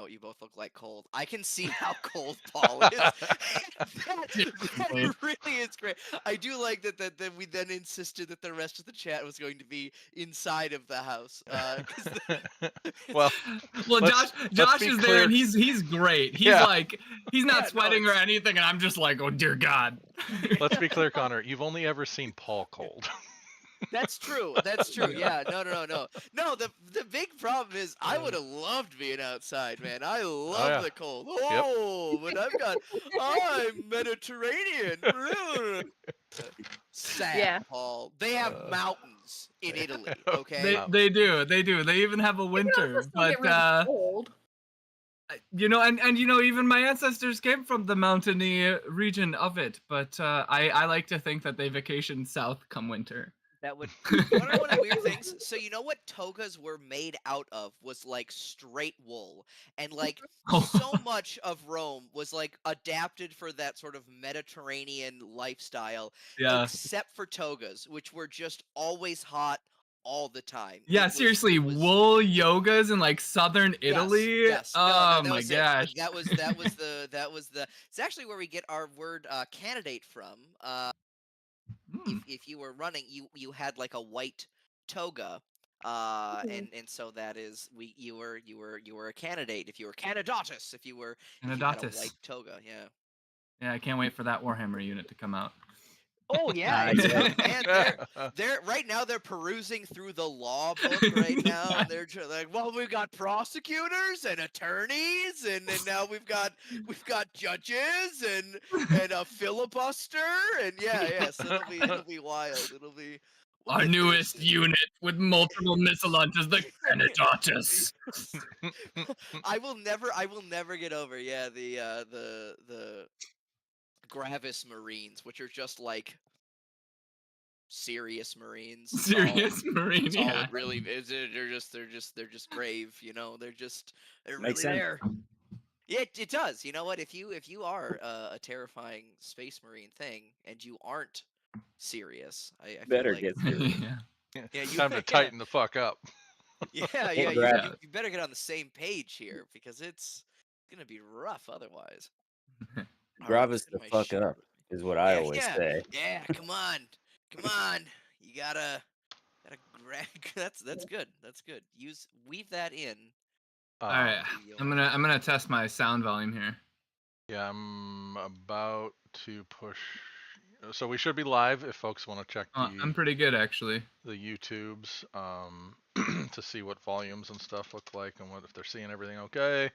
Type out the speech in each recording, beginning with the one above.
what you both look like cold. I can see how cold Paul is. that really is great. I do like that we then insisted that the rest of the chat was going to be inside of the house. Well, well, Josh is there, and he's great. He's like, he's not sweating or anything, and I'm just like, oh dear God. Let's be clear, Connor. You've only ever seen Paul cold. That's true. That's true. Yeah. No. No. The big problem is I would have loved being outside, man. I love the cold. Oh, but I'm Mediterranean. Sad, Paul. They have mountains in Italy. Okay. They do. They even have a winter, but cold. You know, and you know, even my ancestors came from the mountainy region of it, but I like to think that they vacationed south come winter. That would one of the weird things. So you know what togas were made out of was like straight wool, and like so much of Rome was like adapted for that sort of Mediterranean lifestyle, except for togas, which were just always hot all the time. Yeah, seriously, wool yogas in like southern Italy. Yes. Oh my gosh. That was the. It's actually where we get our word candidate from. If you were running, you had like a white toga, and so that is you were a candidate if you were candidatus if you had a white toga. Yeah, I can't wait for that Warhammer unit to come out. Oh yeah, and they're right now they're perusing through the law book right now, and they're like, well, we've got prosecutors and attorneys, and now we've got judges and a filibuster, and so it'll be wild. It'll be our newest unit with multiple missile launchers, the Candidatus. I will never get over the Gravis Marines, which are just like serious Marines. Marines, yeah. It really is. They're just grave, you know. They're really there. Yeah, it does. You know what? If you are a terrifying space marine thing and you aren't serious, I better feel like, get serious. Time to tighten the fuck up. You better get on the same page here because it's gonna be rough otherwise. Gravis the fuck up is what I always say. Yeah, come on. You gotta that's good. That's good. Weave that in. All right, I'm gonna test my sound volume here. Yeah, I'm about to push. So we should be live if folks want to check. I'm pretty good actually. The YouTubes to see what volumes and stuff look like and if they're seeing everything okay.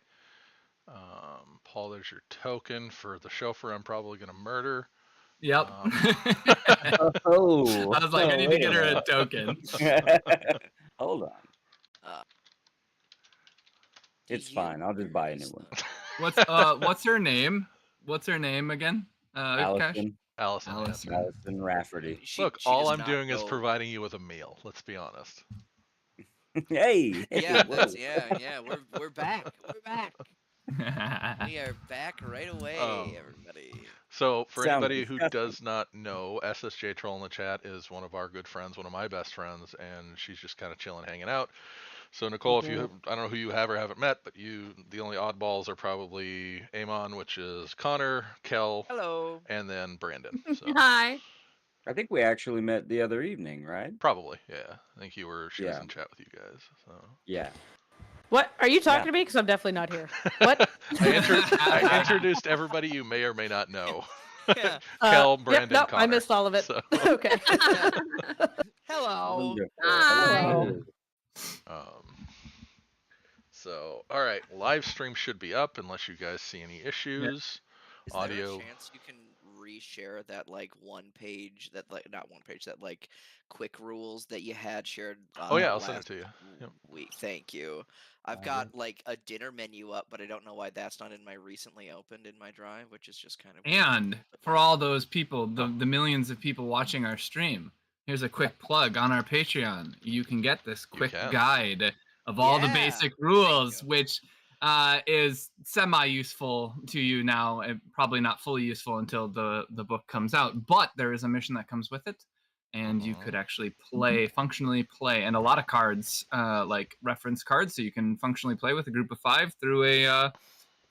Paul, there's your token for the chauffeur I'm probably gonna murder. Yep. I was like, I need to get her a token. Hold on. It's fine. I'll just buy a new one. What's her name? What's her name again? Allison Rafferty. Look, all I'm doing is providing you with a meal. Let's be honest. Hey. Yeah, we're back. We're back. We are back right away, everybody. So for anybody who does not know, SSJ Troll in the chat is one of our good friends, one of my best friends, and she's just kind of chilling, hanging out. So Nicole, if you I don't know who you have or haven't met, but the only oddballs are probably Amon, which is Connor, Kel, hello, and then Brandon. So. Hi. I think we actually met the other evening, right? Probably, yeah. I think she was in chat with you guys. So. Yeah. What are you talking to me? Because I'm definitely not here. What? I introduced everybody you may or may not know. Yeah. Kel, Brandon, Connor. I missed all of it. So. Okay. Hello. Hi. So, all right, live stream should be up unless you guys see any issues. Is Audio. there a chance you can reshare that like not one page, that like quick rules that you had shared? Oh yeah, I'll send it to you. Yep. Thank you. I've got like a dinner menu up, but I don't know why that's not in my recently opened in my drive, which is just kind of. And for all those people, the millions of people watching our stream, here's a quick plug on our Patreon. You can get this quick guide of all the basic rules, which is semi-useful to you now, and probably not fully useful until the book comes out. But there is a mission that comes with it and you could actually functionally play, and a lot of cards, like reference cards, so you can functionally play with a group of 5 through a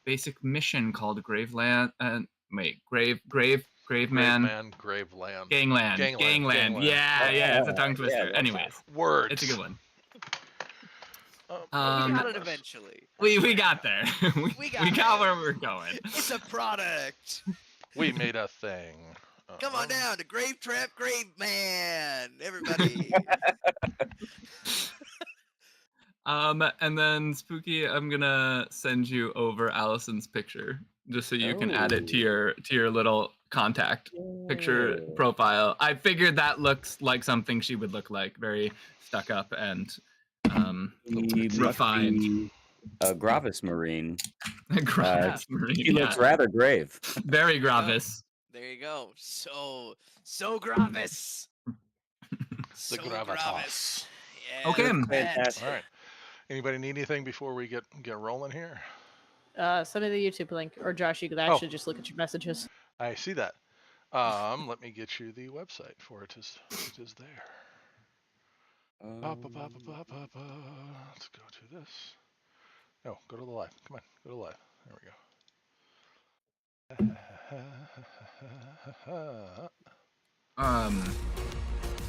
basic mission called Graveland. Graveman. Gangland. Yeah, it's a tongue twister. Anyways, words. It's a good one. We got it eventually. We got there. we got where we're going. It's a product. We made a thing. Come on down to Grave Trap Grave Man, everybody. And then Spooky, I'm gonna send you over Allison's picture just so you can add it to your little contact picture profile. I figured that looks like something she would look like, very stuck up and refined. A Gravis Marine. Gravis Marine. He looks rather grave. Very Gravis. There you go. So Gravis. The gravitas. Yeah, Okay. Fantastic. All right. Anybody need anything before we get rolling here? Send me the YouTube link, or Josh, you could actually just look at your messages. I see that. Let me get you the website for it. It is there. Let's go to this. No, go to the live. Come on, go to the live. There we go.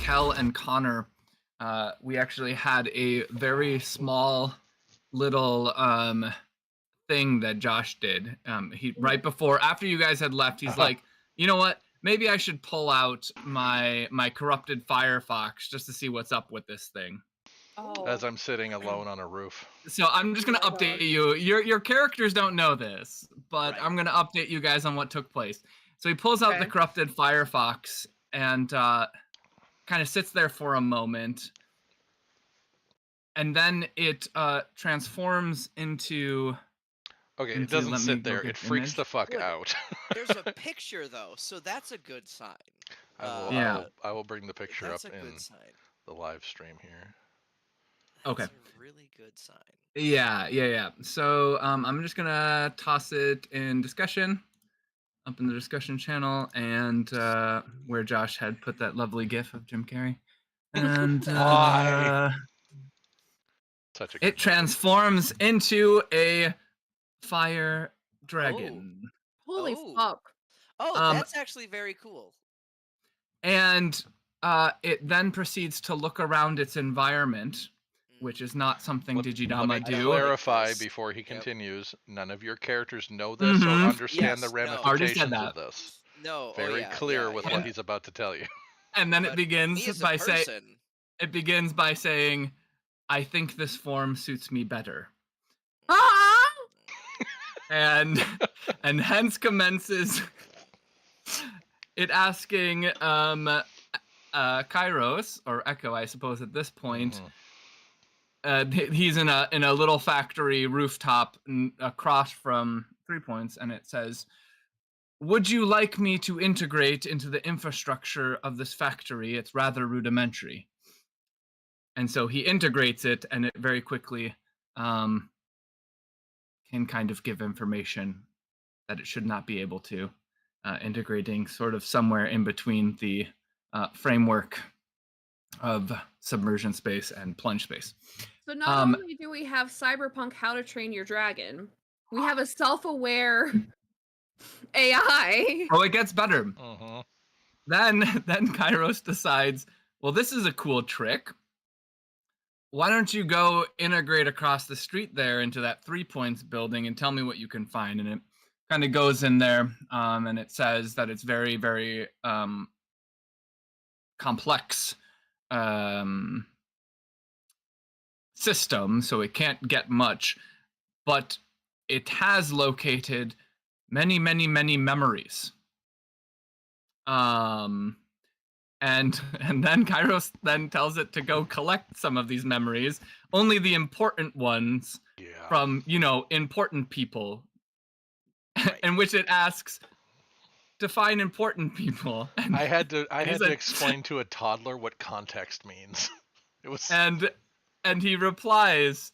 Kel and Connor, we actually had a very small little thing that Josh did. He after you guys had left, he's like, you know what? Maybe I should pull out my corrupted Firefox just to see what's up with this thing. Oh. As I'm sitting alone on a roof. So I'm just gonna update you. Your characters don't know this, but I'm gonna update you guys on what took place. So he pulls out the corrupted Firefox and kind of sits there for a moment, and then it transforms into. Okay, it doesn't sit there. It freaks the fuck out. There's a picture though, so that's a good sign. I will bring the picture up in good sign. the live stream here. That's a really good sign. Yeah. So I'm just gonna toss it in discussion, up in the discussion channel, and where Josh had put that lovely GIF of Jim Carrey, and it transforms into a fire dragon. Holy fuck! Oh, that's actually very cool. And it then proceeds to look around its environment, which is not something Digidama do. Clarify before he continues. None of your characters know this or understand the ramifications of this. No, very clear with what he's about to tell you. And then it begins by saying, "I think this form suits me better." And hence commences it asking Kairos, or Echo, I suppose at this point. He's in a little factory rooftop across from 3 Points, and it says, "Would you like me to integrate into the infrastructure of this factory? It's rather rudimentary." And so he integrates it, and it very quickly can kind of give information that it should not be able to, integrating sort of somewhere in between the framework of submersion space and plunge space. So not only do we have Cyberpunk How to Train Your Dragon, we have a self-aware AI. Oh, it gets better. Then Kairos decides, well, this is a cool trick. Why don't you go integrate across the street there into that 3 Points building and tell me what you can find? And it kind of goes in there, and it says that it's very, very complex system, so it can't get much, but it has located many, many, many memories. And then Kairos then tells it to go collect some of these memories, only the important ones from, important people, in which it asks, define important people. And I had to explain to a toddler what context means. It was and he replies,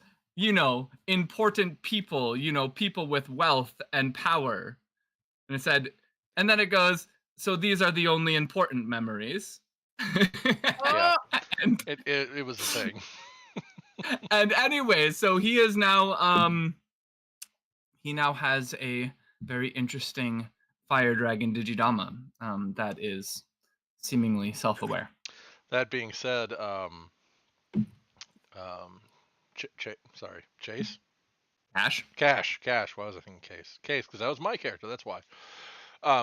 important people, people with wealth and power. And it said, and then it goes, so these are the only important memories. Yeah, and, it was a thing. And anyway, so he is now he now has a very interesting fire dragon Digidama that is seemingly self-aware. That being said, sorry, Chase? Cash. Why was I thinking Case? Case, because that was my character, that's why.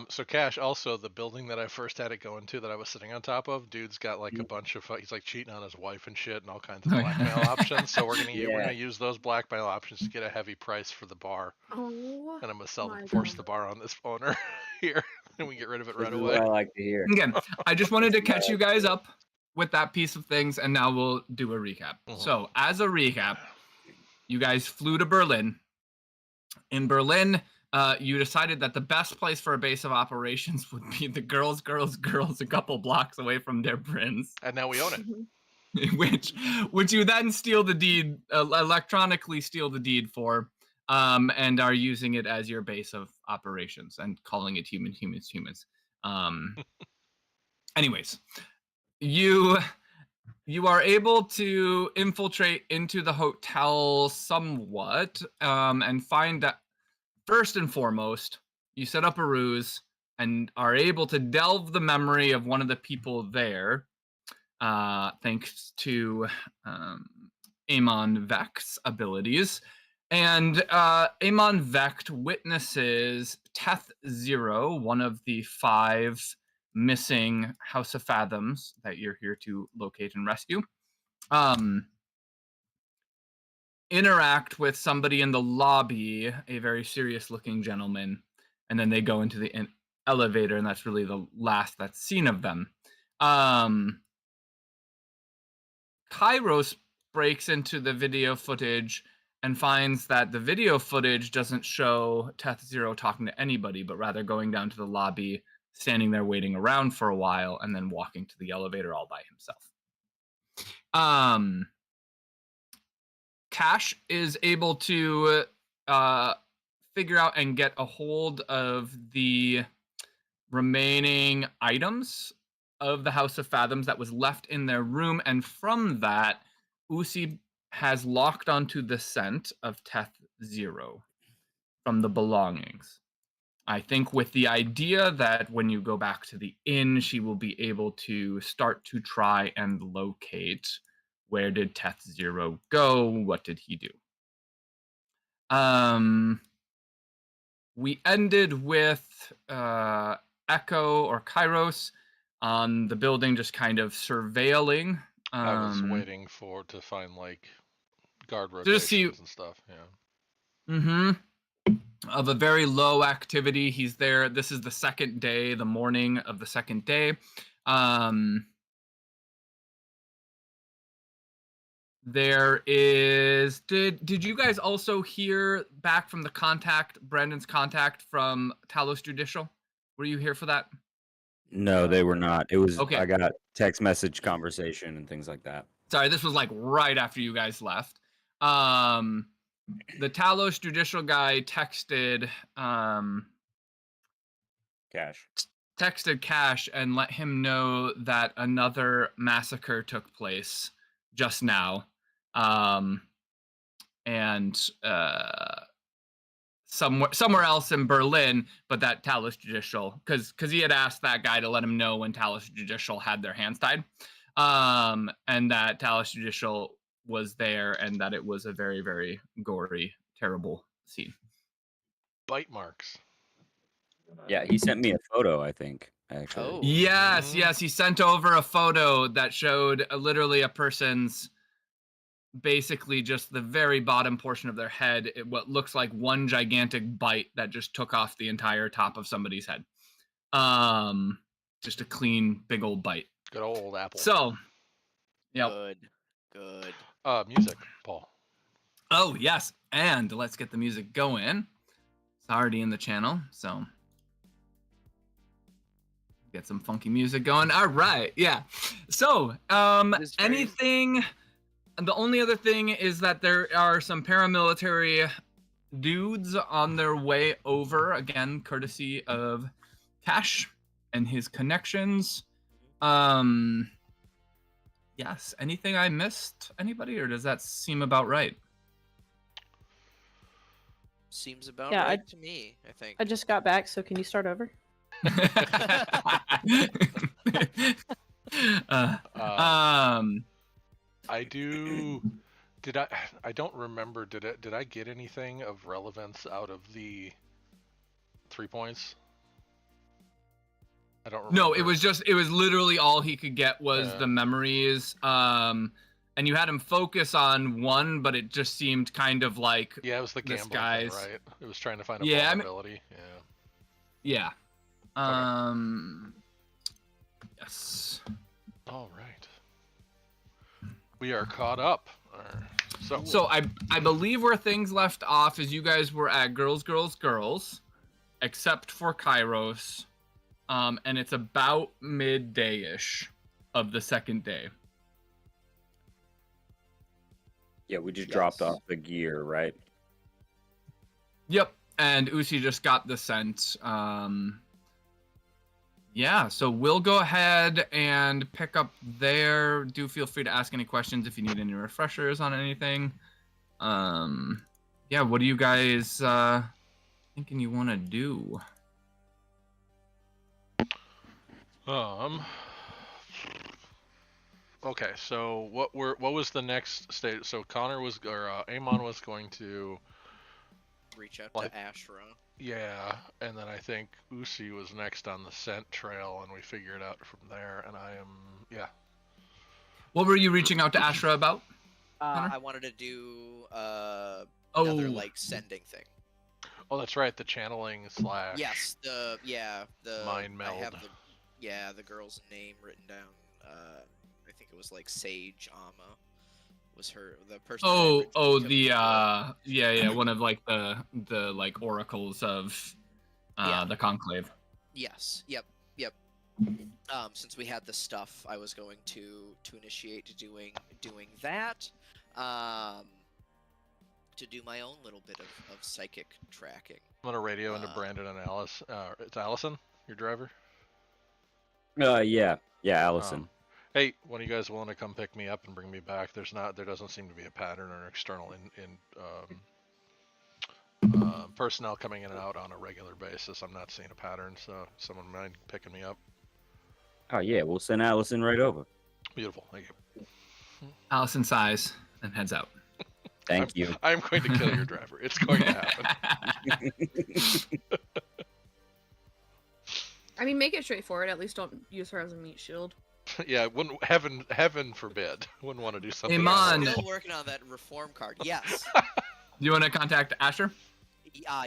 So Cash, also, the building that I first had it go into that I was sitting on top of, dude's got like a bunch of, he's like cheating on his wife and shit and all kinds of blackmail options. So we're gonna use those blackmail options to get a heavy price for the bar. Oh, and I'm gonna force the bar on this owner here, and we get rid of it right away. What I like to hear. Again, I just wanted to catch you guys up with that piece of things, and now we'll do a recap. So, as a recap, you guys flew to Berlin. In Berlin, you decided that the best place for a base of operations would be the girls a couple blocks away from their prince. And now we own it. which you then steal the deed, electronically steal the deed for, and are using it as your base of operations and calling it humans. Anyways, you are able to infiltrate into the hotel somewhat, and find that first and foremost, you set up a ruse and are able to delve the memory of one of the people there, thanks to Amon Vect's abilities. And Amon Vect witnesses Teth Zero, one of the 5 missing House of Fathoms that you're here to locate and rescue, interact with somebody in the lobby, a very serious looking gentleman, and then they go into the elevator, and that's really the last that's seen of them. Kairos breaks into the video footage and finds that the video footage doesn't show Teth Zero talking to anybody, but rather going down to the lobby, standing there waiting around for a while, and then walking to the elevator all by himself. Cash is able to figure out and get a hold of the remaining items of the House of Fathoms that was left in their room, and from that, Usi has locked onto the scent of Teth Zero from the belongings. I think with the idea that when you go back to the inn, she will be able to start to try and locate where did Teth Zero go, what did he do. We ended with Echo or Kairos on the building, just kind of surveilling. I was waiting to find like guard rotations and stuff. Yeah. Of a very low activity. He's there. This is the second day, the morning of the second day. There is. Did you guys also hear back from the contact, Brandon's contact from Talos Judicial? Were you here for that? No, they were not. It was okay. I got text message conversation and things like that. Sorry, this was like right after you guys left. The Talos Judicial guy texted Cash and let him know that another massacre took place just now. And somewhere else in Berlin, but that Talos Judicial, because he had asked that guy to let him know when Talos Judicial had their hands tied, and that Talos Judicial was there, and that it was a very, very gory, terrible scene. Bite marks. Yeah, he sent me a photo, I think, actually. Oh. Yes, he sent over a photo that showed literally a person's, basically just the very bottom portion of their head, what looks like one gigantic bite that just took off the entire top of somebody's head. Just a clean, big old bite. Good old apple. So, yeah. Good. Music, Paul. Oh, yes. And let's get the music going. It's already in the channel, so get some funky music going. All right, yeah. So, anything... And the only other thing is that there are some paramilitary dudes on their way over, again, courtesy of Cash and his connections. Yes. Anything I missed? Anybody, or does that seem about right? Seems about right to me, I think. I just got back, so can you start over? I do. Did I don't remember. Did I get anything of relevance out of the 3 points? I don't remember. No, it was literally all he could get was the memories. And you had him focus on one, but it just seemed kind of like it was the gambling thing, right? It was trying to find a vulnerability. Yeah. Okay. Yes. All right. We are caught up. So I believe where things left off is you guys were at girls, except for Kairos. And it's about midday-ish of the second day. Yeah, we just dropped off the gear, right? Yep, and Usi just got the scent. Yeah, so we'll go ahead and pick up there. Do feel free to ask any questions if you need any refreshers on anything. Yeah, what do you guys thinking you want to do? Okay, so what was the next stage? So Connor was, or Amon was going to reach out to Ashra. Yeah, and then I think Usi was next on the scent trail, and we figured out from there. And I am, What were you reaching out to Ashra about? I wanted to do another like sending thing. Oh, that's right, the channeling / Yes, the mind meld. I have the girl's name written down. I think it was like Sage Ama was the person. One of like the like oracles of the conclave. Yes. Yep. Since we had the stuff, I was going to initiate doing that. To do my own little bit of psychic tracking. I'm gonna radio into Brandon and Alice. It's Allison, your driver? Yeah, Allison. Hey, when are you guys willing to come pick me up and bring me back? There doesn't seem to be a pattern or external personnel coming in and out on a regular basis. I'm not seeing a pattern, so someone mind picking me up? Oh yeah, we'll send Allison right over. Beautiful, thank you. Allison sighs and heads out. Thank you. I'm going to kill your driver. It's going to happen. I mean, make it straightforward. At least don't use her as a meat shield. Yeah, heaven forbid. Wouldn't want to do something. Iman. Still working on that reform card. Yes. You want to contact Asher?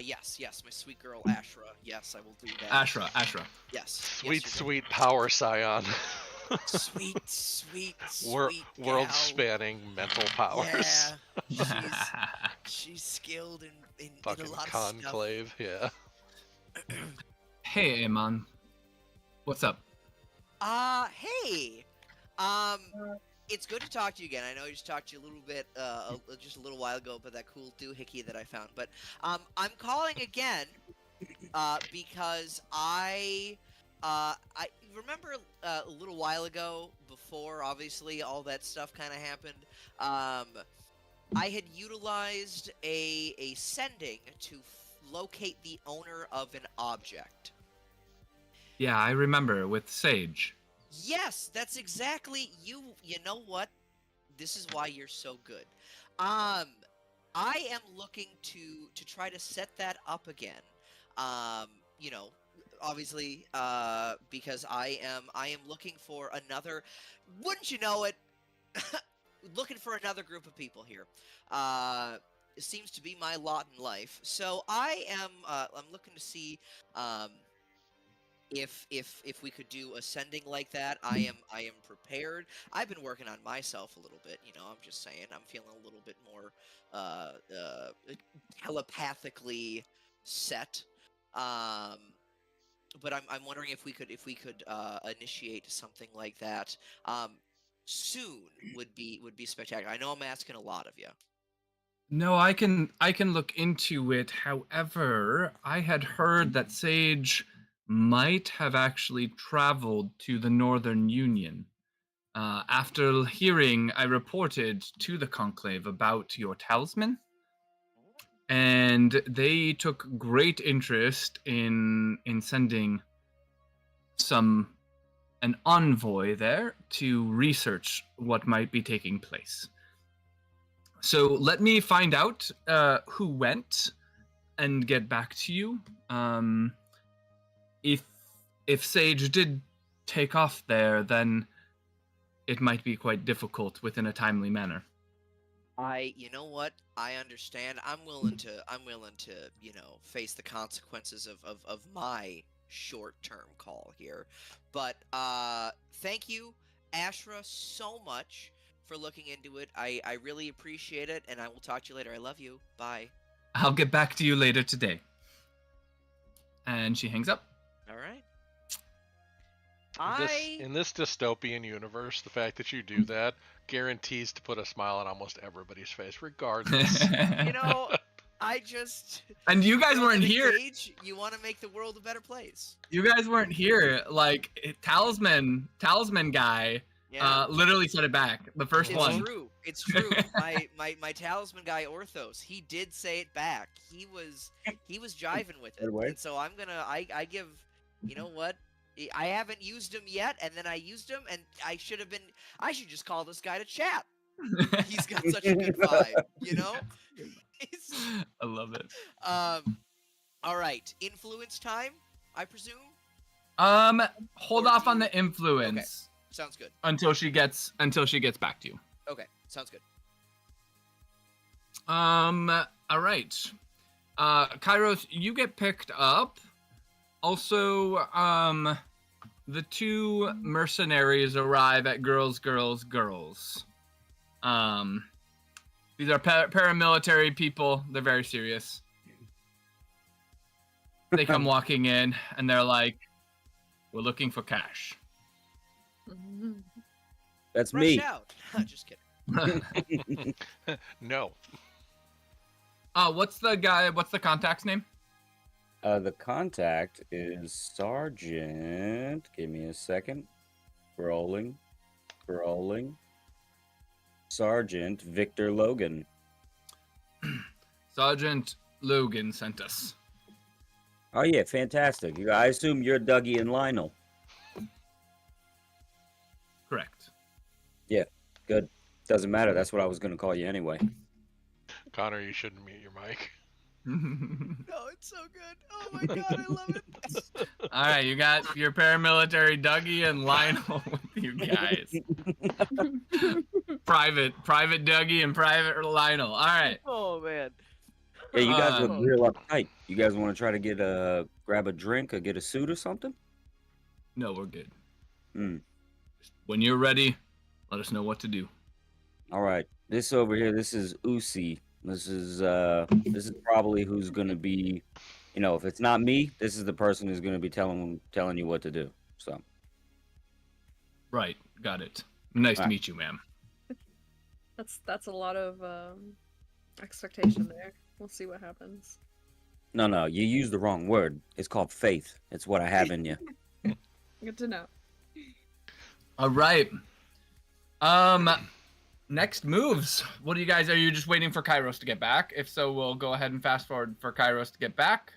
Yes, my sweet girl Ashra. Yes, I will do that. Ashra. Yes. Sweet power scion. Sweet world-spanning mental powers. Yeah, she's skilled in fucking a lot of conclave. stuff. Yeah. Hey, Amon. What's up? Hey. It's good to talk to you again. I know I just talked to you a little bit, just a little while ago about that cool doohickey that I found. But I'm calling again because I remember a little while ago, before obviously all that stuff kind of happened. I had utilized a sending to locate the owner of an object. Yeah, I remember with Sage. Yes, that's exactly you. You know what? This is why you're so good. I am looking to try to set that up again. Obviously, because I am looking for another. Wouldn't you know it? Looking for another group of people here. It seems to be my lot in life. So I'm looking to see if we could do a sending like that. I am prepared. I've been working on myself a little bit. I'm just saying. I'm feeling a little bit more telepathically set. But I'm wondering if we could initiate something like that soon. Would be spectacular. I know I'm asking a lot of you. No, I can look into it. However, I had heard that Sage might have actually traveled to the Northern Union. After hearing, I reported to the Conclave about your talisman, and they took great interest in sending an envoy there to research what might be taking place. So let me find out who went and get back to you. If Sage did take off there, then it might be quite difficult within a timely manner. You know what? I understand. I'm willing to, face the consequences of my short-term call here. But thank you, Ashra, so much for looking into it. I really appreciate it, and I will talk to you later. I love you. Bye. I'll get back to you later today. And she hangs up. All right. In this dystopian universe, the fact that you do that guarantees to put a smile on almost everybody's face, regardless. I just... And you guys weren't here. You want to make the world a better place. You guys weren't here. Like, talisman guy literally said it back. The first one. It's true. My talisman guy, Orthos, he did say it back. He was jiving with it. And so I give, you know what? I haven't used him yet, and then I used him, and I should just call this guy to chat. He's got such a good vibe, I love it. All right, influence time, I presume. Hold off on the influence. Okay. Sounds good. Until she gets back to you. Okay, sounds good. All right. Kairos, you get picked up. Also, the two mercenaries arrive at Girls. These are paramilitary people. They're very serious. They come walking in, and they're like, "We're looking for cash." That's Rush me. Out. Just kidding. No. What's the contact's name? The contact is Sergeant. Give me a second. Scrolling. Sergeant Victor Logan. Sergeant Logan sent us. Oh yeah, fantastic. I assume you're Dougie and Lionel. Correct. Yeah, good. Doesn't matter. That's what I was going to call you anyway. Connor, you shouldn't mute your mic. No, it's so good. Oh my god, I love it. All right, you got your paramilitary Dougie and Lionel with you guys. Private Dougie and Private Lionel. All right. Oh man. Yeah, you guys look real uptight. You guys want to try to grab a drink or get a suit or something? No, we're good. Mm. When you're ready, let us know what to do. All right. This over here, this is Usi. This is probably who's gonna be, if it's not me, this is the person who's gonna be telling you what to do. So. Right, got it. Nice to meet you, ma'am. That's a lot of expectation there. We'll see what happens. No, you used the wrong word. It's called faith. It's what I have in you. Good to know. All right. Next moves. What do you guys? Are you just waiting for Kairos to get back? If so, we'll go ahead and fast forward for Kairos to get back.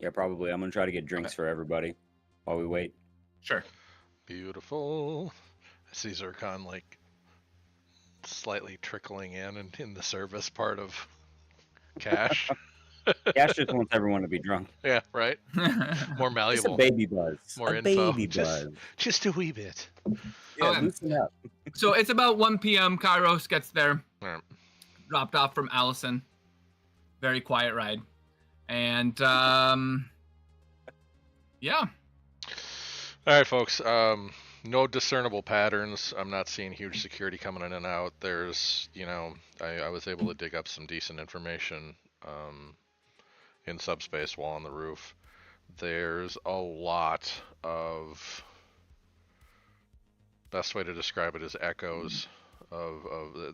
Yeah, probably. I'm gonna try to get drinks for everybody while we wait. Sure. Beautiful. I see Zircon slightly trickling in the service part of Cash. Cash just wants everyone to be drunk. Yeah, right. More malleable. Just a baby buzz. More info. Baby buzz. Just a wee bit. Yeah, loosen up. So it's about 1 p.m. Kairos gets there. Right. Dropped off from Allison. Very quiet ride. And yeah. All right, folks. No discernible patterns. I'm not seeing huge security coming in and out. There's, I was able to dig up some decent information in subspace while on the roof. There's a lot of, best way to describe it is echoes of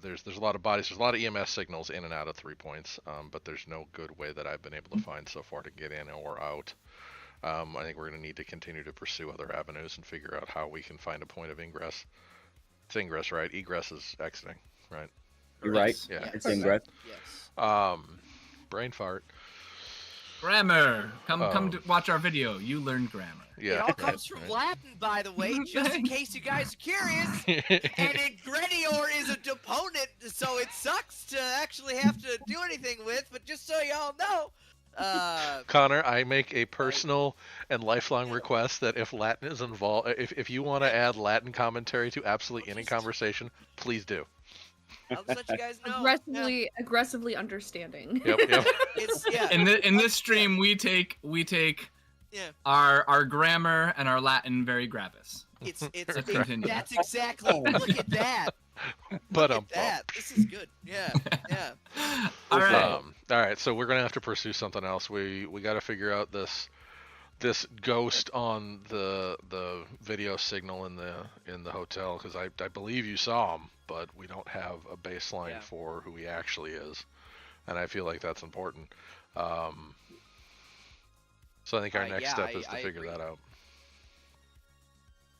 there's a lot of bodies, there's a lot of EMS signals in and out of 3 points, but there's no good way that I've been able to find so far to get in or out. I think we're going to need to continue to pursue other avenues and figure out how we can find a point of ingress. It's ingress, right? Egress is exiting, right? You're right. Yeah. It's ingress. Yes. Brain fart. Grammar. Come to watch our video. You learn grammar. Yeah. It all comes from Latin, by the way, just in case you guys are curious. And ingredior is a deponent, so it sucks to actually have to do anything with, but just so y'all know. Connor, I make a personal and lifelong request that if Latin is involved, if you want to add Latin commentary to absolutely any conversation, please do. I'll just let you guys know. Aggressively understanding. Yep. It's, yeah. In this stream, we take our grammar and our Latin very gravis. That's exactly. Look at that. But Look at that. This is good. Yeah. All right. All right. So we're gonna have to pursue something else. We got to figure out this ghost on the video signal in the hotel, because I believe you saw him, but we don't have a baseline for who he actually is, and I feel like that's important. So I think our next step is to figure that out.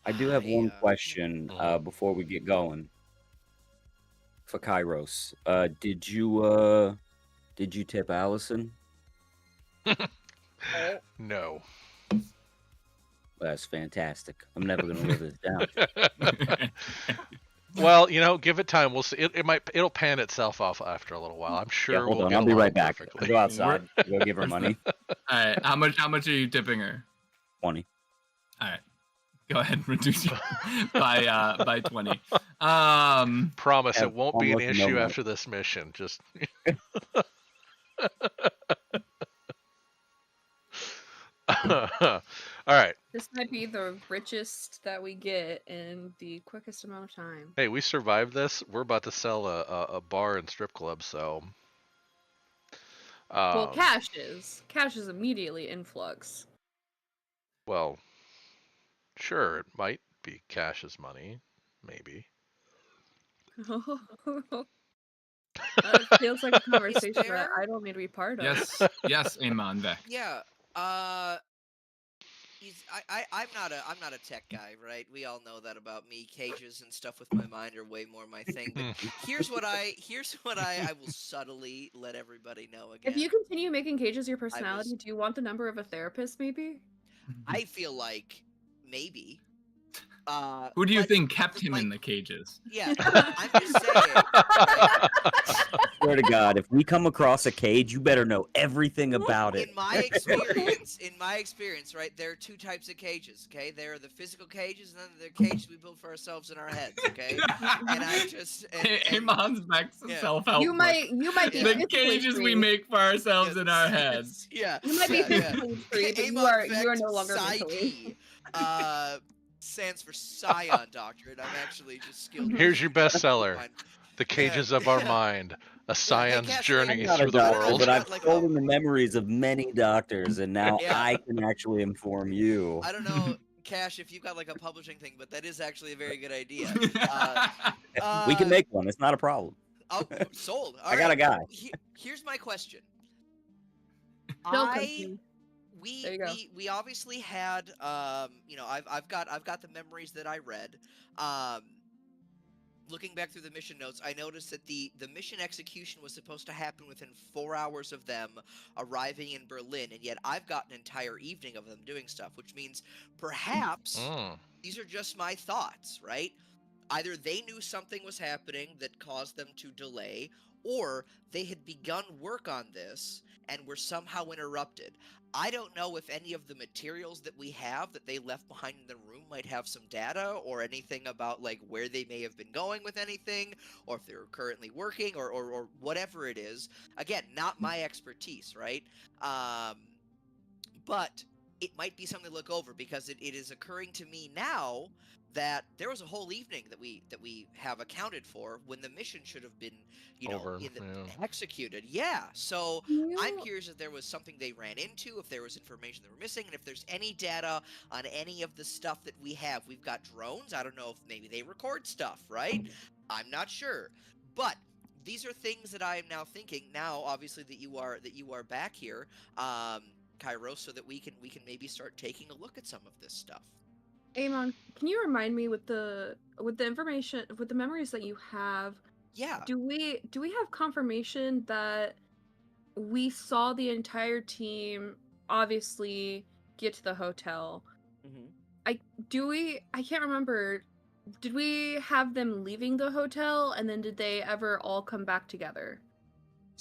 I do have one question before we get going. For Kairos, did you tip Allison? No. That's fantastic. I'm never gonna live this down. Well, give it time. We'll see. It'll pan itself off after a little while. I'm sure. Yeah, hold we'll on. get I'll be along right back. perfectly. I'll go outside. Go give her money. All right. How much are you tipping her? 20. All right. Go ahead and reduce it by 20. Promise Yeah, it won't be an almost issue no after this mission. Just. All right. This might be the richest that we get in the quickest amount of time. Hey, we survived this. We're about to sell a bar and strip club, so. Well, cash is immediately influx. Well, sure, it might be Cash's money, maybe. That feels like a conversation that I don't need to be part of. Yes, Amanda. Yeah. I'm not a tech guy, right? We all know that about me. Cages and stuff with my mind are way more my thing. But here's what I will subtly let everybody know again. If you continue making cages your personality, do you want the number of a therapist? Maybe. I feel like maybe. Who do you think kept him in the cages? Yeah, I'm just saying. Swear to God, if we come across a cage, you better know everything about it. In my experience, right, there are two types of cages, okay? There are the physical cages, and then there are cages we build for ourselves in our heads, okay? And I just... Iman's back to self-help. You might be the cages we make for ourselves in our heads. Yeah. You might be physically free, but you are no longer mentally. Stands for Scion Doctorate. I'm actually just skilled. Here's your bestseller, The Cages of Our Mind, a Scion's journey through the world. But I've stolen the memories of many doctors, and now I can actually inform you. I don't know, Cash, if you've got like a publishing thing, but that is actually a very good idea. We can make one. It's not a problem. Oh, sold. All I got a guy. Here's my question. We obviously had I've got the memories that I read. Looking back through the mission notes, I noticed that the mission execution was supposed to happen within 4 hours of them arriving in Berlin, and yet I've got an entire evening of them doing stuff, which means perhaps these are just my thoughts, right? Either they knew something was happening that caused them to delay, or they had begun work on this and were somehow interrupted. I don't know if any of the materials that we have that they left behind in the room might have some data or anything about like where they may have been going with anything, or if they're currently working or whatever it is. Again, not my expertise, right? But it might be something to look over, because it is occurring to me now that there was a whole evening that we have accounted for when the mission should have been, executed. Yeah. So I'm curious if there was something they ran into, if there was information they were missing, and if there's any data on any of the stuff that we have. We've got drones. I don't know if maybe they record stuff, right? I'm not sure. But these are things that I am now thinking now, obviously, that you are back here. Cairo, so that we can maybe start taking a look at some of this stuff. Amon, can you remind me with the information, with the memories that you have? Yeah. Do we have confirmation that we saw the entire team obviously get to the hotel? Mm-hmm. I can't remember. Did we have them leaving the hotel, and then did they ever all come back together?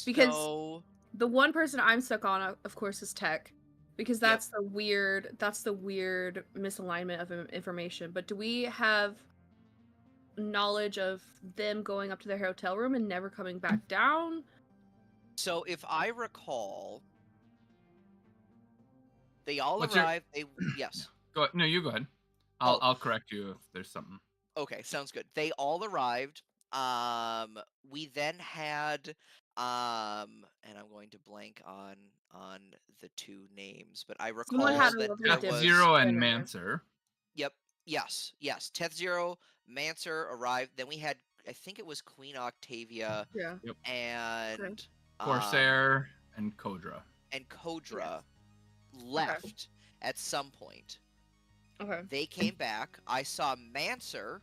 Because the one person I'm stuck on, of course, is Tech, because that's the weird misalignment of information. But do we have knowledge of them going up to their hotel room and never coming back down? So if I recall, they all arrived. Yes. Go ahead. No, you go ahead. I'll correct you if there's something. Okay, sounds good. They all arrived. We then had and I'm going to blank on the two names, but I recall that there was Zero and Mancer. Yep. Yes. Teth Zero, Mancer arrived. Then we had, I think it was Queen Octavia. Yeah. Yep. And Corsair and Kodra. And Kodra left at some point. Okay. They came back. I saw Mancer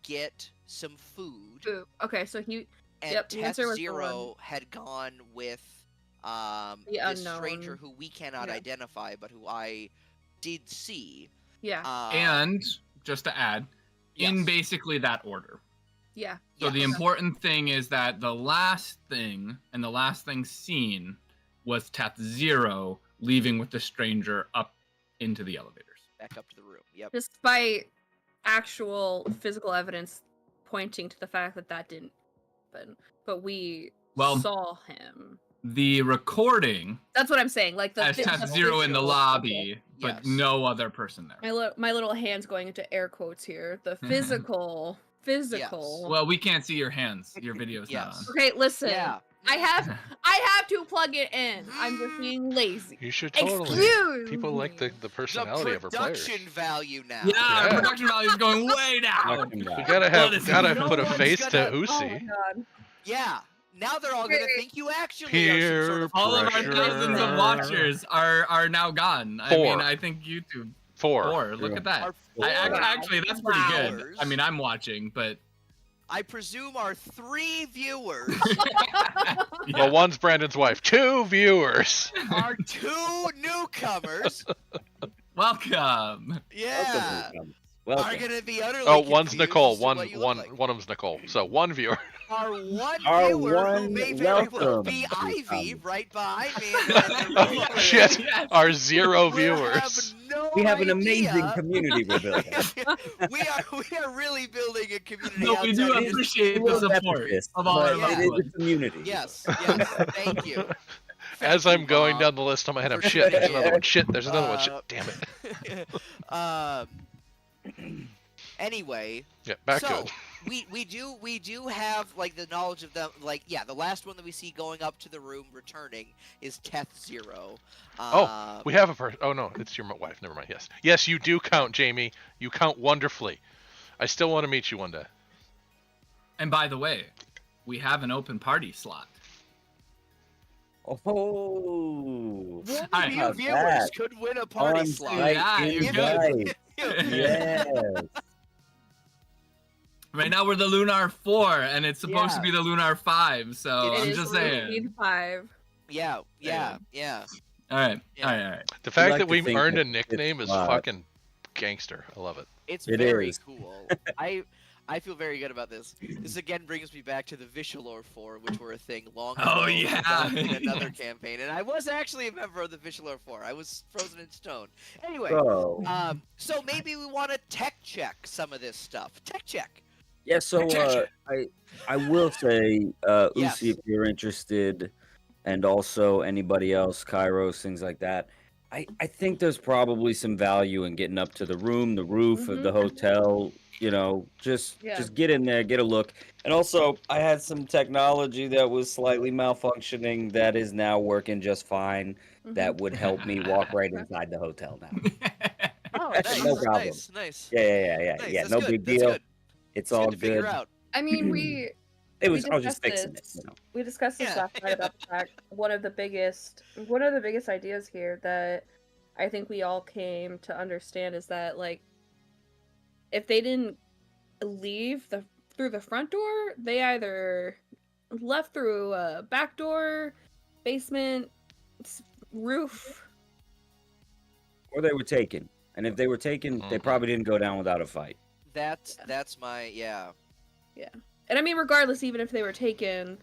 get some food. Okay, so he and Teth Zero had gone with this stranger who we cannot identify, but who I did see. Yeah. And just to add, in basically that order. Yeah. So the important thing is that the last thing seen was Teth Zero leaving with the stranger up into the elevators. Back up to the room. Yep. Despite actual physical evidence pointing to the fact that didn't happen, but we saw him. The recording. That's what I'm saying. Like the Teth Zero in the lobby, but no other person there. My little hands going into air quotes here. The physical. Yes. Well, we can't see your hands. Your video's not on. Okay, listen. Yeah. I have to plug it in. I'm just being lazy. You should totally. Excuse People like the personality of our players. Production value now. Yeah, the production value is going way down. We gotta put a face to Usi. Oh yeah. Now they're all gonna think you actually Peer are some sort of all of our thousands of watchers are now gone. I mean, I think YouTube. Four. Look at that. Actually, that's pretty good. I mean, I'm watching, but I presume our 3 viewers. Well, one's Brandon's wife. 2 viewers. Our 2 newcomers. Welcome. Yeah. Are gonna be utterly. Oh, one's Nicole. One of them's Nicole. So 1 viewer. Our viewer who may very well be Ivy right behind me. Oh, shit. Yes. Our 0 viewers. We have an amazing community we're building. we are really building a community. No, we do appreciate the support of all our loved ones. It is a community. Yes. Thank you. As I'm going down the list on my head, I'm shit. There's another one. Shit. There's another one. Shit. Damn it. Anyway. Yeah. Back to it. we do have like the knowledge of them. Like the last one that we see going up to the room returning is Teth Zero. We have a person. Oh no, it's your wife. Never mind. Yes, you do count, Jamie. You count wonderfully. I still want to meet you one day. And by the way, we have an open party slot. Oh, one of you viewers could win a party slot. Yeah, you could. Yes. Right now we're the Lunar 4, and it's supposed to be the Lunar 5. So I'm just saying. 5. Yeah. All right. The fact that we earned a nickname is fucking gangster. I love it. It's very cool. I feel very good about this. This again brings me back to the Vishalor 4, which were a thing long ago. In another campaign, and I was actually a member of the Vishalor 4. I was frozen in stone. Anyway, so maybe we want to tech check some of this stuff. Tech check. Yeah, so I will say, Usi, if you're interested, and also anybody else, Kairos, things like that, I think there's probably some value in getting up to the room, the roof of the hotel, just get in there, get a look. And also, I had some technology that was slightly malfunctioning that is now working just fine. That would help me walk right inside the hotel now. Oh, nice. No problem. Nice. Yeah. Nice. No big deal. Good. It's all good. To figure good. out. I mean, I was just fixing it. You know? We discussed this last night about the fact one of the biggest ideas here that I think we all came to understand is that, like, if they didn't leave through the front door, they either left through a back door, basement, roof, or they were taken. And if they were taken, they probably didn't go down without a fight. That's my yeah. And I mean, regardless, even if they were taken,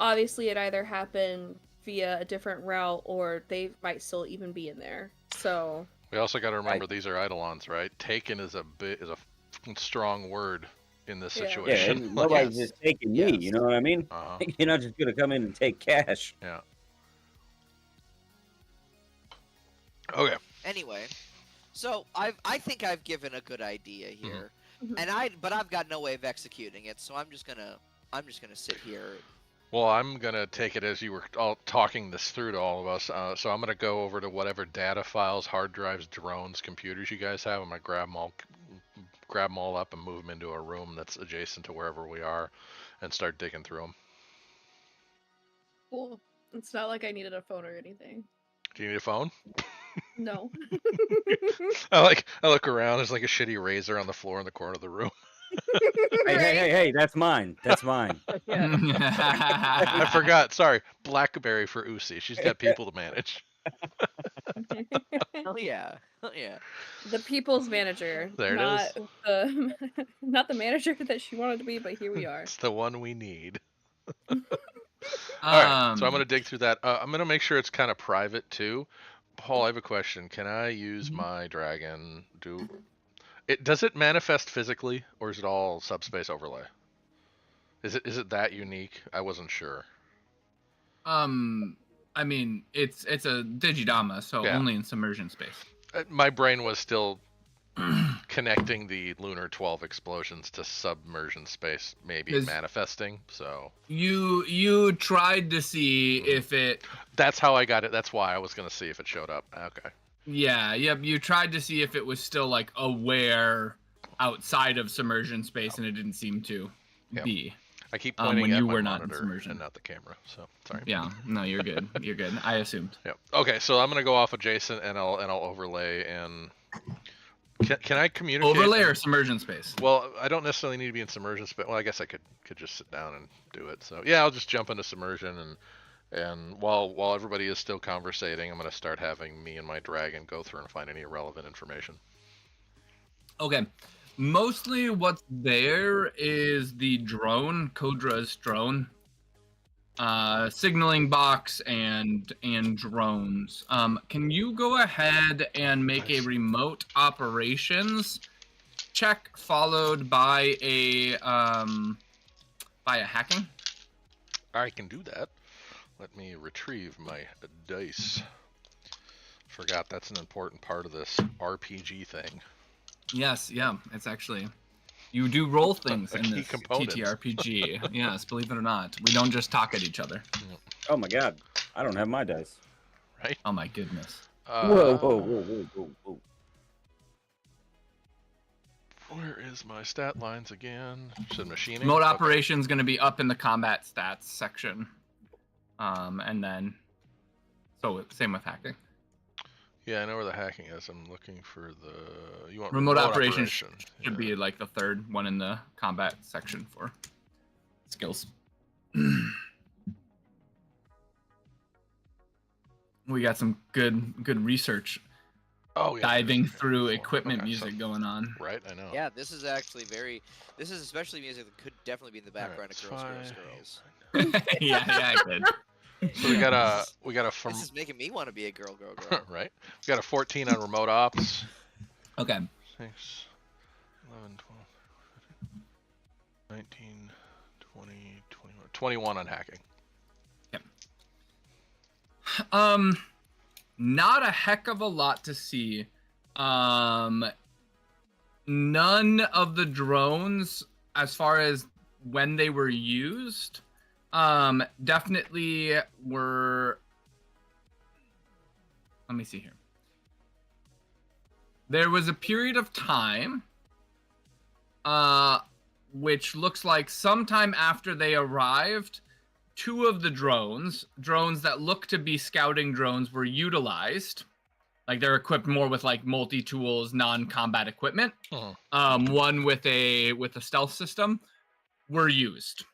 obviously it either happened via a different route or they might still even be in there. So we also got to remember these are Eidolons, right? Taken is a strong word in this situation. Yeah, nobody's just taking me. You know what I mean? You're not just gonna come in and take cash. Yeah. Okay. Anyway, so I think I've given a good idea here. And but I've got no way of executing it, so I'm just gonna sit here. Well, I'm gonna take it as you were all talking this through to all of us. So I'm gonna go over to whatever data files, hard drives, drones, computers you guys have. I'm gonna grab them all up and move them into a room that's adjacent to wherever we are, and start digging through them. Cool. It's not like I needed a phone or anything. Do you need a phone? No. I look around. There's like a shitty razor on the floor in the corner of the room. Hey, that's mine. That's mine. I forgot. Sorry. BlackBerry for Usi. She's got people to manage. Hell yeah. The people's manager. There it is. Not the manager that she wanted to be, but here we are. It's the one we need. All right, so I'm going to dig through that. I'm going to make sure it's kind of private too. Paul, I have a question. Can I use my dragon? Does it manifest physically, or is it all subspace overlay? Is it that unique? I wasn't sure. I mean, it's a digidama, so only in submersion space. My brain was still connecting the lunar 12 explosions to submersion space, maybe manifesting. So you tried to see if it. That's how I got it. That's why I was going to see if it showed up. Okay. Yeah. Yep. You tried to see if it was still like aware outside of submersion space, and it didn't seem to be. I keep pointing when at you my were not in monitor submersion and not the camera. So sorry. Yeah. No, you're good. You're good. I assumed. Yep. Okay. So I'm going to go off adjacent, and I'll overlay and. Can I communicate? Overlay or submersion space? Well, I don't necessarily need to be in submersion space. Well, I guess I could just sit down and do it. So yeah, I'll just jump into submersion, and while everybody is still conversating, I'm going to start having me and my dragon go through and find any relevant information. Okay. Mostly what's there is the drone, Kodra's drone, signaling box and drones. Can you go ahead and make a remote operations check followed by a hacking? I can do that. Let me retrieve my dice. Forgot that's an important part of this RPG thing. Yes, yeah, it's actually. You do roll things in this component. TTRPG. Yes, believe it or not. We don't just talk at each other. Oh my god. I don't have my dice. Right? Oh my goodness. Whoa. Where is my stat lines again? Said machining. Remote operations going to be up in the combat stats section. And then, so same with hacking. Yeah, I know where the hacking is. I'm looking for the. You want remote operations operation. Should be like the third one in the combat section for skills. We got some good research. Oh yeah. Diving through equipment music going on. Right, I know. Yeah, this is actually this is especially music that could definitely be in the background of Girls. Yeah, I could. So we got a This is making me want to be a girl. Right. We got a 14 on remote ops. Okay. 6, 11, 12, 19, 20, 21, 21 on hacking. Yep. Not a heck of a lot to see. None of the drones, as far as when they were used, definitely were. Let me see here. There was a period of time which looks like sometime after they arrived, 2 of the drones that look to be scouting drones, were utilized. Like they're equipped more with like multi-tools, non-combat equipment. One with a stealth system were used,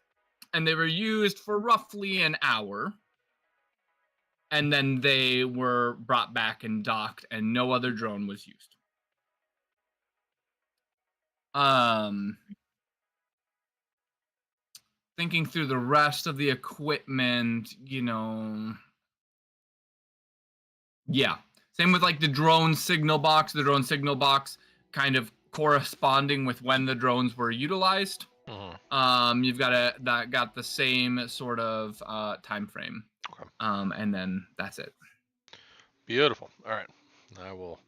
and they were used for roughly an hour, and then they were brought back and docked, and no other drone was used. Thinking through the rest of the equipment, you know, yeah. Same with like the drone signal box. The drone signal box kind of corresponding with when the drones were utilized. You've got got the same sort of time frame. Okay. And then that's it. Beautiful. All right. I will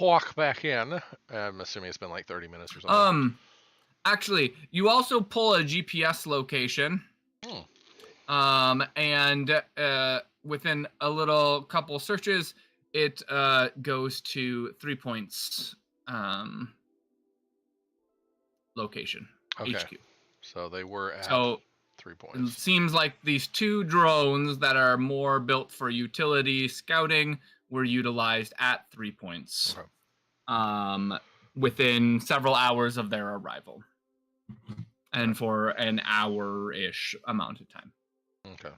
walk back in. I'm assuming it's been like 30 minutes or something. Actually, you also pull a GPS location. And within a little couple searches, it goes to 3 points location. Okay. HQ. So they were at 3 points. It seems like these 2 drones that are more built for utility scouting were utilized at 3 points. Okay. Within several hours of their arrival. And for an hour-ish amount of time. Okay.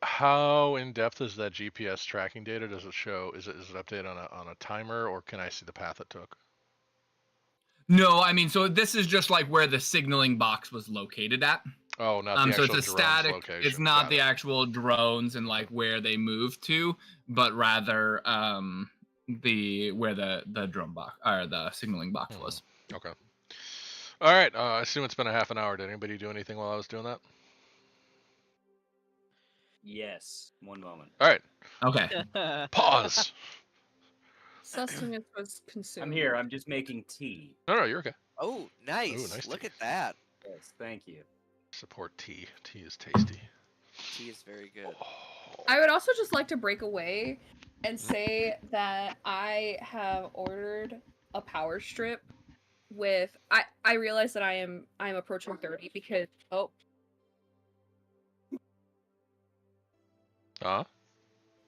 How in depth is that GPS tracking data? Does it show? Is it updated on a timer, or can I see the path it took? No, I mean, so this is just like where the signaling box was located at. Oh, not the actual so it's a static. Location. It's not the actual drones and like where they moved to, but rather where the drone box or the signaling box was. Okay. All right. I assume it's been a half an hour. Did anybody do anything while I was doing that? Yes. One moment. All right. Okay. Pause. Sustenance was consumed. I'm here. I'm just making tea. No, you're okay. Oh, nice. Ooh, nice Look tea. at that. Yes, thank you. Support tea. Tea is tasty. Tea is very good. I would also just like to break away and say that I have ordered a power strip with I realize that I'm approaching 30 because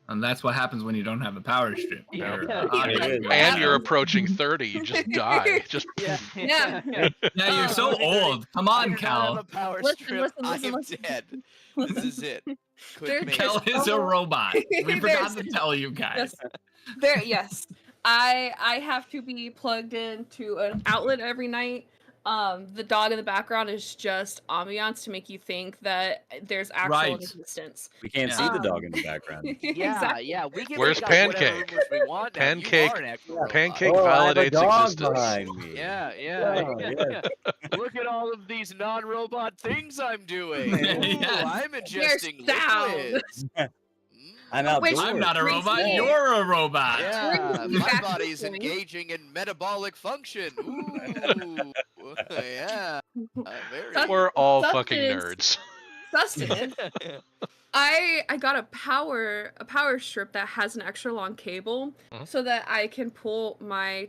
And that's what happens when you don't have a power strip. And you're approaching 30. You just die. Just yeah, you're so old. Come on, Cal. A power strip. I am dead. This is it. Cal is a robot. We forgot to tell you guys. Yes. I have to be plugged into an outlet every night. The dog in the background is just ambiance to make you think that there's actual existence. We can't see the dog in the background. Exactly. Yeah. We can Where's Pancake? We want Pancake Oh, validates dog existence. behind me. Yeah. Look at all of these non-robot things I'm doing. Ooh, I'm ingesting liquids. I'm outdoors. I'm not a robot. You're a robot. Yeah, my body's engaging in metabolic function. Ooh, yeah. We're all fucking nerds. Sustenance. I got a power strip that has an extra long cable so that I can pull my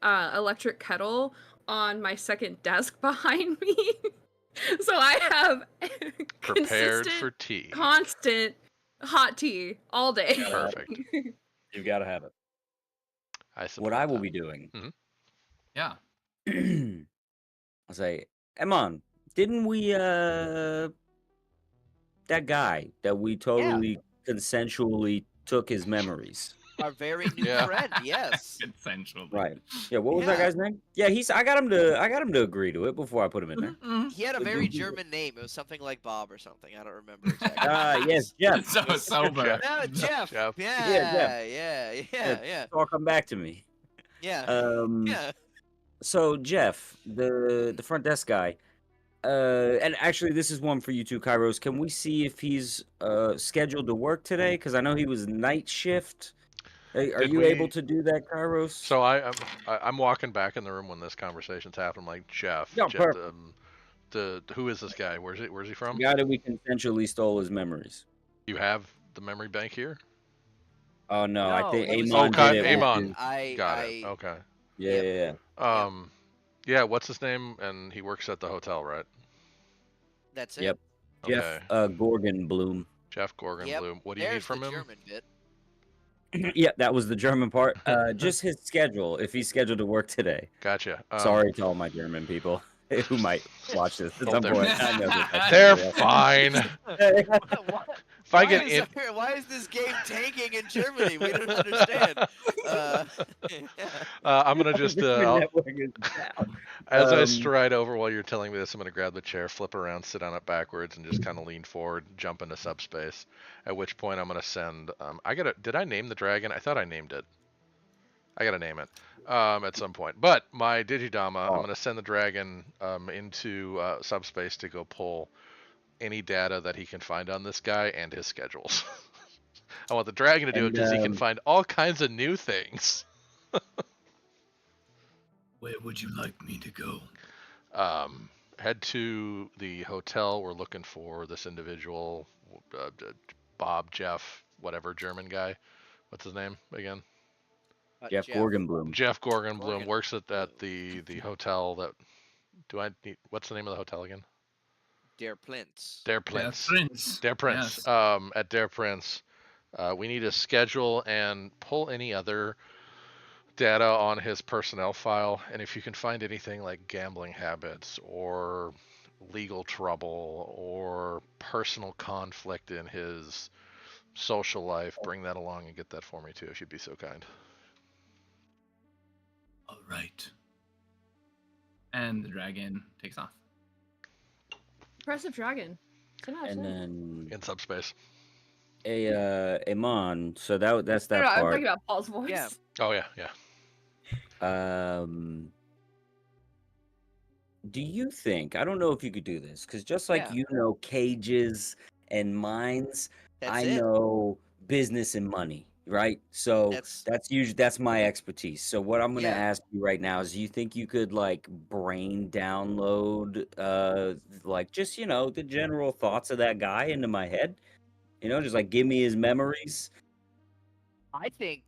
electric kettle on my second desk behind me. So I have prepared for tea. Constant hot tea all day. Perfect. You've got to have it. What I will be doing. Yeah. I'll say, Emon, didn't we that guy that we totally consensually took his memories? Our very new friend, yes. Consensually. Right. Yeah, what was that guy's name? Yeah, I got him to agree to it before I put him in there. He had a very German name. It was something like Bob or something. I don't remember exactly. Yes, Jeff. So sober. No, Jeff. Jeff. Yeah. It's all come back to me. Yeah. Yeah. So Jeff, the front desk guy, and actually this is one for you too, Kairos. Can we see if he's scheduled to work today? Because I know he was night shift. Are you able to do that, Kairos? So I'm walking back in the room when this conversation's happening. I'm like, Jeff, who is this guy? Where's he from? The guy that we consensually stole his memories. You have the memory bank here? Oh no, I think Amon did it. Amon. Got it. Okay. Yeah. Yeah, what's his name? And he works at the hotel, right? That's it. Yep. Okay. Jeff Gorgenblum. Jeff Gorgenblum. What do you need There's from the him? German bit. Yeah, that was the German part. Just his schedule, if he's scheduled to work today. Gotcha. Sorry to all my German people who might watch this at some point. I know that They're fine. If I get in, why is this game tanking in Germany? We don't understand. I'm gonna just Network is down. as I stride over while you're telling me this, I'm gonna grab the chair, flip around, sit on it backwards, and just kind of lean forward, jump into subspace. At which point I'm gonna send. Did I name the dragon? I thought I named it. I gotta name it at some point. But my Digidama, I'm gonna send the dragon into subspace to go pull any data that he can find on this guy and his schedules. I want the dragon to do it because he can find all kinds of new things. Where would you like me to go? Head to the hotel. We're looking for this individual, Bob, Jeff, whatever, German guy. What's his name again? Jeff Gorgenblum. Jeff Gorgenblum works at the hotel that. Do I need? What's the name of the hotel again? Der Prince. Der Prince. Der Prince. Yes. At Der Prince, we need to schedule and pull any other data on his personnel file, and if you can find anything like gambling habits or legal trouble or personal conflict in his social life, bring that along and get that for me too, if you'd be so kind. All right. And the dragon takes off. Impressive dragon. And then in subspace. Amon. So that's that part. I'm talking about Paul's voice. Yeah. Oh yeah. Do you think? I don't know if you could do this because just like cages and mines, I know business and money, right? So that's my expertise. So what I'm gonna ask you right now is, do you think you could like brain download like just the general thoughts of that guy into my head? Just like give me his memories. I think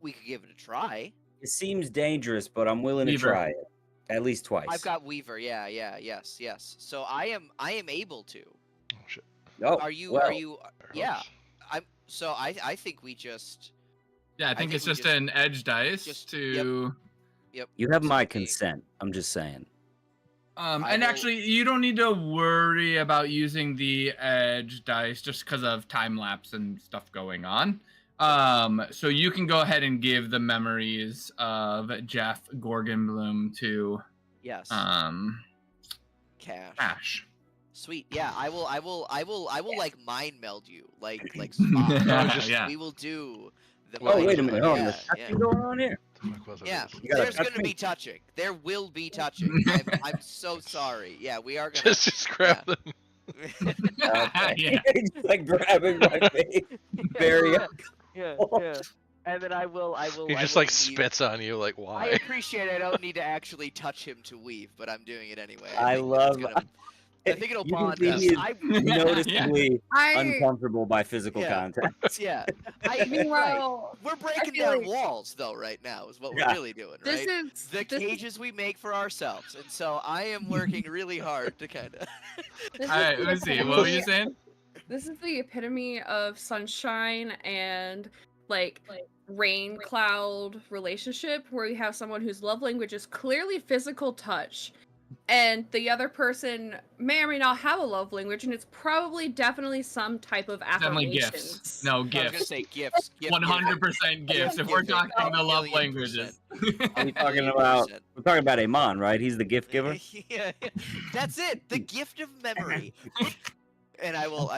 we could give it a try. It seems dangerous, but I'm willing to try it at least twice. I've got Weaver. Yes. So I am able to. Oh shit. Oh, are you? Yeah. I think we just. Yeah, I think it's just an edge dice Yep. You have my consent. I'm just saying. Actually, you don't need to worry about using the edge dice just because of time lapse and stuff going on. So you can go ahead and give the memories of Jeff Gorgenblum to Cash. Sweet. Yeah, I will like mind meld you like Spock. We will do the wait a minute. There's touching going on here. Yeah, there's gonna be touching. There will be touching. I'm so sorry. Yeah, we are gonna just grab them. Just like grabbing my face. Very yeah. And then I will. He just like spits on you, like why? I appreciate I don't need to actually touch him to weave, but I'm doing it anyway. I think it'll bond us. Noticeably uncomfortable by physical contact. Yeah. Meanwhile, we're breaking down walls, though, right now, is what we're really doing, right? The cages we make for ourselves. And so I am working really hard to kind of... All right, let's see. What were you saying? This is the epitome of sunshine and, like rain cloud relationship, where you have someone whose love language is clearly physical touch. And the other person may or may not have a love language, and it's probably definitely some type of affirmations. Gifts. No, gifts. I was gonna say gifts. 100% gifts. If we're talking the love languages. We're talking about Amon, right? He's the gift giver. Yeah, that's it. The gift of memory. And I will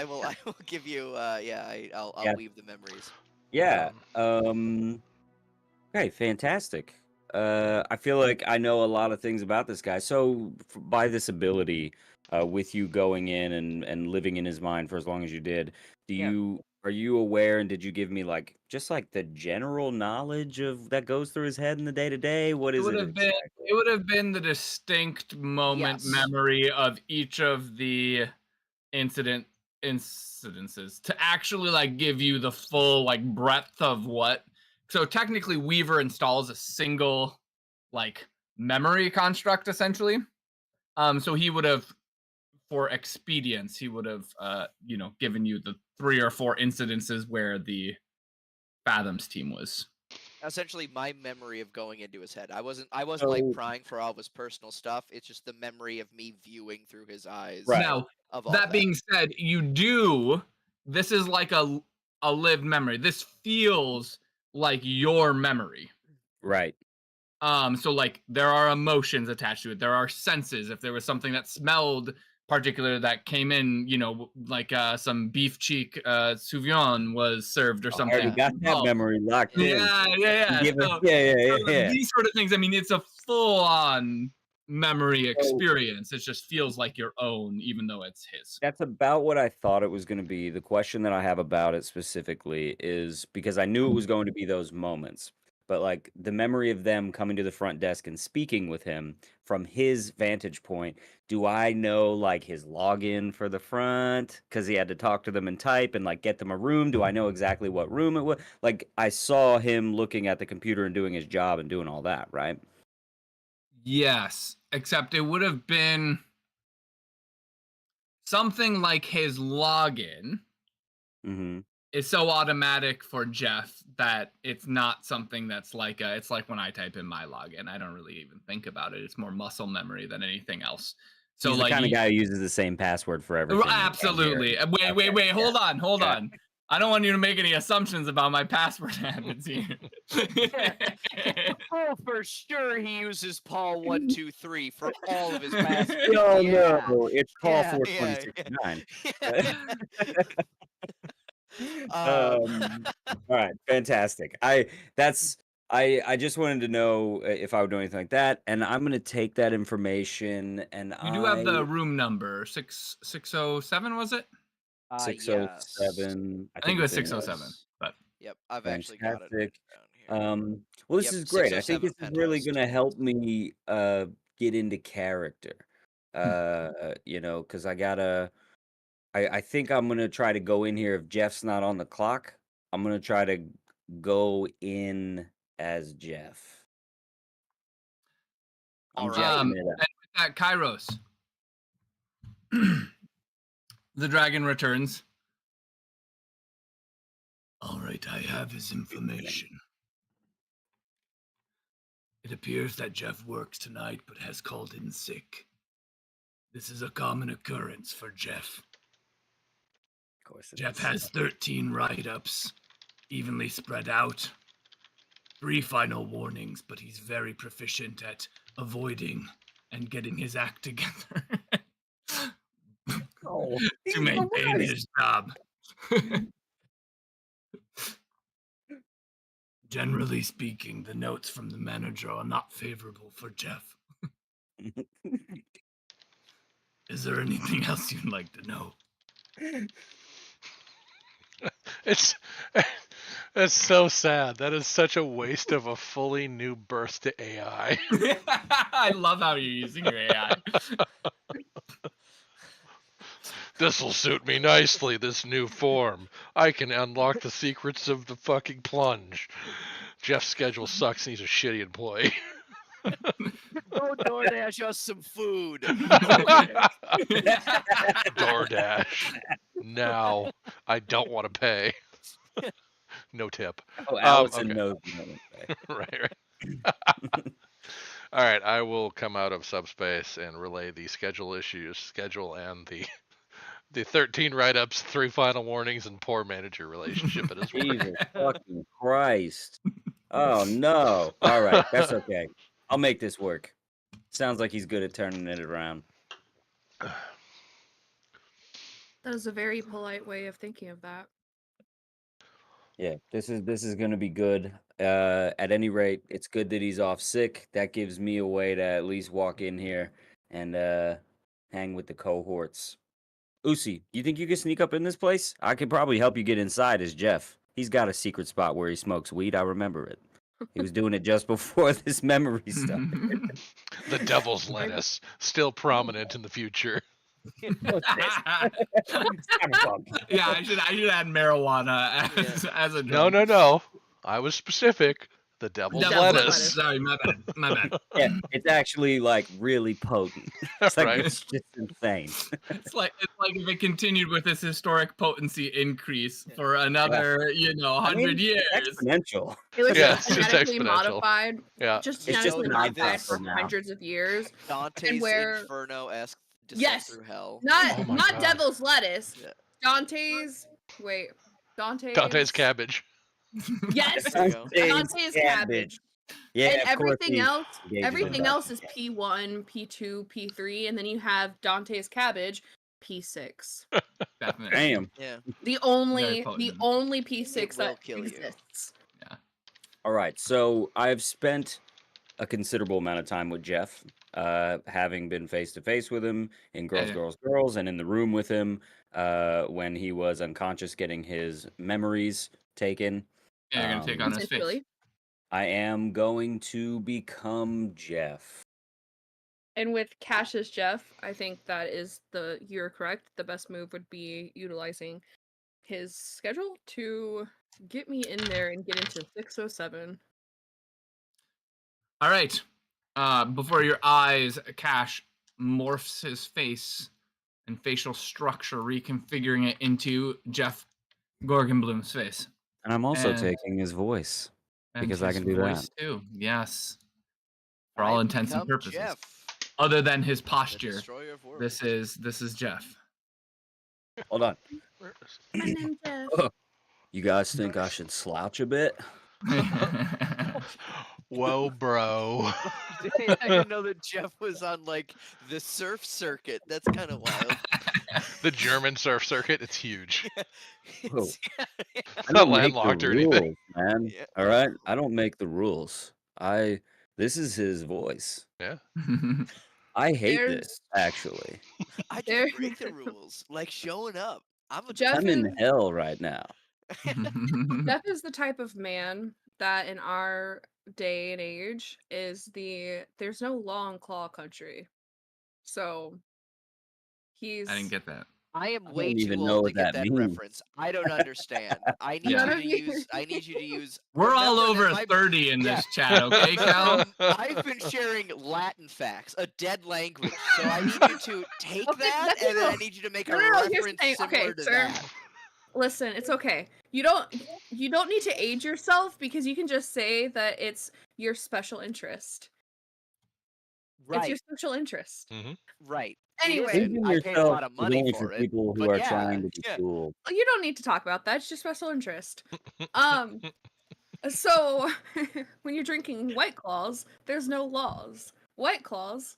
give you. I'll weave the memories. Yeah. Okay. Fantastic. I feel like I know a lot of things about this guy. So by this ability, with you going in and living in his mind for as long as you did, are you aware, and did you give me just the general knowledge of that goes through his head in the day to day? What is it? It would have been the distinct moment memory of each of the incidences to actually give you the full breadth of what. So technically Weaver installs a single memory construct essentially. So he would have, for expedience, he would have, given you the 3 or 4 incidences where the Fathoms team was. Essentially, my memory of going into his head. I wasn't like prying for all of his personal stuff. It's just the memory of me viewing through his eyes. Right. Now, that being said, this is like a lived memory. This feels like your memory. Right. So like there are emotions attached to it. There are senses. If there was something that smelled particular that came in, like some beef cheek souvion was served or something. I already got that memory locked in. Yeah. Yeah. These sort of things. I mean, it's a full-on memory experience. It just feels like your own, even though it's his. That's about what I thought it was going to be. The question that I have about it specifically is because I knew it was going to be those moments. But like the memory of them coming to the front desk and speaking with him from his vantage point, do I know like his login for the front because he had to talk to them and type and like get them a room? Do I know exactly what room it was? Like I saw him looking at the computer and doing his job and doing all that, right? Yes, except it would have been something like his login. Mm-hmm. Is so automatic for Jeff that it's not something that's like it's like when I type in my login. I don't really even think about it. It's more muscle memory than anything else. So he's like the kind of guy who uses the same password for everything. Absolutely. Wait. Hold on. I don't want you to make any assumptions about my password habits here. Oh, for sure he uses Paul 123 for all of his passwords. No, it's Paul 4269. All right, fantastic. I just wanted to know if I would do anything like that, and I'm gonna take that information and you do have the room number 607, was it? 607. I think it was 607. But yep, I've actually got it down here. Well, this is great. I think this is really gonna help me get into character. Because I think I'm gonna try to go in here if Jeff's not on the clock. I'm gonna try to go in as Jeff. All right. And with that, Kairos, the dragon returns. All right, I have his information. It appears that Jeff works tonight, but has called in sick. This is a common occurrence for Jeff. Of course, Jeff has 13 write-ups, evenly spread out. 3 final warnings, but he's very proficient at avoiding and getting his act together to maintain his job. Generally speaking, the notes from the manager are not favorable for Jeff. Is there anything else you'd like to know? It's so sad. That is such a waste of a fully new birth to AI. I love how you're using your AI. This'll suit me nicely, this new form. I can unlock the secrets of the fucking plunge. Jeff's schedule sucks and he's a shitty employee. Go DoorDash us some food. DoorDash. Now. I don't want to pay. No tip. Oh, Allison knows. Right. All right, I will come out of subspace and relay the schedule and the 13 write-ups, 3 final warnings, and poor manager relationship at his work. Jesus fucking Christ. Oh, no. All right, that's okay. I'll make this work. Sounds like he's good at turning it around. That is a very polite way of thinking of that. Yeah, this is going to be good. At any rate, it's good that he's off sick. That gives me a way to at least walk in here and hang with the cohorts. Usi, you think you can sneak up in this place? I could probably help you get inside as Jeff. He's got a secret spot where he smokes weed. I remember it. He was doing it just before this memory stuff. The devil's lettuce, still prominent in the future. Yeah, I should add marijuana as a drug. No. I was specific. The devil's Devil's lettuce. Sorry, my bad. Yeah, it's actually like really potent. It's like Right. it's just insane. It's like if it continued with this historic potency increase for another, 100 years. Exponential. It was Yeah, just it's just genetically exponential. modified. Yeah. Just It's just genetically not modified for possible now. hundreds of years. Dante's where- Inferno-esque descent Yes. through hell. Not Oh my not God. devil's lettuce. Yeah. Dante's Dante's cabbage. Yes. There you go. Dante's cabbage. Yeah, And of course everything else gave you everything the else is P1, P2, P3, and then you have Dante's cabbage, P6. Definitely. Damn. Yeah. The only potent. P6 It will that kill you. exists. All right, so I've spent a considerable amount of time with Jeff, having been face to face with him in Girls, Yeah. Girls, Girls, and in the room with him when he was unconscious, getting his memories taken. Yeah, you're gonna take on his face. Essentially. I am going to become Jeff. And with Cash as Jeff, I think that is you're correct. The best move would be utilizing his schedule to get me in there and get into 607. All right. Before your eyes, Cash morphs his face and facial structure, reconfiguring it into Jeff Gorgonbloom's face. And I'm also And- taking his voice. And Because I his can do voice that. too. Yes. For all intents and Become purposes. Jeff, Other than his the posture. destroyer of worlds. This is Jeff. Hold on. My name's Jeff. You guys think I should slouch a bit? Whoa, bro. I didn't know that Jeff was on like the surf circuit. That's kind of wild. The German surf circuit, it's huge. Whoa. Yeah. I Not don't make landlocked the or anything. rules, man. Yeah. All right, I don't make the rules. This is his voice. Yeah. I hate There's- this actually. I There- just break the rules, like showing up. I'm a Jeff I'm in is- hell right now. Jeff is the type of man that in our day and age there's no law in claw country. So he's I didn't get that. I am I way don't too even know old to what get that that means. reference. I don't understand. I need Yeah. you to use. We're all remember over that my- 30 in Yeah. this chat, okay, Cal? I've been sharing Latin facts, a dead language. So I need you to take Okay, that, that's and then I enough. need you to make a No, here's the reference thing. similar Okay, to sir. that. Listen, it's okay. You don't need to age yourself because you can just say that it's your special interest. It's Right, your special interest. right. Anyway. It isn't. Aging I paid a yourself lot of is money only for for it. people who but are yeah, trying to be yeah. cool. You don't need to talk about that. It's your special interest. So when you're drinking White Claws, there's no laws. White Claws,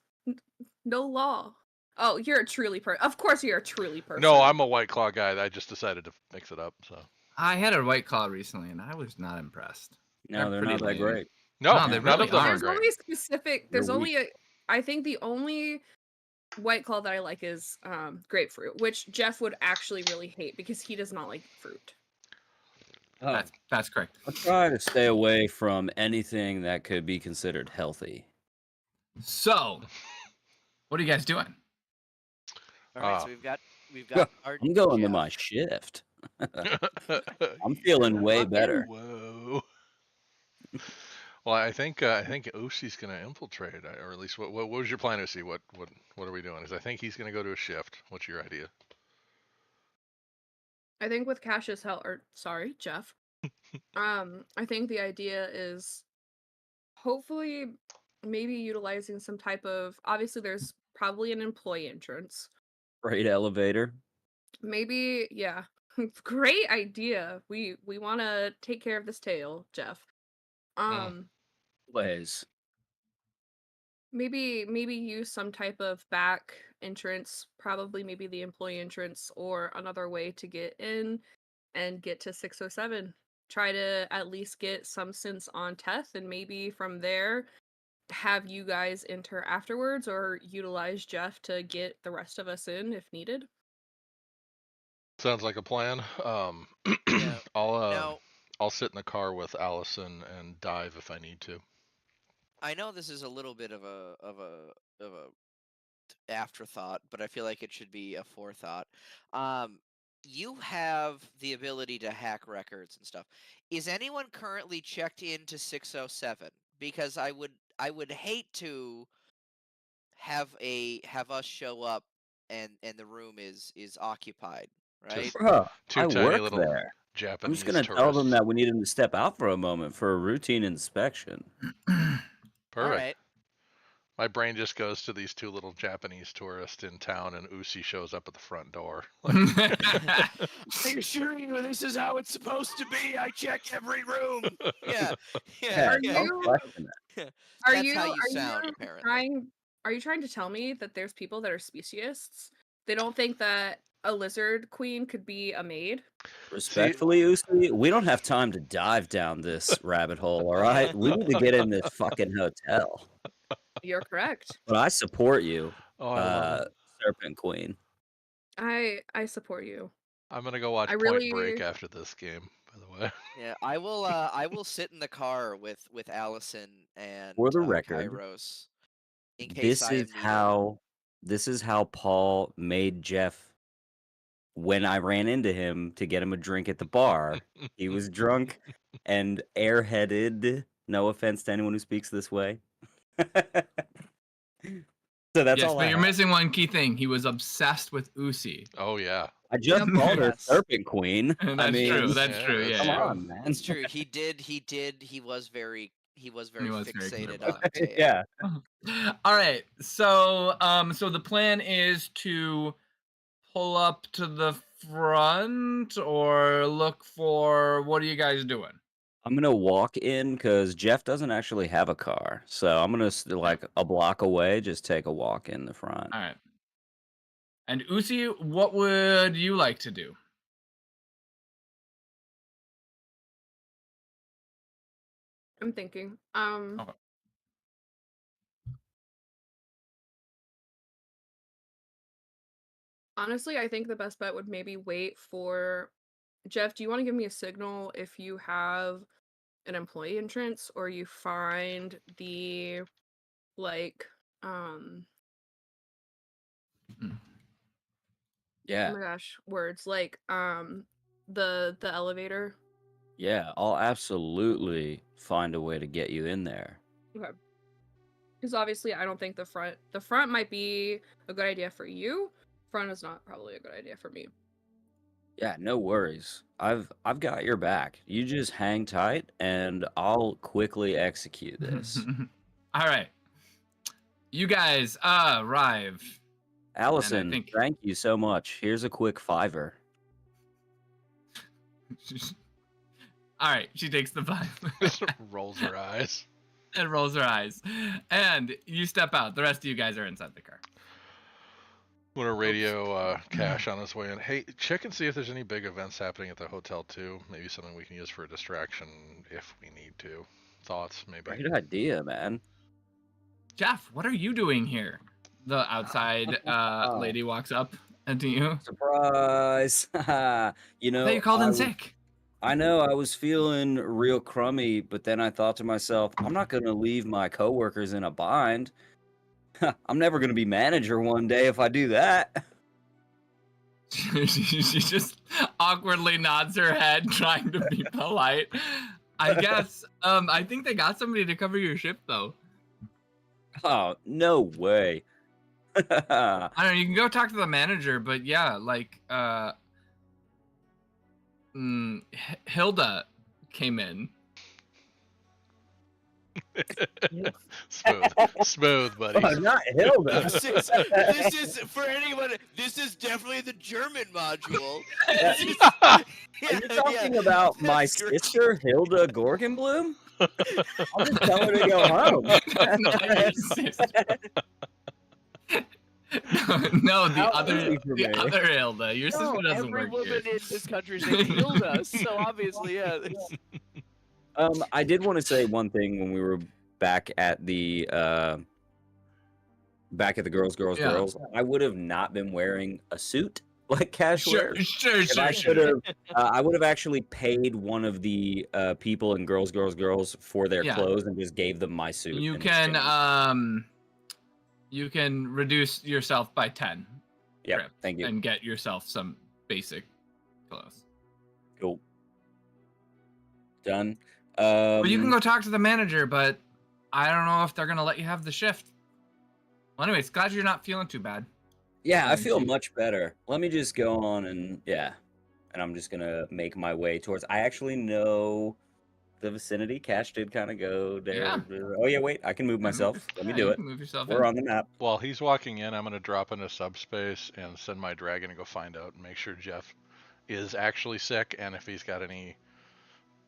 no law. Oh, you're a truly person. Of course, you're a truly person. No, I'm a White Claw guy. I just decided to mix it up. So I had a White Claw recently, and I was not impressed. No, they're pretty not that lame. great. no, No, they none really of them are There's great. only specific. There's They're only I think the only White Claw that I like is grapefruit, which Jeff would actually really hate because he does not like fruit. Oh, That's correct. I try to stay away from anything that could be considered healthy. So, what are you guys doing? All right, Ah. so we've got our I'm going to Jeff. my shift. I'm feeling way better. Whoa. Well, I think Oshi's gonna infiltrate, or at least what was your plan, Oshi? What are we doing? Is I think he's gonna go to a shift. What's your idea? I think with Cassius Jeff. I think the idea is hopefully maybe utilizing some type of, obviously there's probably an employee entrance. Freight elevator. Maybe, yeah. Great idea. We want to take care of this tail, Jeff. Ways. Maybe use some type of back entrance, probably maybe the employee entrance or another way to get in and get to 607. Try to at least get some sense on Teth, and maybe from there have you guys enter afterwards or utilize Jeff to get the rest of us in if needed. Sounds like a plan. Yeah. Now, I'll sit in the car with Allison and dive if I need to. I know this is a little bit of a afterthought, but I feel like it should be a forethought. you have the ability to hack records and stuff. Is anyone currently checked into 607? Because I would hate to have us show up and the room is occupied, right? Bruh, Two I tiny work little there. I'm Japanese just gonna tourists. tell them that we need them to step out for a moment for a routine inspection. Perfect. All right. My brain just goes to these two little Japanese tourists in town, and Usi shows up at the front door. I assure you, this is how it's supposed to be. I check every room. Yeah. Are don't you question that. are That's you how you are sound, you apparently. are you trying to tell me that there's people that are speciesists? They don't think that a lizard queen could be a maid? Respectfully, Usi, we don't have time to dive down this rabbit hole, all right? We need to get in this fucking hotel. You're correct. But I support you, Oh, I love it. Serpent Queen. I support you. I'm gonna go watch I Point really- Break after this game, by the way. Yeah, I will sit in the car with Allison and For the record, Kairos in case I am needed. This is how Paul made Jeff when I ran into him to get him a drink at the bar. He was drunk and airheaded. No offense to anyone who speaks this way. So that's yes, all. but you're missing one key thing. He was obsessed with Usi. Oh yeah. I just called her Yes. Serpent Queen. That's true. That's true. Yeah. Come yeah. on, man. That's true. He did. He was very fixated clever. on Taya. Yeah. All right. So, so the plan is to pull up to the front or look for. What are you guys doing? I'm gonna walk in because Jeff doesn't actually have a car, so I'm gonna like a block away, just take a walk in the front. All right. And Usi, what would you like to do? I'm thinking. Okay. Honestly, I think the best bet would maybe wait for Jeff. Do you want to give me a signal if you have an employee entrance or you find the like Yeah. oh my gosh, words like the elevator? Yeah, I'll absolutely find a way to get you in there. Okay. Because obviously I don't think the front might be a good idea for you. Front is not probably a good idea for me. Yeah, no worries. I've got your back. You just hang tight and I'll quickly execute this. All right. You guys arrive. Allison, thank you so much. Here's a quick $5. All right, she takes the $5. Rolls her eyes. And rolls her eyes. And you step out. The rest of you guys are inside the car. I'm gonna radio Cash on his way in. Hey, check and see if there's any big events happening at the hotel too. Maybe something we can use for a distraction if we need to. Thoughts, maybe. Great idea, man. Jeff, what are you doing here? The outside lady walks up to you. Surprise! You know, You called in sick. I know I was feeling real crummy, but then I thought to myself, I'm not going to leave my coworkers in a bind. I'm never going to be manager one day if I do that. She just awkwardly nods her head, trying to be polite. I guess. I think they got somebody to cover your shift, though. Oh, no way. I don't know. You can go talk to the manager, but yeah, like, Hilda came in. Smooth, buddy. Oh, not Hilda. This is for anyone. This is definitely the German module. Are you talking about my sister, Hilda Gorgonbloom? I'm just telling her to go home. No, the other Hilda. Your sister doesn't every work woman here. in this country is named Hilda, so obviously, yeah. I did want to say one thing when we were back at the girls. I would have not been wearing a suit like casual. Sure. I would have actually paid one of the people in girls for their clothes and just gave them my suit. You can reduce yourself by 10. Yeah, thank you. And get yourself some basic close. Cool. Done. Well, you can go talk to the manager, but I don't know if they're gonna let you have the shift. Well, anyways, glad you're not feeling too bad. Yeah, I feel much better. Let me just go on and and I'm just gonna make my way towards. I actually know the vicinity. Cash did kind of go there. Yeah. Oh yeah, wait, I can move myself. Let me do it. Move yourself We're on the map. While he's walking in, I'm gonna drop into subspace and send my dragon to go find out and make sure Jeff is actually sick and if he's got any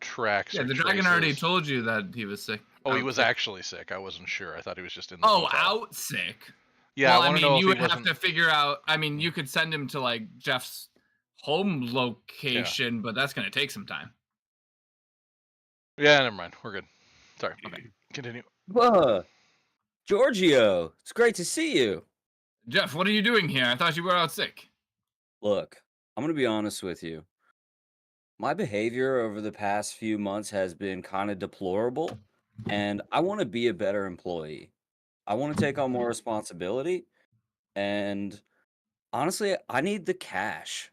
tracks. Yeah, or the traces. dragon already told you that he was sick. Oh, he was actually sick. I wasn't sure. I thought he was just in the hotel. out sick. Yeah, well, I mean, know you if would have to figure out. I mean, you could send him to like Jeff's home location, but that's gonna take some time. Yeah, never mind. We're good. Sorry. Okay. Continue. Giorgio, it's great to see you. Jeff, what are you doing here? I thought you were out sick. Look, I'm gonna be honest with you. My behavior over the past few months has been kind of deplorable, and I want to be a better employee. I want to take on more responsibility, and honestly, I need the cash.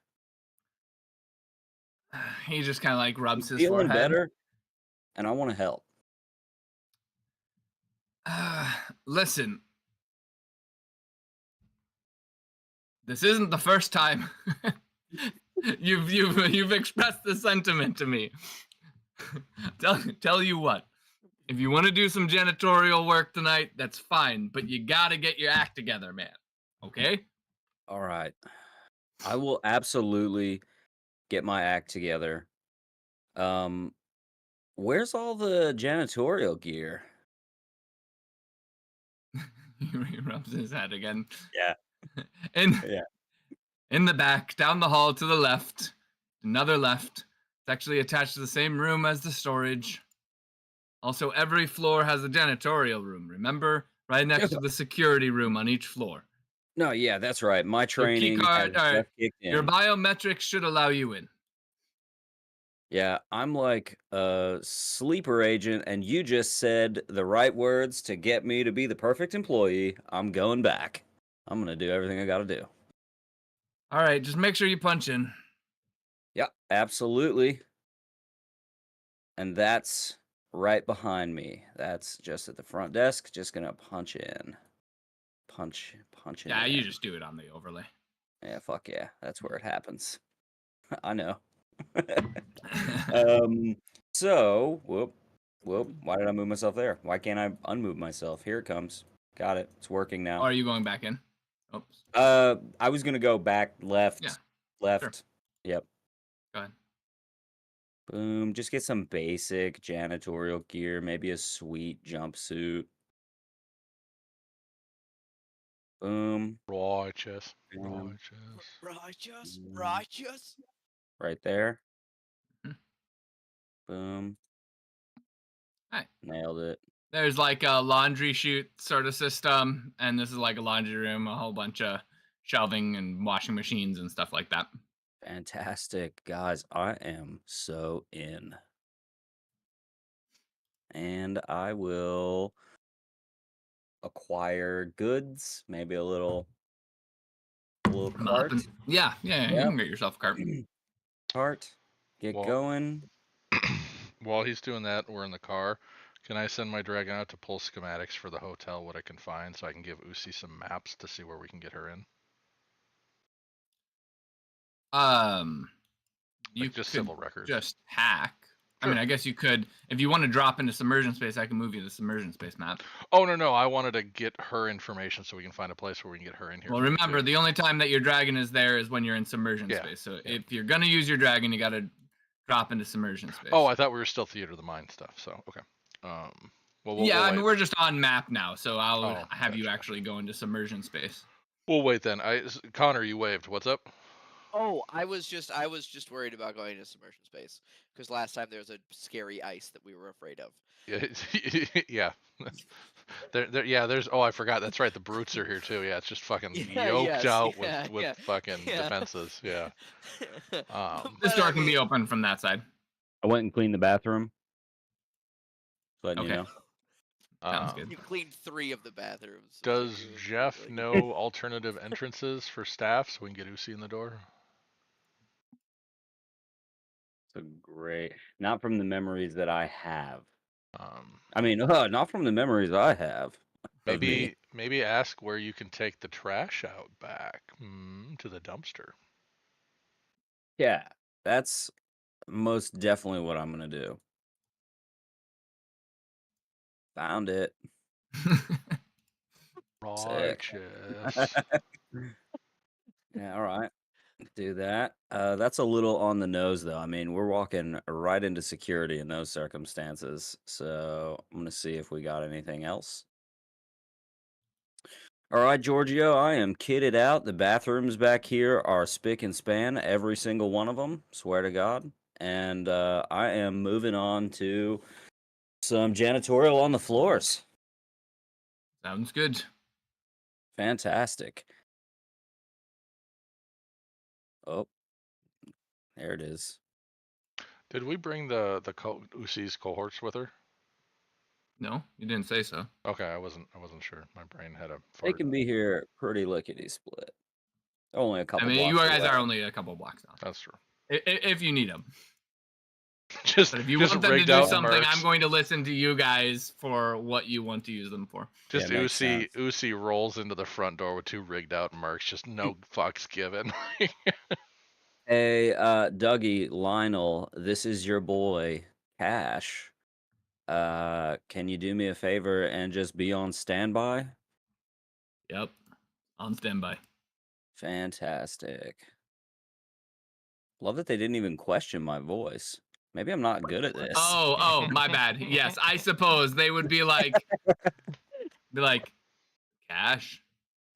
He just kind of like rubs his Feeling forehead. better, and I want to help. Listen, this isn't the first time you've expressed the sentiment to me. Tell you what, if you want to do some janitorial work tonight, that's fine, but you gotta get your act together, man. Okay? All right. I will absolutely get my act together. Where's all the janitorial gear? He rubs his head again. Yeah. In the back, down the hall to the left, another left. It's actually attached to the same room as the storage. Also, every floor has a janitorial room, remember? Right next to the security room on each floor. No, yeah, that's right. My training has just kicked in. Your biometrics should allow you in. Yeah, I'm like a sleeper agent, and you just said the right words to get me to be the perfect employee. I'm going back. I'm going to do everything I got to do. All right, just make sure you punch in. Yep, absolutely. And that's right behind me. That's just at the front desk. Just going to punch in. Punch in. Yeah, you just do it on the overlay. Yeah, fuck yeah. That's where it happens. I know. So, whoop. Why did I move myself there? Why can't I unmove myself? Here it comes. Got it. It's working now. Oh, are you going back in? Oops. I was gonna go back left. Yeah. Left. Sure. Yep. Go ahead. Boom. Just get some basic janitorial gear. Maybe a sweet jumpsuit. Boom. Righteous. Right there. Boom. Hi. Nailed it. There's like a laundry chute sort of system, and this is like a laundry room, a whole bunch of shelving and washing machines and stuff like that. Fantastic. Guys, I am so in. And I will acquire goods, maybe a little cart. Yeah, you can get yourself a cart. Cart. Get going. While he's doing that, we're in the car. Can I send my dragon out to pull schematics for the hotel, what I can find, so I can give Usi some maps to see where we can get her in? You just could civil records. Just hack. Sure. I mean, I guess you could, if you want to drop into submersion space, I can move you to submersion space map. Oh, no, I wanted to get her information so we can find a place where we can get her in here. Well, remember, the only time that your dragon is there is when you're in submersion space. So if you're going to use your dragon, you got to drop into submersion space. Oh, I thought we were still theater of the mind stuff, so, okay. I mean, we're just on map now, so I'll have you actually go into submersion space. We'll wait then. Connor, you waved. What's up? Oh, I was just worried about going into submersion space because last time there was a scary ice that we were afraid of. Yeah. There's. Oh, I forgot. That's right. The brutes are here too. Yeah, it's just fucking yoked out with fucking defenses. Yeah. This door can be open from that side. I went and cleaned the bathroom. Letting you know. Sounds good. You cleaned 3 of the bathrooms. Does Jeff know alternative entrances for staff so we can get Usi in the door? a great. Not from the memories that I have. Um, I mean, not from the memories I have of me. maybe ask where you can take the trash out back to the dumpster. Yeah, that's most definitely what I'm gonna do. Found it. Sick. Righteous. Yeah, all right. Do that. That's a little on the nose, though. I mean, we're walking right into security in those circumstances. So I'm gonna see if we got anything else. All right, Giorgio, I am kitted out. The bathrooms back here are spick and span, every single one of them. Swear to God. And I am moving on to some janitorial on the floors. Sounds good. Fantastic. Oh, there it is. Did we bring the Usi's cohorts with her? No, you didn't say so. Okay, I wasn't sure. My brain had a They fart. can be here pretty lickety split. Only a couple. I mean, you blocks guys away. are only a couple blocks off. That's true. If you need them. But if you want them to do something, I'm going to listen to you guys for what you want to use them for. Just Usi rolls into the front door with 2 rigged out mercs, just no fucks given. Hey, Dougie, Lionel, this is your boy, Cash. Can you do me a favor and just be on standby? Yep, on standby. Fantastic. Love that they didn't even question my voice. Maybe I'm not good at this. Oh, my bad. Yes, I suppose they would be like, Cash.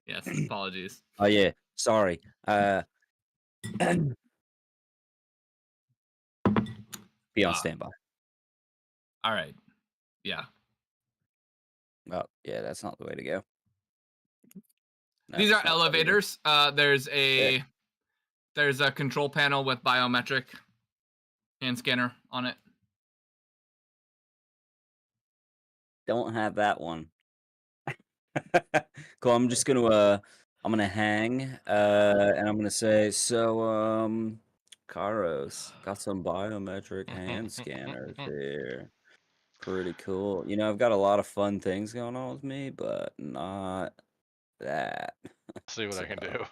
Yes, apologies. Oh yeah, sorry. Be on standby. All right. Yeah. Oh yeah, that's not the way to go. No, these are elevators. There's a control panel with biometric hand scanner on it. Don't have that one. Cool. I'm just gonna I'm gonna hang and I'm gonna say, so Kairos, got some biometric hand scanners here. Pretty cool. You know, I've got a lot of fun things going on with me, but not that. See what I can do.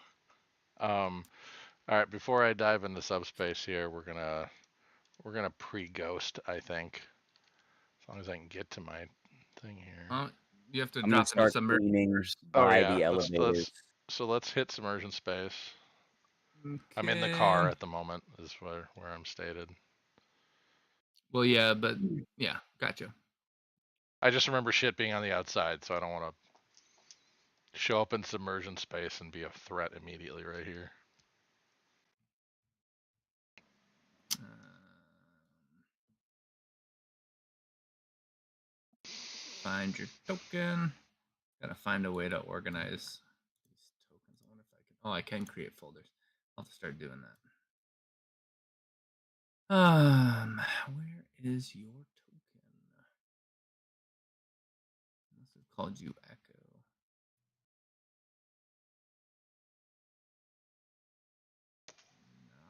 All right, before I dive into subspace here, we're gonna pre-ghost, I think. As long as I can get to my thing here. You have to I'm drop start submersion first. By the elevators. So let's hit submersion space. Okay. I'm in the car at the moment, is where I'm stated. Well, yeah, but yeah, gotcha. I just remember shit being on the outside, so I don't want to show up in submersion space and be a threat immediately right here. Find your token. Gotta find a way to organize these tokens. I wonder if I can. Oh, I can create folders. I'll have to start doing that. Where is your token? I must have called you Echo.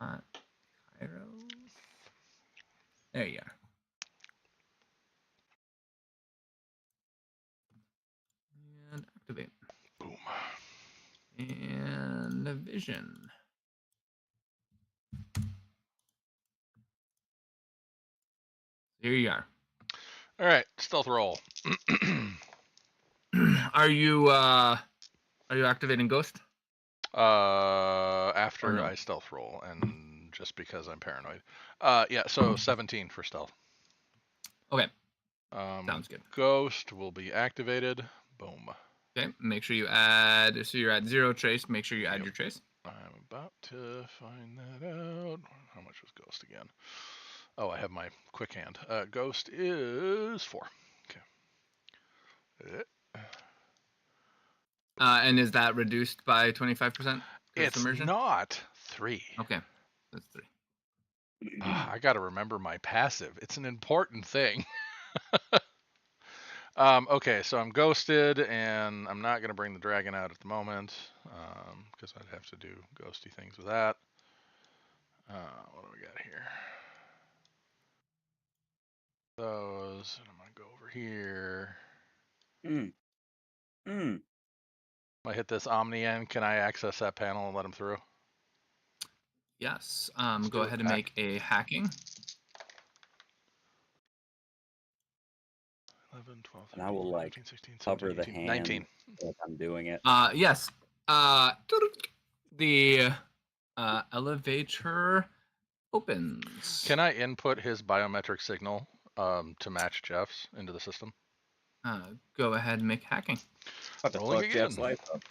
Not Cairo. There you are. And activate. Boom. And vision. Here you are. All right, stealth roll. Are you activating ghost? After no? I stealth roll, and just because I'm paranoid. Yeah, so 17 for stealth. Okay. Sounds good. Ghost will be activated. Boom. Okay, make sure you add, so you're at 0 trace, make sure you add your trace. I'm about to find that out. How much was ghost again? Oh, I have my quick hand. Ghost is 4. Okay. And is that reduced by 25%? It's immersion? Not 3. Okay, that's 3. I gotta remember my passive. It's an important thing. Okay, so I'm ghosted, and I'm not gonna bring the dragon out at the moment, because I'd have to do ghosty things with that. What do we got here? those. And I'm gonna go over here. I hit this Omni end. Can I access that panel and let him through? Yes. Go ahead and make a hacking. 11, 12, 13, and I will 14, 15, 16, 17, cover 18, the hand 19. if I'm doing it. Yes. The elevator opens. Can I input his biometric signal to match Jeff's into the system? Go ahead and make hacking. What the fuck, Jeff's life up.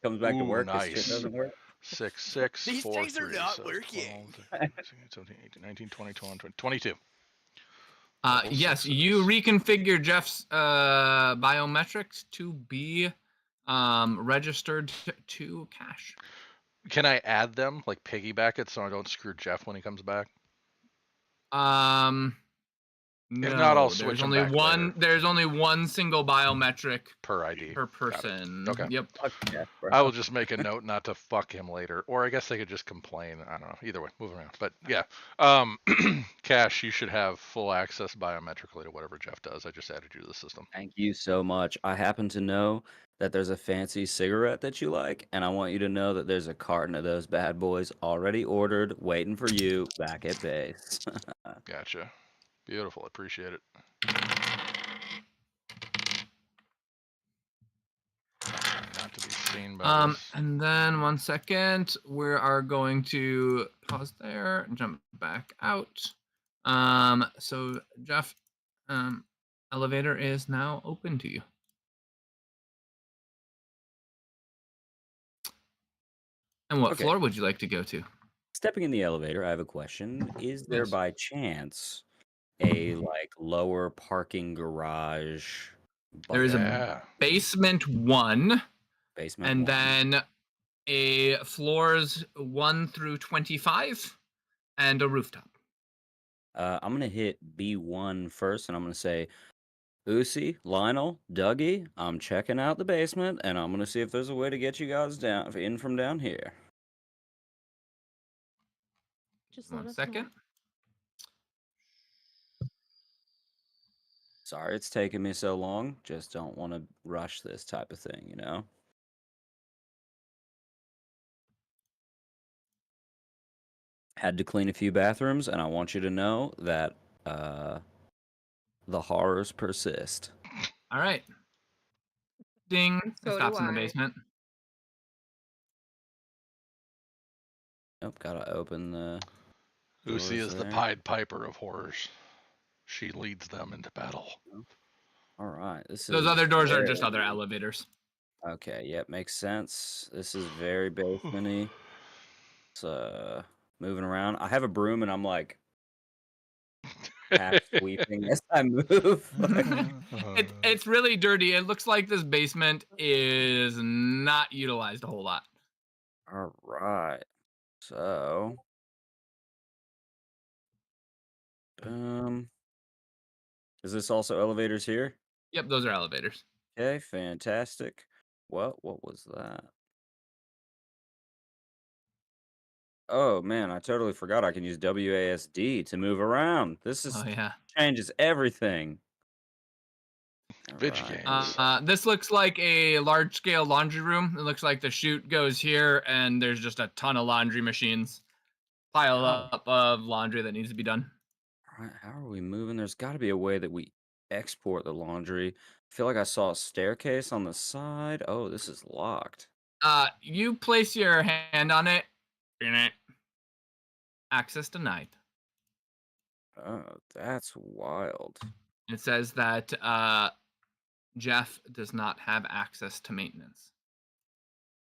Comes back to work. Nice. This shit doesn't work. 6, 6, These 4, things 3, are not so working. 12, 17, 18, 19, 20, 21, 22. Yes, you reconfigure Jeff's biometrics to be registered to cache. Can I add them, like piggyback it, so I don't screw Jeff when he comes back? No, if not, I'll switch there's only back one. later. There's only one single biometric per ID per person. Okay. Yep. Yeah, I will just make a note not to fuck him later, or I guess they could just complain. I don't know. Either way, move around. But yeah, Cash, you should have full access biometrically to whatever Jeff does. I just added you to the system. Thank you so much. I happen to know that there's a fancy cigarette that you like, and I want you to know that there's a carton of those bad boys already ordered, waiting for you back at base. Gotcha. Beautiful. Appreciate it. Not to be seen by this. And then 1 second, we are going to pause there and jump back out. So Jeff, elevator is now open to you. And what floor would you like to go to? Stepping in the elevator, I have a question. Is there by chance a lower parking garage? There is a basement 1. Basement and 1. then a floors 1 through 25 and a rooftop. I'm gonna hit B1 first, and I'm gonna say, Uzi, Lionel, Dougie, I'm checking out the basement, and I'm gonna see if there's a way to get you guys in from down here. Just 1 second. Sorry it's taking me so long. Just don't want to rush this type of thing, you know? Had to clean a few bathrooms, and I want you to know that the horrors persist. All right. Ding. So Stops do in the I. basement. Nope, gotta open the Lucy is there. the Pied Piper of horrors. She leads them into battle. All right. Those other doors are just other elevators. Okay, yep, makes sense. This is very basement-y. It's moving around. I have a broom and I'm like half sweeping as I move. It's really dirty. It looks like this basement is not utilized a whole lot. All right. So is this also elevators here? Yep, those are elevators. Okay, fantastic. What was that? Oh man, I totally forgot I can use WASD to move around. This is changes everything. Video games. This looks like a large-scale laundry room. It looks like the chute goes here, and there's just a ton of laundry machines piled up of laundry that needs to be done. All right, how are we moving? There's got to be a way that we export the laundry. I feel like I saw a staircase on the side. Oh, this is locked. You place your hand on it. Access denied. Oh, that's wild. It says that Jeff does not have access to maintenance.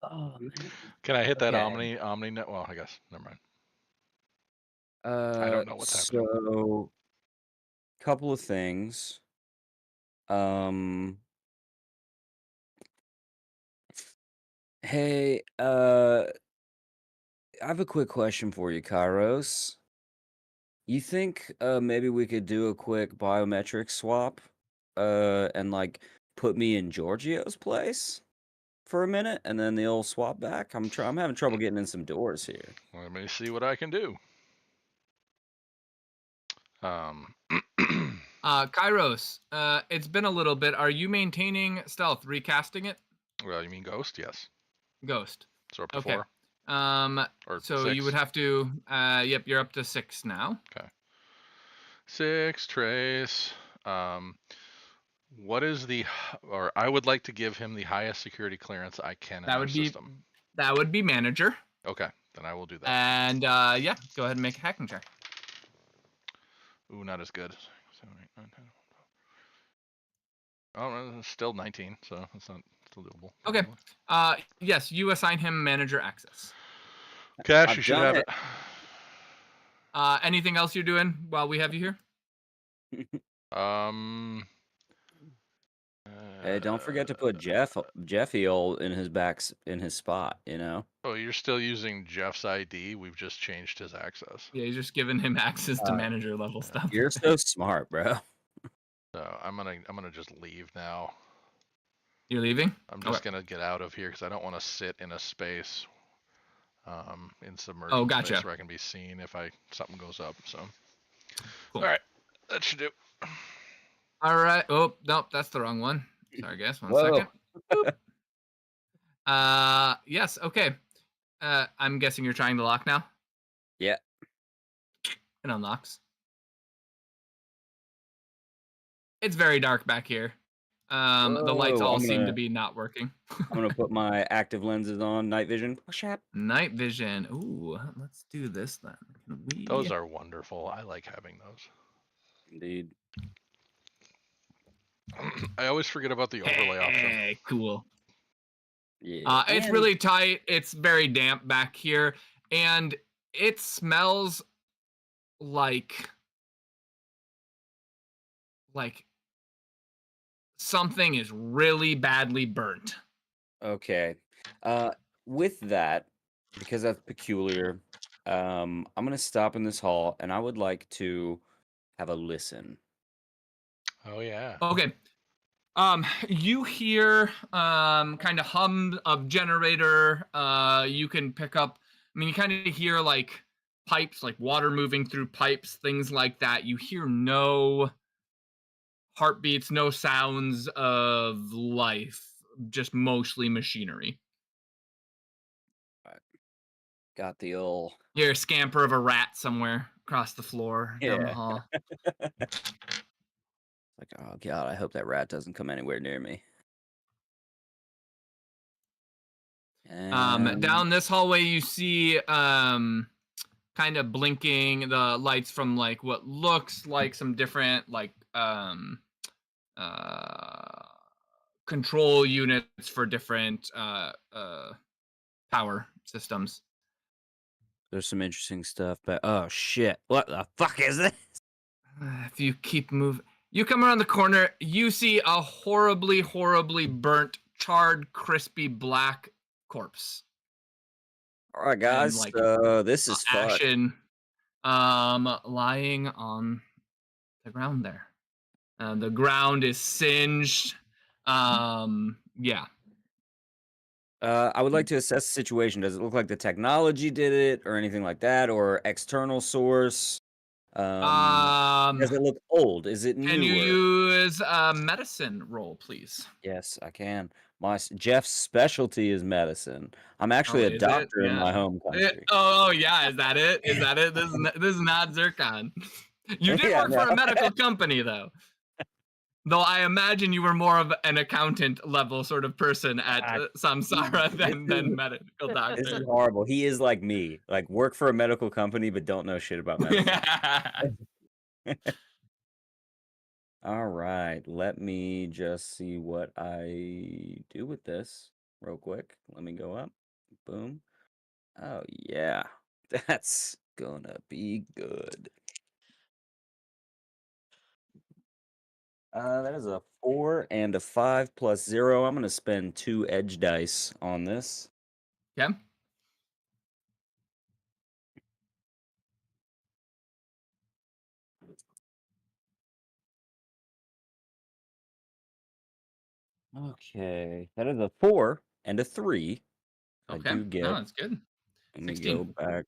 Oh man. Can I hit that Omni-Net? Well, I guess. Never mind. I don't know what's happening. So, couple of things. Hey, I have a quick question for you, Kairos. You think maybe we could do a quick biometric swap and put me in Giorgio's place for a minute and then they'll swap back? I'm having trouble getting in some doors here. Let me see what I can do. Kairos, it's been a little bit. Are you maintaining stealth, recasting it? Well, you mean ghost? Yes. Ghost. So up to Okay. 4. Or So 6. you would have to. Yep, you're up to 6 now. Okay. 6 trace. What is or I would like to give him the highest security clearance I can in our system. That would be manager. Okay, then I will do that. And yeah, go ahead and make a hacking check. Ooh, not as good. 7, 8, 9, 10. Oh, still 19, so it's not still doable. Okay. Yes, you assign him manager access. Cash, you should have it. Anything else you're doing while we have you here? Hey, don't forget to put Jeffy in his spot, you know? Oh, you're still using Jeff's ID? We've just changed his access. Yeah, you're just giving him access to manager level stuff. You're so smart, bro. So I'm gonna just leave now. You're leaving? I'm just gonna get out of here because I don't want to sit in a space in submerged space where I can be seen if something goes up. So cool. All right, that should do. All right. Oh, nope, that's the wrong one. Sorry, guys. One second. Yes. Okay. I'm guessing you're trying to lock now. Yeah. It unlocks. It's very dark back here. The lights all seem to be not working. I'm gonna put my active lenses on. Night vision. Night vision. Ooh, let's do this then. Those are wonderful. I like having those. Indeed. I always forget about the overlay option. Cool. Yeah. It's really tight. It's very damp back here, and it smells like something is really badly burnt. Okay. With that, because that's peculiar, I'm gonna stop in this hall, and I would like to have a listen. Oh yeah. Okay. You hear kind of hum of generator. You can pick up. I mean, you kind of hear like pipes, like water moving through pipes, things like that. You hear no heartbeats, no sounds of life, just mostly machinery. Right. Got the old. You hear a scamper of a rat somewhere across the floor down the hall. Like, oh god, I hope that rat doesn't come anywhere near me. Down this hallway, you see kind of blinking the lights from like what looks like some different like control units for different power systems. There's some interesting stuff, but oh shit, what the fuck is this? If you keep moving, you come around the corner, you see a horribly, horribly burnt, charred, crispy black corpse. All right, guys, like, this is ashen, lying on the ground there. The ground is singed. Yeah. I would like to assess the situation. Does it look like the technology did it, or anything like that, or external source? Does it look old? Is it newer? Can you use a medicine roll, please? Yes, I can. Jeff's specialty is medicine. I'm actually a doctor in my home country. Oh yeah, is that it? Is that it? This is not Zircon. You did work for a medical company though. Though I imagine you were more of an accountant level sort of person at Samsara than medical doctor. This is horrible. He is like me. Like work for a medical company but don't know shit about medicine. All right, let me just see what I do with this real quick. Let me go up. Boom. Oh, yeah. That's gonna be good. That is a 4 and a 5 plus 0. I'm gonna spend 2 edge dice on this. Yeah. Okay, that is a 4 and a 3. Okay, I do get. no, that's good. Let me 16. go back.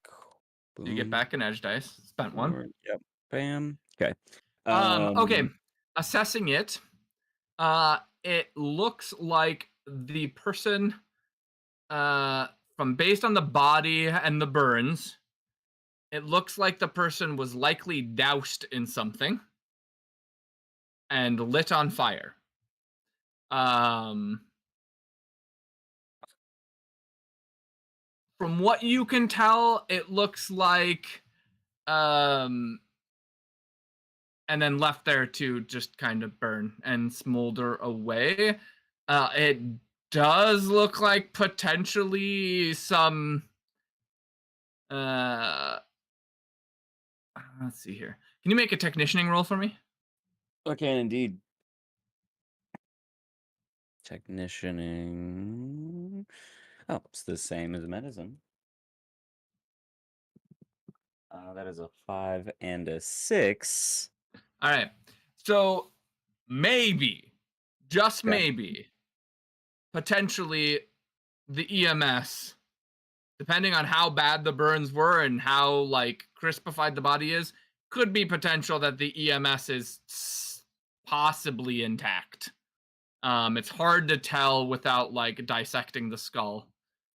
Boom. You get back an edge dice. Spent 1. 4, yep. Bam. Okay. Okay. assessing it, it looks like the person, from based on the body and the burns, it looks like the person was likely doused in something and lit on fire. From what you can tell, it looks like, and then left there to just kind of burn and smolder away. It does look like potentially some, let's see here. Can you make a technicianing roll for me? I can indeed. Technicianing. Oh, it's the same as medicine. That is a 5 and a 6. All right. So maybe, just Okay. maybe, potentially the EMS, depending on how bad the burns were and how like crispified the body is, could be potential that the EMS is possibly intact. It's hard to tell without like dissecting the skull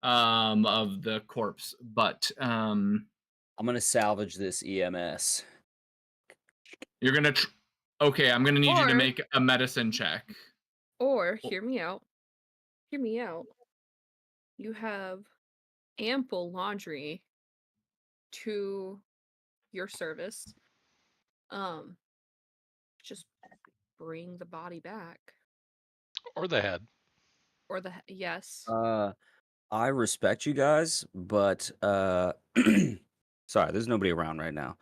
of the corpse, but I'm gonna salvage this EMS. You're gonna okay, I'm gonna need you to make a medicine check. Or hear me out. Hear me out. You have ample laundry to your service. Just bring the body back. Or the head. Or the yes. I respect you guys, but sorry, there's nobody around right now.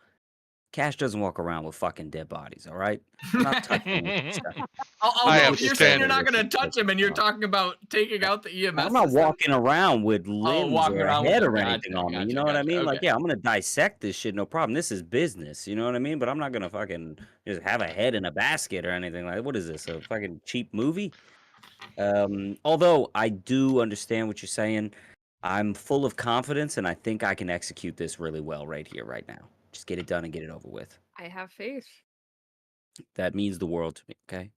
Cash doesn't walk around with fucking dead bodies, all right? I'm not touching this stuff. Although you're saying you're not going to touch him, and you're talking about taking out the EMS. I'm not walking around with limbs or a head or anything on me. You know what I mean? Okay. Like, yeah, I'm going to dissect this shit, no problem. This is business, you know what I mean? But I'm not going to fucking just have a head in a basket or anything. Like, what is this, a fucking cheap movie? Although I do understand what you're saying, I'm full of confidence, and I think I can execute this really well right here, right now. Just get it done and get it over with. I have faith. That means the world to me, okay?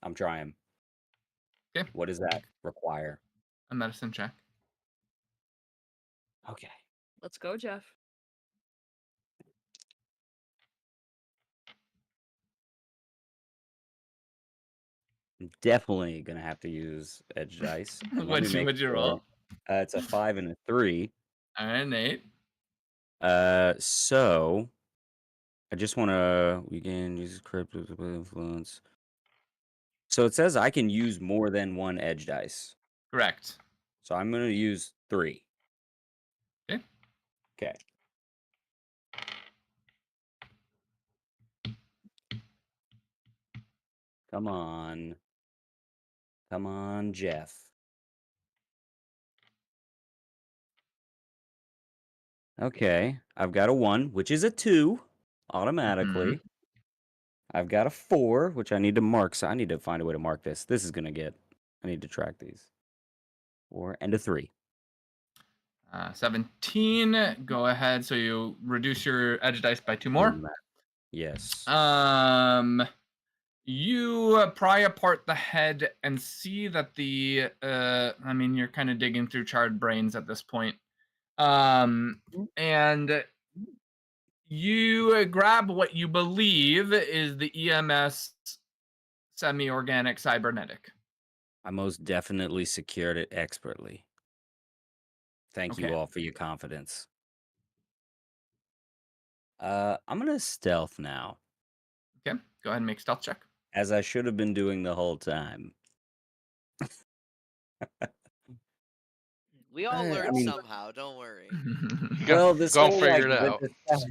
I'm trying. Okay. What does that require? A medicine check. Okay. Let's go, Jeff. I'm definitely going to have to use edge dice. What'd you roll? It's a 5 and a 3. All right, Nate. So I just want to, we can use crypto influence. So it says I can use more than one edge dice. Correct. So I'm going to use 3. Okay. Okay. Come on. Come on, Jeff. Okay. I've got a 1, which is a 2 automatically. I've got a 4, which I need to mark. So I need to find a way to mark this. This is going to get, I need to track these. 4 and a 3. 17. Go ahead. So you reduce your edge dice by 2 more. Yes. You pry apart the head and see that the I mean, you're kind of digging through charred brains at this point. And you grab what you believe is the EMS semi-organic cybernetic. I most definitely secured it expertly. Thank you all for your confidence. I'm gonna stealth now. Okay, go ahead and make stealth check. As I should have been doing the whole time. We all learn somehow, don't worry. Well, this go whole, figure like, it out.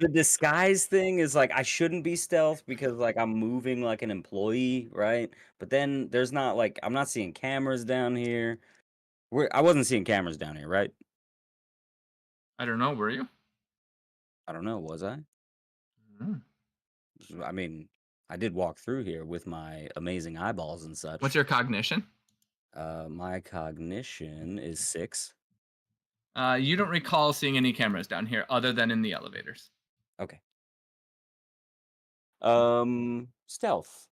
the disguise thing is like I shouldn't be stealth because like I'm moving like an employee, right? But then there's not like I'm not seeing cameras down here. I wasn't seeing cameras down here, right? I don't know. Were you? I don't know. Was I? I mean, I did walk through here with my amazing eyeballs and such. What's your cognition? My cognition is 6. You don't recall seeing any cameras down here other than in the elevators. Okay. Stealth.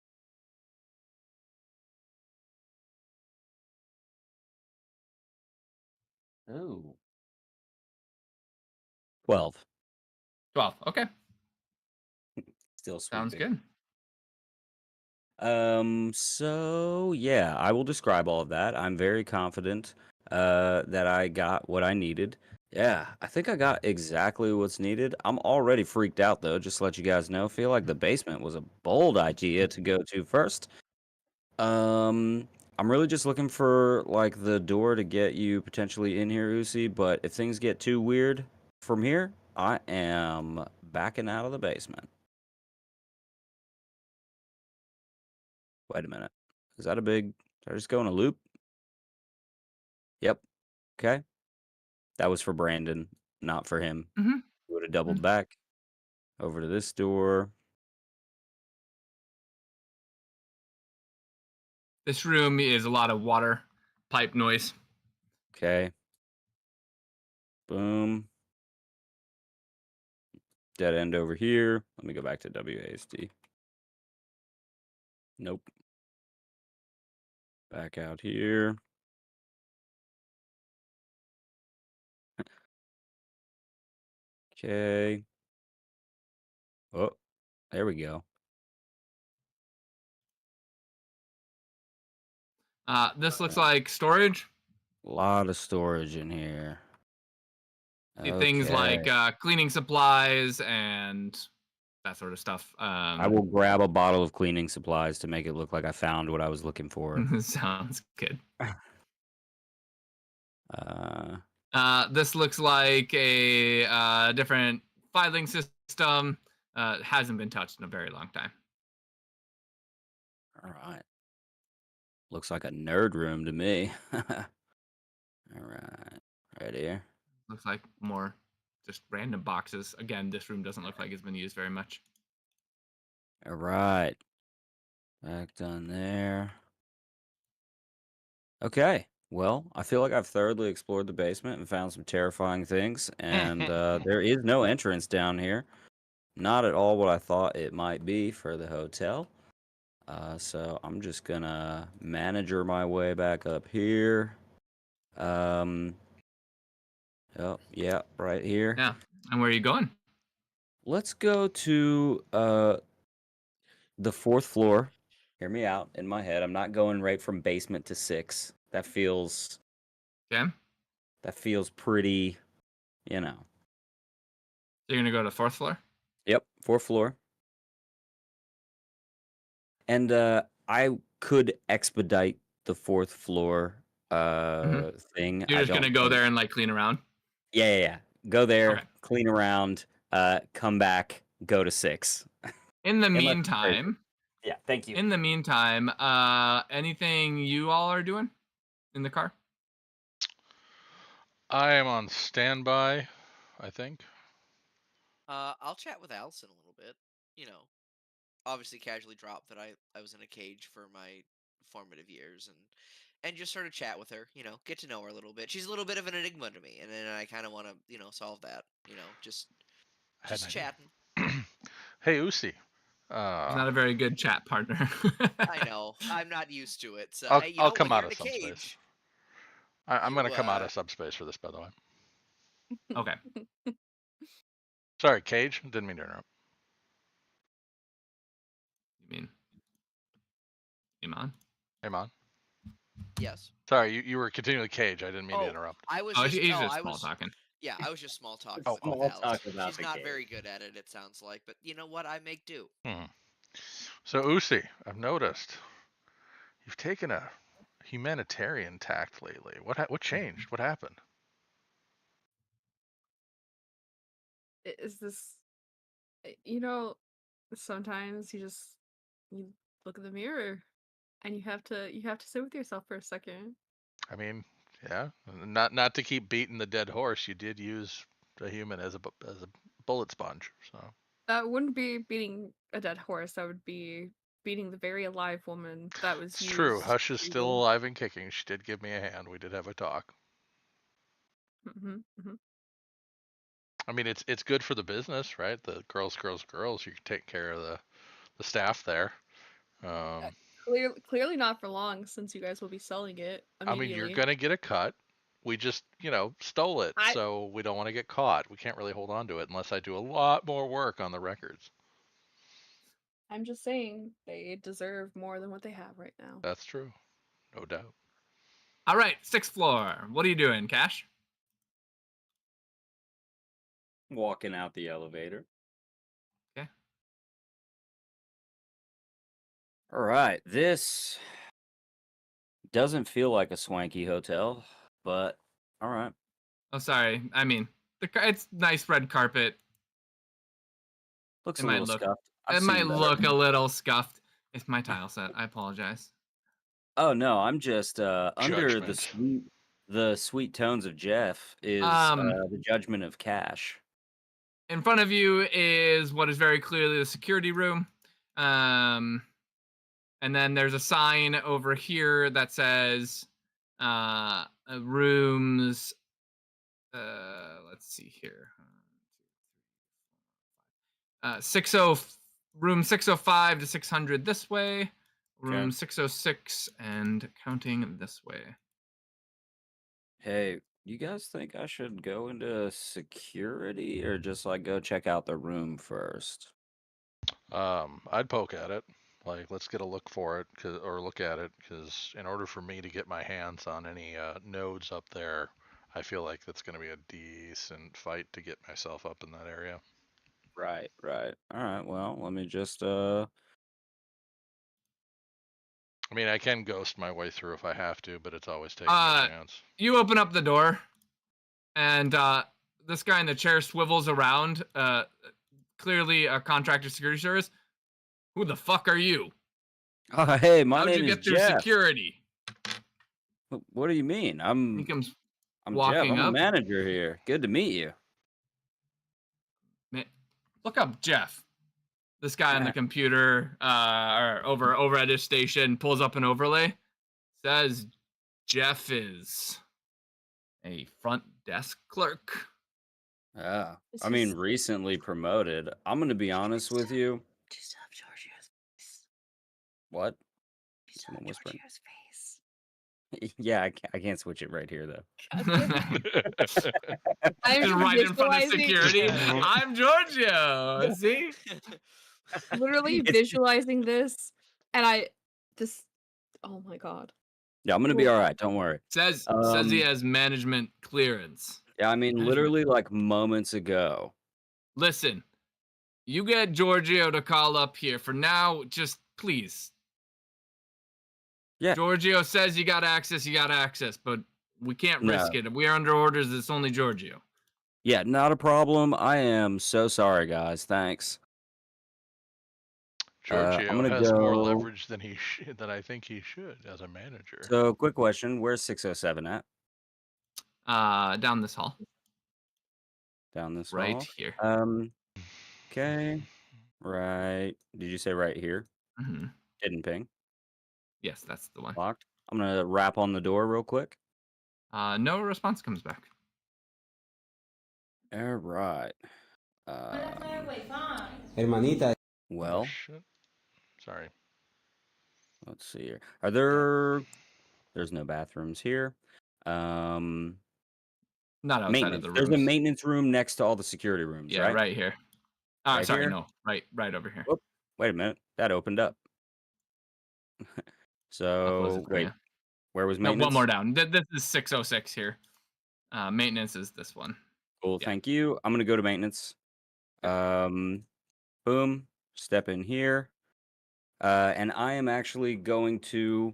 Oh. 12. 12. Okay. Still Sounds sweeping. good. So yeah, I will describe all of that. I'm very confident that I got what I needed. Yeah, I think I got exactly what's needed. I'm already freaked out though, just to let you guys know. Feel like the basement was a bold idea to go to first. I'm really just looking for like the door to get you potentially in here, Uzi, but if things get too weird from here, I am backing out of the basement. Wait a minute. Is that a big... Did I just go in a loop? Yep. Okay. That was for Brandon, not for him. Mm-hmm. He would have doubled back over to this door. This room is a lot of water pipe noise. Okay. Boom. Dead end over here. Let me go back to WASD. Nope. Back out here. Okay. Oh, there we go. This looks like storage. A lot of storage in here. Things like Okay. cleaning supplies and that sort of stuff. I will grab a bottle of cleaning supplies to make it look like I found what I was looking for. Sounds good. Uh, This looks like a different filing system. Hasn't been touched in a very long time. all right. Looks like a nerd room to me. All right. Right here. Looks like more just random boxes. Again, this room doesn't look like it's been used very much. All right. Back done there. Okay. Well, I feel like I've thoroughly explored the basement and found some terrifying things, and there is no entrance down here. Not at all what I thought it might be for the hotel. So I'm just gonna manager my way back up here. Oh, yeah, right here. Yeah. And where are you going? Let's go to the 4th floor. Hear me out in my head. I'm not going right from basement to 6. That feels pretty, you know. So you're gonna go to 4th floor? Yep, 4th floor. And I could expedite the 4th floor thing. You're just gonna go there and like clean around? Yeah. Go there, Okay. clean around, come back, go to 6. In the meantime, yeah, thank you. In the meantime, anything you all are doing in the car? I am on standby, I think. I'll chat with Allison a little bit. You know, obviously casually drop that I was in a cage for my formative years and just sort of chat with her, you know, get to know her a little bit. She's a little bit of an enigma to me, and then I kind of want to, you know, solve that, you know, just chatting. Hey, Usi. He's not a very good chat partner. I know. I'm not used to it. So I'll come out of subspace. I'm going to come out of subspace for this, by the way. Okay. Sorry, Cage. Didn't mean to interrupt. You mean Iman? Iman? Yes. Sorry, you were continuing Cage. I didn't mean to interrupt. I was just small talking. Yeah, I was just small talking with Allison. about She's not very good at it, it sounds like, but you know what? I make do. So, Usi, I've noticed you've taken a humanitarian tact lately. What changed? What happened? Is this, you know, sometimes you look in the mirror and you have to sit with yourself for a second. I mean, yeah, not to keep beating the dead horse, you did use a human as a bullet sponge, so that wouldn't be beating a dead horse. That would be beating the very alive woman that was it's used. true. Hush is still alive and kicking. She did give me a hand. We did have a talk. I mean, it's good for the business, right? The girls. You take care of staff there. Clearly not for long, since you guys will be selling it immediately. I mean, you're gonna get a cut. We just, stole it, so we don't want to get caught. We can't really hold on to it unless I do a lot more work on the records. I'm just saying they deserve more than what they have right now. That's true, no doubt. All right, 6th floor. What are you doing, Cash? Walking out the elevator. Okay. All right, this doesn't feel like a swanky hotel, but all right. Oh, sorry. I mean, it's nice red carpet. Looks a little scuffed. It might look a little scuffed. It's my tile set. I apologize. Oh no, I'm just under the sweet tones of Jeff is the judgment of Cash. In front of you is what is very clearly the security room. And then there's a sign over here that says rooms. Let's see here. Room 605 to 600 this way. Room 606 and counting this way. Hey, you guys think I should go into security or just like go check out the room first? I'd poke at it. Like, let's get a look for it, look at it, because in order for me to get my hands on any nodes up there, I feel like that's going to be a decent fight to get myself up in that area. Right. All right, well, let me just I mean, I can ghost my way through if I have to, but it's always taking a chance. You open up the door, and this guy in the chair swivels around. Clearly a contractor security service. Who the fuck are you? Hey, my How'd name you is get through Jeff. Security? What do you mean? He comes I'm walking Jeff. I'm up. a manager here. Good to meet you. Look up Jeff. This guy on the computer, or over at his station, pulls up an overlay. Says Jeff is a front desk clerk. Yeah, I mean, recently promoted. I'm gonna be honest with you. Just have Giorgio's face. What? Just have Giorgio's face. Yeah, I can't switch it right here though. I'm just right in front of security. I'm Giorgio. See? Literally visualizing this, and oh my god. Yeah, I'm gonna be all right. Don't worry. Says he has management clearance. Yeah, I mean, literally like moments ago. Listen, you get Giorgio to call up here. For now, just please. Yeah. Giorgio says you got access, but we can't risk it. If we are under orders, it's only Giorgio. Yeah, not a problem. I am so sorry, guys. Thanks. Giorgio has more leverage than I think he should as a manager. So, quick question: where's 607 at? Down this hall. Down this right hall? Here. Okay. Right. Did you say right here? Mm-hmm. Hidden ping. Yes, that's the one. Locked. I'm gonna rap on the door real quick. No response comes back. All right. Hermanita. Well. Sorry. Let's see here. There's no bathrooms here. Not outside of the room. There's a maintenance room next to all the security rooms, yeah, right here. Right sorry, here? no. Right over here. Whoop. Wait a minute. That opened up. So, wait. Where was maintenance? No, one more down. This is 606 here. Maintenance is this one. Cool, thank you. I'm gonna go to maintenance. Boom. Step in here. And I am actually going to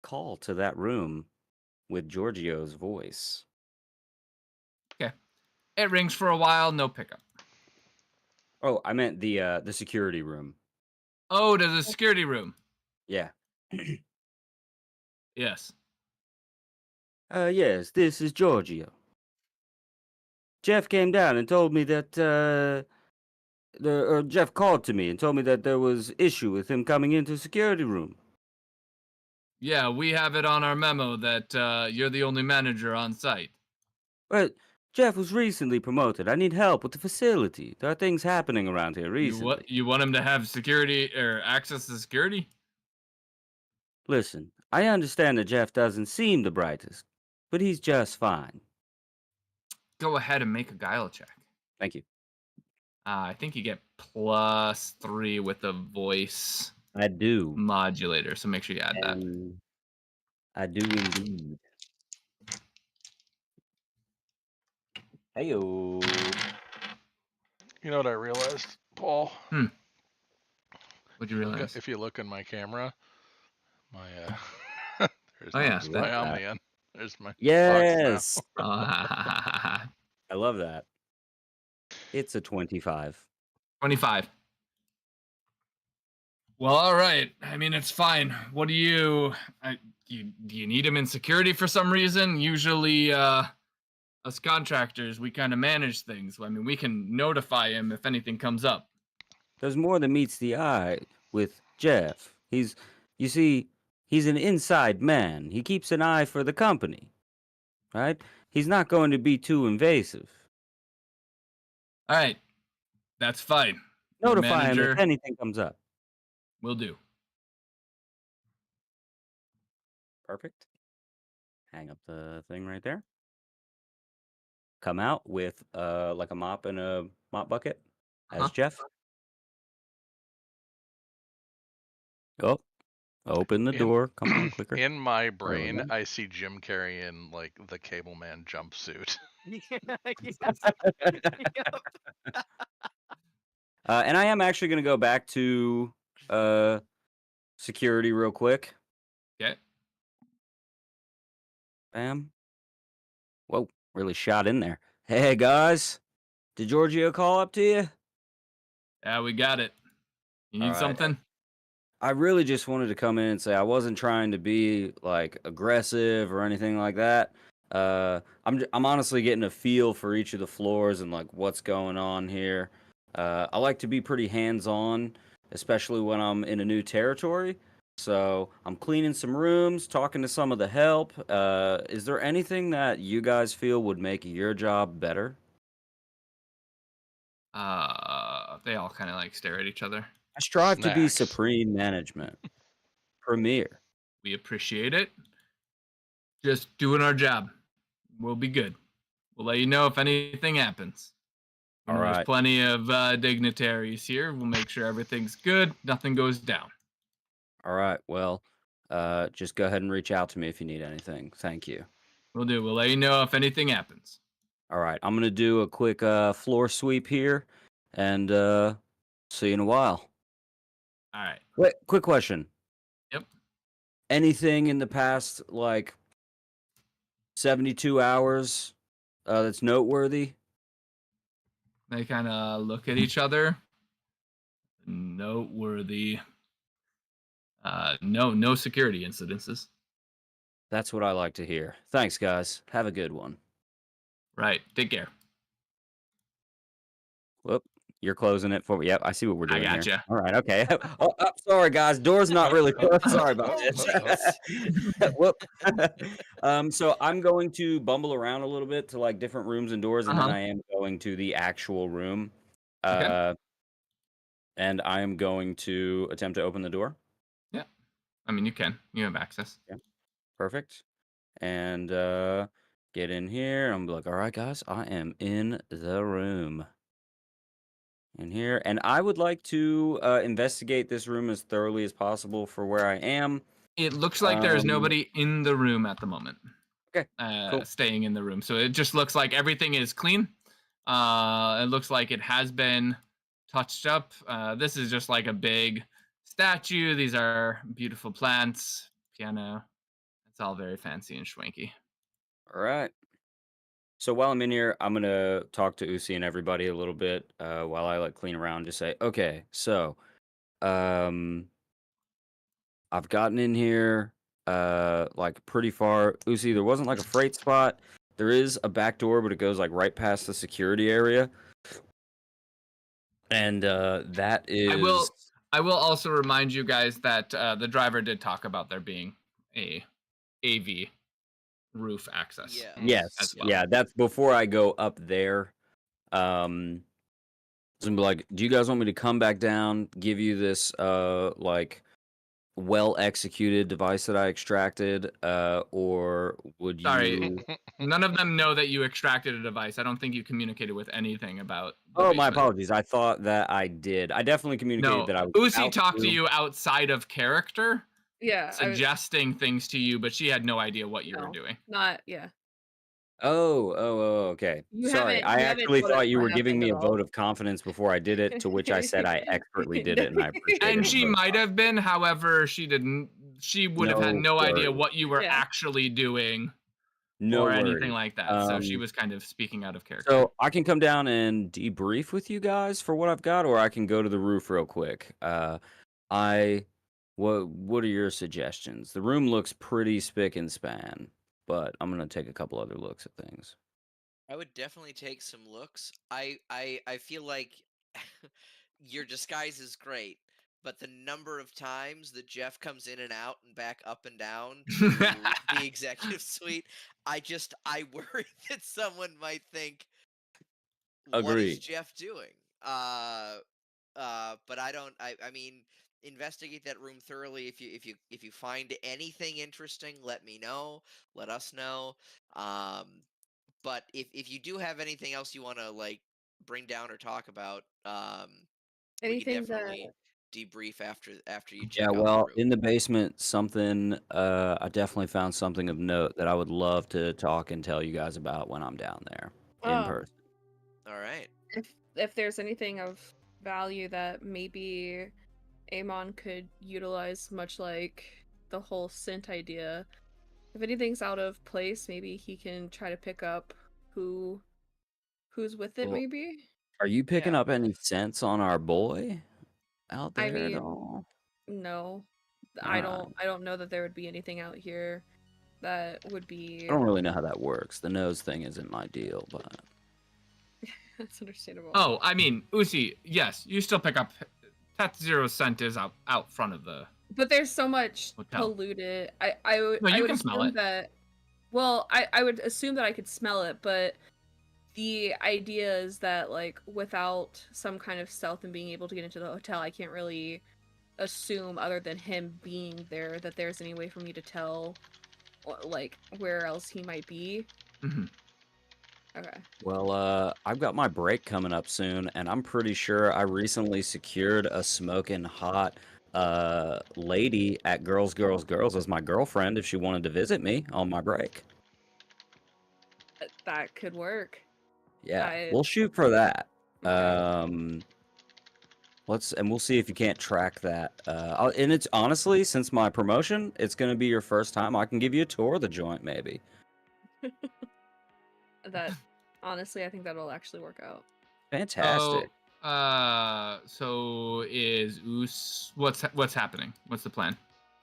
call to that room with Giorgio's voice. Okay. It rings for a while, no pickup. Oh, I meant the security room. Oh, there's a security room. Yeah. Yes. Yes, this is Giorgio. Jeff came down and told me that Jeff called to me and told me that there was issue with him coming into security room. Yeah, we have it on our memo that you're the only manager on site. But Jeff was recently promoted. I need help with the facility. There are things happening around here recently. You want him to have security or access to security? Listen, I understand that Jeff doesn't seem the brightest, but he's just fine. Go ahead and make a guile check. Thank you. I think you get +3 with the voice I do. modulator, so make sure you add that. I do indeed. Heyo. You know what I realized, Paul? What'd you realize? If you look in my camera, my there's my Omni. There's my yes. box now. I love that. It's a 25. 25. Well, all right. I mean, it's fine. What do you need him in security for some reason? Usually, us contractors, we kind of manage things. I mean, we can notify him if anything comes up. There's more than meets the eye with Jeff. You see, he's an inside man. He keeps an eye for the company, right? He's not going to be too invasive. All right. That's fine. Notify him if anything comes up. Will do. Perfect. Hang up the thing right there. Come out with like a mop and a mop bucket as Jeff. Oh, open the door. Come on, quicker. In my brain, I see Jim Carrey in like the Cable Man jumpsuit. And I am actually going to go back to security real quick. Okay. Bam. Whoa, really shot in there. Hey, guys. Did Giorgio call up to you? Yeah, we got it. You need something? I really just wanted to come in and say I wasn't trying to be like aggressive or anything like that. I'm honestly getting a feel for each of the floors and like what's going on here. I like to be pretty hands-on, especially when I'm in a new territory. So I'm cleaning some rooms, talking to some of the help. Is there anything that you guys feel would make your job better? They all kind of like stare at each other. I strive to be supreme management. Premier. We appreciate it. Just doing our job. We'll be good. We'll let you know if anything happens. All right. There's plenty of dignitaries here. We'll make sure everything's good. Nothing goes down. All right. Well, just go ahead and reach out to me if you need anything. Thank you. We'll do. We'll let you know if anything happens. All right. I'm going to do a quick floor sweep here and see you in a while. All right. Wait, quick question. Yep. Anything in the past, like, 72 hours that's noteworthy? They kind of look at each other. Noteworthy. No security incidences. That's what I like to hear. Thanks, guys. Have a good one. Right. Take care. Whoop. You're closing it for me. Yep, I see what we're doing. I gotcha. Here. All right, okay. Sorry, guys. Door's not really closed. Sorry about this. Whoop. So I'm going to bumble around a little bit to like different rooms and doors, and then I am going to the actual room. And I am going to attempt to open the door. Yeah. I mean, you can. You have access. Yeah. Perfect. And get in here. I'm like, all right, guys, I am in the room. In here, and I would like to investigate this room as thoroughly as possible for where I am. It looks like there's nobody in the room at the moment. Okay, cool. Staying in the room, so it just looks like everything is clean. It looks like it has been touched up. This is just like a big statue. These are beautiful plants, piano. It's all very fancy and schwanky. All right. So while I'm in here, I'm gonna talk to Usi and everybody a little bit while I like clean around. Just say, okay, so I've gotten in here like pretty far. Usi, there wasn't like a freight spot. There is a back door, but it goes like right past the security area. And that is. I will also remind you guys that the driver did talk about there being a AV roof access. Yes. As well. Yeah, that's before I go up there. So be like, do you guys want me to come back down, give you this like well executed device that I extracted, or would you? None of them know that you extracted a device. I don't think you communicated with anything about. The Oh, basement. my apologies. I thought that I did. I definitely communicated that I was. Uzi talked to you outside of character. Yeah, suggesting things to you, but she had no idea what you were doing. Oh, okay. Sorry, I actually thought you were giving me a vote of confidence before I did it, to which I said I expertly did it, and I appreciate it. And she might have been, however, she didn't. She would have had no idea what you were actually doing, or anything like that. So she was kind of speaking out of character. So I can come down and debrief with you guys for what I've got, or I can go to the roof real quick. What are your suggestions? The room looks pretty spick and span, but I'm gonna take a couple other looks at things. I would definitely take some looks. I feel like your disguise is great, but the number of times that Jeff comes in and out and back up and down to the executive suite, I worry that someone might think, what is Jeff doing? But I don't. I mean, investigate that room thoroughly. If you find anything interesting, let me know. Let us know. But if you do have anything else you want to like bring down or talk about, we can definitely debrief after you check out the room. In the basement, something I definitely found something of note that I would love to talk and tell you guys about when I'm down there in person. All right. If there's anything of value that maybe Amon could utilize, much like the whole scent idea, if anything's out of place, maybe he can try to pick up who's with it. Maybe. Are you picking up any sense on our boy out there at all? No, I don't know that there would be anything out here that would be. I don't really know how that works. The nose thing isn't my deal, but that's understandable. Oh, I mean, Uzi, yes, you still pick up. Tetsuro's scent is out front of the. But there's so much polluted. I would assume that. Well, I would assume that I could smell it, but the idea is that like without some kind of stealth and being able to get into the hotel, I can't really assume, other than him being there, that there's any way for me to tell like where else he might be. Mm-hmm. Okay. Well, I've got my break coming up soon, and I'm pretty sure I recently secured a smoking hot lady at Girls as my girlfriend if she wanted to visit me on my break. That could work. Yeah, we'll shoot for that. Okay. We'll see if you can't track that. And it's honestly, since my promotion, it's gonna be your first time. I can give you a tour of the joint, maybe. That honestly, I think that'll actually work out. Fantastic. So is what's happening? What's the plan?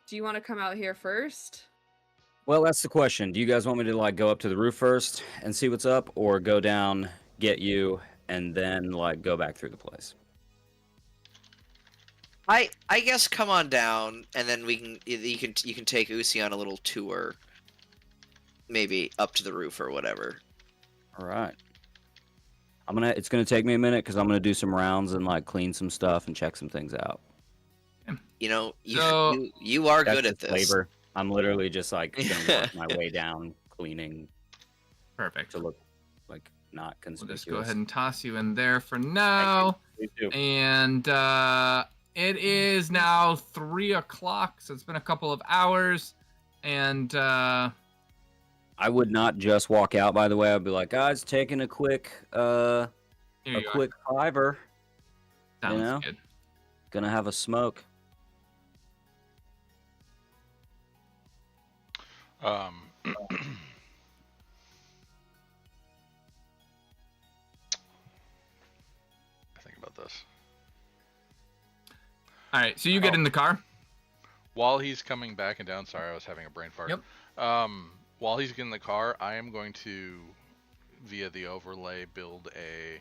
Do you want to come out here first? Well, that's the question. Do you guys want me to like go up to the roof first and see what's up, or go down, get you, and then like go back through the place? I guess come on down, and then you can take Uzi on a little tour, maybe up to the roof or whatever. All right. It's gonna take me a minute because I'm gonna do some rounds and like clean some stuff and check some things out. You know, you are good at this. Flavor. I'm literally just like gonna work my way down, cleaning. Perfect. To look like not conspicuous. We'll just go ahead and toss you in there for now. And it is now 3 o'clock, so it's been a couple of hours, and I would not just walk out, by the way. I'd be like, guys, taking a quick quick fiver. Sounds good. Gonna have a smoke. I think about this. All right, so you get in the car. While he's coming back and down, sorry, I was having a brain fart. Yep. While he's in the car, I am going to, via the overlay, build a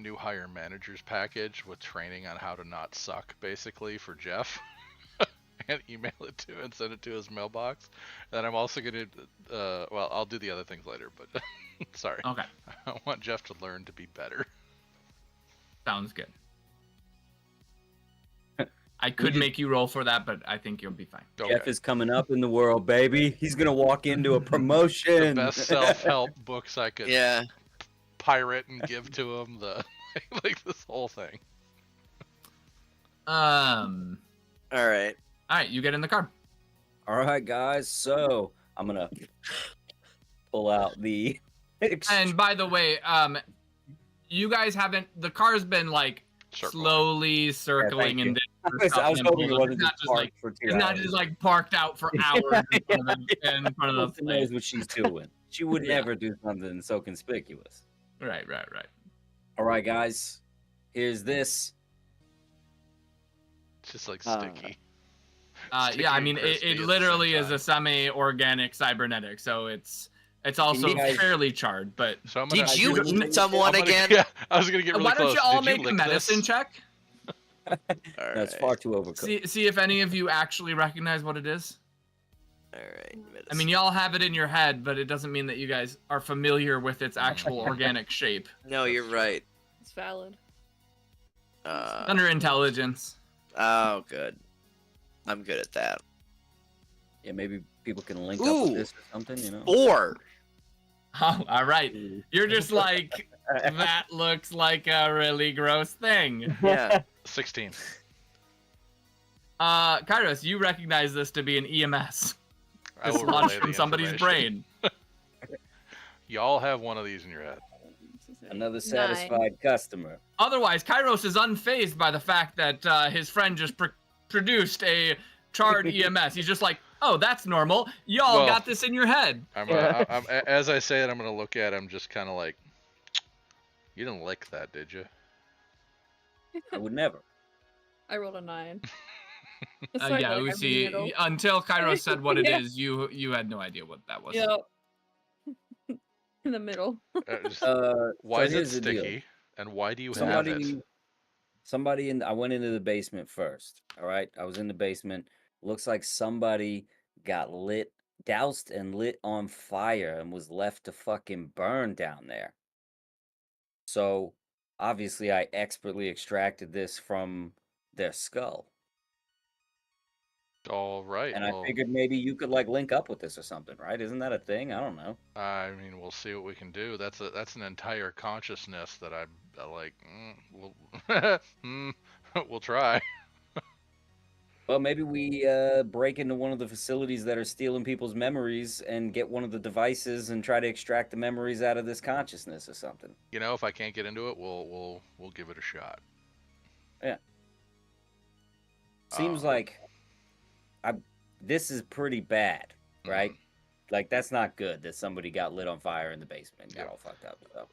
new hire managers package with training on how to not suck, basically, for Jeff. and email it to and send it to his mailbox. And I'm also gonna, well, I'll do the other things later, but sorry. Okay. I want Jeff to learn to be better. Sounds good. I could make you roll for that, but I think you'll be fine. Okay. Jeff is coming up in the world, baby. He's gonna walk into a promotion. The best self-help books I could pirate and give to him. Like this whole thing. All right. You get in the car. All right, guys. So I'm gonna pull out the. And by the way, you guys haven't. The car's been like slowly circling and. I was hoping it wasn't just parked for 2 hours. It's not just like parked out for hours in front of the knows what she's doing. She would never do something so conspicuous. Right. All right, guys. Here's this. It's just like sticky. Yeah, I mean, it literally is a semi-organic cybernetic, so it's also fairly charred. But so did you hit someone again? Yeah, I was gonna get really Why close. don't you all Did make a medicine check? That's far too overcooked. See if any of you actually recognize what it is. All right. I mean, y'all have it in your head, but it doesn't mean that you guys are familiar with its actual organic shape. No, you're right. It's valid. Under intelligence. Oh, good. I'm good at that. Yeah, maybe people can link up with this or something, you know? 4. Oh, all right. You're just like, that looks like a really gross thing. Yeah. 16. Kairos, you recognize this to be an EMS. It's launched from somebody's brain. Y'all have one of these in your head. Another satisfied customer. Otherwise, Kairos is unfazed by the fact that his friend just produced a charred EMS. He's just like, oh, that's normal. Y'all got this in your head. As I say it, I'm going to look at him just kind of like, you didn't lick that, did you? I would never. I rolled a 9. Yeah, we see. Until Kairos said what it is, you had no idea what that was. Yep. In the middle. Why is it sticky? And why do you have it? I went into the basement first. All right, I was in the basement. Looks like somebody got doused and lit on fire and was left to fucking burn down there. So obviously I expertly extracted this from their skull. All right. And I figured maybe you could like link up with this or something, right? Isn't that a thing? I don't know. I mean, we'll see what we can do. That's an entire consciousness that I like. We'll try. Well, maybe we break into one of the facilities that are stealing people's memories and get one of the devices and try to extract the memories out of this consciousness or something. You know, if I can't get into it, we'll give it a shot. Yeah. Seems like this is pretty bad, right? Like that's not good that somebody got lit on fire in the basement and got all fucked up. So.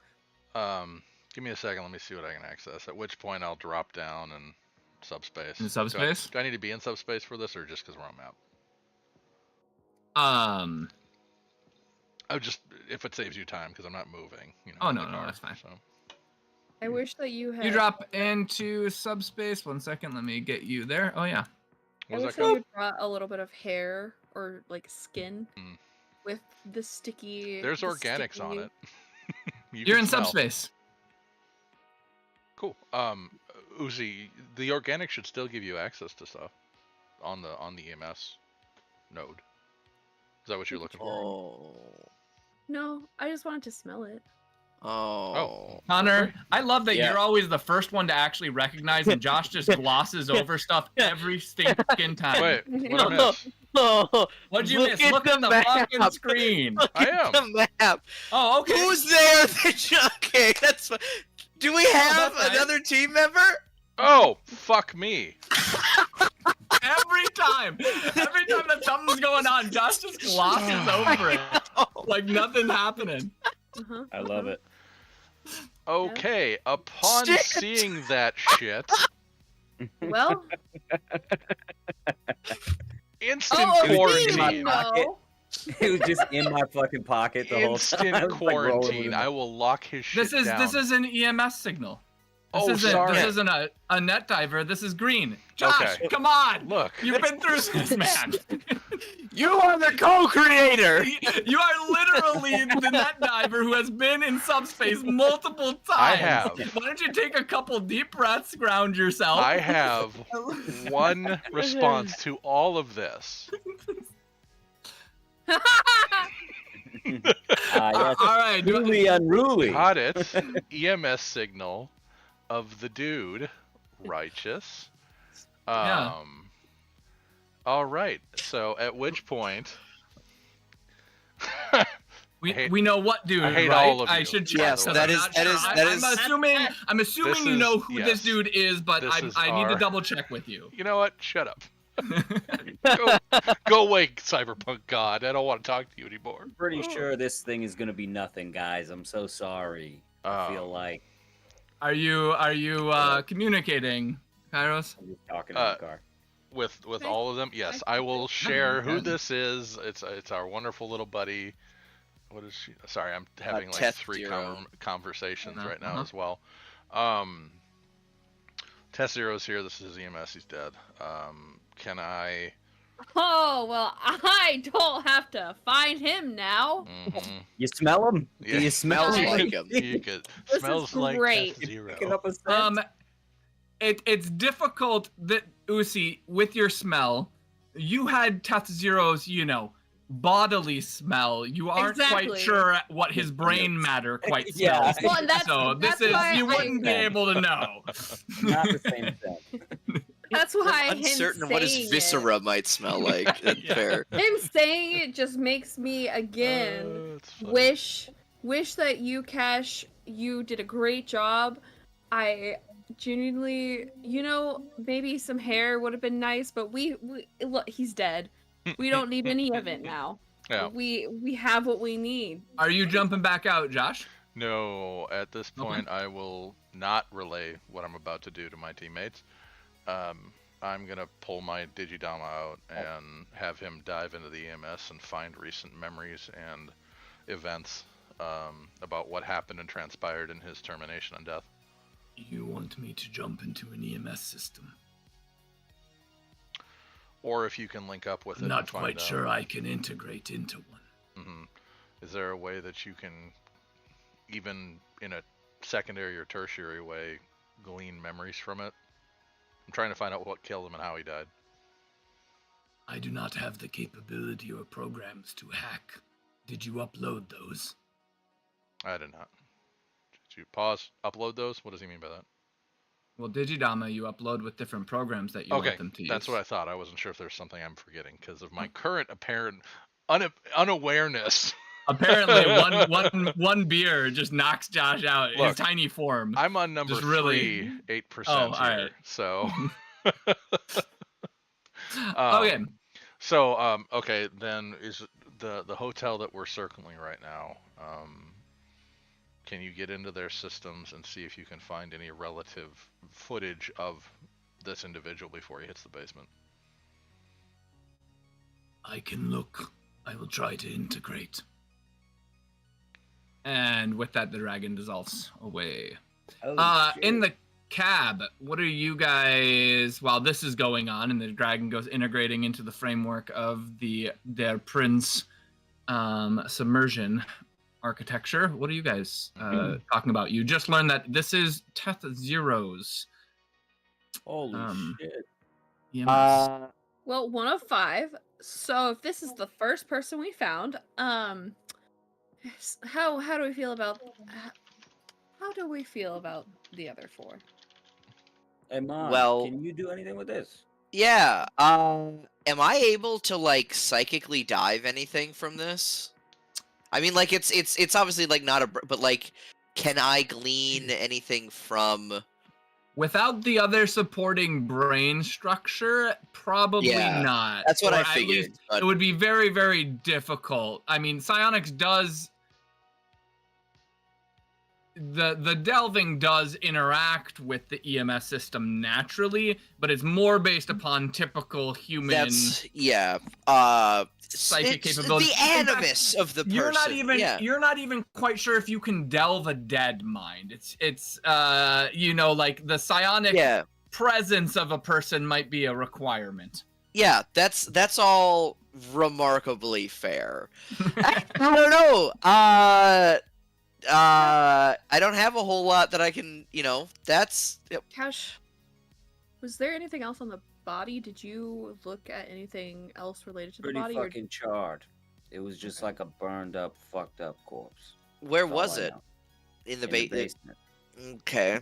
Give me a second. Let me see what I can access. At which point I'll drop down and subspace. In subspace? Do I need to be in subspace for this, or just because we're on map? Just if it saves you time, because I'm not moving. You know, oh no, that's fine. So. I wish that you had. You drop into subspace. 1 second. Let me get you there. Oh yeah. I wish you had brought a little bit of hair or like skin with the sticky. There's organics on it. You're in subspace. Cool. Uzi, the organic should still give you access to stuff on the EMS node. Is that what you're looking for? No, I just wanted to smell it. Connor, I love that you're always the first one to actually recognize, and Josh just glosses over stuff every stinking time. Wait, what I miss? What'd you miss? Look at the fucking screen. I am. The map. Oh, okay. Who's there? Okay, that's. Do we have another team member? Oh, fuck me. Every time that something's going on, Josh just glosses over it. Like nothing's happening. I love it. Okay, upon seeing that shit. Well. Instant quarantine. It was just in my fucking pocket the whole time. Instant quarantine. I will lock his shit down. This is an EMS signal. This isn't a net diver. This is green. Josh, come on. Look. You've been through this, man. You are the co-creator. You are literally the net diver who has been in subspace multiple times. I have. Why don't you take a couple deep breaths, ground yourself? I have one response to all of this. Yes, all right. Truly unruly. Got it. EMS signal of the dude. Righteous. Yeah. All right. So at which point we know what dude, I hate right? all of you. I should check. Yes, so that I'm is not that sure. is that is. I'm assuming you know who this dude is, but this is I need to our- double check with you. You know what? Shut up. Go away, cyberpunk god. I don't want to talk to you anymore. I'm pretty sure this thing is gonna be nothing, guys. I'm so sorry. I feel like Are you communicating, Kairos? I'm just talking in the car. With all of them, yes, I will share who this is. It's our wonderful little buddy. What is she? Sorry, I'm having like Teth 3 Zero. conversations right now as well. Test Zero's here. This is his EMS. He's dead. Can I? Oh, well, I don't have to find him now. Mhm. You smell him? Yeah. Do you smell Smells him? like him. You could. This Smells is like great. Test Zero. Picking up a scent? It's difficult that Usi, with your smell, you had Teth Zero's, bodily smell. You aren't Exactly. quite sure what his brain matter quite Yeah. smells. Well, and that's- so that's this is why you wouldn't be I- able to know. Not the same scent. That's why I'm uncertain of what his saying viscera might smell like. That's Yeah. fair. Him saying it just makes me again It's funny. wish that you, Cash, you did a great job. I genuinely, maybe some hair would have been nice, but we look, he's dead. We don't need any of it now. Yeah. We have what we need. Are you jumping back out, Josh? No, at this point, I will not relay what I'm about to do to my teammates. I'm gonna pull my Digidama out and have him dive into the EMS and find recent memories and events about what happened and transpired in his termination and death. You want me to jump into an EMS system? Or if you can link up with it. Not and find quite out. sure I can integrate into one. Hmm. Is there a way that you can, even in a secondary or tertiary way, glean memories from it? I'm trying to find out what killed him and how he died. I do not have the capability or programs to hack. Did you upload those? I did not. Did you pause? Upload those? What does he mean by that? Well, Digidama, you upload with different programs that you Okay, want them to use. that's what I thought. I wasn't sure if there's something I'm forgetting because of my current apparent unawareness. Apparently, one beer just knocks Josh out. Look, his tiny form. I'm on number Just really- 3, 8% Oh, here. alright. So. Okay. So, okay, then is the hotel that we're circling right now, can you get into their systems and see if you can find any relative footage of this individual before he hits the basement? I can look. I will try to integrate. And with that, the dragon dissolves away. In the cab, what are you guys, while this is going on and the dragon goes integrating into the framework of their prince submersion architecture, what are you guys talking about? You just learned that this is Teth Zero's. Holy shit. EMS. Well, 1 of 5. So if this is the first person we found, how do we feel about the other 4? Hey, Mom, Well- can you do anything with this? Yeah. Am I able to psychically dive anything from this? I mean, it's obviously not but can I glean anything from? Without the other supporting brain structure, probably Yeah, not. That's what Or I at figured. least But it would be very, very difficult. I mean, psionics does. The delving does interact with the EMS system naturally, but it's more based upon typical human. yeah. psychic capability. The animus of the person. You're not even quite sure if you can delve a dead mind. It's like the psionic presence of a person might be a requirement. Yeah, that's all remarkably fair. I don't know. I don't have a whole lot that I can, that's... Yep. Cash, was there anything else on the body? Did you look at anything else related to the body? Pretty fucking charred. It was just like a burned up, fucked up corpse. Where was it? In the basement. Okay.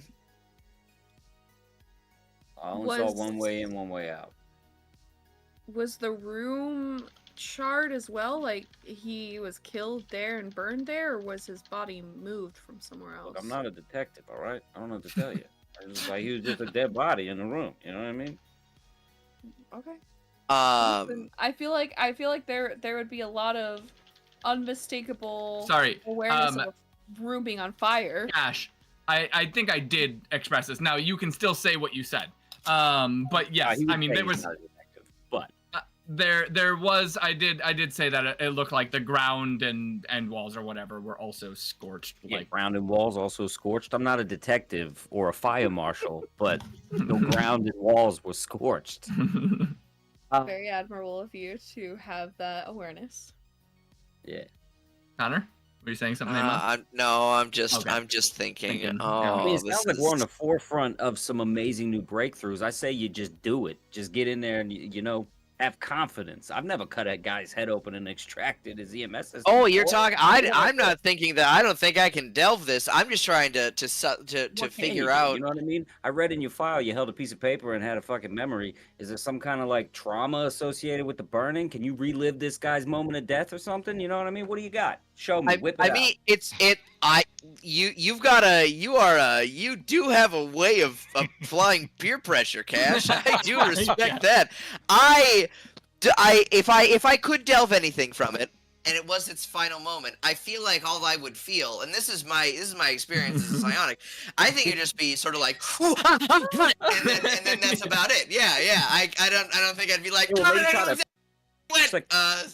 I only saw one way in, one way out. Was the room charred as well? Like he was killed there and burned there, or was his body moved from somewhere else? Look, I'm not a detective, all right? I don't know what to tell you. I was like, he was just a dead body in the room. You know what I mean? Okay. I feel like there would be a lot of unmistakable awareness of a room being on fire. Gosh, I think I did express this. Now you can still say what you said. But yes, I mean there was. There was I did say that it looked like the ground and walls or whatever were also scorched. Yeah, like ground and walls also scorched. I'm not a detective or a fire marshal, but the ground and walls were scorched. Very admirable of you to have that awareness. Yeah. Connor, were you saying something? I'm just thinking. I mean, it sounds like we're on the forefront of some amazing new breakthroughs. I say you just do it. Just get in there and have confidence. I've never cut a guy's head open and extracted his EMS system. Oh, you're talking. I'm not thinking that. I don't think I can delve this. I'm just trying to figure out. You know what I mean? I read in your file you held a piece of paper and had a fucking memory. Is there some kind of like trauma associated with the burning? Can you relive this guy's moment of death or something? You know what I mean? What do you got? Show me. Whip it out. You do have a way of applying peer pressure, Cash. I do respect that. If I could delve anything from it, and it was its final moment, I feel like all I would feel, and this is my experience as a psionic, I think it'd just be sort of like, and then that's about it. Yeah. I don't think I'd be like,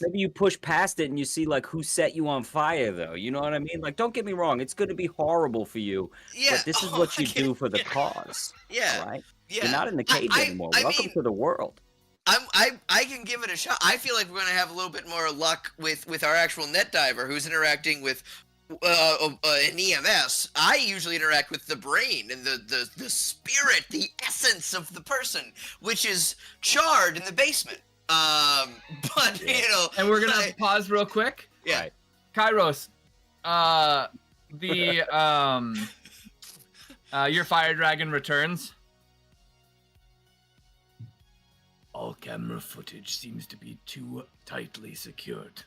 maybe you push past it and you see like who set you on fire, though. You know what I mean? Like, don't get me wrong, it's going to be horrible for you. Yeah, but this is what you do for the cause. Yeah, right. Yeah, you're not in the cage anymore. Welcome to the world. I can give it a shot. I feel like we're gonna have a little bit more luck with our actual net diver who's interacting with an EMS. I usually interact with the brain and the spirit, the essence of the person, which is charred in the basement. But and we're gonna pause real quick. Yeah, right. Kairos, your fire dragon returns. All camera footage seems to be too tightly secured.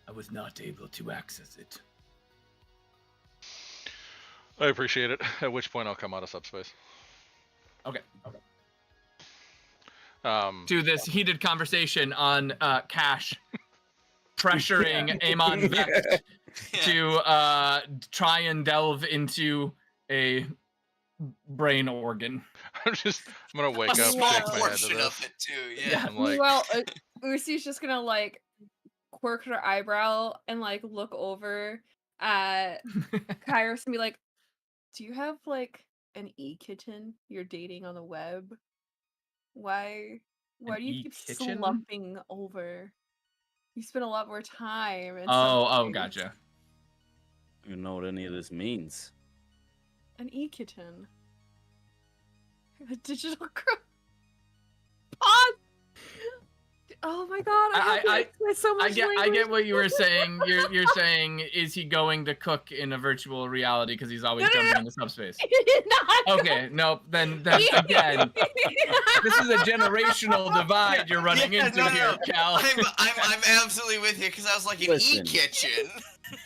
I was not able to access it. I appreciate it. At which point I'll come out of subspace. Okay. To this heated conversation on Cash pressuring Amon Vex to try and delve into a brain organ. I'm gonna wake up, shake my head to this. Of it too, yeah. Well, Usi's just gonna like quirk her eyebrow and like look over at Kairos and be like, "Do you have like an e-kitten you're dating on the web? Why do you keep slumping over? You spend a lot more time." Gotcha. You know what any of this means? An e-kitten. A digital girl. Pause! Oh my god, I get what you were saying. You're saying, is he going to cook in a virtual reality because he's always jumping into subspace? Okay, nope. Then again, this is a generational divide you're running into here, Cal. I'm absolutely with you because I was like an e-kitchen.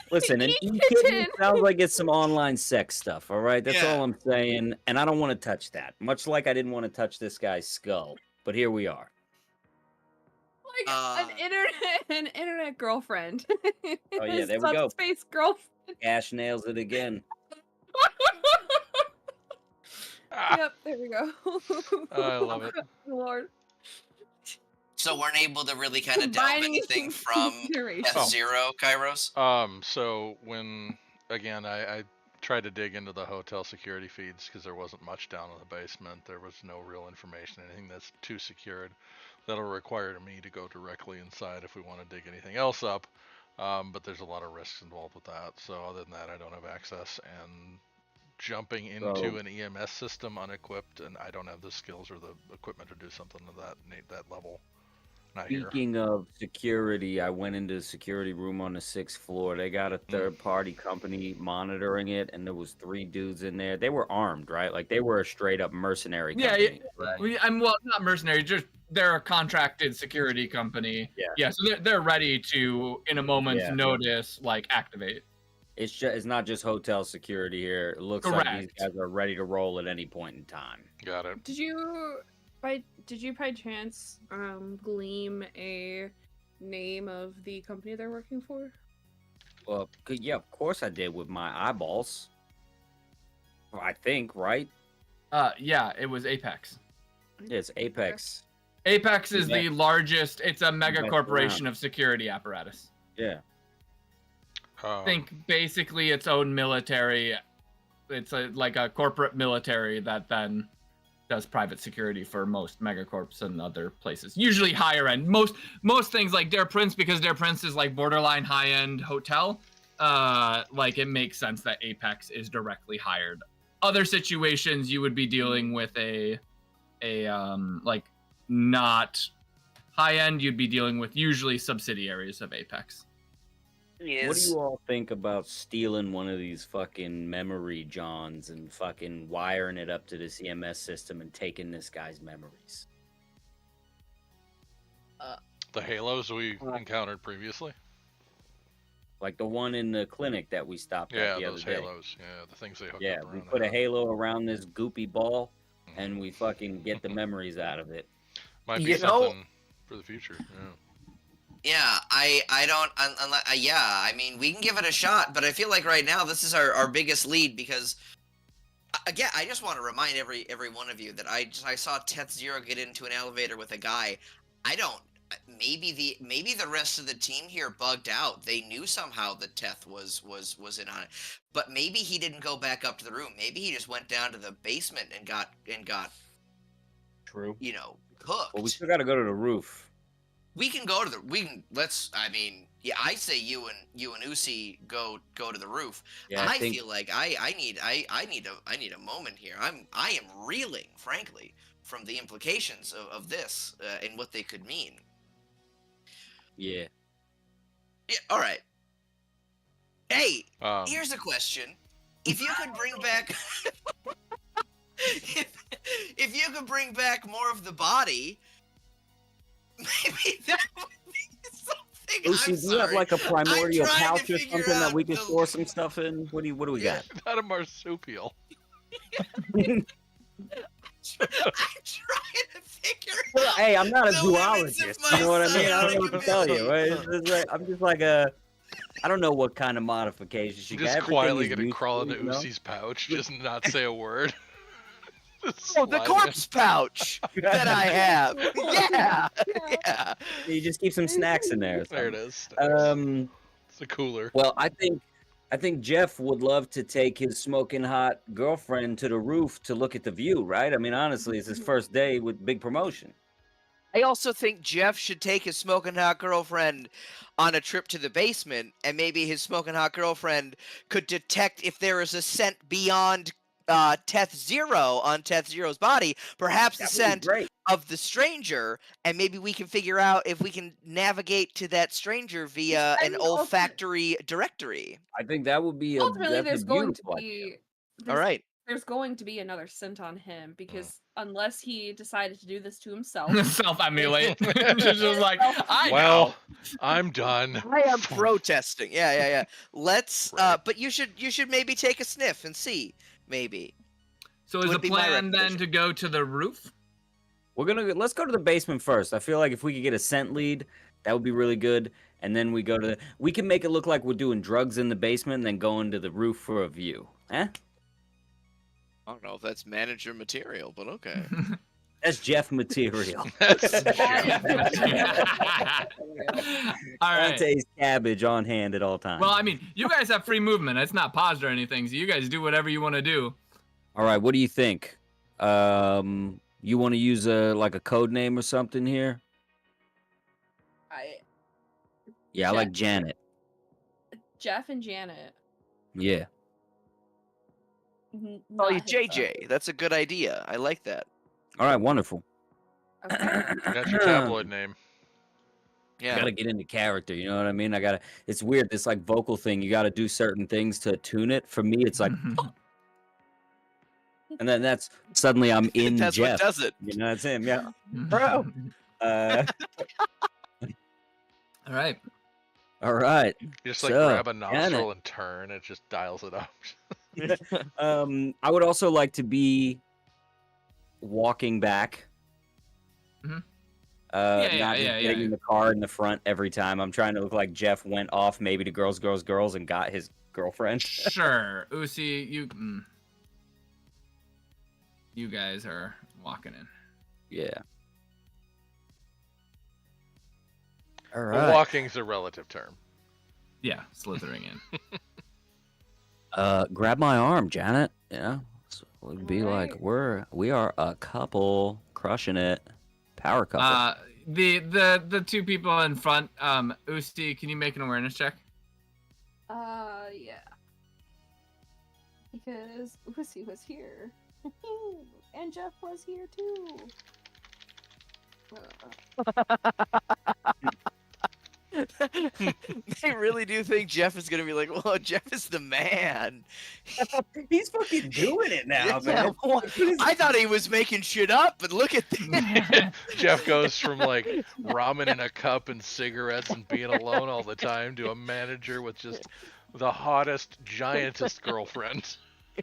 Listen, an e-kitten sounds like it's some online sex stuff, all right? That's all I'm saying, and I don't want to touch that. Much like I didn't want to touch this guy's skull, but here we are. Like an internet girlfriend. Oh yeah, there we go. Space girlfriend. Ash nails it again. Yep, there we go. I love it. Lord. So weren't able to really kind of delve anything from F0, Kairos? So when, again, I tried to dig into the hotel security feeds because there wasn't much down in the basement. There was no real information, anything that's too secured. That'll require me to go directly inside if we want to dig anything else up. But there's a lot of risks involved with that. So other than that, I don't have access. And jumping into an EMS system unequipped, and I don't have the skills or the equipment to do something to that level. Speaking of security, I went into the security room on the 6th floor. They got a third-party company monitoring it, and there was 3 dudes in there. They were armed, right? Like they were a straight-up mercenary company. Yeah, I'm well, not mercenary. Just they're a contracted security company. Yeah. So they're ready to, in a moment's notice, like activate. It's not just hotel security here. It looks like these guys are ready to roll at any point in time. Got it. Did you by chance gleam a name of the company they're working for? Well, yeah, of course I did with my eyeballs. I think, right? Yeah, it was Apex. Yeah, it's Apex. Apex is the largest. It's a mega corporation of security apparatus. Yeah. Think basically its own military. It's like a corporate military that then does private security for most megacorps and other places. Usually higher end. Most things like Der Prince, because Der Prince is like borderline high end hotel. Like it makes sense that Apex is directly hired. Other situations you would be dealing with a like not high end. You'd be dealing with usually subsidiaries of Apex. What do you all think about stealing one of these fucking memory johns and fucking wiring it up to this EMS system and taking this guy's memories? The halos we encountered previously? Like the one in the clinic that we stopped at the other day. Yeah, those halos. Yeah, the things they hooked up around. Yeah, we put a halo around this goopy ball and we fucking get the memories out of it. Might be something for the future, yeah. Yeah, I don't, I mean, we can give it a shot, but I feel like right now this is our biggest lead because, again, I just want to remind every one of you that I saw Teth Zero get into an elevator with a guy. Maybe the rest of the team here bugged out. They knew somehow that Teth was in on it, but maybe he didn't go back up to the room. Maybe he just went down to the basement and got True. Cooked. Well, we still got to go to the roof. We can go to the. I say you and Usi go to the roof. Yeah, I feel like I need a moment here. I am reeling, frankly, from the implications of this and what they could mean. Yeah. Yeah. All right. Hey, here's a question: if you could bring back, if you could bring back more of the body. Maybe that would be something. Lucy, do you have like a primordial pouch or something that we can store some stuff in? What do we got? Not a marsupial. I'm trying to figure out. Hey, I'm not a zoologist. You know what I mean? I don't know what to tell you. Right? I'm just like I don't know what kind of modifications you got. Just quietly gonna crawl into Usi's pouch, just not say a word. Oh, the corpse pouch that I have. Yeah. You just keep some snacks in there. There it is. It's a cooler. Well, I think Jeff would love to take his smoking hot girlfriend to the roof to look at the view, right? I mean, honestly, it's his first day with big promotion. I also think Jeff should take his smoking hot girlfriend on a trip to the basement, and maybe his smoking hot girlfriend could detect if there is a scent beyond Teth Zero on Teth Zero's body, perhaps the scent of the stranger, and maybe we can figure out if we can navigate to that stranger via an olfactory directory. I think that would be ultimately there's going to be all right. There's going to be another scent on him because unless he decided to do this to himself, self-emulate, just like I'm done. I am protesting. Yeah. Let's. But you should maybe take a sniff and see. Maybe. So is the plan then to go to the roof? Let's go to the basement first. I feel like if we could get a scent lead, that would be really good. And then we can make it look like we're doing drugs in the basement and then go into the roof for a view. Eh? I don't know if that's manager material, but okay. That's Jeff material. That's Jeff. All right. Dante's cabbage on hand at all times. Well, I mean, you guys have free movement. It's not paused or anything, so you guys do whatever you want to do. All right, what do you think? You want to use a code name or something here? I like Janet. Jeff and Janet. Yeah. Call you JJ. That's a good idea. I like that. All right, wonderful. Okay. That's your tabloid name. Yeah. I gotta get into character, you know what I mean? It's weird, this like vocal thing, you gotta do certain things to tune it. For me, it's like, and then that's suddenly I'm in That's Jeff. what does it. You know, that's him, yeah. Bro. All right. All right. You just like So, grab a nostril Janet. and turn, it just dials it up. I would also like to be walking back. Mhm. Not Yeah, just yeah, getting yeah. in the car in the front every time. I'm trying to look like Jeff went off maybe to girls and got his girlfriend. Sure. Uzi, you guys are walking in. Yeah. All Well, right. walking's a relative term. Yeah, slithering in. Grab my arm, Janet. Yeah. So we'd be like, Alright. we are a couple crushing it. Power couple. The two people in front, Uzi, can you make an awareness check? Yeah. Because Uzi was here. And Jeff was here too. They really do think Jeff is gonna be like, well, Jeff is the man. He's fucking doing it now, Yeah, well, I thought he was making shit up, but look at this. Jeff goes from like ramen in a cup and cigarettes and being alone all the time to a manager with just the hottest, giantest girlfriend.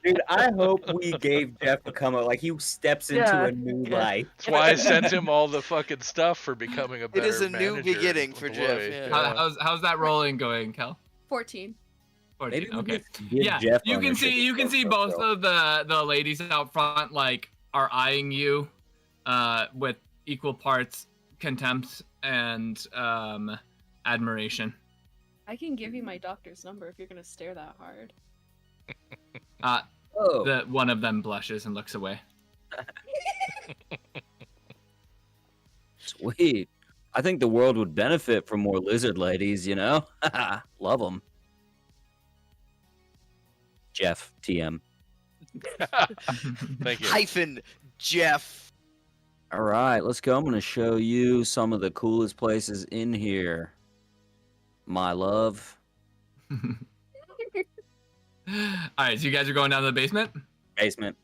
Dude, I hope we gave Jeff a come up. Like, he steps into a new life. That's why I sent him all the fucking stuff for becoming a better It is a new manager beginning for Jeff. employee. Yeah. How's that rolling going, Kel? 14. 14. Maybe we Okay. just give Yeah, Jeff you can ownership see of both girl. of the ladies out front like are eyeing you with equal parts contempt and admiration. I can give you my doctor's number if you're gonna stare that hard. Oh, One of them blushes and looks away. sweet. I think the world would benefit from more lizard ladies, you know? Love them. Jeff, TM. Thank you. Hyphen Jeff. All right, let's go. I'm going to show you some of the coolest places in here. My love. All right, so you guys are going down to the basement? Basement.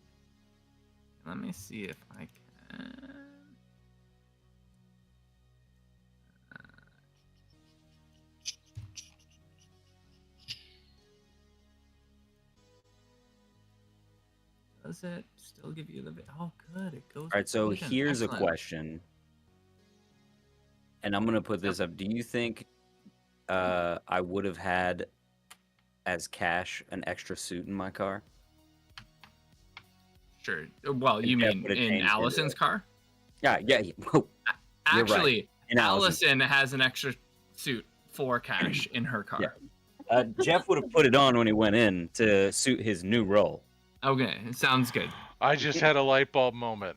Let me see if I can. Does it still give you the... Oh, good. It goes... All right, so Vision. here's Excellent. a question. And I'm going to put this up. Do you think I would have had as cash an extra suit in my car? Sure. Well, you Jeff mean would've in changed into Allison's it. car? Yeah. Whoa, You're right. Actually, in Allison. Allison has an extra suit for cash in her car. Yeah. Jeff would have put it on when he went in to suit his new role. Okay, sounds good. I just had a light bulb moment.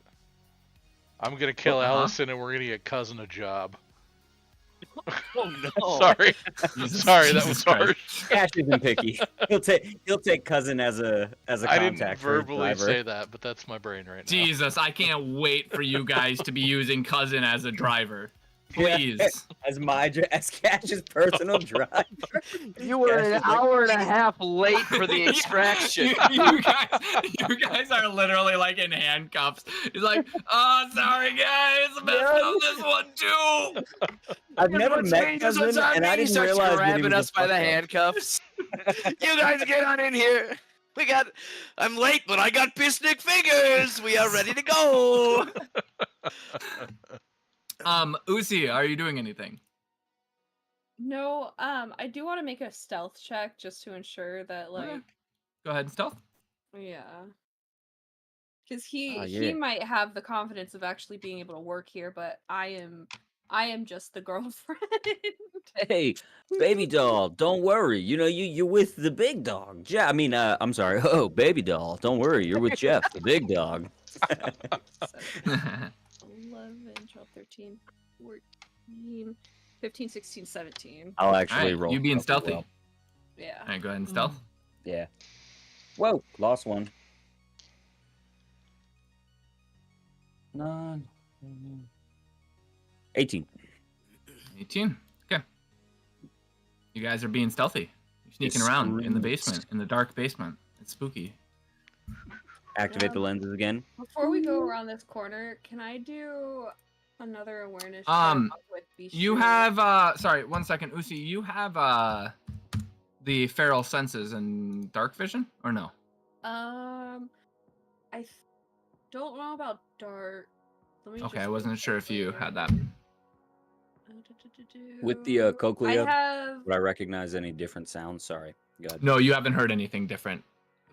I'm gonna kill Uh-huh. Allison and we're gonna get cousin a job. Oh no. Sorry. Jesus- Sorry, that Jesus was Christ. harsh. Cash isn't picky. He'll take cousin as a I didn't contact for his verbally driver. say that, but that's my brain right now. Jesus, I can't wait for you guys to be using cousin as a driver. Yeah. Please. as Cash's personal driver. You were Cash an is like, hour and a half late for the Yeah, extraction. you guys are literally like in handcuffs. He's like, oh, sorry guys, I messed up this one too. I've never met cousin, and I didn't realize that he grabbing was a us by the fuck-up. handcuffs. You guys get on in here. I'm late, but I got pisnick fingers. We are ready to go. Uzi, are you doing anything? No, I do want to make a stealth check just to ensure that, like, Go ahead and stealth. yeah. Because he might have the confidence of actually being able to work here, but I am just the girlfriend. Hey, baby doll, don't worry. You know, you're with the big dog. I mean, I'm sorry. Oh, baby doll, don't worry. You're with Jeff, the big dog. 11, 12, 13, 14, 15, 16, 17. I'll actually roll. You being stealthy. Well. Yeah. All right, go ahead and stealth. Yeah. Whoa, lost one. 9, 18. 18. Okay. You guys are being stealthy. You're sneaking around in the basement, in the dark basement. It's spooky. Activate the lenses again. Before we go around this corner, can I do another awareness check with you have sorry, 1 second, Usi, you have the feral senses and dark vision or no? I don't know about dark. Okay, I wasn't sure if you had that. With the cochlea, I would I recognize any different sounds? Sorry. Go ahead. No, you haven't heard anything different.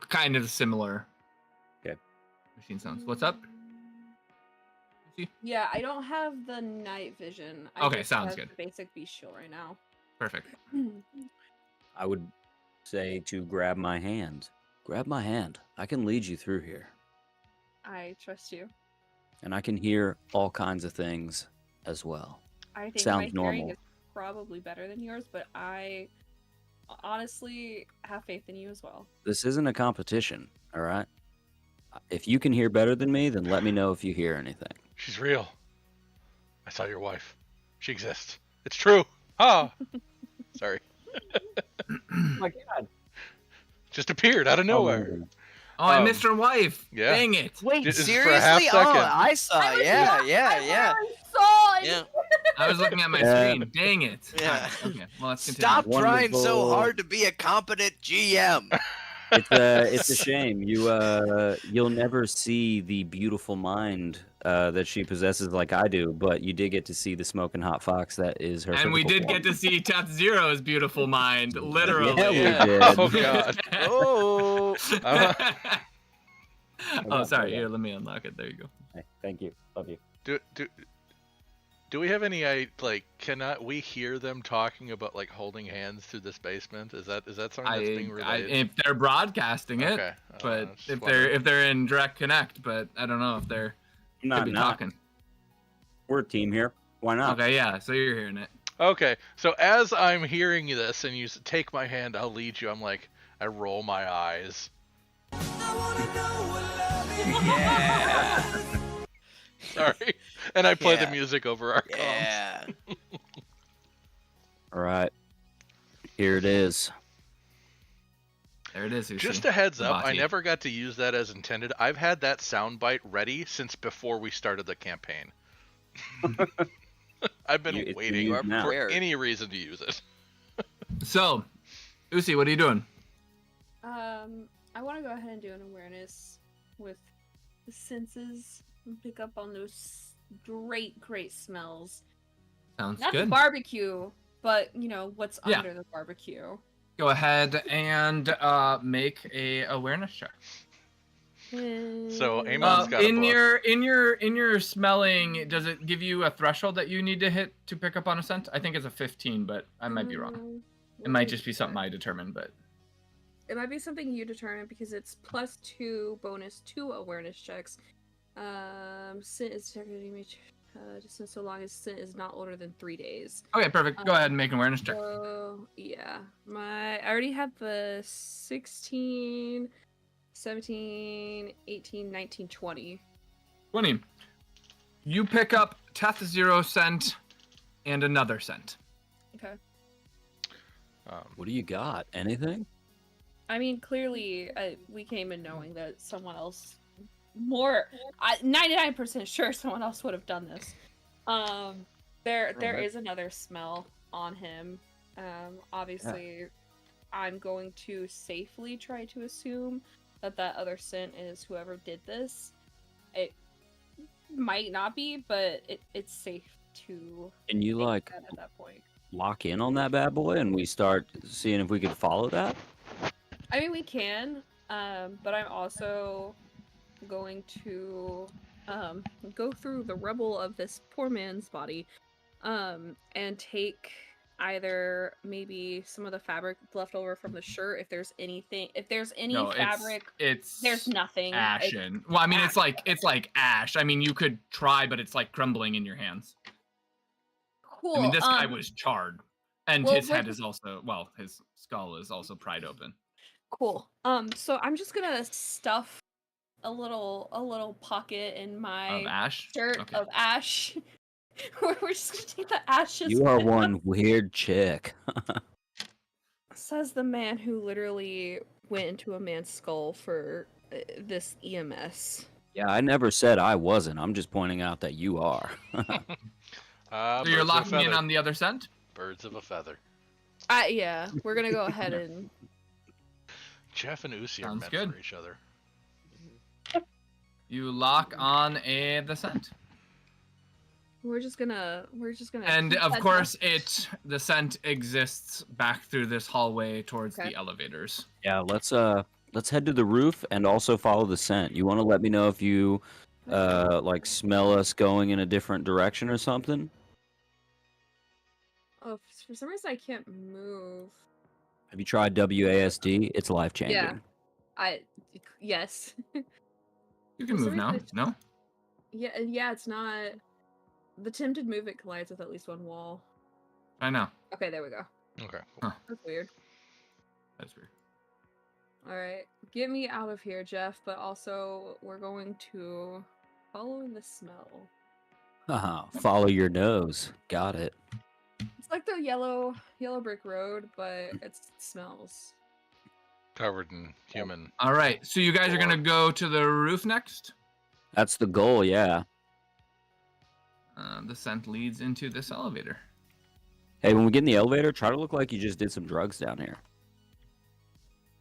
Kind of similar. Okay. Machine sounds. What's up? Yeah, I don't have the night vision. Okay, sounds good. The basic beast shield right now. Perfect. I would say to grab my hand. Grab my hand. I can lead you through here. I trust you. And I can hear all kinds of things as well. I think Sounds my hearing normal. is probably better than yours, but I honestly have faith in you as well. This isn't a competition, all right? If you can hear better than me, then let me know if you hear anything. She's real. I saw your wife. She exists. It's true. Ah. Sorry. Oh my God. Just appeared out of nowhere. Oh, I missed her wife. Yeah. Dang it. Wait, Just for a seriously? half Oh, second. I saw. Yeah. I I was looking at my screen. Dang it. Yeah. Okay, well, let's continue. Stop trying so Wonderful. hard to be a competent GM. It's a shame. You'll never see the beautiful mind that she possesses like I do, but you did get to see the smoking hot fox that is her. And we physical did form. get to see Teth Zero's beautiful mind, literally. Yeah, we did. Oh God. Oh. Oh, sorry. Here, let me unlock it. There you go. Hey, thank you. Love you. Do we have any cannot we hear them talking about like holding hands through this basement? Is that something that's being relayed? If they're broadcasting it, Okay. but Just if wondering. they're in direct connect, but I don't know if they're could be talking. We're a team here. Why not? Okay, yeah. So you're hearing it. Okay, so as I'm hearing this and you take my hand, I'll lead you. I'm like, I roll my eyes. Yeah. Sorry, and I play the Yeah. music over our comms. Yeah. All right. Here it is. There it is. Just a heads up, I Bati. never got to use that as intended. I've had that soundbite ready since before we started the campaign. I've been It's waiting used for now. prepared. any reason to use it. So, Usi, what are you doing? I want to go ahead and do an awareness with the senses and pick up on those great smells. Sounds Not the good. barbecue, but what's Yeah. under the barbecue. Go ahead and make a awareness check. So Amon's got a in book. your smelling, does it give you a threshold that you need to hit to pick up on a scent? I think it's a 15, but I might be wrong. It might just be something I determine, but It might be something you determine because it's +2 bonus to awareness checks. Scent is technically distance so long as scent is not older than 3 days. okay, perfect. Go ahead and make an awareness check. So yeah, I already have the 16, 17, 18, 19, 20. 20. You pick up Teth Zero scent and another scent. Okay. What do you got? Anything? I mean, clearly, we came in knowing that someone else, 99% sure someone else would have done this. There is another smell on him. Obviously, I'm going to safely try to assume that other scent is whoever did this. It might not be, but it's safe to. Can you think that at that point? lock in on that bad boy and we start seeing if we could follow that? I mean, we can, but I'm also going to go through the rubble of this poor man's body, and take either maybe some of the fabric left over from the shirt, if there's any fabric. There's nothing. Ashen. Well, I mean, it's like ash. I mean, you could try, but it's like crumbling in your hands. Cool. I mean, this guy was charred, and his head is also, well, his skull is also pried open. Cool. So I'm just gonna stuff a little pocket in my shirt of ash. We're just gonna take the ashes. You are one weird chick. Says the man who literally went into a man's skull for this EMS. Yeah, I never said I wasn't. I'm just pointing out that you are. So you're locking in on the other scent? Birds of a feather. Yeah, we're gonna go ahead and. Jeff and Usi are meant for each other. You lock on the scent. We're just gonna. And of course, the scent exists back through this hallway towards the elevators. Yeah, let's head to the roof and also follow the scent. You want to let me know if you like smell us going in a different direction or something? Oh, for some reason I can't move. Have you tried WASD? It's life changing. Yeah, yes. You can move now. No. Yeah, it's not. The attempted movement collides with at least one wall. I know. Okay, there we go. Okay. Huh. That's weird. That's weird. All right, get me out of here, Jeff. But also, we're going to follow the smell. Follow your nose. Got it. It's like the yellow brick road, but it smells. Covered in human. All right, so you guys are gonna go to the roof next? That's the goal, yeah. The scent leads into this elevator. Hey, when we get in the elevator, try to look like you just did some drugs down here.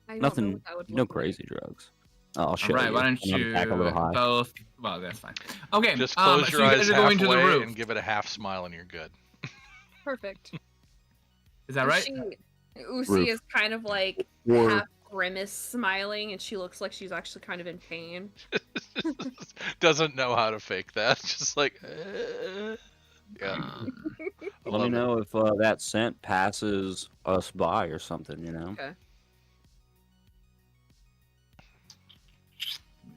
Nothing, no crazy drugs. I'll show you. All right, why don't you both? Well, that's fine. Okay, just close your eyes halfway to the roof and give it a half smile, and you're good. Perfect. Is that right? Usi is kind of like half grimace smiling, and she looks like she's actually kind of in pain. Doesn't know how to fake that. Just like, yeah. Let me know if that scent passes us by or something, you know? Okay.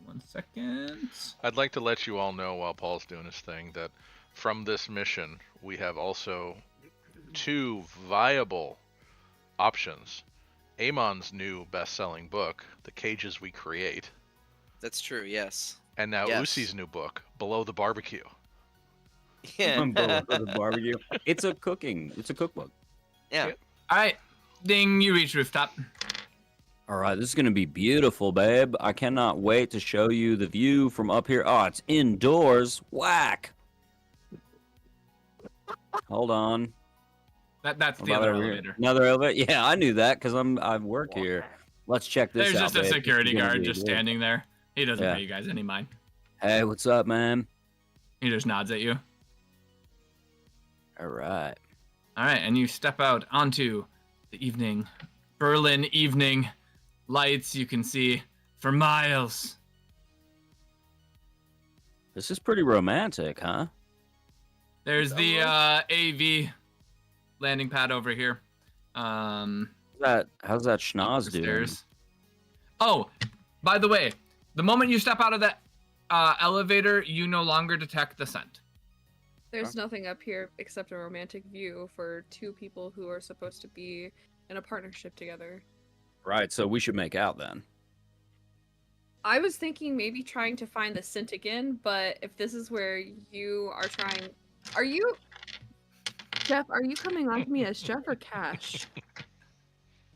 1 second. I'd like to let you all know while Paul's doing his thing that from this mission, we have also 2 viable options. Amon's new best-selling book, The Cages We Create. That's true, yes. And now Usi's new book, Below the Barbecue. Yeah. Below the Barbecue. It's a cookbook. Yeah. All right, ding, you reach rooftop. All right, this is going to be beautiful, babe. I cannot wait to show you the view from up here. Oh, it's indoors. Whack. Hold on. That's the other elevator. Another elevator? Yeah, I knew that because I work here. Let's check this out. There's just a babe. security guard just standing there. He doesn't pay you guys any mind. Hey, what's up, man? He just nods at you. All right. All right, and you step out onto the Berlin evening lights. You can see for miles. This is pretty romantic, huh? There's the AV landing pad over here. How's that schnoz doing? Oh, by the way, the moment you step out of that elevator, you no longer detect the scent. There's nothing up here except a romantic view for 2 people who are supposed to be in a partnership together. Right, so we should make out then. I was thinking maybe trying to find the scent again, but if this is where you are trying... Jeff, are you coming on to me as Jeff or Cash?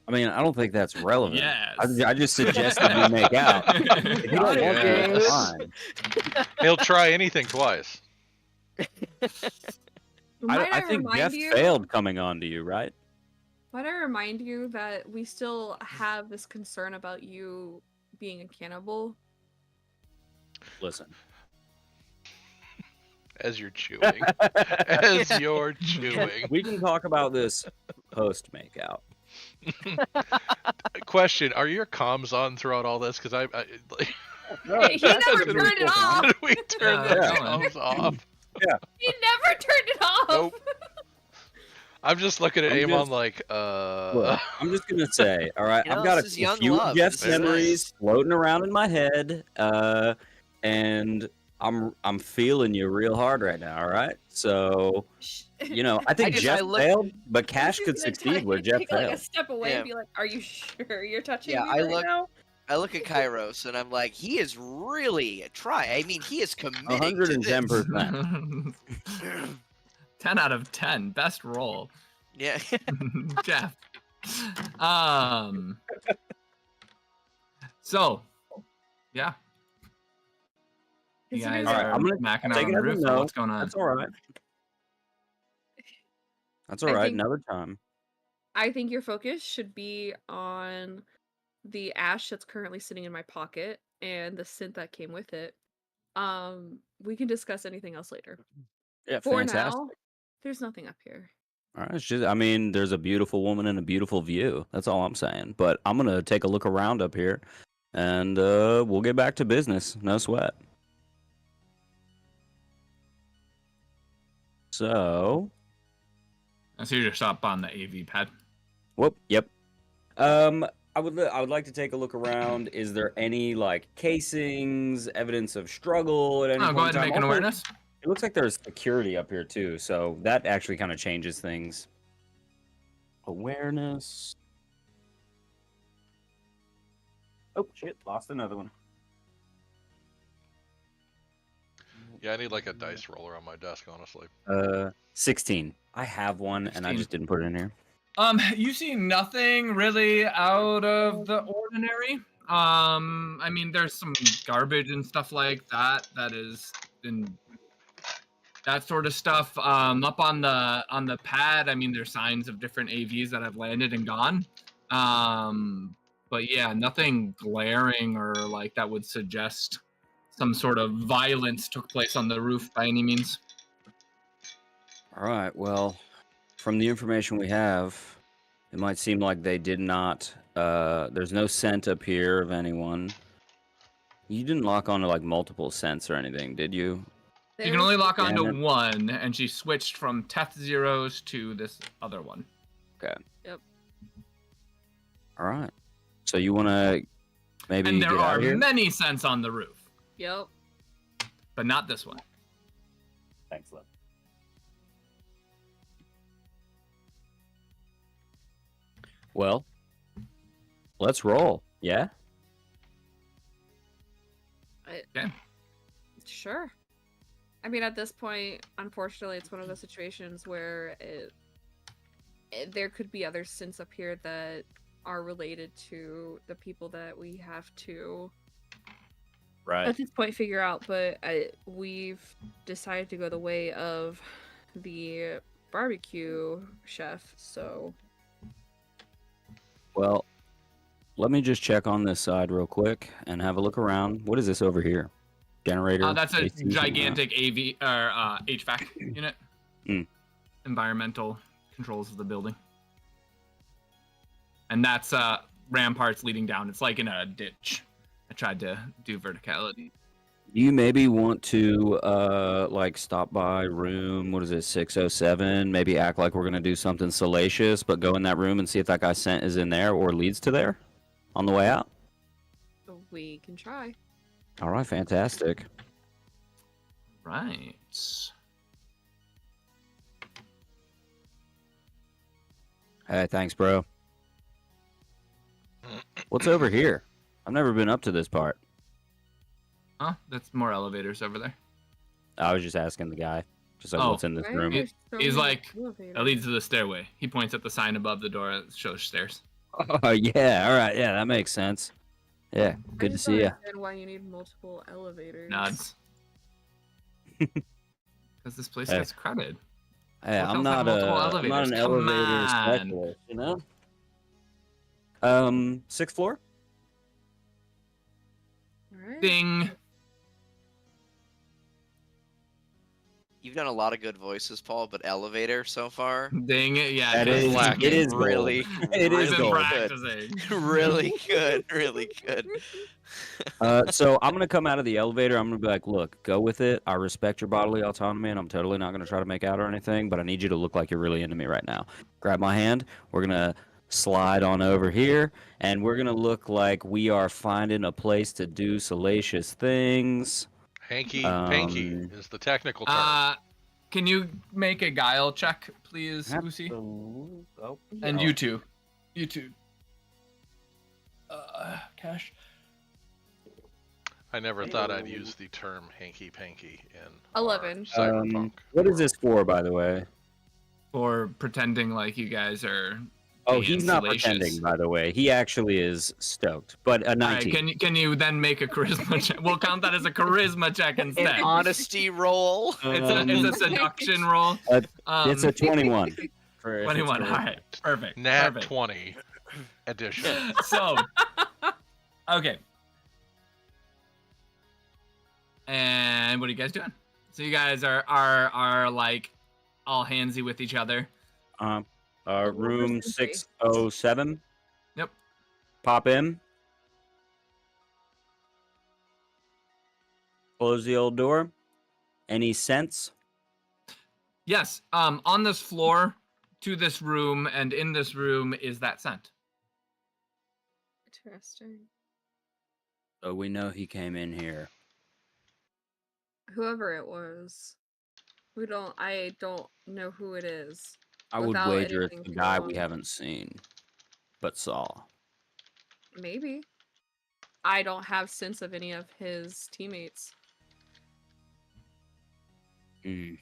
I mean, I don't think that's relevant. Yes. I just suggested we make out. If you don't want to, it's fine. He'll try anything twice. I think Jeff failed coming on to you, right? Might I remind you that we still have this concern about you being a cannibal? Listen. As you're chewing. As you're chewing. We can talk about this post makeout. Question: are your comms on throughout all this? Because He never turned it How off. did we turn the comms off? Yeah. He never turned it off. Nope. I'm just looking at Amon like, Look, I'm just gonna say, all right, You know, I've got this is a young few love. Jeff's This is memories nice. floating around in my head, and I'm feeling you real hard right now. All right, so I think Jeff failed, but Cash could succeed where Jeff take failed. like a step away and be like, "Are you sure you're touching me right now?" I look at Kairos and I'm like, he is really trying. I mean, he is committing 110%. 10 out of 10. Best roll. Yeah. Jeff. So, yeah. You guys all right, I'm gonna smacking take out on it the as a roof. no. What's going on? That's all right. That's all right. Another time. I think your focus should be on the ash that's currently sitting in my pocket and the synth that came with it. We can discuss anything else later. Yeah, For fantastic. now, there's nothing up here. All right, it's just, I mean, there's a beautiful woman and a beautiful view. That's all I'm saying. But I'm gonna take a look around up here, and we'll get back to business. No sweat. So, you just stop on the AV pad. whoop, yep. I would like to take a look around. Is there any like casings, evidence of struggle at any point? Go ahead and make an awareness. It looks like there's security up here too, so that actually kind of changes things. Awareness. Oh shit! Lost another one. Yeah, I need like a dice roller on my desk, honestly. 16. I have one, 16. And I just didn't put it in here. You see nothing really out of the ordinary. I mean, there's some garbage and stuff like that. That is in that sort of stuff. Up on the pad, I mean, there's signs of different AVs that have landed and gone. But yeah, nothing glaring or like that would suggest some sort of violence took place on the roof by any means. All right. Well, from the information we have, it might seem like they did not. There's no scent up here of anyone. You didn't lock onto like multiple scents or anything, did you? You can only lock onto one, and she switched from Teth Zeros to this other one. Okay. Yep. All right. So you want to maybe and there get out are of here? many scents on the roof. Yep. But not this one. Thanks, love. Well, let's roll. Yeah? Okay. Sure. I mean, at this point, unfortunately, it's one of those situations where there could be other synths up here that are related to the people that we have to, at this point, figure out. But we've decided to go the way of the barbecue chef, so... Well, let me just check on this side real quick and have a look around. What is this over here? Generator? That's a AC, gigantic AV or HVAC unit. Mm. Environmental controls of the building. And that's ramparts leading down. It's like in a ditch. I tried to do verticality. You maybe want to like stop by room, what is it, 607, maybe act like we're gonna do something salacious, but go in that room and see if that guy's scent is in there or leads to there on the way out. We can try. All right, fantastic. Right. Hey, thanks, bro. What's over here? I've never been up to this part. Huh? That's more elevators over there. I was just asking the guy, just like what's in this room. He's like, that leads to the stairway. He points at the sign above the door that shows stairs. Oh yeah, all right, yeah, that makes sense. Yeah, good to see you. Why you need multiple elevators? Nods. Because this place gets crowded. Hey, I'm not an elevator specialist, you know. 6th floor. All right. Ding. You've done a lot of good voices, Paul, but elevator so far. Dang it! Yeah, That is, lacking. it is really, It is I've been gold. practicing. really good, really good. So I'm gonna come out of the elevator. I'm gonna be like, look, go with it. I respect your bodily autonomy, and I'm totally not gonna try to make out or anything. But I need you to look like you're really into me right now. Grab my hand. We're gonna slide on over here, and we're gonna look like we are finding a place to do salacious things. Hanky-panky is the technical term. Can you make a guile check, please, Usi? Oh, And you too. You too. Cash. I never thought I'd use the term hanky-panky in 11. cyberpunk. What is this for, by the way? For pretending like you guys are. Oh, being he's not salacious. pretending, by the way. He actually is stoked. But a 19. All right, can you then make a charisma check? We'll count that as a charisma check instead. An honesty roll. It's a seduction roll. It's a 21. 21. All right, perfect. Nat perfect. 20 edition. So, okay. And what are you guys doing? So you guys are like all handsy with each other. Room 607. Yep. Pop in. Close the old door. Any sense? Yes. On this floor to this room and in this room is that scent. Interesting. So we know he came in here. Whoever it was. I don't know who it is. I would Without wager it's anything the guy we wrong. haven't seen, but saw. Maybe. I don't have sense of any of his teammates. Hmm.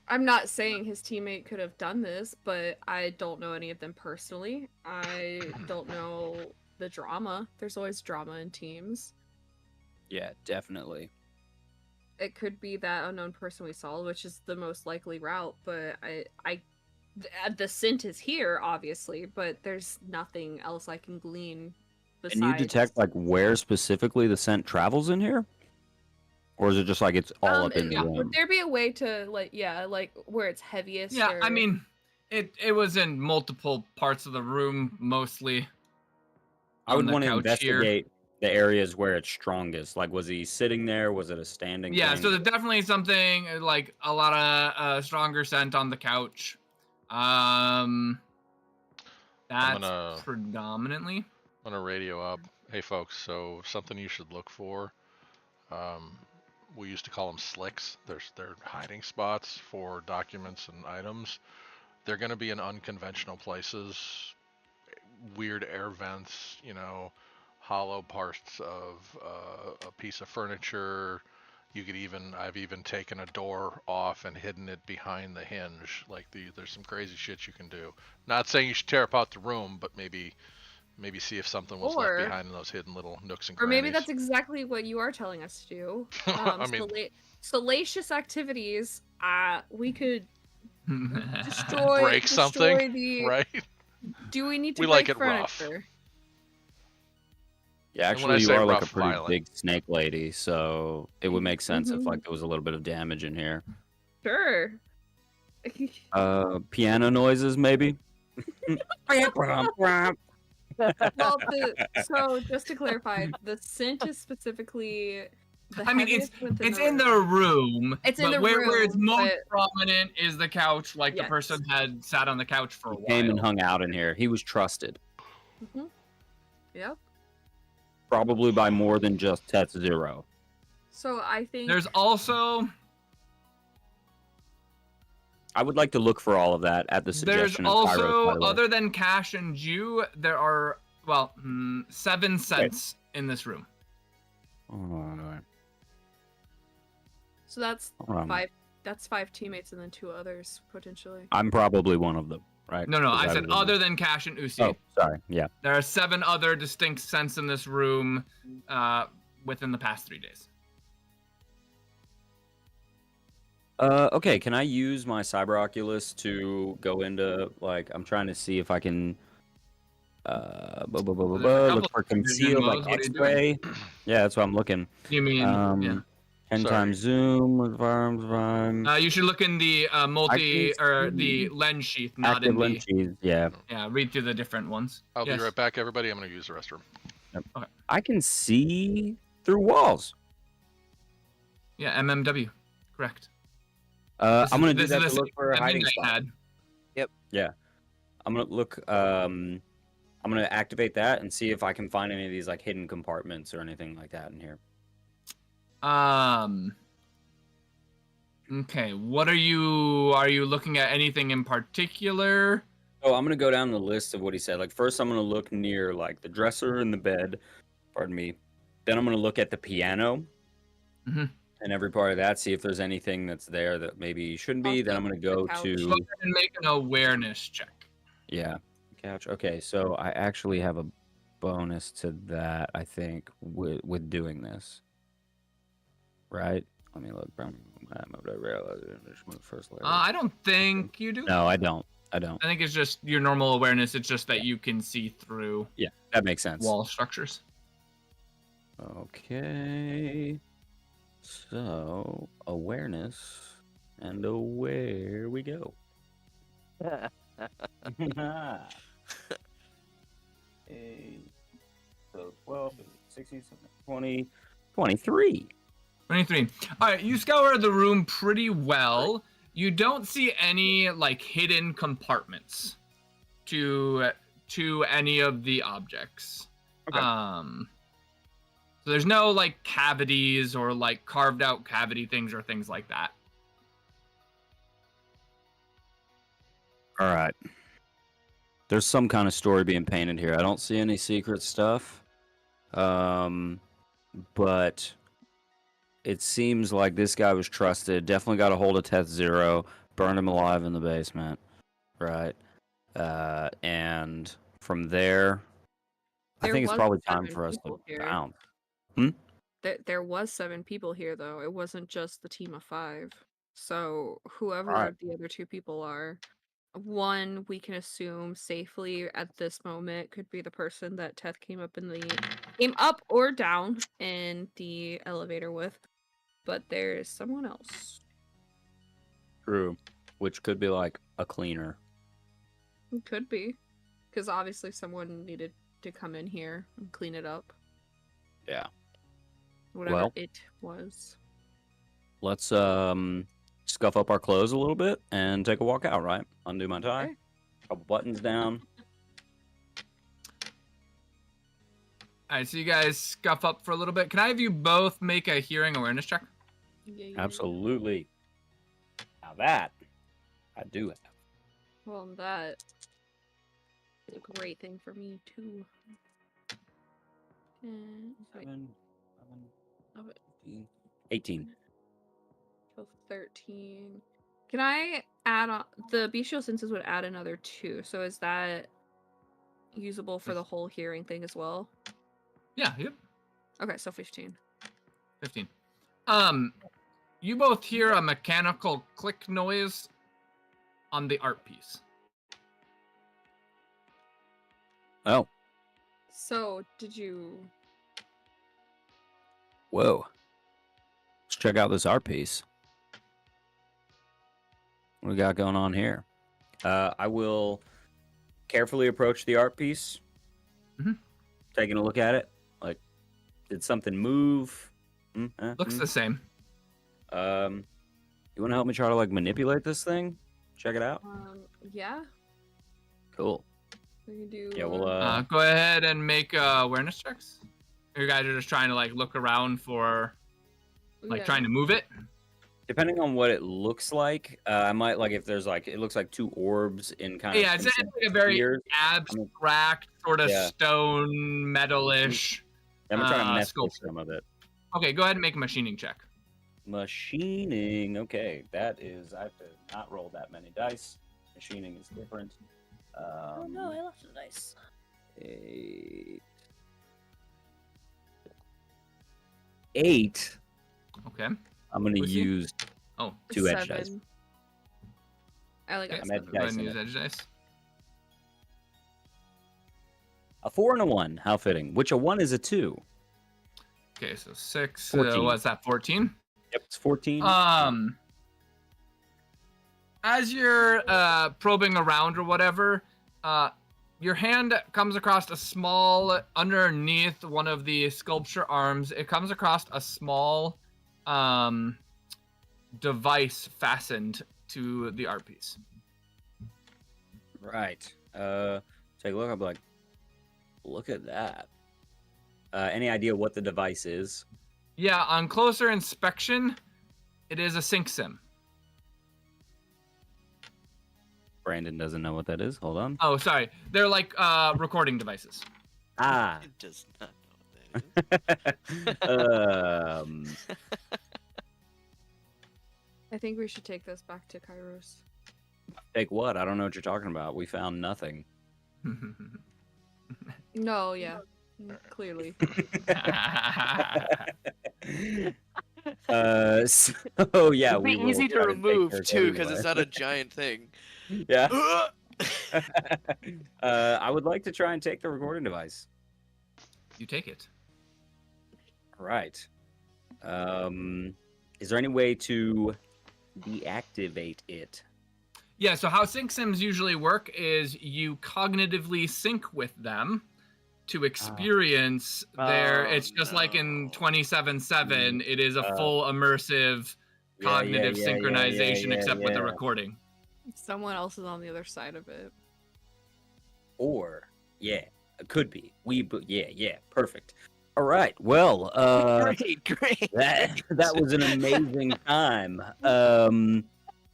I'm not saying his teammate could have done this, but I don't know any of them personally. I don't know the drama. There's always drama in teams. Yeah, definitely. It could be that unknown person we saw, which is the most likely route, but the scent is here, obviously, but there's nothing else I can glean besides... Can you detect, like, where specifically the scent travels in here? Or is it just, like, it's all up in the room? Would there be a way to, like, where it's heaviest? Yeah, or... I mean, it was in multiple parts of the room, mostly. I would want to investigate investigate the areas where it's strongest. Like, was he sitting there? Was it a standing Yeah, thing? so there's definitely something like a lot of stronger scent on the couch. That's predominantly. I'm gonna radio up. Hey folks, so something you should look for. We used to call them slicks. They're hiding spots for documents and items. They're gonna be in unconventional places, weird air vents, hollow parts of a piece of furniture. I've even taken a door off and hidden it behind the hinge. Like there's some crazy shit you can do. Not saying you should tear apart the room, but maybe see if something was left behind in those hidden little nooks and crannies. Or maybe that's exactly what you are telling us to do. I mean, salacious activities. We could break something, right? Do we need to we break like it furniture? rough. Yeah, actually, you are like a pretty violent. big snake lady, so it would make sense if like there was a little bit of damage in here. Sure. Piano noises, maybe. Well, so just to clarify, the scent is specifically. It's in the room. It's in the room. Where it's most but... prominent is the couch. Like the person had sat on the couch for a while. Came and hung out in here. He was trusted. Mm-hmm. Yep. Probably by more than just Zero. So I think there's also. I would like to look for all of that at the suggestion of Pyro. There's also, other than Cash and Jew, there are 7 scents in this room. So that's 5. That's 5 teammates and then 2 others potentially. I'm probably one of them, right? No, I said other than Cash and Usi. Oh, sorry. Yeah. There are 7 other distinct scents in this room within the past 3 days. Okay, can I use my cyber oculus to go into, like, I'm trying to see if I can look for concealed, like, X-ray. Yeah, that's what I'm looking. You mean, yeah. 10 times zoom with firearms. You should look in the the lens sheath, not active in lens sheath. Yeah. Yeah, read through the different ones. I'll be right back, everybody. I'm going to use the restroom. Yep. Okay. I can see through walls. Yeah, MMW. Correct. I'm gonna do that to look for a hiding spot. Had. Yep. Yeah. I'm gonna look. I'm gonna activate that and see if I can find any of these like hidden compartments or anything like that in here. Okay. What are you looking at? Anything in particular? Oh, I'm gonna go down the list of what he said. Like first, I'm gonna look near like the dresser and the bed. Pardon me. Then I'm gonna look at the piano. Mm-hmm. And every part of that, see if there's anything that's there that maybe shouldn't be. Then I'm going to go to... Go ahead and make an awareness check. Yeah. Couch. Okay, so I actually have a bonus to that, I think, with doing this. Right? Let me look. I don't think you do. No, I don't. I think it's just your normal awareness. It's just that you can see through... Yeah, that makes sense. Wall structures. Okay... So, awareness, and aware we go. 8, 12, 16, 20, 23. 23. All right, you scour the room pretty well. You don't see any like hidden compartments to any of the objects. Okay. So there's no like cavities or like carved out cavity things or things like that. All right. There's some kind of story being painted here. I don't see any secret stuff. But it seems like this guy was trusted. Definitely got a hold of Teth Zero. Burned him alive in the basement. Right. And from there, I think it's probably time for us to bounce. There was 7 people here, though. It wasn't just the team of 5. So whoever the other 2 people are, one we can assume safely at this moment could be the person that Teth came up or down in the elevator with. But there's someone else. True. Which could be like a cleaner. It could be. Because obviously someone needed to come in here and clean it up. Yeah. Whatever it was. Let's scuff up our clothes a little bit and take a walk out, right? Undo my tie. Okay. Couple buttons down. Alright, so you guys scuff up for a little bit. Can I have you both make a hearing awareness check? Yeah. Absolutely. Now that I do have. Well, that is a great thing for me too. And 18. 12, 13. Can I add on the bestial senses would add another 2, so is that usable for the whole hearing thing as well? Yeah, yep. Okay, so 15. 15. You both hear a mechanical click noise on the art piece. Oh. So, did you... Whoa. Let's check out this art piece. What we got going on here? I will carefully approach the art piece. Mm-hmm. Taking a look at it. Like, did something move? Looks the same. You want to help me try to, like, manipulate this thing? Check it out? Yeah. Cool. We can do... Yeah, we'll, go ahead and make awareness checks. You guys are just trying to, like, look around for, like, trying to move it? Depending on what it looks like, I might, like, if there's, like, it looks like 2 orbs in kind of... Yeah, it's like a very abstract, sort of stone, metal-ish I'm trying to mess with sculpture. some of it. Okay, go ahead and make a machining check. Machining. Okay, that is... I have to not roll that many dice. Machining is different. Oh no, I lost a dice. 8. Okay. I'm going to use 2 edge 7. dice. I like okay, edge go ahead and use edge dice. A 4 and a 1. How fitting. Which a 1 is a 2. Okay, so 6. 14. What's that, 14? Yep, it's 14. As you're probing around or whatever, your hand comes across a small, underneath one of the sculpture arms, it comes across a small device fastened to the art piece. Right. Take a look. I'm like, look at that. Any idea what the device is? Yeah, on closer inspection, it is a sync sim. Brandon doesn't know what that is. Hold on. Oh, sorry. They're like recording devices. Ah. It does not know what that is. I think we should take this back to Kairos. Take what? I don't know what you're talking about. We found nothing. No, yeah. Clearly. So yeah, It'd be easy to remove too, because it's not a giant thing. Yeah. I would like to try and take the recording device. You take it. All right. Is there any way to deactivate it? Yeah, so how sync sims usually work is you cognitively sync with them to experience their... It's just like in 27/7, it is a full immersive cognitive synchronization except with a recording. Someone else is on the other side of it. Or, yeah, it could be. Yeah, perfect. All right, well, Great. that was an amazing time.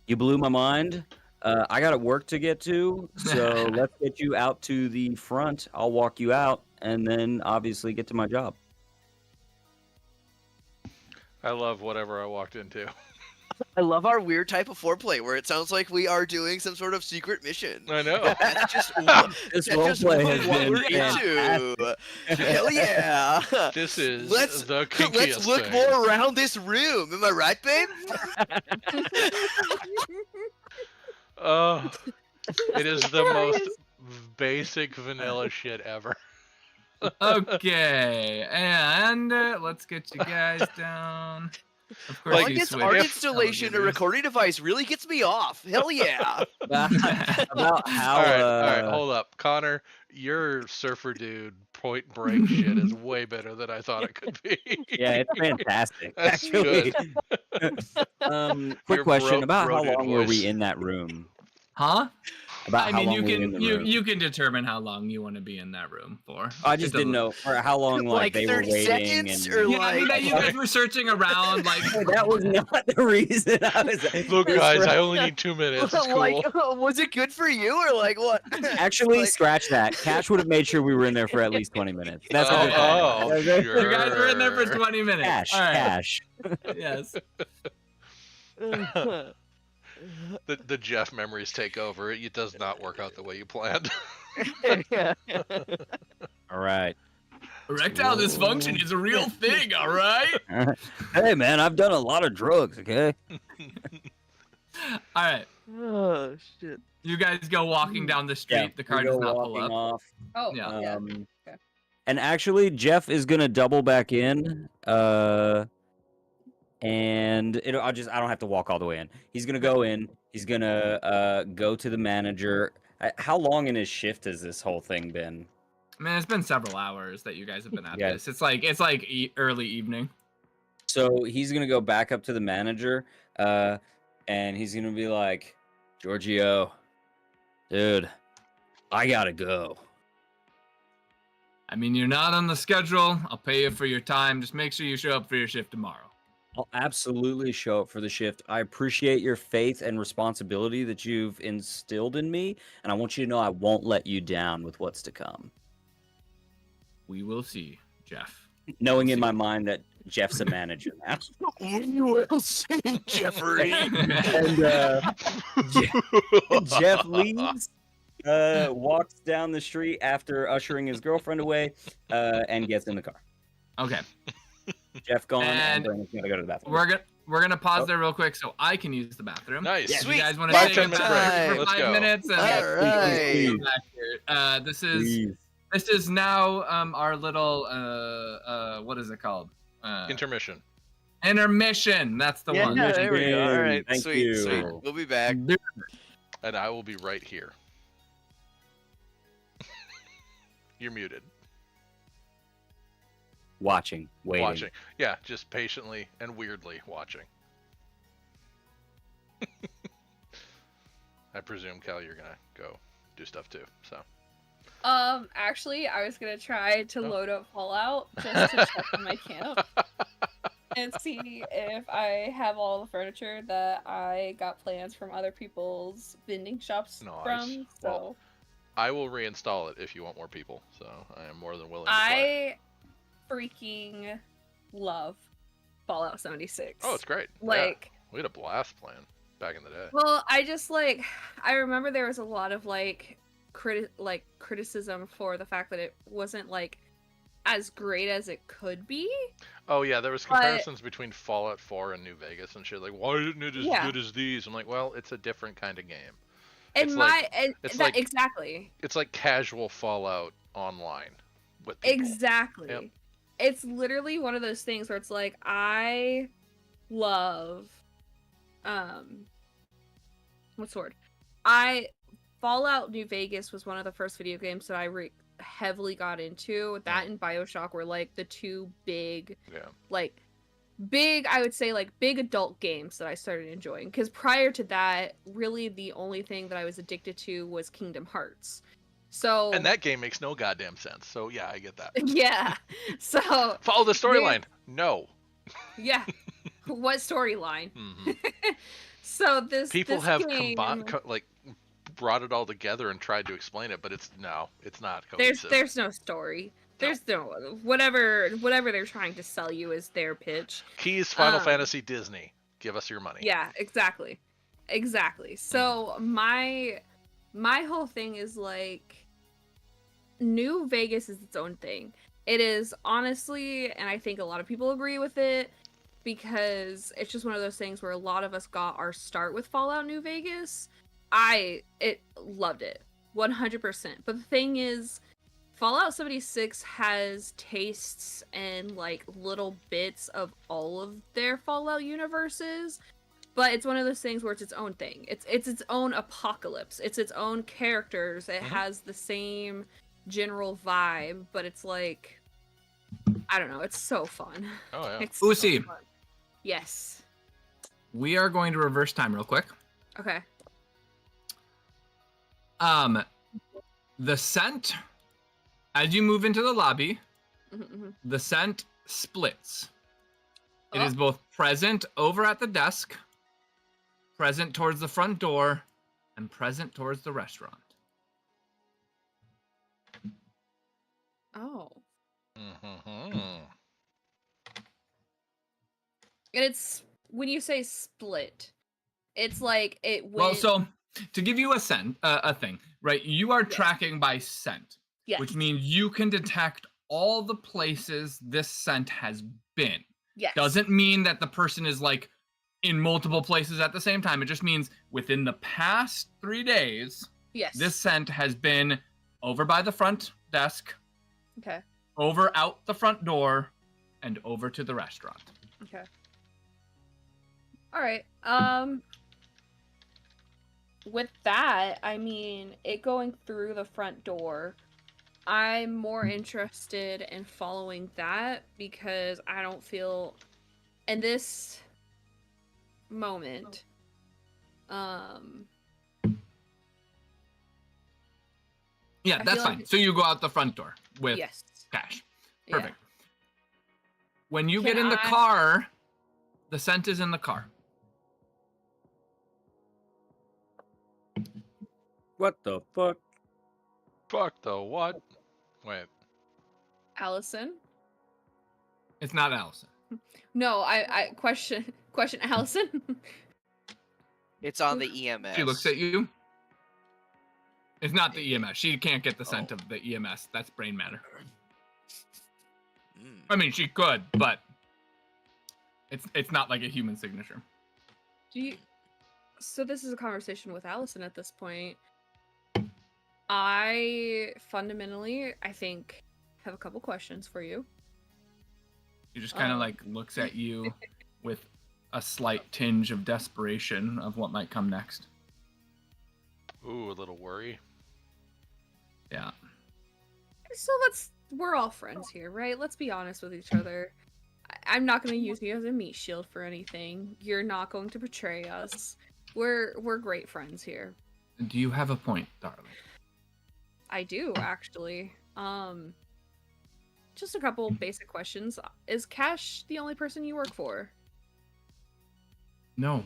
You blew my mind. I got work to get to, so let's get you out to the front. I'll walk you out, and then obviously get to my job. I love whatever I walked into. I love our weird type of foreplay where it sounds like we are doing some sort of secret mission. I know. That's just This that's just roleplay what has been we're into. Hell yeah! This is Let's the kinkiest let's look thing. more around this room. Am I right, babe? It is the most basic vanilla shit ever. Okay, and let's get you guys down. Of course, Well, I you guess switch. art installation and recording device really gets me off. Hell yeah! About how? All right, hold up, Connor. Your surfer dude point break shit is way better than I thought it could be. Yeah, it's fantastic. That's actually. Quick Your question about how broken long were we voice. in that room? Huh? About I how mean, long you were we in can the room? you can determine how long you want to be in that room for. I just didn't know for how long Like they were 30 waiting. seconds And... or Yeah, I like mean that you guys were searching around like. That was not the reason I was. Look, guys, I only need 2 minutes. It's cool. like, was it good for you or like what? Actually, Like- scratch that. Cash would have made sure we were in there for at least 20 minutes. That's what we're Oh, talking sure. about. You guys were in there for 20 minutes. Cash, All right. cash. Yes. The Jeff memories take over. It does not work out the way you planned. All right. Erectile dysfunction is a real thing, all right? Hey, man, I've done a lot of drugs, okay? All right. Oh shit. You guys go walking down the street. The car we does go not pull walking up. off. Oh, Yeah. yeah. Okay. And actually, Jeff is gonna double back in. And I don't have to walk all the way in. He's gonna go in. He's gonna go to the manager. How long in his shift has this whole thing been? Man, it's been several hours that you guys have been at Yeah. this. It's like early evening. So he's gonna go back up to the manager, and he's gonna be like, "Giorgio, dude, I gotta go." I mean, you're not on the schedule. I'll pay you for your time. Just make sure you show up for your shift tomorrow. I'll absolutely show up for the shift. I appreciate your faith and responsibility that you've instilled in me, and I want you to know I won't let you down with what's to come. We will see, Jeff. Knowing in my mind that Jeff's a manager now. We will see, Jeffrey. And Jeff leaves, walks down the street after ushering his girlfriend away, and gets in the car. Okay. Jeff gone, and And Brandon's gonna go to the bathroom. We're gonna pause Oh. there real quick so I can use the bathroom. Nice. If Sweet. you guys want to Five, take 10 a minute bathroom break. for Let's 5 go. minutes and Please. come back here. Please. This is now our little what is it called? Intermission. Intermission. That's the one. Yeah, there we go. All right, Thank sweet. you. We'll be back. And I will be right here. You're muted. Watching, waiting. Watching. Yeah, just patiently and weirdly watching. I presume, Cal, you're gonna go do stuff too, so. Actually, I was gonna try to load up Fallout just to check on my camp and see if I have all the furniture that I got plans from other people's vending shops from. So well, I will reinstall it if you want more people. So I am more than willing to play. I freaking love Fallout 76. Oh, it's great. Like we had a blast playing back in the day. Well, I remember there was a lot of criticism for the fact that it wasn't as great as it could be. Oh yeah, there was comparisons between Fallout 4 and New Vegas and shit. Like, why isn't it as good as these? I'm like, well, it's a different kind of game. Exactly. It's like casual Fallout online with people. Exactly. Yep. It's literally one of those things where it's like, I love what's the word? Fallout New Vegas was one of the first video games that I heavily got into. That and BioShock were the two big, I would say big adult games that I started enjoying. Because prior to that, really the only thing that I was addicted to was Kingdom Hearts. So and that game makes no goddamn sense. So yeah, I get that. Yeah. So follow the storyline. No. Yeah. What storyline? Mm-hmm. So people have game... brought it all together and tried to explain it, but it's not cohesive. There's no story. There's no whatever they're trying to sell you is their pitch. Keys, Final Fantasy, Disney. Give us your money. Yeah, exactly. So my whole thing is New Vegas is its own thing. It is honestly, and I think a lot of people agree with it, because it's just one of those things where a lot of us got our start with Fallout New Vegas. I loved it 100%. But the thing is, Fallout 76 has tastes and little bits of all of their Fallout universes, but it's one of those things where it's its own thing. It's its own apocalypse. It's its own characters. It has the same general vibe, but it's I don't know. It's so fun. Oh yeah. It's Uzi. so fun. Yes. We are going to reverse time real quick. Okay. The scent, as you move into the lobby, the scent splits. It is both present over at the desk, present towards the front door, and present towards the restaurant. Oh. Mm-hmm. And it's, when you say split, it's it went... Well, so to give you a thing, right? You are tracking by scent, which means you can detect all the places this scent has been. Yes. Doesn't mean that the person is in multiple places at the same time. It just means within the past 3 days, this scent has been over by the front desk, over out the front door, and over to the restaurant. Okay. All right. With that, I mean, it going through the front door, I'm more interested in following that because I don't feel in this moment yeah, that's fine. So you go out the front door with cash. Perfect. Yeah. When you get in the car, the scent is in the car. What the fuck? Fuck the what? Wait. Allison? It's not Allison. No, I question Allison. It's on the EMS. She looks at you. It's not the EMS. She can't get the scent of the EMS. That's brain matter. I mean, she could, but it's not like a human signature. So this is a conversation with Allison at this point. I fundamentally, I think, have a couple questions for you. She just kind of looks at you, with a slight tinge of desperation of what might come next. Ooh, a little worry. Yeah. So we're all friends here, right? Let's be honest with each other. I'm not going to use you as a meat shield for anything. You're not going to betray us. We're great friends here. Do you have a point, darling? I do, actually. Just a couple basic questions. Is Cash the only person you work for? No.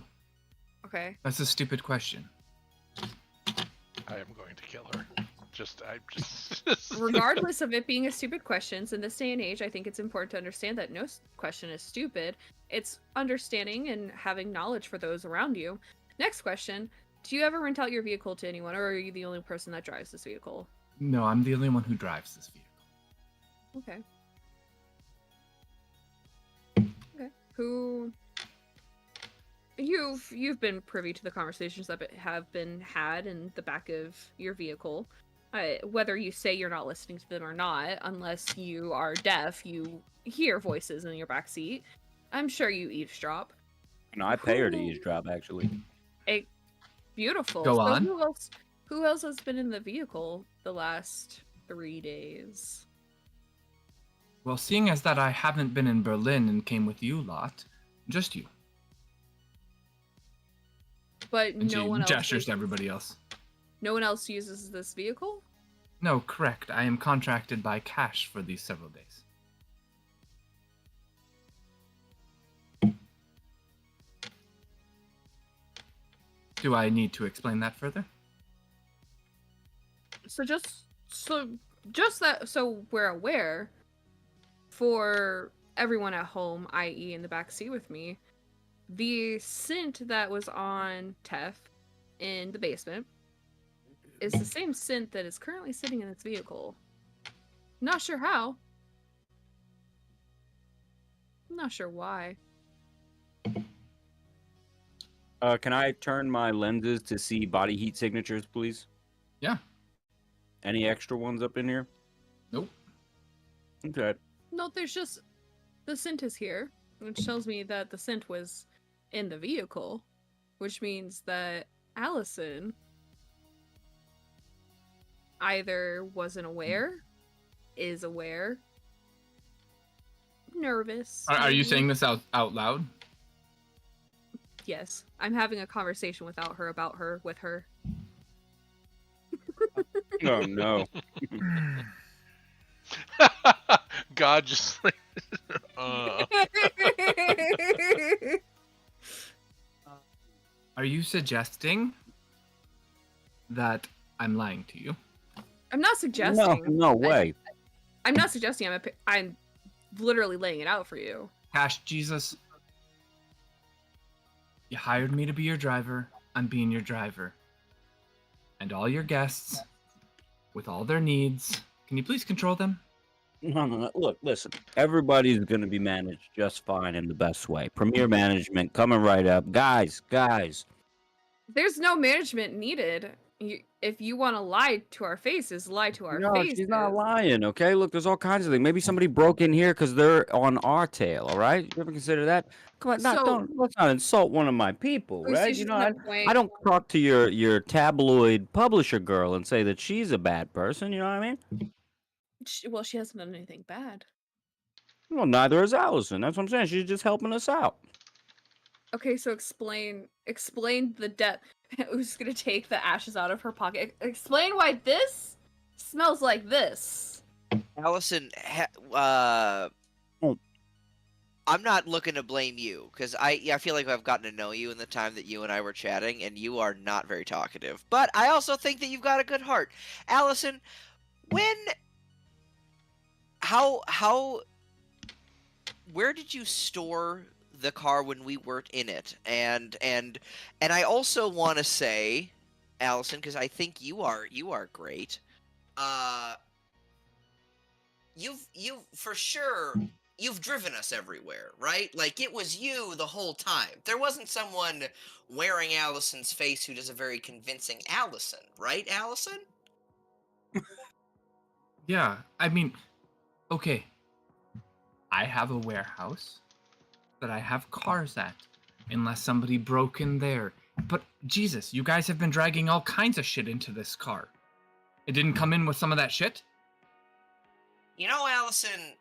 Okay. That's a stupid question. I am going to kill her. I just Regardless of it being a stupid question, in this day and age, I think it's important to understand that no question is stupid. It's understanding and having knowledge for those around you. Next question. Do you ever rent out your vehicle to anyone, or are you the only person that drives this vehicle? No, I'm the only one who drives this vehicle. Okay. Okay. Who... You've been privy to the conversations that have been had in the back of your vehicle. Whether you say you're not listening to them or not, unless you are deaf, you hear voices in your backseat. I'm sure you eavesdrop. No, I pay her to eavesdrop, actually. Beautiful. Go so on. Who else has been in the vehicle the last 3 days? Well, seeing as that I haven't been in Berlin and came with you lot, just you. But And no she one else gestures to everybody else. No one else uses this vehicle? No, correct. I am contracted by Cash for these several days. Do I need to explain that further? So we're aware, for everyone at home, i.e. in the back seat with me, the synth that was on Tef in the basement is the same synth that is currently sitting in this vehicle. Not sure how. Not sure why. Can I turn my lenses to see body heat signatures, please? Yeah. Any extra ones up in here? Nope. Okay. No, there's just the synth is here, which tells me that the synth was in the vehicle, which means that Allison either wasn't aware, is aware, nervous. Are you maybe. saying this out loud? Yes. I'm having a conversation without her about her with her. Oh, no. God just like Are you suggesting that I'm lying to you? I'm not suggesting. No way. I'm not suggesting. I'm literally laying it out for you. Cash Jesus, you hired me to be your driver. I'm being your driver. And all your guests, with all their needs, can you please control them? No. Look, listen. Everybody's going to be managed just fine in the best way. Premier management coming right up. Guys. There's no management needed. If you want to lie to our faces, lie to our faces. She's not lying, okay? Look, there's all kinds of things. Maybe somebody broke in here because they're on our tail, all right? You ever consider that? Come on, let's not insult one of my people, right? You know, I don't talk to your tabloid publisher girl and say that she's a bad person, you know what I mean? Well, she hasn't done anything bad. Well, neither is Allison. That's what I'm saying. She's just helping us out. Okay, so explain the depth. Who's gonna take the ashes out of her pocket? Explain why this smells like this. Allison, I'm not looking to blame you, because I feel like I've gotten to know you in the time that you and I were chatting, and you are not very talkative. But I also think that you've got a good heart. Allison, where did you store the car when we weren't in it? And I also want to say, Allison, because I think you are great. You've for sure, you've driven us everywhere, right? Like, it was you the whole time. There wasn't someone wearing Allison's face who does a very convincing Allison, right, Allison? Yeah, I mean, okay. I have a warehouse that I have cars at, unless somebody broke in there. But Jesus, you guys have been dragging all kinds of shit into this car. It didn't come in with some of that shit? You know, Allison,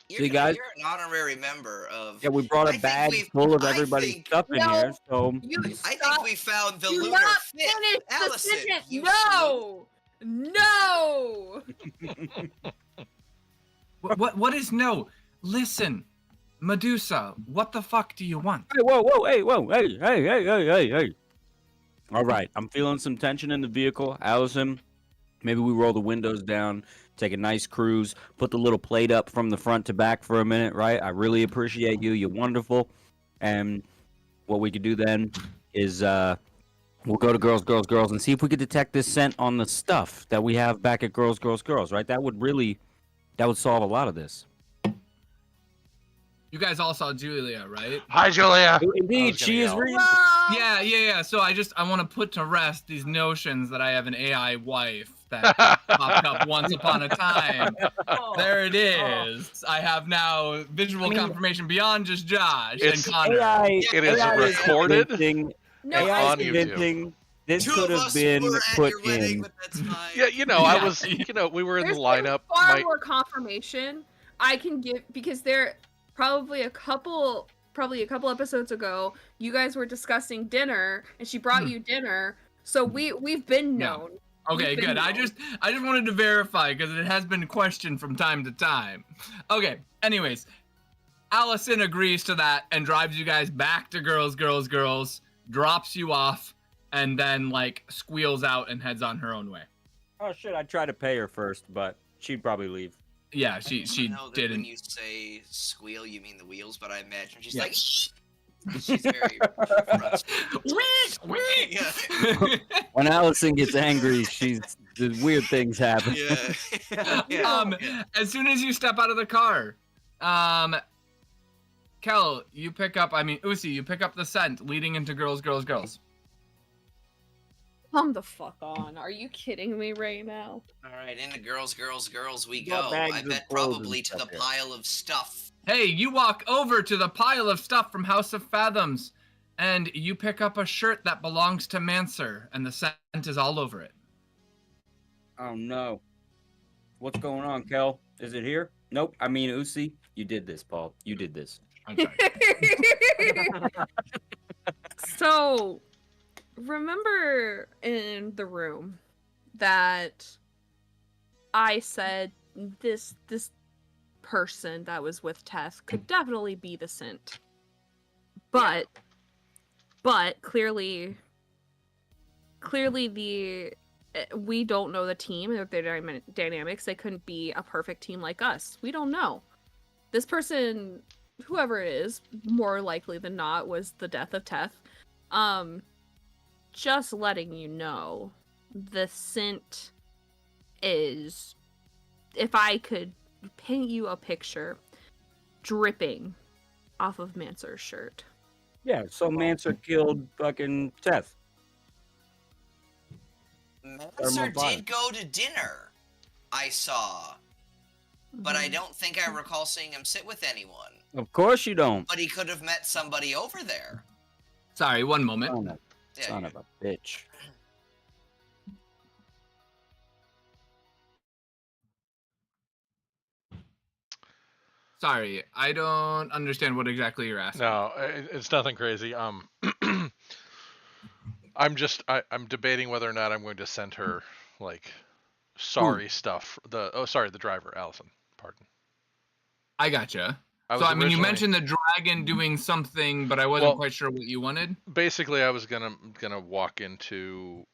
you're an honorary member of... Yeah, we brought a bag full of everybody's stuff in here, so... I think we found the lunar fit. Allison, No! What is no? Listen, Medusa, what the fuck do you want? Hey, whoa, hey. All right, I'm feeling some tension in the vehicle. Allison, maybe we roll the windows down, take a nice cruise, put the little plate up from the front to back for a minute, right? I really appreciate you. You're wonderful. And what we could do then is we'll go to Girls, and see if we could detect this scent on the stuff that we have back at Girls, right? That would solve a lot of this. You guys all saw Julia, right? Hi, Julia. Indeed, she is real. Yeah. So I want to put to rest these notions that I have an AI wife that popped up once upon a time. There it is. I have now visual confirmation beyond just Josh and Connor. It is recorded on YouTube. This could have been put in. But that's fine. Yeah, I was, we were in the lineup. Far more confirmation I can give, because there probably a couple episodes ago, you guys were discussing dinner, and she brought you dinner, so we've been known. Yeah. Okay, good. I just wanted to verify because it has been questioned from time to time. Okay. Anyways, Allison agrees to that and drives you guys back to Girls, drops you off, and then squeals out and heads on her own way. Oh shit! I tried to pay her first, but she'd probably leave. Yeah, she didn't. When you say squeal, you mean the wheels, but I imagine she's like, shh. She's very Wait. Yeah. When Allison gets angry, the weird things happen. Yeah. As soon as you step out of the car, Kel, Usi, you pick up the scent leading into Girls. Come the fuck on. Are you kidding me right now? Alright, into Girls we go. I bet probably to the pile of stuff. Hey, you walk over to the pile of stuff from House of Fathoms, and you pick up a shirt that belongs to Mancer, and the scent is all over it. Oh no. What's going on, Kel? Is it here? Nope. I mean, Usi, you did this, Paul. You did this. I'm sorry. So, remember in the room that I said this person that was with Teth could definitely be the scent. But clearly we don't know the team and their dynamics. They couldn't be a perfect team like us. We don't know. This person, whoever it is, more likely than not, was the death of Teth. Just letting you know, the scent is, if I could paint you a picture, dripping off of Mancer's shirt. Yeah, so Mancer killed fucking Teth. Mancer did go to dinner, I saw. But I don't think I recall seeing him sit with anyone. Of course you don't. But he could have met somebody over there. Sorry, one moment. Son of a bitch. Sorry, I don't understand what exactly you're asking. No, it's nothing crazy. I'm debating whether or not I'm going to send her stuff. The driver, Allison. Pardon. I gotcha. You mentioned the dragon doing something, but I wasn't quite sure what you wanted. Basically, I was gonna walk into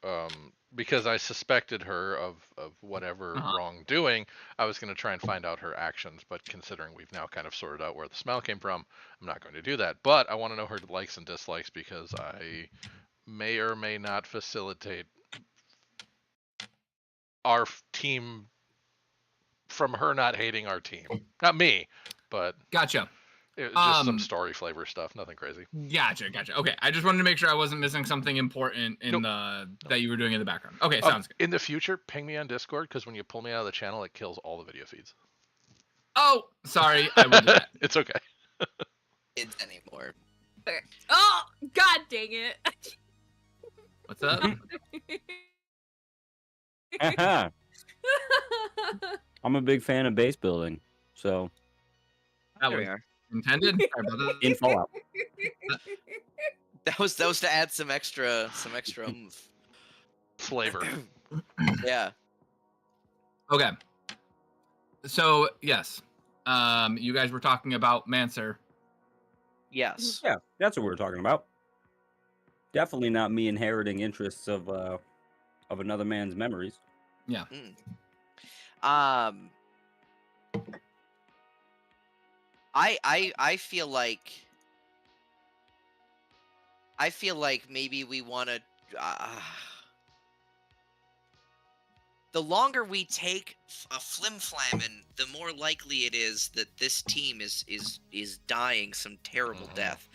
because I suspected her of whatever wrongdoing. I was gonna try and find out her actions, but considering we've now kind of sorted out where the smell came from, I'm not going to do that. But I want to know her likes and dislikes because I may or may not facilitate our team from her not hating our team. Not me. But gotcha. It was just some story flavor stuff, nothing crazy. Gotcha. Okay, I just wanted to make sure I wasn't missing something important in that you were doing in the background. Okay, sounds good. In the future, ping me on Discord because when you pull me out of the channel, it kills all the video feeds. Oh, sorry, I will do that. It's okay. Kids anymore. Okay. Oh, god dang it. What's up? I'm a big fan of base building, so That There we was are. intended. Sorry about that. in Fallout. That was to add some extra oomph. Flavor. Yeah. Okay. So yes, you guys were talking about Mancer. Yes. Yeah, that's what we were talking about. Definitely not me inheriting interests of another man's memories. Yeah. I feel like maybe we want to. The longer we take a flim-flamming, the more likely it is that this team is dying some terrible death.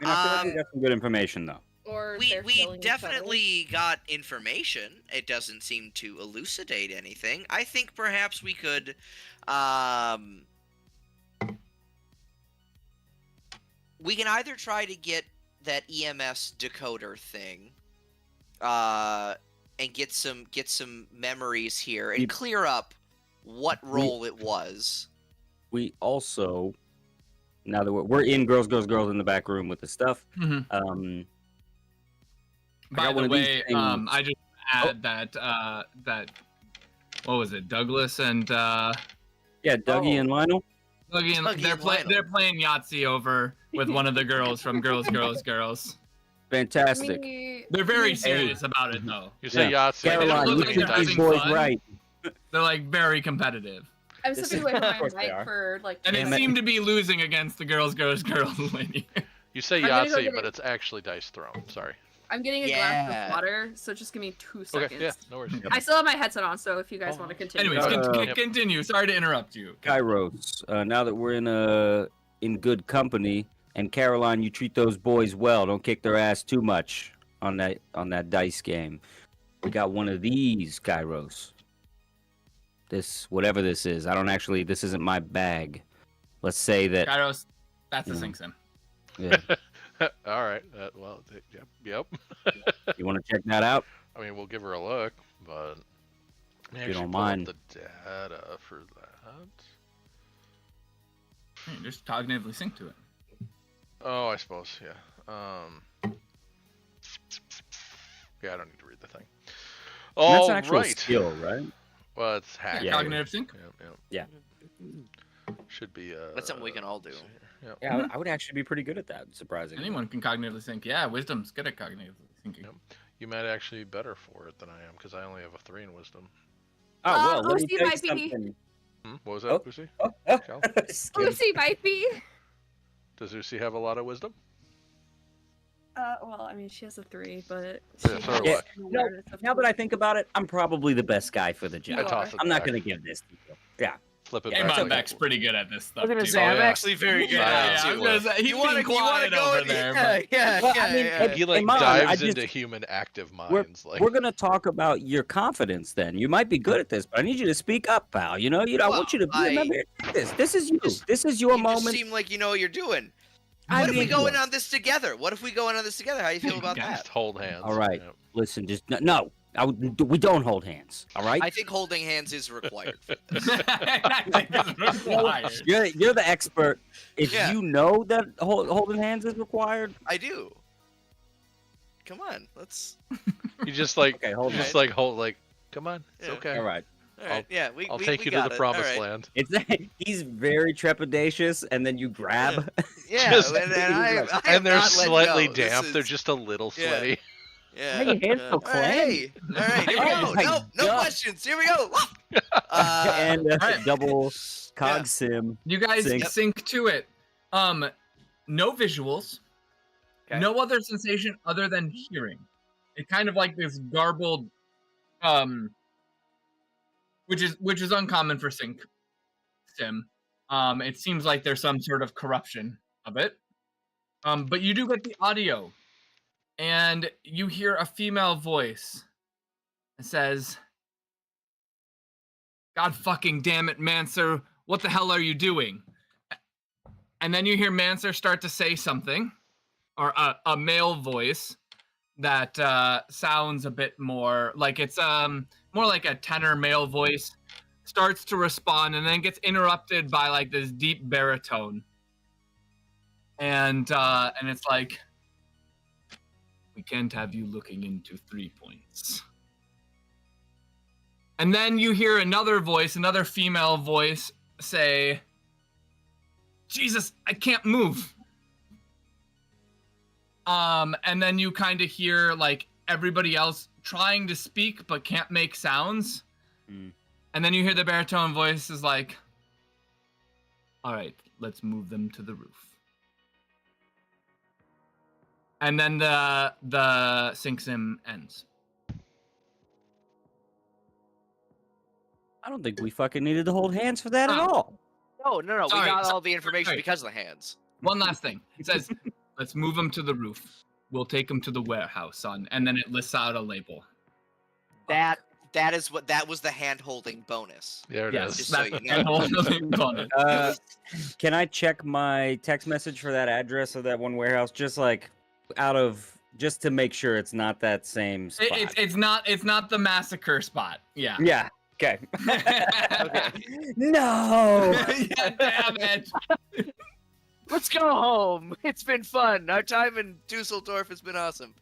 I mean, I feel like we got some good information though. Or We they're killing each other. definitely got information. It doesn't seem to elucidate anything. I think perhaps we could, we can either try to get that EMS decoder thing, and get some memories here and clear up what role it was. We also, now that we're in girls in the back room with the stuff. Mm-hmm. By got the one of these way, things. I just add that what was it, Douglas and Yeah, Dougie and Lionel. Dougie and they're playing Yahtzee over with one of the girls from Girls. Fantastic. They're very serious about it though. You say Yahtzee. Caroline, look you like treat they're these having boys fun. right. They're like very competitive. I'm stepping away from my course they mic are. for like. And it Damn it. seemed to be losing against the girls winning. You say I'm gonna go Yahtzee, get but it. it's actually dice thrown. Sorry. I'm getting a glass of water, so just give me 2 seconds. Okay, yeah, no worries. I still have my headset on, so if you guys want to continue. Anyways, continue. Sorry to interrupt you. Kairos, now that we're in good company, and Caroline, you treat those boys well. Don't kick their ass too much on that dice game. We got one of these, Kairos. This, whatever this is, this isn't my bag. Let's say that. Kairos, that's a Sing Sim. Yeah. All right. Well, yep. You want to check that out? I mean, we'll give her a look, but If you don't mind. the data for that. Just cognitively sync to it. Oh, I suppose, yeah. Yeah, I don't need to read the thing. That's All an actual right. skill, right? Well, it's hacked. Yeah. Cognitive sync. Yeah. Should be. That's something we can all do. Yep. Yeah, I would actually be pretty good at that, surprisingly. Anyone can cognitively sync. Yeah, wisdom's good at cognitively syncing. Yep. You might actually be better for it than I am, because I only have a 3 in wisdom. Oh, well, let me Lucy tell you might be- something. What was that, Oh. Lucy? Cal? Skip. Lucy might be. Does Lucy have a lot of wisdom? Well, I mean, she has a 3, but. Yeah, so do Yeah. I. No, now that I think about it, I'm probably the best guy for the You job. I toss it I'm not back. going to give this to you. Yeah. Flip it Hey, back. Monbeck's pretty good at this stuff. I was gonna too. say, I'm yeah. actually very good Yeah, at I it was too. gonna say, he's being quiet over there. But... Yeah, Well, I mean, He like Hey, Mom, I dives just- into human active minds. Like We're going to talk about your confidence then. You might be good at this, but I need you to speak up, pal. I want you to be a member. This is you. This is your You moment. just seem like you know what you're doing. I What if we mean, go look. in on this together? How do you feel about Guys, that? just hold hands. All right. Yep. Listen, just no. We don't hold hands. All right. I think holding hands is required. I think it's required. You're the expert. If Yeah. you know that holding hands is required, I do. Come on, let's. You just like, Okay, hold just on. like hold like, come on, it's Yeah. okay. all right. All right, yeah, we. I'll we, take we you to got the it. promised All right. land. It's he's very trepidatious, and then you grab. Yeah, Just- and I have And they're not let slightly go. This damp. They're is- just a little Yeah. sweaty. Yeah. How your hands so All right, hey, all right, here we Oh go. my No God. questions. Here we go. and Alright. double cog Yeah. sim. You guys Sync. sync to it. No visuals. Okay. No other sensation other than hearing. It's kind of like this garbled, which is uncommon for sync sim. It seems like there's some sort of corruption of it. But you do get the audio, and you hear a female voice that says, "God fucking damn it, Mancer, what the hell are you doing? And then you hear Manser start to say something, or a male voice that sounds a bit more like it's more like a tenor male voice, starts to respond and then gets interrupted by like this deep baritone. And it's like, we can't have you looking into 3 points. And then you hear another voice, another female voice say, Jesus, I can't move. And then you kind of hear like everybody else trying to speak but can't make sounds. And then you hear the baritone voice is like, all right, let's move them to the roof. And then the sync sim ends. I don't think we fucking needed to hold hands for that at all. No. Sorry, We got all the sorry. information because of the hands. One last thing. It says, let's move them to the roof. We'll take them to the warehouse, and then it lists out a label. That was the hand holding bonus. There it is. Just so you know. Hand-holding bonus. Can I check my text message for that address of that one warehouse? Just like just to make sure it's not that same spot. It's not the massacre spot. Yeah. Yeah. Okay. Okay. No. Yeah, damn it. Let's go home. It's been fun. Our time in Dusseldorf has been awesome.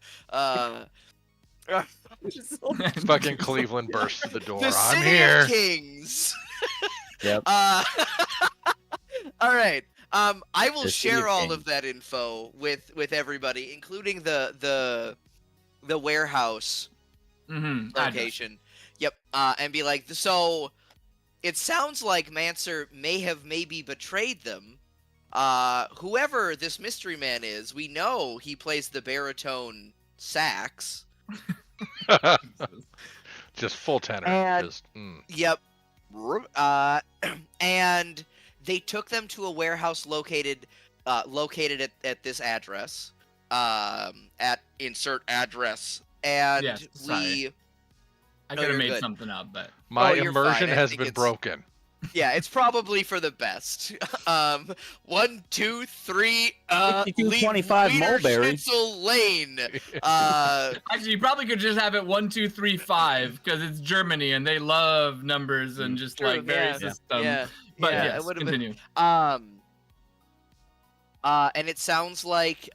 Fucking Cleveland bursts through the door. The I'm City here. of Kings. Yep. All right. I will The City share of all Kings. of that info with everybody, including the warehouse location. Yep. And be like, so it sounds like Manser may have maybe betrayed them. Whoever this mystery man is, we know he plays the baritone sax. Just full tenor. And- Just, Yep. And they took them to a warehouse located at this address. At insert address. And Yes, sorry. I No, could have you're made good. something up, but my you're immersion fine. I has think been it's- broken. Yeah, it's probably for the best. 1, 2, 3. 5225 Mulberry. Schnitzel Lane. actually, you probably could just have it 1, 2, 3, 5 because it's Germany and they love numbers and just True, like very yeah, system. yeah. But yeah, yes, it would've continue. And it sounds like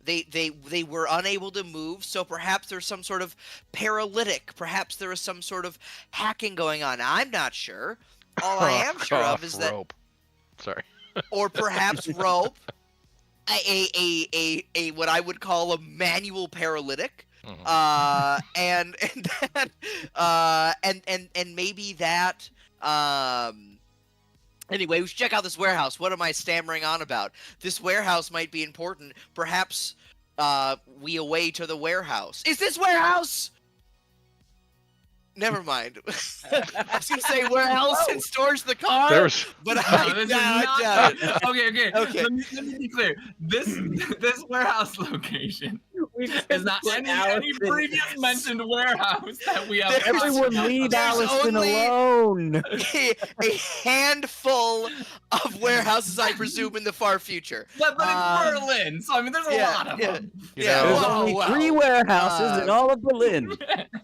they were unable to move, so perhaps there's some sort of paralytic. Perhaps there is some sort of hacking going on. I'm not sure. All I am sure of is that, rope. Sorry. or perhaps rope, a what I would call a manual paralytic. Mhm. And maybe that. Anyway, we should check out this warehouse. What am I stammering on about? This warehouse might be important. Perhaps we away to the warehouse. Is this warehouse? Never mind. I was gonna say where Allison stores the car, There's but No, I this is doubt it. not. Okay. Okay. Let me be clear. This warehouse location is not any previous mentioned warehouse that we have. There's- Everyone leave There's Allison only- alone. a handful of warehouses, I presume, in the far future. But it's Berlin, so I mean, there's a yeah, lot of yeah. them. You Yeah, know, There's well, only well, 3 warehouses in all of Berlin.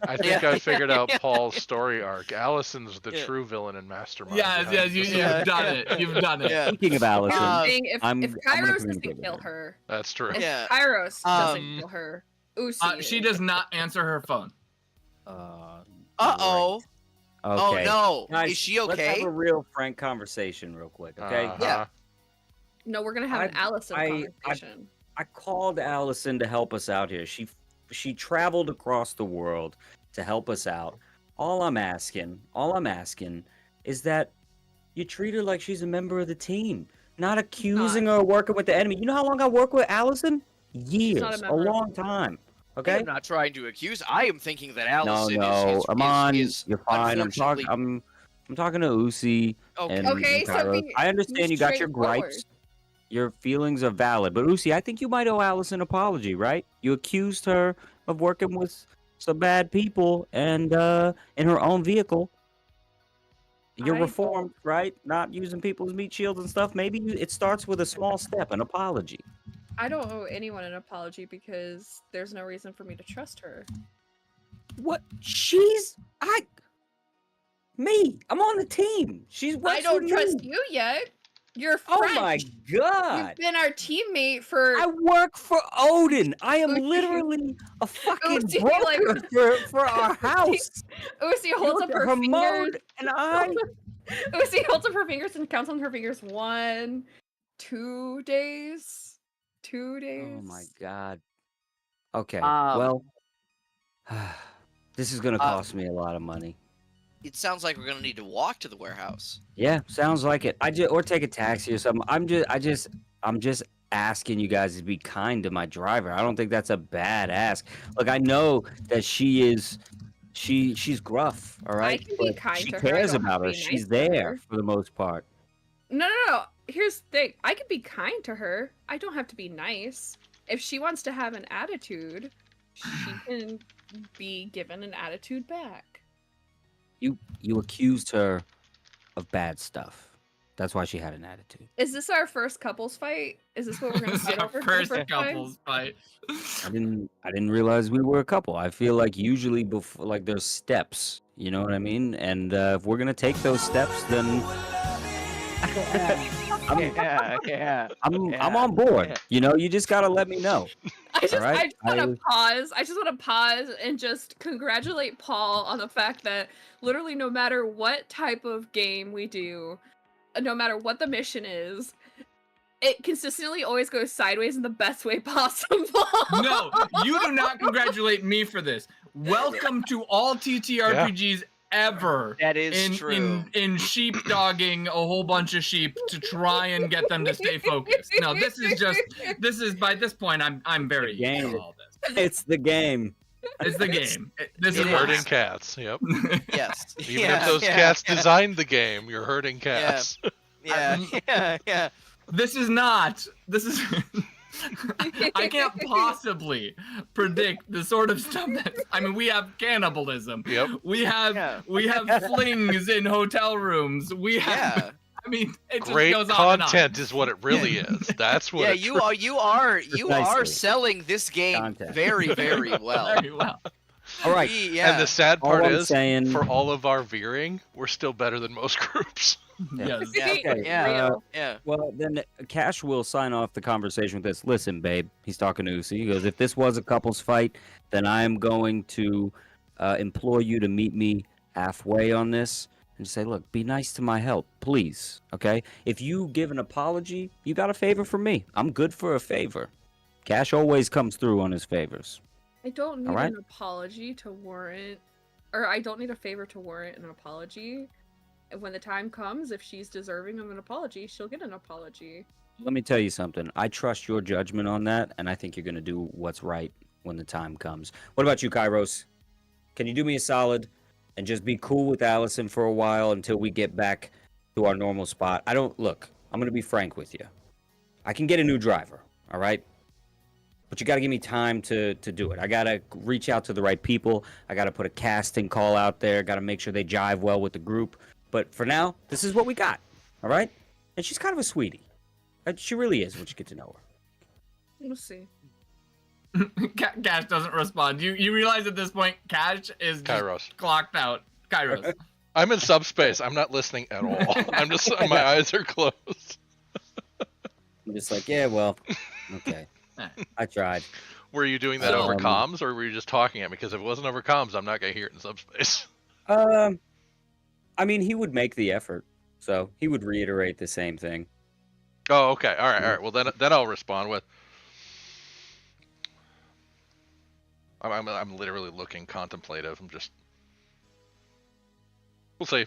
I think Yeah. I figured out Yeah. Paul's story arc. Allison's the Yeah. true villain and mastermind. Yes, behind you've this. done it. You've done it. Yeah. Speaking of Allison, Saying if I'm Kairos gonna doesn't communicate with kill her. her, That's true. if Yeah. Kairos doesn't kill her, Usi. She does not answer her phone. Uh-oh. Okay. Oh no. Guys, Is she Let's okay? have a real frank conversation real quick, okay? Uh-huh. Yeah. No, we're gonna have an Allison I- conversation. I called Allison to help us out here. She traveled across the world to help us out. All I'm asking is that you treat her like she's a member of the team, not accusing her of working with the enemy. You know how long I worked with Allison? Years, not a a member of long the team. time. Okay. I'm not trying to accuse. I am thinking that No, Allison no, Aman, is you're fine. I'm talking. unfortunately- I'm talking to Usi Okay. and Okay, so Kairos. be- I understand be you got your straightforward. gripes. Your feelings are valid, but Usi, I think you might owe Alice an apology, right? You accused her of working with some bad people and in her own vehicle. You're I reformed, right? Not using people's meat shields and stuff. Maybe it starts with a small step, an apology. I don't owe anyone an apology because there's no reason for me to trust her. What? I'm on the team. I don't trust you yet. You're French. Oh my god! You've been our teammate for. I work for Odin. I am literally a fucking broker for our house. Uzi holds up her fingers, and Uzi holds up her fingers and counts on her fingers. 1, 2 days. 2 days. Oh my god. Okay. Well, this is gonna cost me a lot of money. It sounds like we're gonna need to walk to the warehouse. Yeah, sounds like it. Or take a taxi or something. I'm just asking you guys to be kind to my driver. I don't think that's a bad ask. Look, I know that she's gruff, all right? I can be kind she to her. cares about her. She's there for the most part. No. Here's the thing. I can be kind to her. I don't have to be nice. If she wants to have an attitude, she can be given an attitude back. You accused her of bad stuff. That's why she had an attitude. Is this our first couples fight? Is this what we're gonna get over? First couples fight. I didn't realize we were a couple. I feel like usually before, like there's steps. You know what I mean? And if we're gonna take those steps, then I'm on board. Yeah. You know, you just gotta let me know. I just want to pause. I just want to pause and just congratulate Paul on the fact that literally no matter what type of game we do, no matter what the mission is, it consistently always goes sideways in the best way possible. No, you do not congratulate me for this. Welcome to all TTRPGs ever. That is true. In sheepdogging a whole bunch of sheep to try and get them to stay focused. No, this is by this point I'm very used to all this. It's the game. It's the game. You're herding cats. Yep. Yes. Even if those cats designed the game, you're herding cats. Yeah. This is I can't possibly predict the sort of stuff that we have cannibalism. Yep. We have flings in hotel rooms. We have it just great goes on content and on. Is what it really is. That's what. Yeah, you are selling this game content. very, very well. Very well. All right. And the sad part is, saying... for all of our veering, we're still better than most groups. Yes. Okay. Yeah. Well, then Cash will sign off the conversation with this. Listen, babe. He's talking to Uzi. He goes, if this was a couple's fight, then I am going to implore you to meet me halfway on this and say, look, be nice to my help, please. Okay? If you give an apology, you got a favor from me. I'm good for a favor. Cash always comes through on his favors. I don't need an apology to warrant, or I don't need a favor to warrant an apology. When the time comes, if she's deserving of an apology, she'll get an apology. Let me tell you something. I trust your judgment on that, and I think you're going to do what's right when the time comes. What about you, Kairos? Can you do me a solid and just be cool with Allison for a while until we get back to our normal spot? I'm going to be frank with you. I can get a new driver, all right? But you got to give me time to do it. I got to reach out to the right people. I got to put a casting call out there. Got to make sure they jive well with the group. But for now, this is what we got, all right? And she's kind of a sweetie. She really is once you get to know her. We'll see. Cash doesn't respond. You realize at this point, Cash is Kairos. Clocked out. Kairos. I'm in subspace. I'm not listening at all. I'm just, my eyes are closed. I'm just like, yeah, well, okay. I tried. Were you doing that over comms, or were you just talking at me? Because if it wasn't over comms, I'm not going to hear it in subspace. I mean, he would make the effort, so he would reiterate the same thing. Oh, okay. All right. Well, then I'll respond with, I'm literally looking contemplative. We'll see.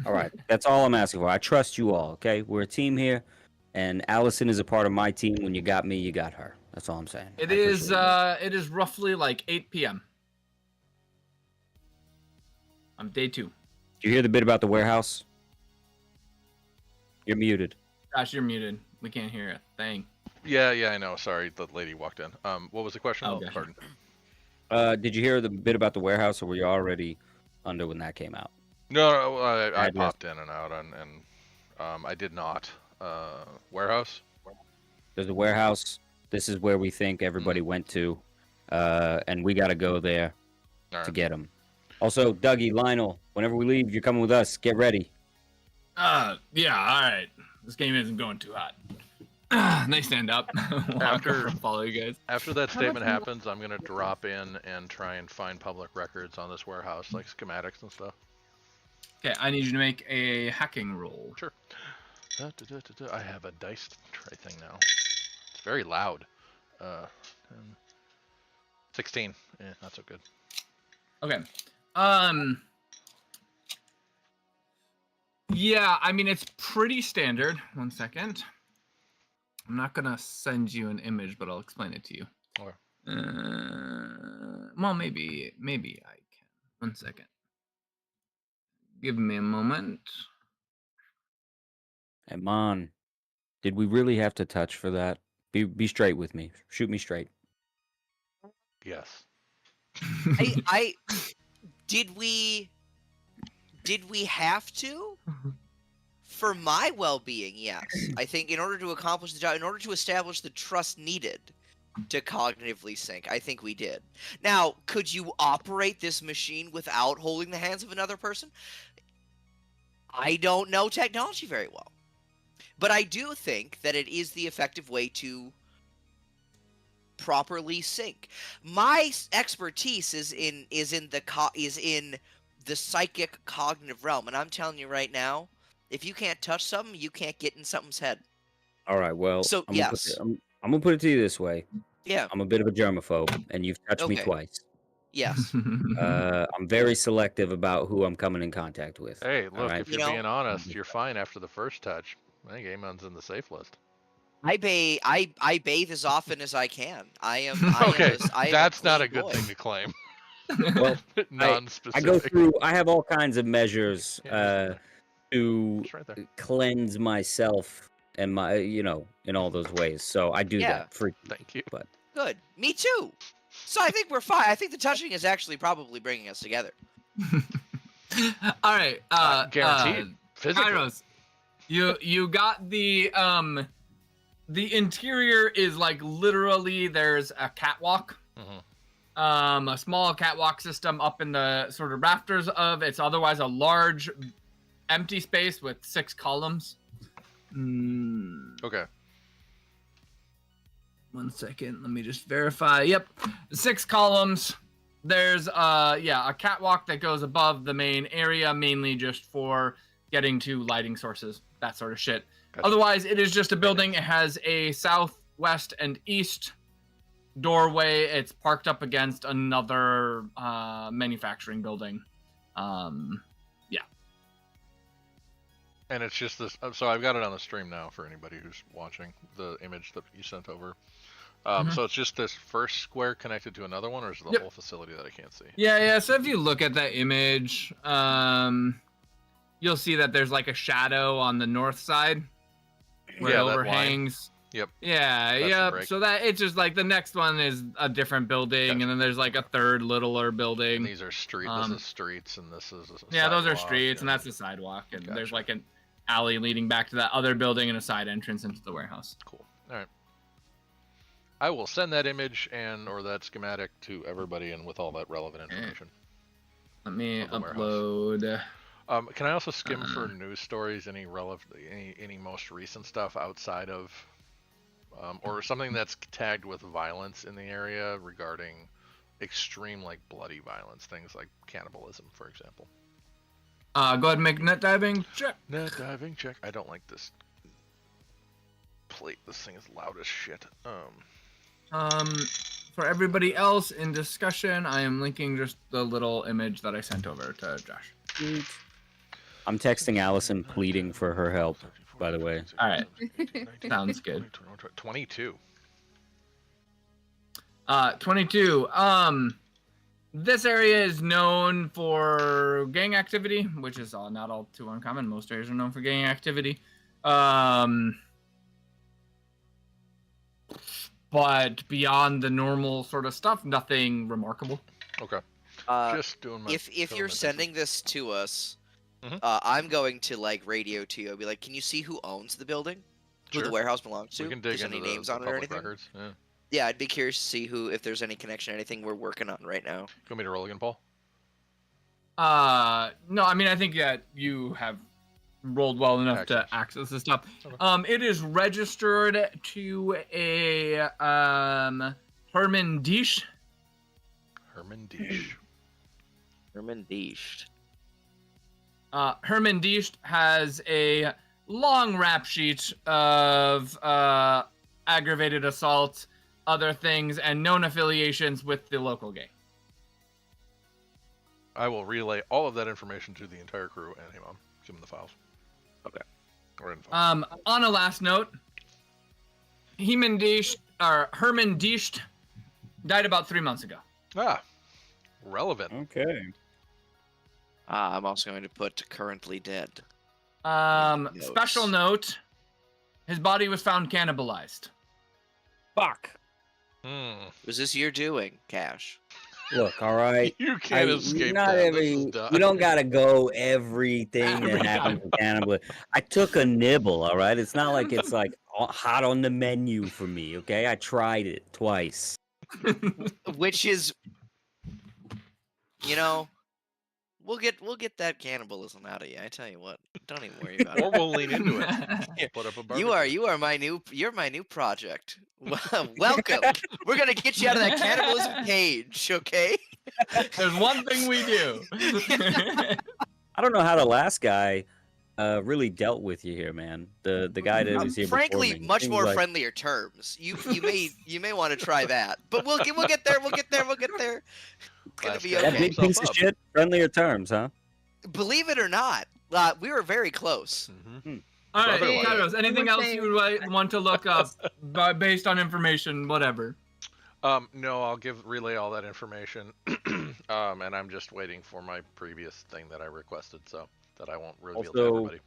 All right. That's all I'm asking for. I trust you all, okay? We're a team here, and Allison is a part of my team. When you got me, you got her. That's all I'm saying. It is roughly like 8 p.m. on day 2. Did you hear the bit about the warehouse? You're muted. Gosh, you're muted. We can't hear a thing. Yeah, I know. Sorry, the lady walked in. What was the question? Oh, okay. Pardon. Did you hear the bit about the warehouse, or were you already under when that came out? No, I popped in and out, and I did not. Warehouse? There's a warehouse. This is where we think everybody went to, and we got to go there to get them. Also, Dougie, Lionel, whenever we leave, you're coming with us. Get ready. Yeah, all right. This game isn't going too hot. They stand up. Follow you guys. After that statement happens, I'm gonna drop in and try and find public records on this warehouse, like schematics and stuff. Okay, I need you to make a hacking roll. Sure. I have a dice tray thing now. It's very loud. 16. Not so good. Okay. Yeah, I mean, it's pretty standard. 1 second. I'm not gonna send you an image, but I'll explain it to you. Okay. Well, maybe I can. 1 second. Give me a moment. Hey, Mon, did we really have to touch for that? Be straight with me. Shoot me straight. Yes. Did we have to? For my well-being, yes. I think in order to accomplish the job, in order to establish the trust needed to cognitively sync, I think we did. Now, could you operate this machine without holding the hands of another person? I don't know technology very well. But I do think that it is the effective way to properly sync. My expertise is in the psychic cognitive realm, and I'm telling you right now, if you can't touch something, you can't get in something's head. All right, well, so I'm yes, I'm gonna put it to you this way. Yeah, I'm a bit of a germaphobe, and you've touched me twice. Yes. I'm very selective about who I'm coming in contact with. Hey, look, right? if you're being honest, you're fine after the first touch. I think Amon's in the safe list. I bathe as often as I can. That's not a good thing to claim. Well, non-specific. I go through. I have all kinds of measures to cleanse myself and my, in all those ways. So I do that for. Thank you. But good, me too. So I think we're fine. I think the touching is actually probably bringing us together. All right. Guaranteed. Physically. Kairos, you got the interior is like literally there's a catwalk. A small catwalk system up in the sort of rafters of it's otherwise a large empty space with 6 columns. Okay. 1 second, let me just verify. Yep, 6 columns. There's a catwalk that goes above the main area, mainly just for getting to lighting sources, that sort of shit. Gotcha. Otherwise, it is just a building. It has a south, west, and east doorway. It's parked up against another manufacturing building. And it's just this. So I've got it on the stream now for anybody who's watching the image that you sent over. So it's just this first square connected to another one, or is it the whole facility that I can't see? Yeah. So if you look at that image, you'll see that there's like a shadow on the north side where it overhangs. Yep. Yeah. So that it's just like the next one is a different building, and then there's like a third littler building. And these are streets. This is streets, and this is those are streets, and that's the sidewalk, and there's like an alley leading back to that other building and a side entrance into the warehouse. Cool. All right. I will send that image or that schematic to everybody, and with all that relevant information. Let me upload. Can I also skim for news stories? Any most recent stuff outside of, or something that's tagged with violence in the area regarding extreme, like bloody violence, things like cannibalism, for example. Go ahead and make net diving check. Net diving check. I don't like this plate. This thing is loud as shit. For everybody else in discussion, I am linking just the little image that I sent over to Josh. I'm texting Allison pleading for her help, by the way. All right. Sounds good. 22. 22. This area is known for gang activity, which is not all too uncommon. Most areas are known for gang activity. But beyond the normal sort of stuff, nothing remarkable. Okay. Just doing my if you're sending this to us, I'm going to like radio to you. I'll be like, can you see who owns the building? Who the warehouse belongs to? We can dig into any the, names the on it or public anything? records. Yeah. Yeah, I'd be curious to see if there's any connection, anything we're working on right now. You want me to roll again, Paul? No, I mean, I think that you have rolled well enough to access this stuff. Okay. It is registered to a Herman Dish. Herman Dish. Herman Dish. Herman Dish has a long rap sheet of aggravated assault, other things, and known affiliations with the local gang. I will relay all of that information to the entire crew and him. Give him the files. Okay. Or info. On a last note, Herman Dish died about 3 months ago. Relevant. Okay. I'm also going to put currently dead. Special note, his body was found cannibalized. Fuck. Was this your doing, Cash? Look, all right. You can't escape that. You don't gotta go everything that happens with cannibal. I took a nibble, all right? It's not like it's like hot on the menu for me, okay? I tried it twice. Which is, we'll get that cannibalism out of you. I tell you what, don't even worry about it. Or we'll lean into it. Put up a barbecue. You're my new project. Welcome. We're gonna get you out of that cannibalism cage, okay? There's one thing we do. I don't know how the last guy really dealt with you here, man. The guy that was here frankly, before me. much more friendlier terms. You may want to try that, but we'll get there. We'll get there. It's gonna be okay. That big piece of shit. Friendlier terms, huh? Believe it or not, we were very close. All right, Carlos, anything else you would want to look up based on information, whatever? No, I'll relay all that information, and I'm just waiting for my previous thing that I requested, so that I won't reveal to everybody.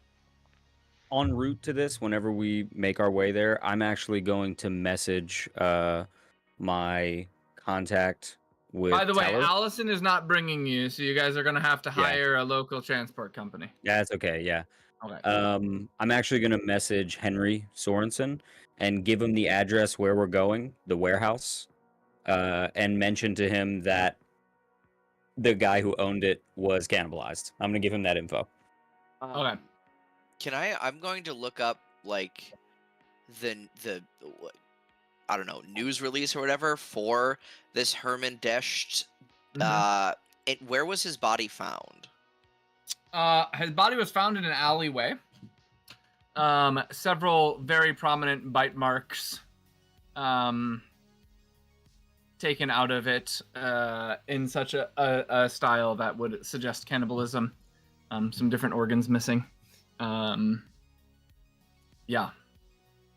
En route to this, whenever we make our way there, I'm actually going to message my contact with. By the way, Teller. Allison is not bringing you, so you guys are going to have to hire a local transport company. Yeah, that's okay. Yeah. Okay. I'm actually going to message Henry Sorensen and give him the address where we're going, the warehouse, and mention to him that the guy who owned it was cannibalized. I'm going to give him that info. Okay. I'm going to look up like the I don't know, news release or whatever for this Herman Dish. Where was his body found? His body was found in an alleyway. Several very prominent bite marks taken out of it in such a style that would suggest cannibalism. Some different organs missing. Yeah.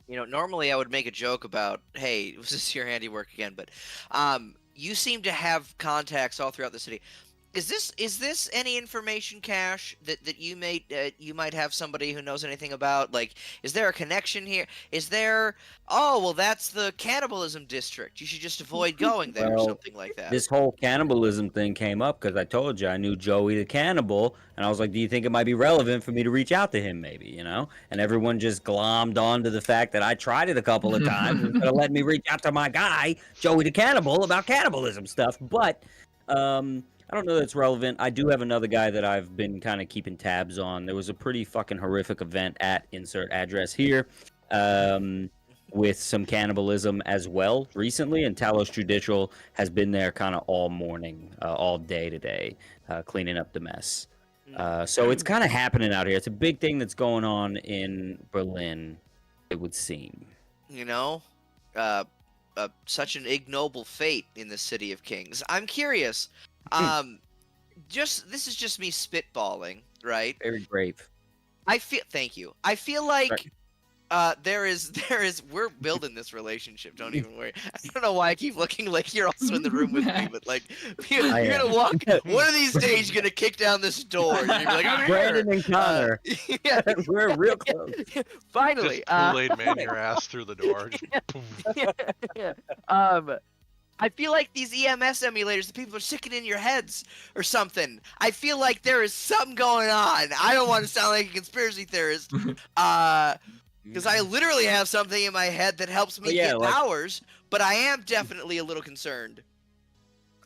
Normally I would make a joke about, hey, was this your handiwork again? But you seem to have contacts all throughout the city. Is this any information, Cash, that you might have somebody who knows anything about? Like, is there a connection here? Is there? Oh, well, that's the cannibalism district. You should just avoid going there or something like that. This whole cannibalism thing came up because I told you I knew Joey the cannibal, and I was like, do you think it might be relevant for me to reach out to him, maybe? And everyone just glommed on to the fact that I tried it a couple of times instead of letting me reach out to my guy, Joey the cannibal, about cannibalism stuff. But I don't know that it's relevant. I do have another guy that I've been kind of keeping tabs on. There was a pretty fucking horrific event at insert address here with some cannibalism as well recently, and Talos Judicial has been there kind of all morning, all day today, cleaning up the mess. So it's kind of happening out here. It's a big thing that's going on in Berlin, it would seem. Such an ignoble fate in the City of Kings. I'm curious. This is just me spitballing, right? Very brave. Thank you. I feel like there is we're building this relationship. Don't even worry. I don't know why I keep looking like you're also in the room with me, but like you're gonna walk. One of these days, you're gonna kick down this door. And you're like, I'm Brandon here. and Connor. Yeah, we're real close. Finally, just Kool-Aid man your ass through the door. Yeah. I feel like these EMS emulators, the people are sticking in your heads or something. I feel like there is something going on. I don't want to sound like a conspiracy theorist, because I literally have something in my head that helps me get powers. But I am definitely a little concerned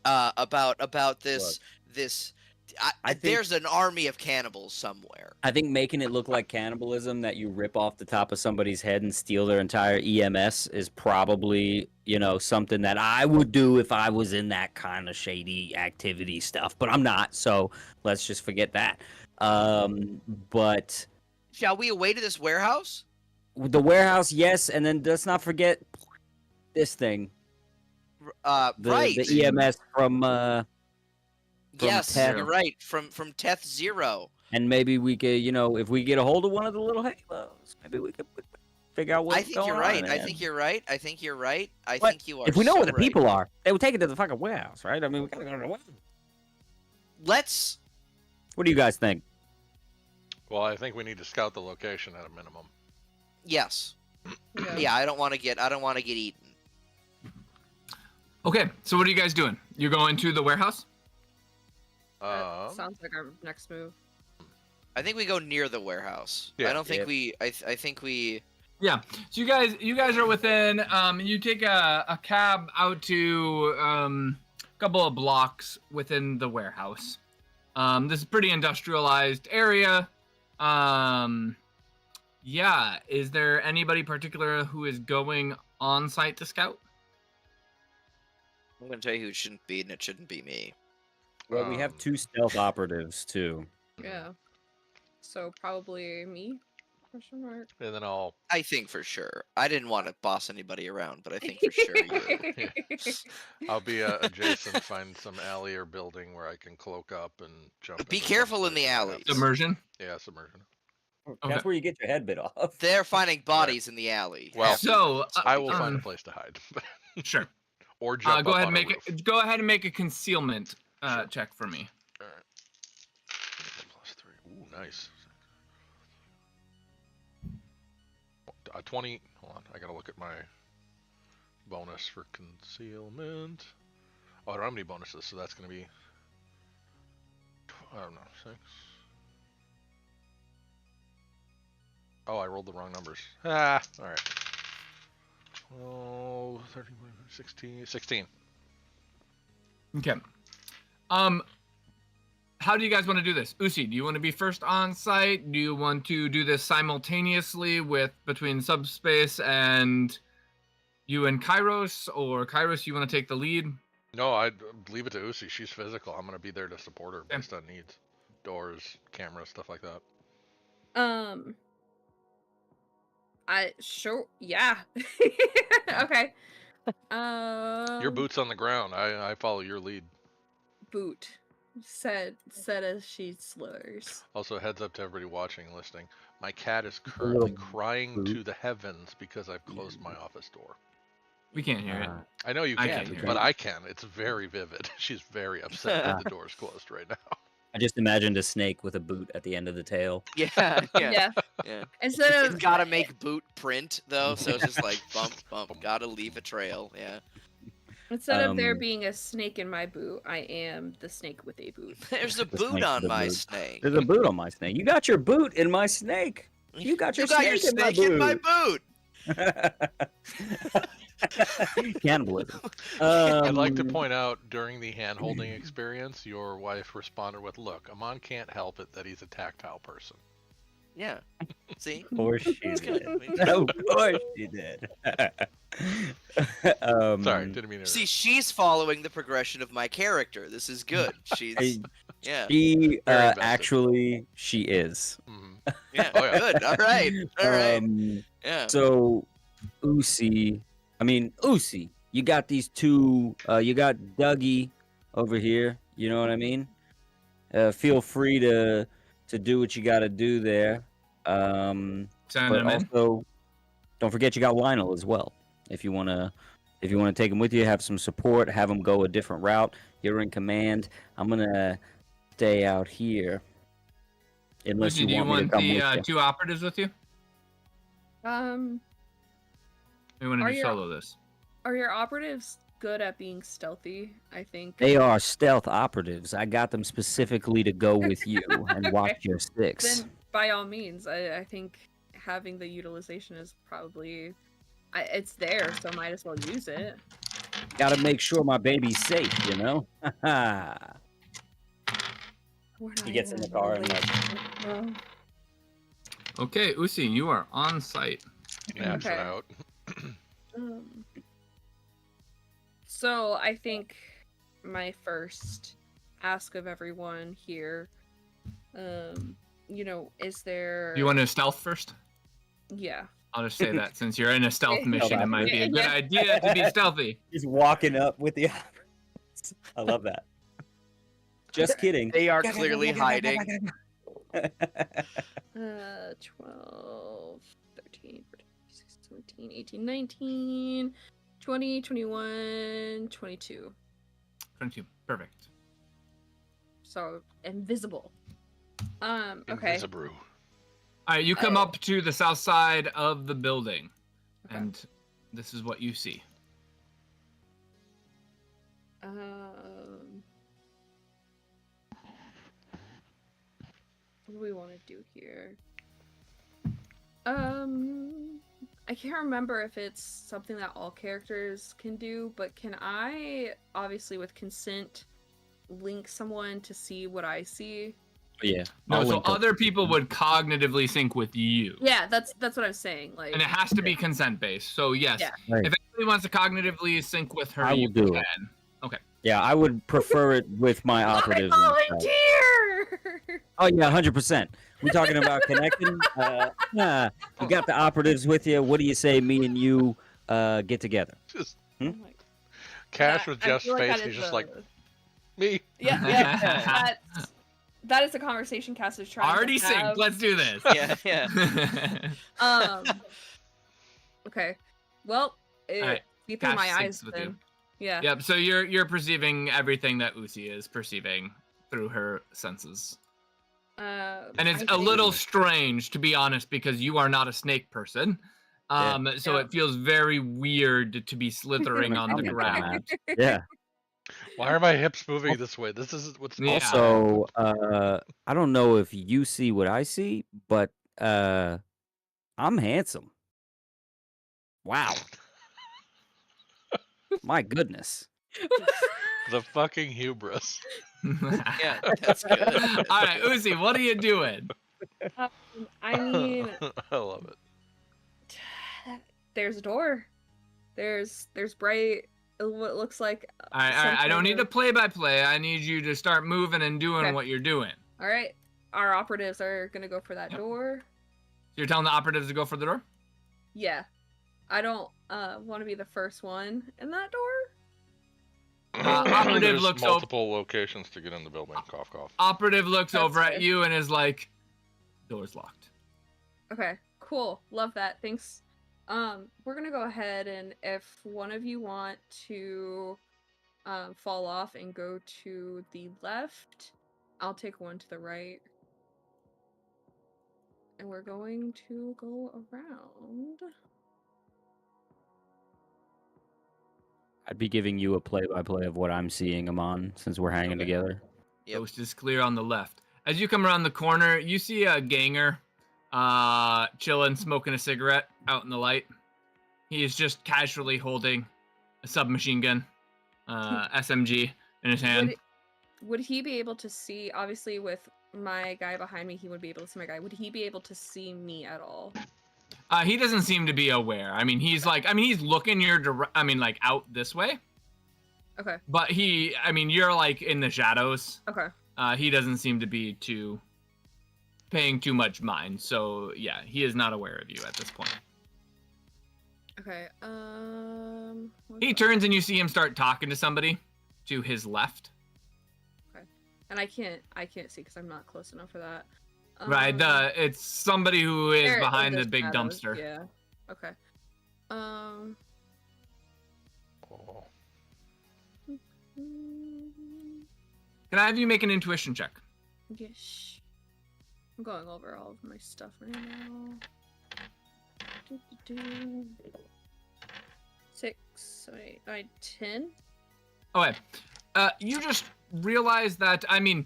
about this. I think there's an army of cannibals somewhere. I think making it look like cannibalism, that you rip off the top of somebody's head and steal their entire EMS, is probably, something that I would do if I was in that kind of shady activity stuff. But I'm not, so let's just forget that. But shall we away to this warehouse? The warehouse, yes, and then let's not forget this thing. Right. The EMS from yes, Teth. You're right. From Teth 0. And maybe we could, if we get a hold of one of the little halos, maybe we could figure out what's going on. I think you're right. I think you're right. I think you are. If we know so where the right. people are, they would take it to the fucking warehouse, right? I mean, we gotta go to the warehouse. Let's. What do you guys think? Well, I think we need to scout the location at a minimum. Yes. Yeah, I don't want to get eaten. Okay, so what are you guys doing? You're going to the warehouse? Sounds like our next move. I think we go near the warehouse. Yeah, I don't think we. I think we. Yeah. So you guys are within. You take a cab out to a couple of blocks within the warehouse. This is a pretty industrialized area. Yeah. Is there anybody particular who is going on site to scout? I'm gonna tell you who it shouldn't be, and it shouldn't be me. Well, we have 2 stealth operatives too. Yeah. So probably me? Question mark. And then I think for sure. I didn't want to boss anybody around, but I think for sure you. I'll be adjacent, find some alley or building where I can cloak up and jump. Be careful in the alleys. Submersion? Yeah, submersion. That's where you get your head bit off. They're finding bodies in the alley. Well, so I will find a place to hide. Sure. Or jump go up ahead on and a roof. go ahead and make a concealment check for me. All right. +3. Ooh, nice. 20. Hold on, I gotta look at my bonus for concealment. Oh, I don't have any bonuses, so that's gonna be. I don't know, 6. Oh, I rolled the wrong numbers. Ah, all right. Oh, 13, 16, 16. Okay. How do you guys want to do this? Usi, do you want to be first on site? Do you want to do this simultaneously between Subspace and you and Kairos, or Kairos, you want to take the lead? No, I'd leave it to Usi. She's physical. I'm gonna be there to support her based on needs. Doors, cameras, stuff like that. Yeah. Okay. Your boot's on the ground. I follow your lead. Boot. Said as she slurs. Also, heads up to everybody watching and listening. My cat is currently crying to the heavens because I've closed my office door. We can't hear it. I know you can't, hear but it. I can. It's very vivid. She's very upset that the door's closed right now. I just imagined a snake with a boot at the end of the tail. Yeah. Yeah. Instead of it's gotta make boot print though, so it's just like bump. Gotta leave a trail. Yeah. Instead of there being a snake in my boot, I am the snake with a boot. There's a boot on my snake. There's a boot on my snake. You got your boot in my snake. You got your snake in my boot. Cannibalism. I'd like to point out, during the hand-holding experience, your wife responded with, "Look, Amon can't help it that he's a tactile person." Yeah. See? Of course she did. Of course she did. Sorry, didn't mean to. See, she's following the progression of my character. This is good. She's yeah. She actually she is. Mm-hmm. Yeah. Oh, yeah. Good. All right. All right. Yeah. So, Usi, you got these 2. You got Dougie over here. You know what I mean? Feel free to do what you got to do there. But also, don't forget you got Lionel as well. If you wanna take him with you, have some support, have him go a different route. You're in command. I'm gonna stay out here. Unless Lucy, you want me to come with you. 2 operatives with you? We want to Are do your- solo this. Are your operatives good at being stealthy, I think. They are stealth operatives. I got them specifically to go with you and watch Okay. your six. Then, by all means, I think having the utilization is probably... it's there, so might as well use it. Gotta make sure my baby's safe, you know? He gets in the car and like... Okay, Usi, you are on site. Maps Okay. it out. So I think my first ask of everyone here, is there... You want to stealth first? Yeah. I'll just say that since you're in a stealth mission, it might be a good Yeah. idea to be stealthy. He's walking up with the... I love that. Just kidding. They are clearly hiding. 12, 13, 14, 16, 17, 18, 19, 20, 21, 22. 22. Perfect. So, invisible. Okay. Invisible. All right, you come up to the south side of the building, and this is what you see. What do we want to do here? I can't remember if it's something that all characters can do, but can I, obviously with consent, link someone to see what I see? Yeah. No, so other people would cognitively sync with you. Yeah, that's what I was saying. Like, And it has to be consent based. So yes, Yeah. Right. if anybody wants to cognitively sync with her, I will you do can. it. Okay. Yeah, I would prefer it with my I operatives. volunteer! Oh yeah, 100%. We talking about connecting? Yeah, you got the operatives with you. What do you say? Me and you get together. Just Oh my- Cash That- with I Jeff's feel like face. that He's is just a- like me. Yeah. That is the conversation Cass is trying Already to have. synced. Let's do this. Yeah. Okay. Well, it Alright, see through Cass my syncs eyes with then. you. Yeah. Yep. So you're perceiving everything that Usi is perceiving through her senses, and it's a little strange, to be honest, because you are not a snake person. So it feels very weird to be slithering on the ground. Yeah. Why are my hips moving this way? This is what's Yeah. Also, I don't know if you see what I see, but I'm handsome. Wow. My goodness. the fucking hubris. Yeah, that's good. All right, Uzi, what are you doing? I mean, I love it. there's a door. There's bright. What looks like. All right. I don't need to play by play. I need you to start moving and doing what you're doing. All right. Our operatives are gonna go for that door. So you're telling the operatives to go for the door? Yeah. I don't want to be the first one in that door. Operative There's looks multiple locations to get in the building. Cough, cough. Operative looks That's over at fair. you and is like, "Door's locked." Okay, cool. Love that. Thanks. We're gonna go ahead, and if one of you want to fall off and go to the left, I'll take one to the right. And we're going to go around. I'd be giving you a play-by-play of what I'm seeing, Amon, since we're hanging together. Yep. Coast is clear on the left. As you come around the corner, you see a ganger chilling, smoking a cigarette out in the light. He is just casually holding a submachine gun, SMG, in his hand. Would he be able to see, obviously with my guy behind me, he would be able to see my guy. Would he be able to see me at all? He doesn't seem to be aware. I mean, he's looking like out this way. Okay. But you're like in the shadows. Okay. He doesn't seem to be paying too much mind. So yeah, he is not aware of you at this point. Okay. He turns and you see him start talking to somebody to his left. Okay. And I can't see because I'm not close enough for that. Right, it's somebody who is they're in behind the the big shadows, dumpster. Yeah. Okay. Oh. Can I have you make an intuition check? Yes. I'm going over all of my stuff right now. 6, 7, 8, 9, 10. Okay. You just realize that, I mean,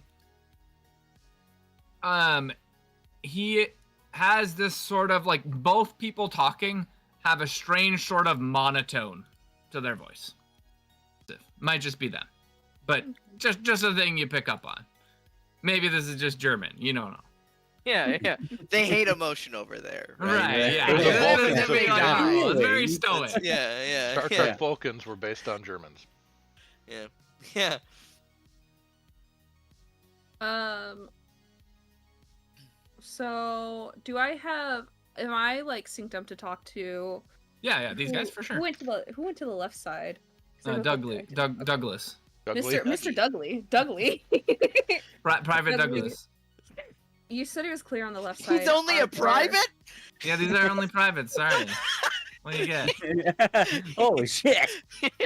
he has this sort of like both people talking have a strange sort of monotone to their voice. Might just be them, but just a thing you pick up on. Maybe this is just German. You don't know. Yeah. They hate emotion over there. Right? Yeah. The Vulcans It's have very, been it's very stoic. Yeah. Star Trek Vulcans were based on Germans. Yeah. So do I have? Am I like synced up to talk to? Yeah. These guys for sure. Who went to the left side? Douglas. Mr. Dudley. Private Douglas. You said he was clear on the left side. He's only a private? Yeah, these are only privates. Sorry. What do you get? Holy shit!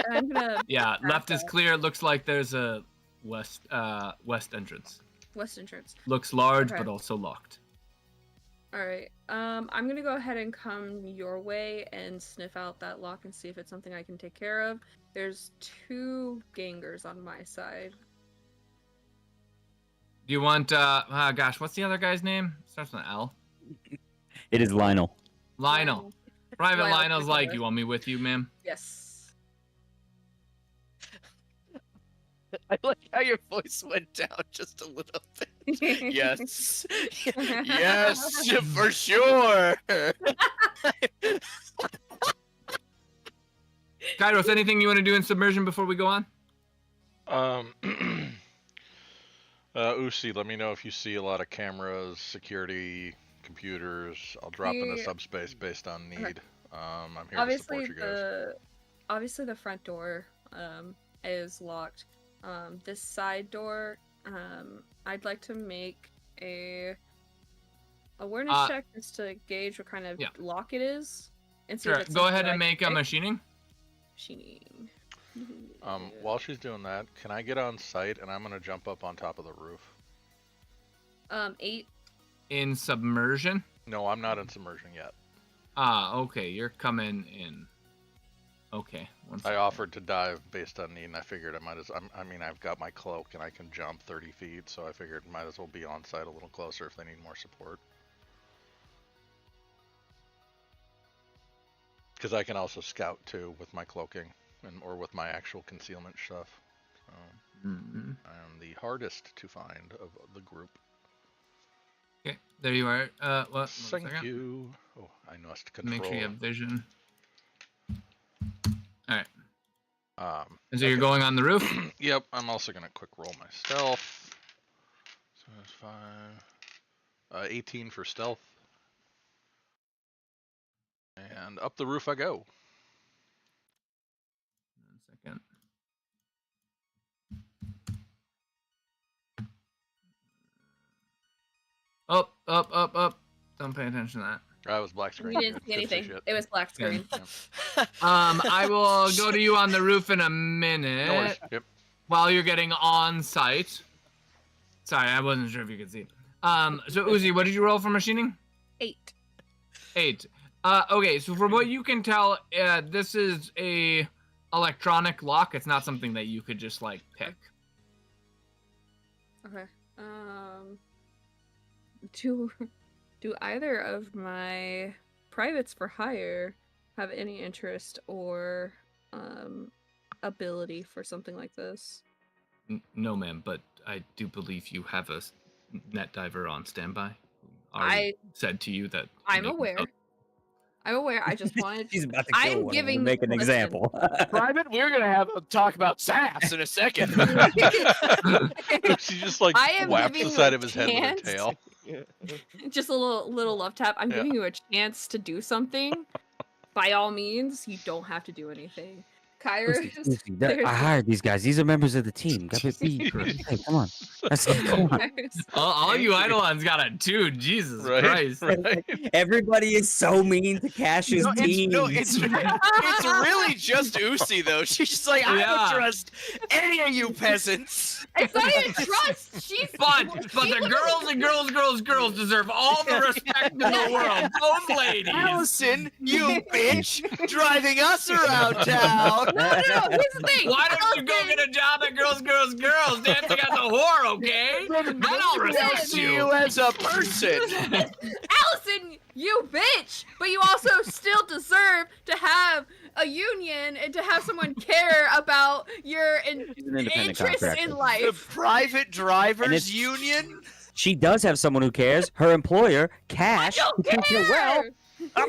I'm gonna. Yeah, left is clear. Looks like there's a west entrance. West entrance. Looks large, Okay. but also locked. All right. I'm gonna go ahead and come your way and sniff out that lock and see if it's something I can take care of. There's 2 gangers on my side. Do you want? Gosh, what's the other guy's name? Starts with an L. It is Lionel. Lionel. Private Lionel Lionel's like, Pickler. you want me with you, ma'am? Yes. I like how your voice went down just a little bit. Yes. Yes, for sure. Kairos, anything you want to do in submersion before we go on? Usi, let me know if you see a lot of cameras, security, computers. I'll drop into subspace based on need. I'm here to support you guys. Obviously the front door is locked. This side door, I'd like to make a awareness check just to gauge what kind of lock it is. And see if Sure. it's Go ahead something and make a machining. Machining. While she's doing that, can I get on site and I'm gonna jump up on top of the roof? 8. In submersion? No, I'm not in submersion yet. Okay. You're coming in. Okay. I offered to dive based on need, and I figured I might as. I mean, I've got my cloak and I can jump 30 feet, so I figured might as well be on site a little closer if they need more support. Because I can also scout too with my cloaking or with my actual concealment stuff. So I'm the hardest to find of the group. Okay, there you are. What? Thank you. Oh, I must control. Make sure you have vision. All right. So you're going on the roof? Yep. I'm also gonna quick roll my stealth. So that's 5. 18 for stealth. And up the roof I go. 1 second. Up. Don't pay attention to that. I was black screen. We didn't see anything. It was black screen. I will go to you on the roof in a minute. No worries. Yep. While you're getting on site. Sorry, I wasn't sure if you could see. So Uzi, what did you roll for machining? 8. 8. Okay, so from what you can tell, this is a electronic lock. It's not something that you could just like pick. Okay. Do either of my privates for hire have any interest or ability for something like this? No, ma'am, but I do believe you have a net diver on standby. I said to you that I'm aware. I'm aware. I just wanted. He's about to kill one to make an example. Private, we're gonna have a talk about sass in a second. She just like whaps the side of his head with her tail. Just a little love tap. I'm giving you a chance to do something. By all means, you don't have to do anything. Kairos. I hired these guys. These are members of the team. Hey, come on. Come on. All you Eidolons got a 2. Jesus Christ. Right. Everybody is so mean to Cash's team. It's really just Usi though. She's just like, I don't trust any of you peasants. It's not even trust. She's but the girls deserve all the respect in the world. Both ladies. Allison, you bitch, driving us around town. No. Here's the thing. Why don't you go get a job at Girls dancing as a whore? Okay, then I'll respect you as a person. Allison, you bitch. But you also still deserve to have a union and to have someone care about your interests in life. The private drivers union. She does have someone who cares. Her employer, Cash. I don't care.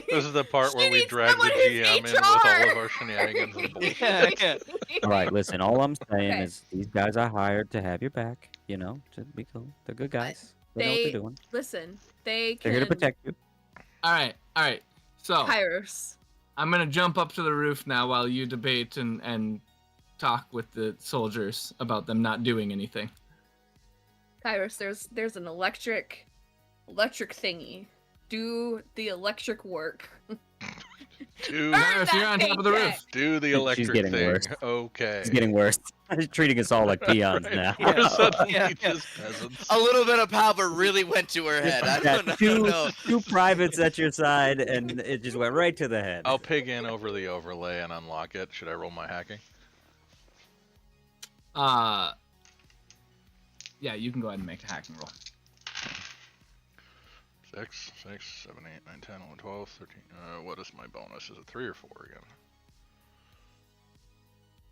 This is the part where we drag the GM in with all of our shenanigans and bullshit. All right, listen. All I'm saying is these guys are hired to have your back. You know, to be cool. They're good guys. They know what they're doing. Listen, they're here to protect you. All right. So Kairos. I'm gonna jump up to the roof now while you debate and talk with the soldiers about them not doing anything. Kairos, there's an electric thingy. Do the electric work. Kairos, you're on top of the roof. Do the electric thing. Worse. Okay. It's getting worse. She's treating us all like peons now. Just peasants. A little bit of power really went to her head. I don't know. Two privates at your side, and it just went right to the head. I'll pig in over the overlay and unlock it. Should I roll my hacking? Yeah, you can go ahead and make a hacking roll. 6, 7, 8, 9, 10, 11, 12, 13. What is my bonus? Is it 3 or 4 again?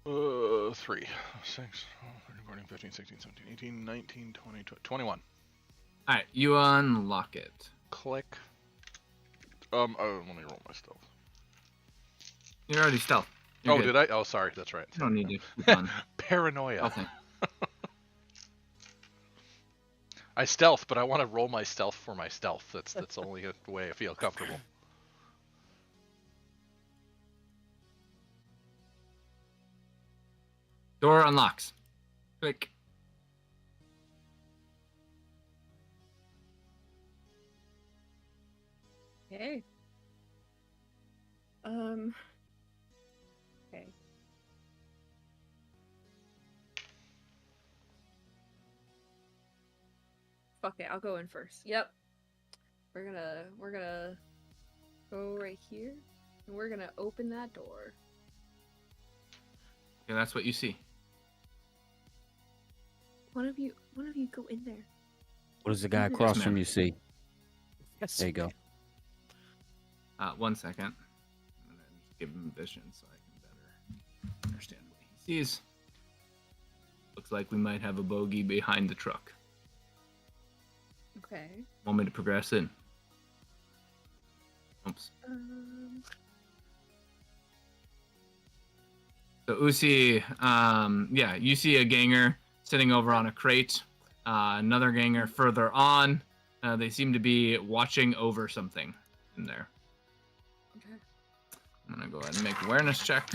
3, 6, 13, 14, 15, 16, 17, 18, 19, 20, 21. Alright, you unlock it. Click. Let me roll my stealth. You're already stealth. You're good. Did I? Oh, sorry. That's right. You don't need to. Paranoia. Okay. I stealth, but I want to roll my stealth for my stealth. That's the only way I feel comfortable. Door unlocks. Click. Okay. Okay. Fuck it, I'll go in first. Yep. We're gonna go right here, and we're gonna open that door. Yeah, that's what you see. One of you go in there. What does the guy across from you see? Yes. There you go. 1 second. I'm gonna just give him vision so I can better understand what he sees. Looks like we might have a bogey behind the truck. Okay. Want me to progress in? Oops. So Usi, yeah, you see a ganger sitting over on a crate. Another ganger further on. They seem to be watching over something in there. Okay. I'm gonna go ahead and make awareness check.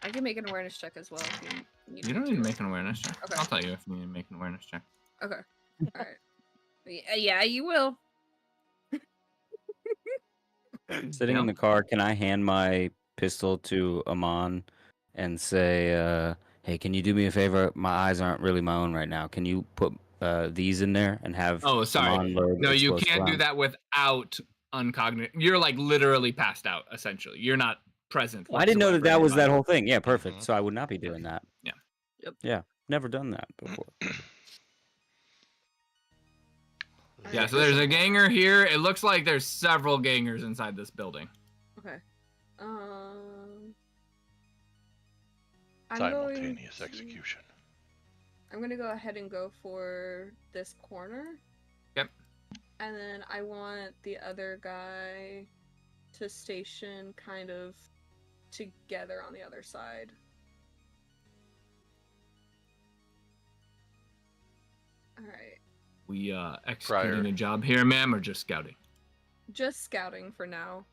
I can make an awareness check as well if you need You don't need to make an awareness check. Okay. I'll tell you if you need to make an awareness check. Okay. Alright. Yeah, you will. Sitting in the car, can I hand my pistol to Amon and say, hey, can you do me a favor? My eyes aren't really my own right now. Can you put these in there and have Amon load No, you explosive can't do rounds? that without uncognitive. You're like literally passed out, essentially. You're not present. Well, I didn't know that that was that whole. whole thing. Yeah, perfect. So I would not be doing that. Yeah. Yep. Yeah, never done that before. Yeah, so there's a ganger here. It looks like there's several gangers inside this building. Okay. Simultaneous execution. I'm gonna go ahead and go for this corner. Yep. And then I want the other guy to station kind of together on the other side. Alright. We executing a job here, ma'am, or just scouting? Just scouting for now.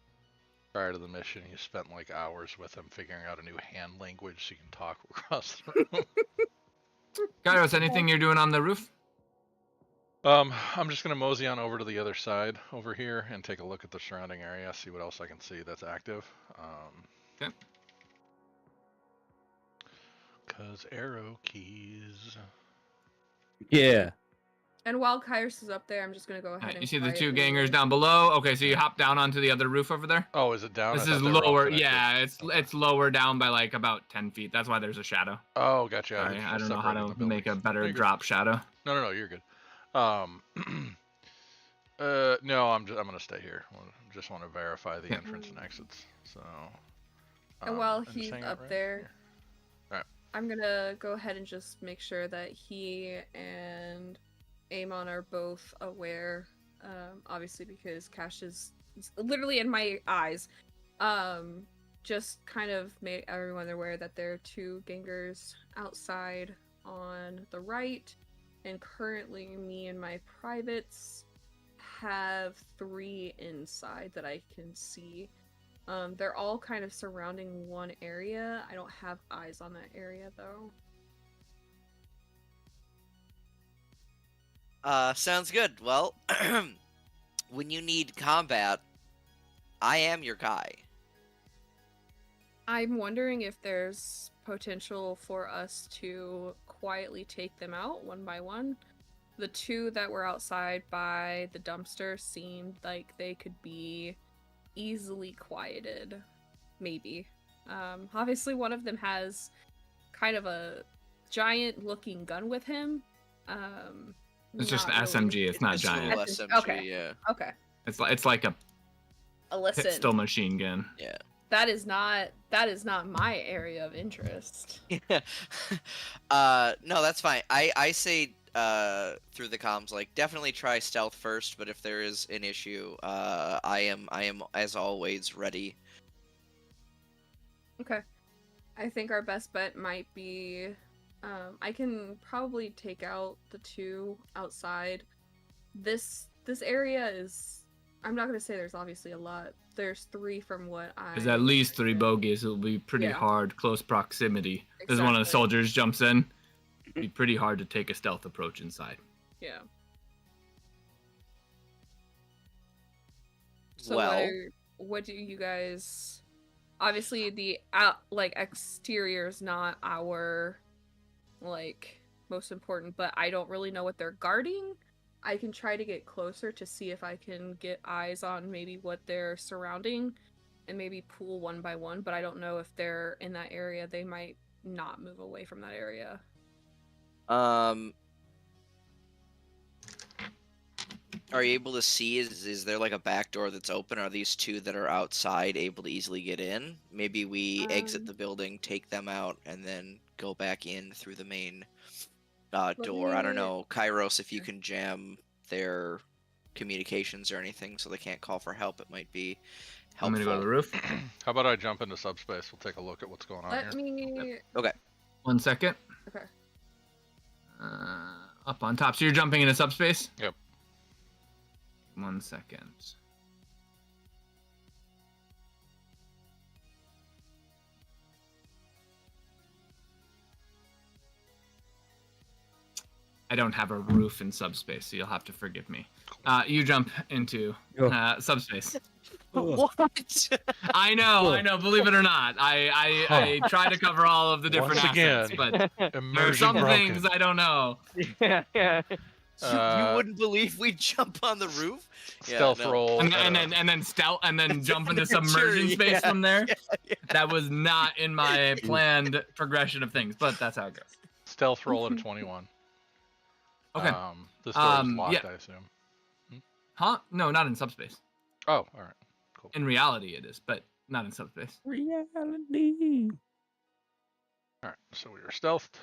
Prior to the mission, you spent like hours with him figuring out a new hand language so you can talk across the room. Kairos, anything you're doing on the roof? I'm just gonna mosey on over to the other side over here and take a look at the surrounding area, see what else I can see that's active. Okay. Cause arrow keys. Yeah. And while Kairos is up there, I'm just gonna go ahead Right, and you see the two quietly- gangers down below? Okay, so you hop down onto the other roof over there? Oh, is it down? This I is thought they were all lower. connected. Yeah, it's Okay. lower down by like about 10 feet. That's why there's a shadow. Oh, gotcha. Sorry, I don't know how Separating to the make a buildings. better You're good. drop shadow. No, you're good. No, I'm gonna stay here. Just want to verify the Yeah. entrance and exits. So. And while I'm just he's hanging out up right there, here. Alright. I'm gonna go ahead and just make sure that he and Amon are both aware. Obviously, because Cash is literally in my eyes. Just kind of made everyone aware that there are two gangers outside on the right, and currently me and my privates have 3 inside that I can see. They're all kind of surrounding one area. I don't have eyes on that area though. Sounds good. Well, when you need combat, I am your guy. I'm wondering if there's potential for us to quietly take them out one by one. The 2 that were outside by the dumpster seemed like they could be easily quieted. Maybe. Obviously one of them has kind of a giant looking gun with him. It's just an not really- SMG. It's not Just a giant. little That's- SMG, okay. yeah. Okay. It's like a Listen. pistol machine gun. Yeah. That is not my area of interest. No, that's fine. I say through the comms, like, definitely try stealth first, but if there is an issue, I am as always ready. Okay. I think our best bet might be I can probably take out the 2 outside. This area is, I'm not going to say there's obviously a lot. There's 3 from what I... There's at least 3 bogeys. It'll be pretty Yeah. hard, close proximity. As one of the Exactly. soldiers jumps in, it'd be pretty hard to take a stealth approach inside. Yeah. So Well, what do you guys... Obviously the exterior is not our most important, but I don't really know what they're guarding. I can try to get closer to see if I can get eyes on maybe what they're surrounding and maybe pull one by one, but I don't know if they're in that area. They might not move away from that area. Are you able to see, is there like a back door that's open? Are these 2 that are outside able to easily get in? Maybe we exit the building, take them out, and then go back in through the main door. I don't know, Kairos, if you can jam their communications or anything so they can't call for help, it might be I'm helpful. gonna go to the roof. How about I jump into subspace? We'll take a look at what's going on Let here. me... 1 second. Okay. Up on top. So you're jumping into subspace? Yep. 1 second. I don't have a roof in subspace, so you'll have to forgive me. You jump into subspace. What? I know. Believe it or not, I try to cover all of the different Once aspects, again, but there are Immersion some broken. things I don't know. Yeah. You wouldn't believe we jump on the roof? Stealth no. roll. And then stealth, and then jump into submersion Sure, space yeah, from there. yeah. That was not in my planned progression of things, but that's how it goes. Stealth roll at 21. Okay. This door is locked, yeah. I assume. Huh? No, not in subspace. Oh, all right. Cool. In reality, it is, but not in subspace. Reality. All right. So we are stealthed.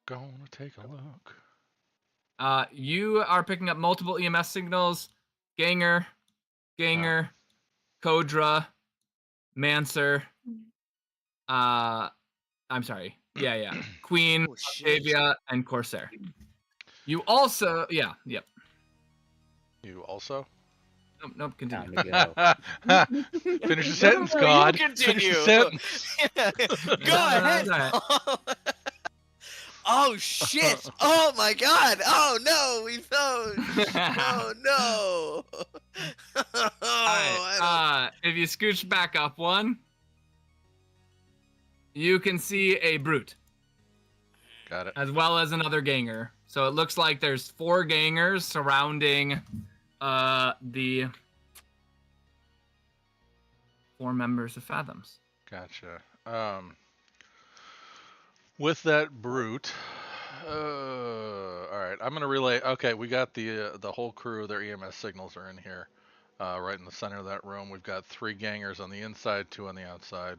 Gonna take a look. You are picking up multiple EMS signals. Ganger, Kodra, Mancer. I'm sorry. Yeah. Queen, Oh, shit. Octavia, and Corsair. You also, yep. You also? Nope. Continue. Finish the sentence, God. Continue. Finish the sentence. Go ahead. Oh shit! Oh my god! Oh no! We found. Oh no! Alright, if you scooch back up one, you can see a brute. Got it. As well as another ganger. So it looks like there's 4 gangers surrounding the 4 members of Fathoms. Gotcha. With that brute, all right, I'm gonna relay. Okay, we got the whole crew. Their EMS signals are in here, right in the center of that room. We've got 3 gangers on the inside, 2 on the outside.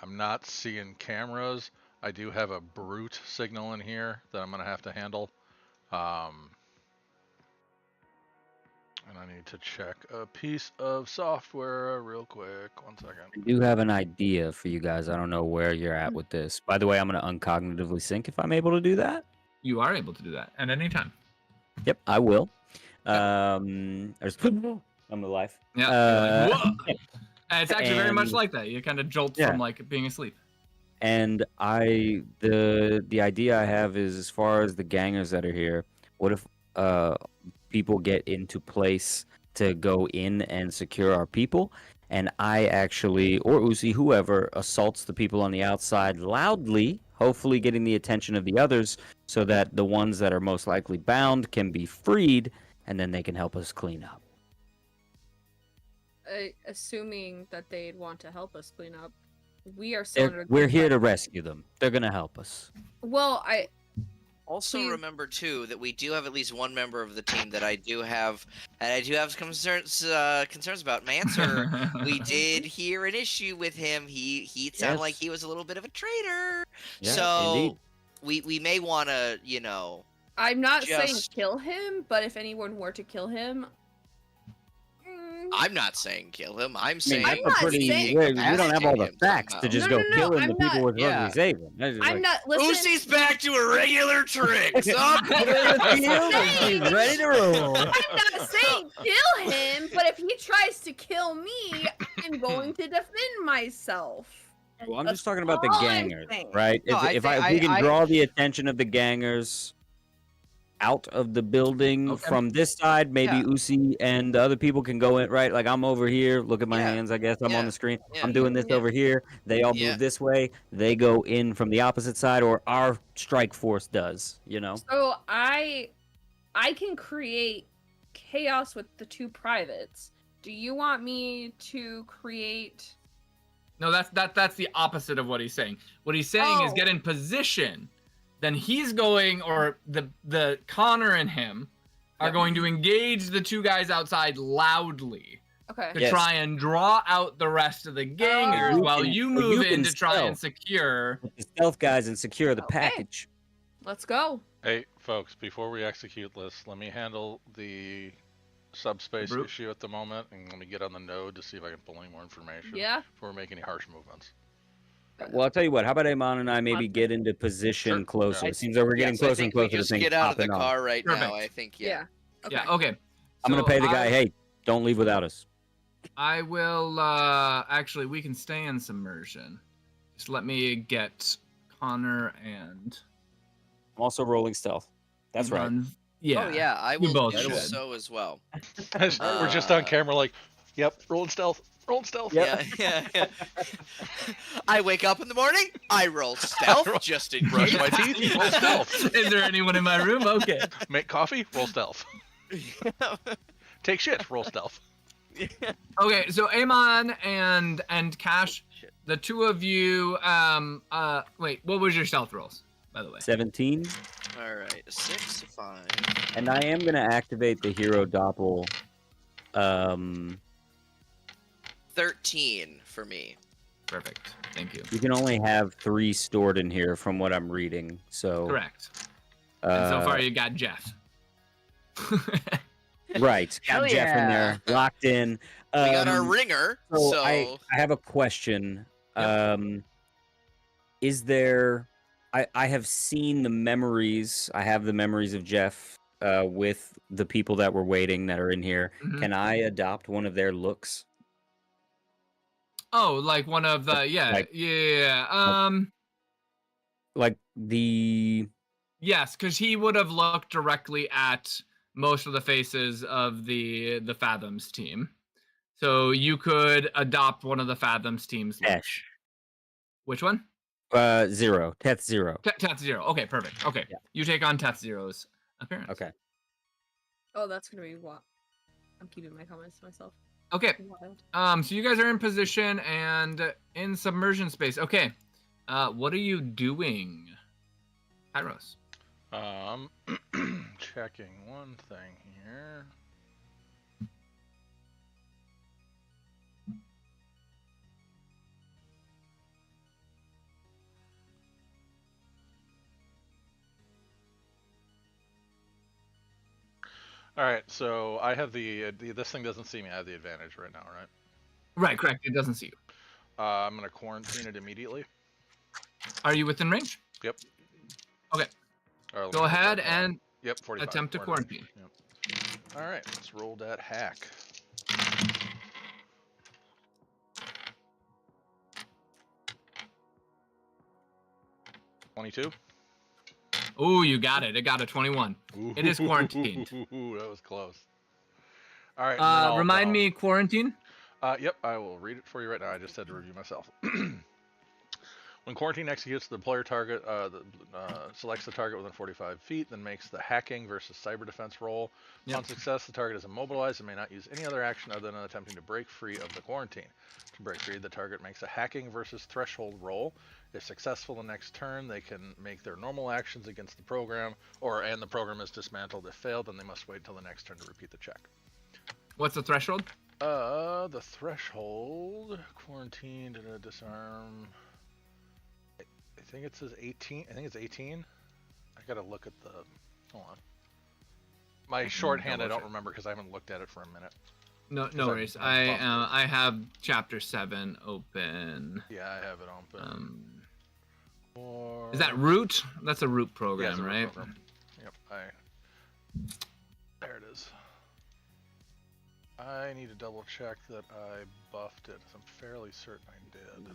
I'm not seeing cameras. I do have a brute signal in here that I'm gonna have to handle, and I need to check a piece of software real quick. 1 second. I do have an idea for you guys. I don't know where you're at with this. By the way, I'm going to uncognitively sync if I'm able to do that. You are able to do that at any time. Yep, I will. There's I'm the life. Yeah. It's actually very much like that. You kind of jolt from like being asleep. And the idea I have is, as far as the gangers that are here, what if people get into place to go in and secure our people, and I actually, or Uzi, whoever, assaults the people on the outside loudly, hopefully getting the attention of the others, so that the ones that are most likely bound can be freed, and then they can help us clean up. Assuming that they'd want to help us clean up, we are still under we're here to rescue them. They're gonna help us. Well, Also remember too that we do have at least one member of the team that I do have concerns about. Manser, we did hear an issue with him. He sounded like he was a little bit of a traitor. Yeah, so indeed. we may want to, I'm not saying kill him, but if anyone were to kill him, I'm not saying kill him. I'm saying we don't have all the facts to just go killing the people we're supposed to be saving. I'm not listening. Uzi's back to her regular tricks. He's ready to roll. I'm not saying kill him, but if he tries to kill me, I'm going to defend myself. Well, I'm just talking about the gangers, right? If we can draw the attention of the gangers out of the building from this side, maybe Uzi and the other people can go in, right? Like, I'm over here, look at my hands, I guess. I'm on the screen. I'm doing this over here. They all move this way. They go in from the opposite side, or our strike force does, So I can create chaos with the 2 privates. Do you want me to create... No, that's the opposite of what he's saying. What he's saying is get in position. Then he's going, or the Connor and him are going to engage the 2 guys outside loudly to try and draw out the rest of the gangers while you move in to try and secure the stealth guys and secure the package. Let's go. Hey, folks, before we execute this, let me handle the subspace issue at the moment, and let me get on the node to see if I can pull any more information before we make any harsh movements. Well, I'll tell you what. How about Amon and I maybe get into position closer? It seems like we're getting closer and closer to things get out of the car off. right now. I think Okay. I'm gonna pay the guy. Hey, don't leave without us. I will. Actually, we can stay in submersion. Just let me get Connor and. I'm also rolling stealth. That's right. Yeah. Oh yeah, I will both do should. so as well. We're just on camera, like, yep, rolling stealth. Rolling stealth. Yeah. I wake up in the morning. I roll stealth just in Brush case. my teeth. Roll stealth. Is there anyone in my room? Okay. Make coffee. Roll stealth. Take shit. Roll stealth. Okay, so Amon and Cash, the 2 of you. Wait, what was your stealth rolls, by the way? 17. All right, 6 to 5. And I am gonna activate the hero doppel. 13 for me. Perfect. Thank you. You can only have 3 stored in here from what I'm reading. So correct. And so far you got Jeff. Right. Got Jeff in there, locked in. We got our ringer. So I have a question. Is there? I have seen the memories. I have the memories of Jeff with the people that were waiting that are in here, can I adopt one of their looks? Oh, like one of the like the yes, because he would have looked directly at most of the faces of the Fathoms team. So you could adopt one of the Fathoms team's looks. Tesh. Which one? Zero. Teth Zero. Teth Zero. Okay, perfect. Okay. Yeah. You take on Teth Zero's appearance. Okay. Oh, that's gonna be what? I'm keeping my comments to myself. Okay. So you guys are in position and in submersion space. Okay. What are you doing? Kairos. Checking one thing here. All right, so I have the this thing doesn't see me. I have the advantage right now, right? Right, correct. It doesn't see you. I'm gonna quarantine it immediately. Are you within range? Yep. Okay. Go ahead and yep, 45. Attempt to quarantine. Yep. All right, let's roll that hack. $22. Ooh, you got it. It got a 21. Ooh, it is quarantined. That was close. All right. Remind me, quarantine? Yep, I will read it for you right now. I just had to review myself. When quarantine executes, the player target selects the target within 45 feet, then makes the hacking versus cyber defense roll. Yep. On success, the target is immobilized and may not use any other action other than attempting to break free of the quarantine. To break free, the target makes a hacking versus threshold roll. If successful the next turn, they can make their normal actions against the program, and the program is dismantled. If failed, then they must wait until the next turn to repeat the check. What's the threshold? The threshold, quarantine, disarm. I think it says 18. I think it's 18. I gotta look at the. Hold on. My shorthand I don't remember because I haven't looked at it for a minute. No worries. I have chapter 7 open. Yeah, I have it open. Is that root? That's a root program, yeah, right? Program. Yep. There it is. I need to double check that I buffed it. I'm fairly certain I did.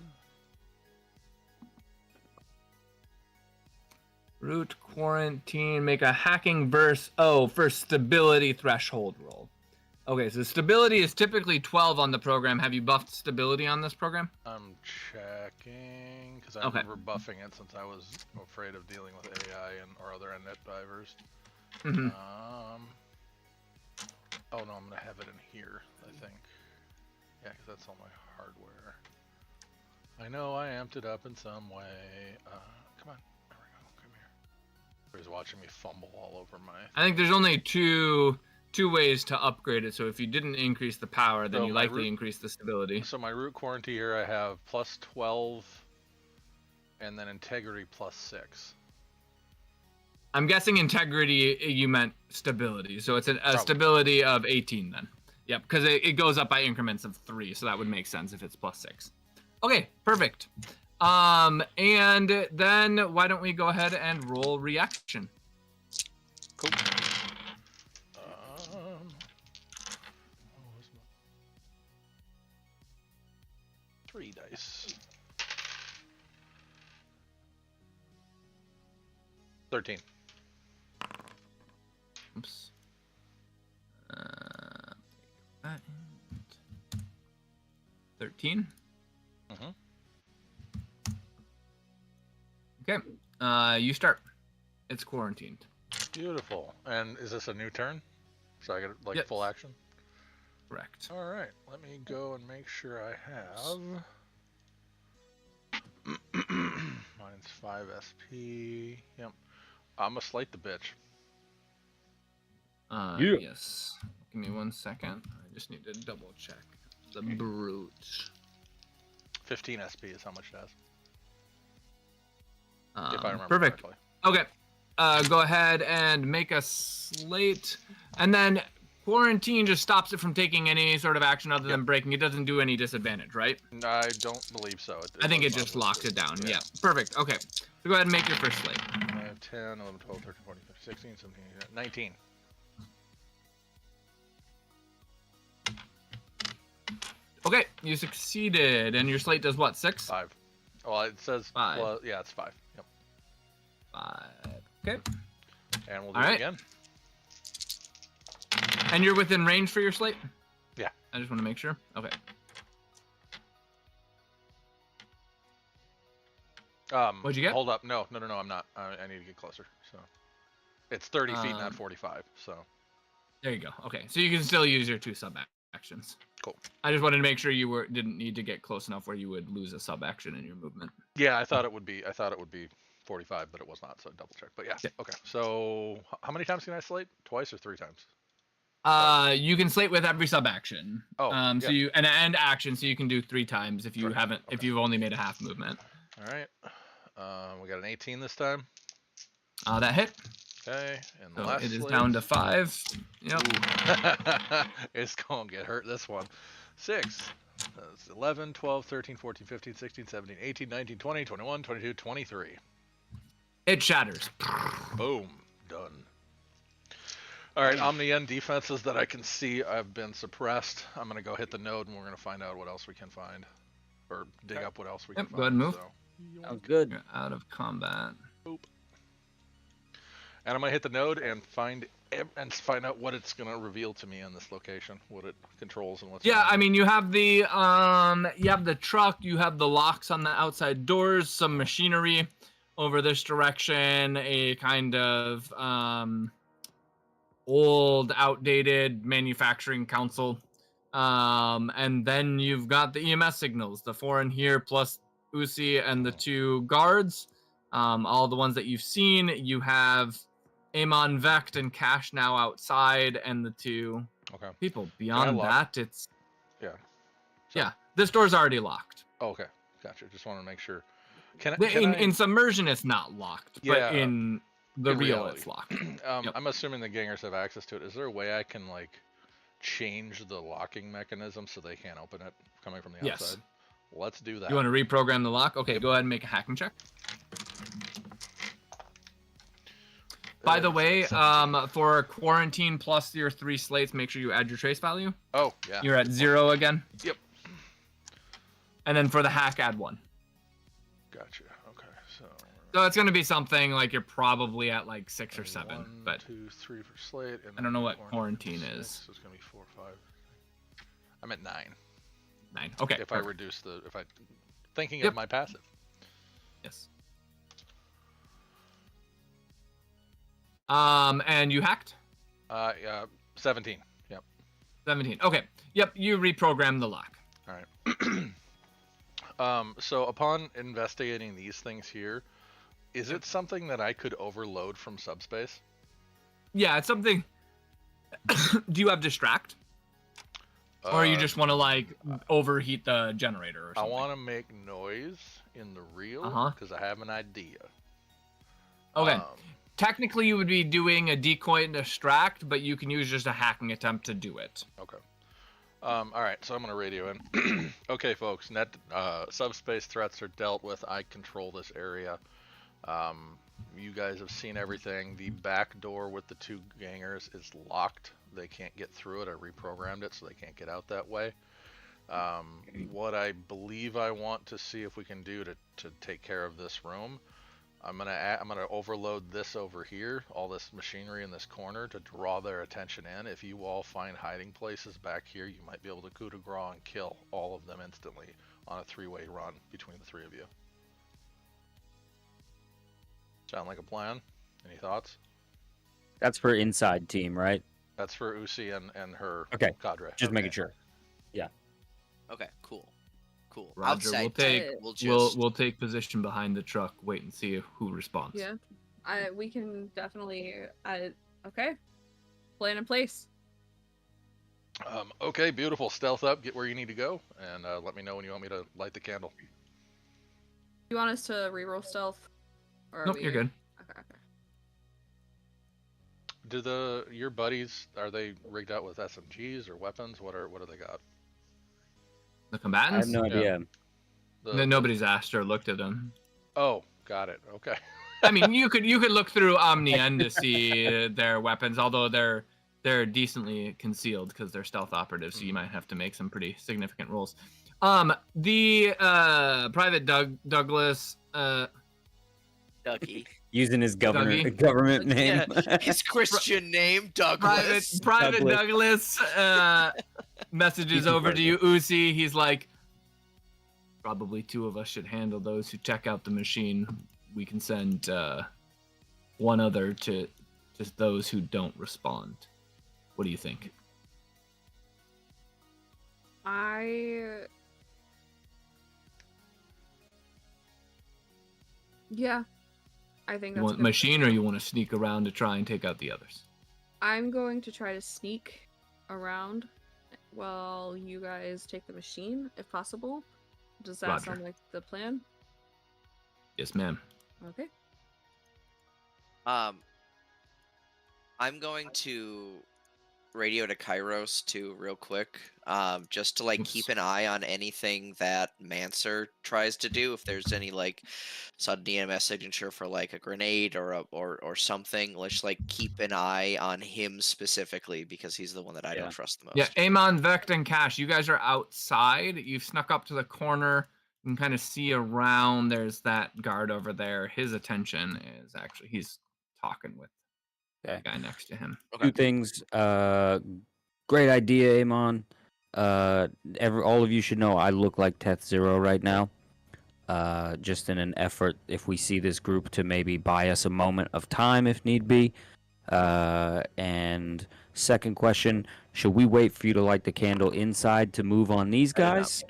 Root quarantine, make a hacking verse. Oh, for stability threshold roll. Okay, so stability is typically 12 on the program. Have you buffed stability on this program? I'm checking because I remember buffing it since I was afraid of dealing with AI or other net divers. Oh no, I'm gonna have it in here, I think. Yeah, because that's all my hardware. I know I amped it up in some way. Come on. He's watching me fumble all over my. I think there's only two ways to upgrade it. So if you didn't increase the power, then you likely increase the stability. So my root quarantine here, I have plus 12, and then integrity plus 6. I'm guessing integrity you meant stability. So it's a stability of 18 then. Yep, because it goes up by increments of 3, so that would make sense if it's plus 6. Okay, perfect. And then why don't we go ahead and roll reaction? Cool. 3 dice. 13. Oops. 13. Okay, you start. It's quarantined. Beautiful. And is this a new turn? So I get full action? Correct. All right, let me go and make sure I have. Mine's 5 SP. Yep. I'm gonna slate the bitch. Yes. Give me 1 second. I just need to double check. The brute. 15 SP is how much it has. If I remember perfect. correctly. Okay. Go ahead and make a slate, and then quarantine just stops it from taking any sort of action other than breaking. It doesn't do any disadvantage, right? I don't believe so. I think it just locks it down. Yeah. Perfect. Okay. So go ahead and make your first slate. I have 10, 11, 12, 13, 14, 15, 16, 17, 19. Okay, you succeeded, and your slate does what? 6? 5. Well, it says 5. Well, yeah, it's 5. Yep. 5. Okay. And we'll do it again. And you're within range for your slate? Yeah. I just want to make sure. Okay. What'd you get? Hold up. No, I'm not. I need to get closer. So it's 30 feet, not 45. So there you go. Okay, so you can still use your 2 sub actions. Cool. I just wanted to make sure you didn't need to get close enough where you would lose a sub action in your movement. Yeah, I thought it would be 45, but it was not. So double check. But yeah. Okay. So how many times can I slate? Twice or 3 times? You can slate with every sub action. Oh. So you and action, so you can do 3 times if you haven't if you've only made a half movement. All right. We got an 18 this time. That hit. Okay, and the So last it is slate. down to 5. Yep. It's gonna get hurt this one. 6. That's 11, 12, 13, 14, 15, 16, 17, 18, 19, 20, 21, 22, 23. It shatters. Boom. Done. All right, Omni-N defenses that I can see have been suppressed. I'm going to go hit the node, and we're going to find out what else we can find. Or dig up what else we can find. Go ahead and move. Sounds good. You're out of combat. Boop. And I'm going to hit the node and find out what it's going to reveal to me in this location, what it controls and what's. Yeah, I mean, you have the truck, you have the locks on the outside doors, some machinery over this direction, a kind of old, outdated manufacturing council, and then you've got the EMS signals, the 4 in here plus Uzi and the 2 guards, all the ones that you've seen. You have Amon, Vecht, and Cash now outside, and the 2 people. Beyond that, it's this door's already locked. Oh, okay, gotcha. Just want to make sure. In submersion, it's not locked, but in the real, reality. it's locked. I'm assuming the gangers have access to it. Is there a way I can change the locking mechanism so they can't open it coming from the outside? Let's do that. You want to reprogram the lock? Okay, go ahead and make a hacking check. By the way, for quarantine plus your 3 slates, make sure you add your trace value. Oh, yeah. You're at 0 again. Yep. And then for the hack, add 1. Gotcha. Okay, so it's going to be something like you're probably at 6 or 7. 1, but 2, 3 for slate. And I don't know what quarantine is. So it's going to be 4, 5. I'm at 9. 9. Okay. If I reduce thinking of my passive. Yes. And you hacked? 17. Yep. 17. Okay. Yep. You reprogram the lock. All right. So upon investigating these things here, is it something that I could overload from subspace? Yeah, it's something. Do you have distract? Or you just want to overheat the generator or something? I want to make noise in the reel because I have an idea. Okay. Technically, you would be doing a decoy and distract, but you can use just a hacking attempt to do it. Okay. All right, so I'm going to radio in. Okay, folks, subspace threats are dealt with. I control this area. You guys have seen everything. The back door with the 2 gangers is locked. They can't get through it. I reprogrammed it so they can't get out that way. What I believe I want to see if we can do to take care of this room, I'm gonna overload this over here, all this machinery in this corner to draw their attention in. If you all find hiding places back here, you might be able to coup de grace and kill all of them instantly on a 3-way run between the 3 of you. Sound like a plan? Any thoughts? That's for inside team, right? That's for Uzi and her cadre. Just making sure. Yeah. Okay, cool. Roger, Outside we'll take position behind the truck, wait and see who responds. Yeah. We can definitely okay. Plan in place. Okay, beautiful. Stealth up, get where you need to go, and let me know when you want me to light the candle. You want us to reroll stealth? Or nope, you're good. Okay. Do your buddies, are they rigged out with SMGs or weapons? What do they got? The combatants? I have no idea. Nobody's asked or looked at them. Oh, got it. Okay. I mean, you could look through Omni-N to see their weapons, although they're they're decently concealed because they're stealth operatives, so you might have to make some pretty significant rolls. The Private Douglas, Dougie. Using his Dougie? government name. Yeah, his Christian name, Douglas. Private Douglas messages over to you, Uzi. He's like, probably 2 of us should handle those who check out the machine. We can send one other to just those who don't respond. What do you think? Yeah, I think that's you want machine, or you want to sneak around to try and take out the others? I'm going to try to sneak around while you guys take the machine, if possible. Does that sound like the plan? Yes, ma'am. Okay. I'm going to radio to Kairos too, real quick, just to like keep an eye on anything that Mancer tries to do. If there's any like sudden EMS signature for like a grenade or something, let's like keep an eye on him specifically because he's the one that I don't trust the most. Yeah, Amon, Vecht, and Cash, you guys are outside. You've snuck up to the corner. You can kind of see around. There's that guard over there. His attention is actually he's talking with the guy next to him. Okay. 2 things. Great idea, Amon. All of you should know I look like Teth Zero right now. Just in an effort, if we see this group, to maybe buy us a moment of time if need be. And second question, should we wait for you to light the candle inside to move on these guys?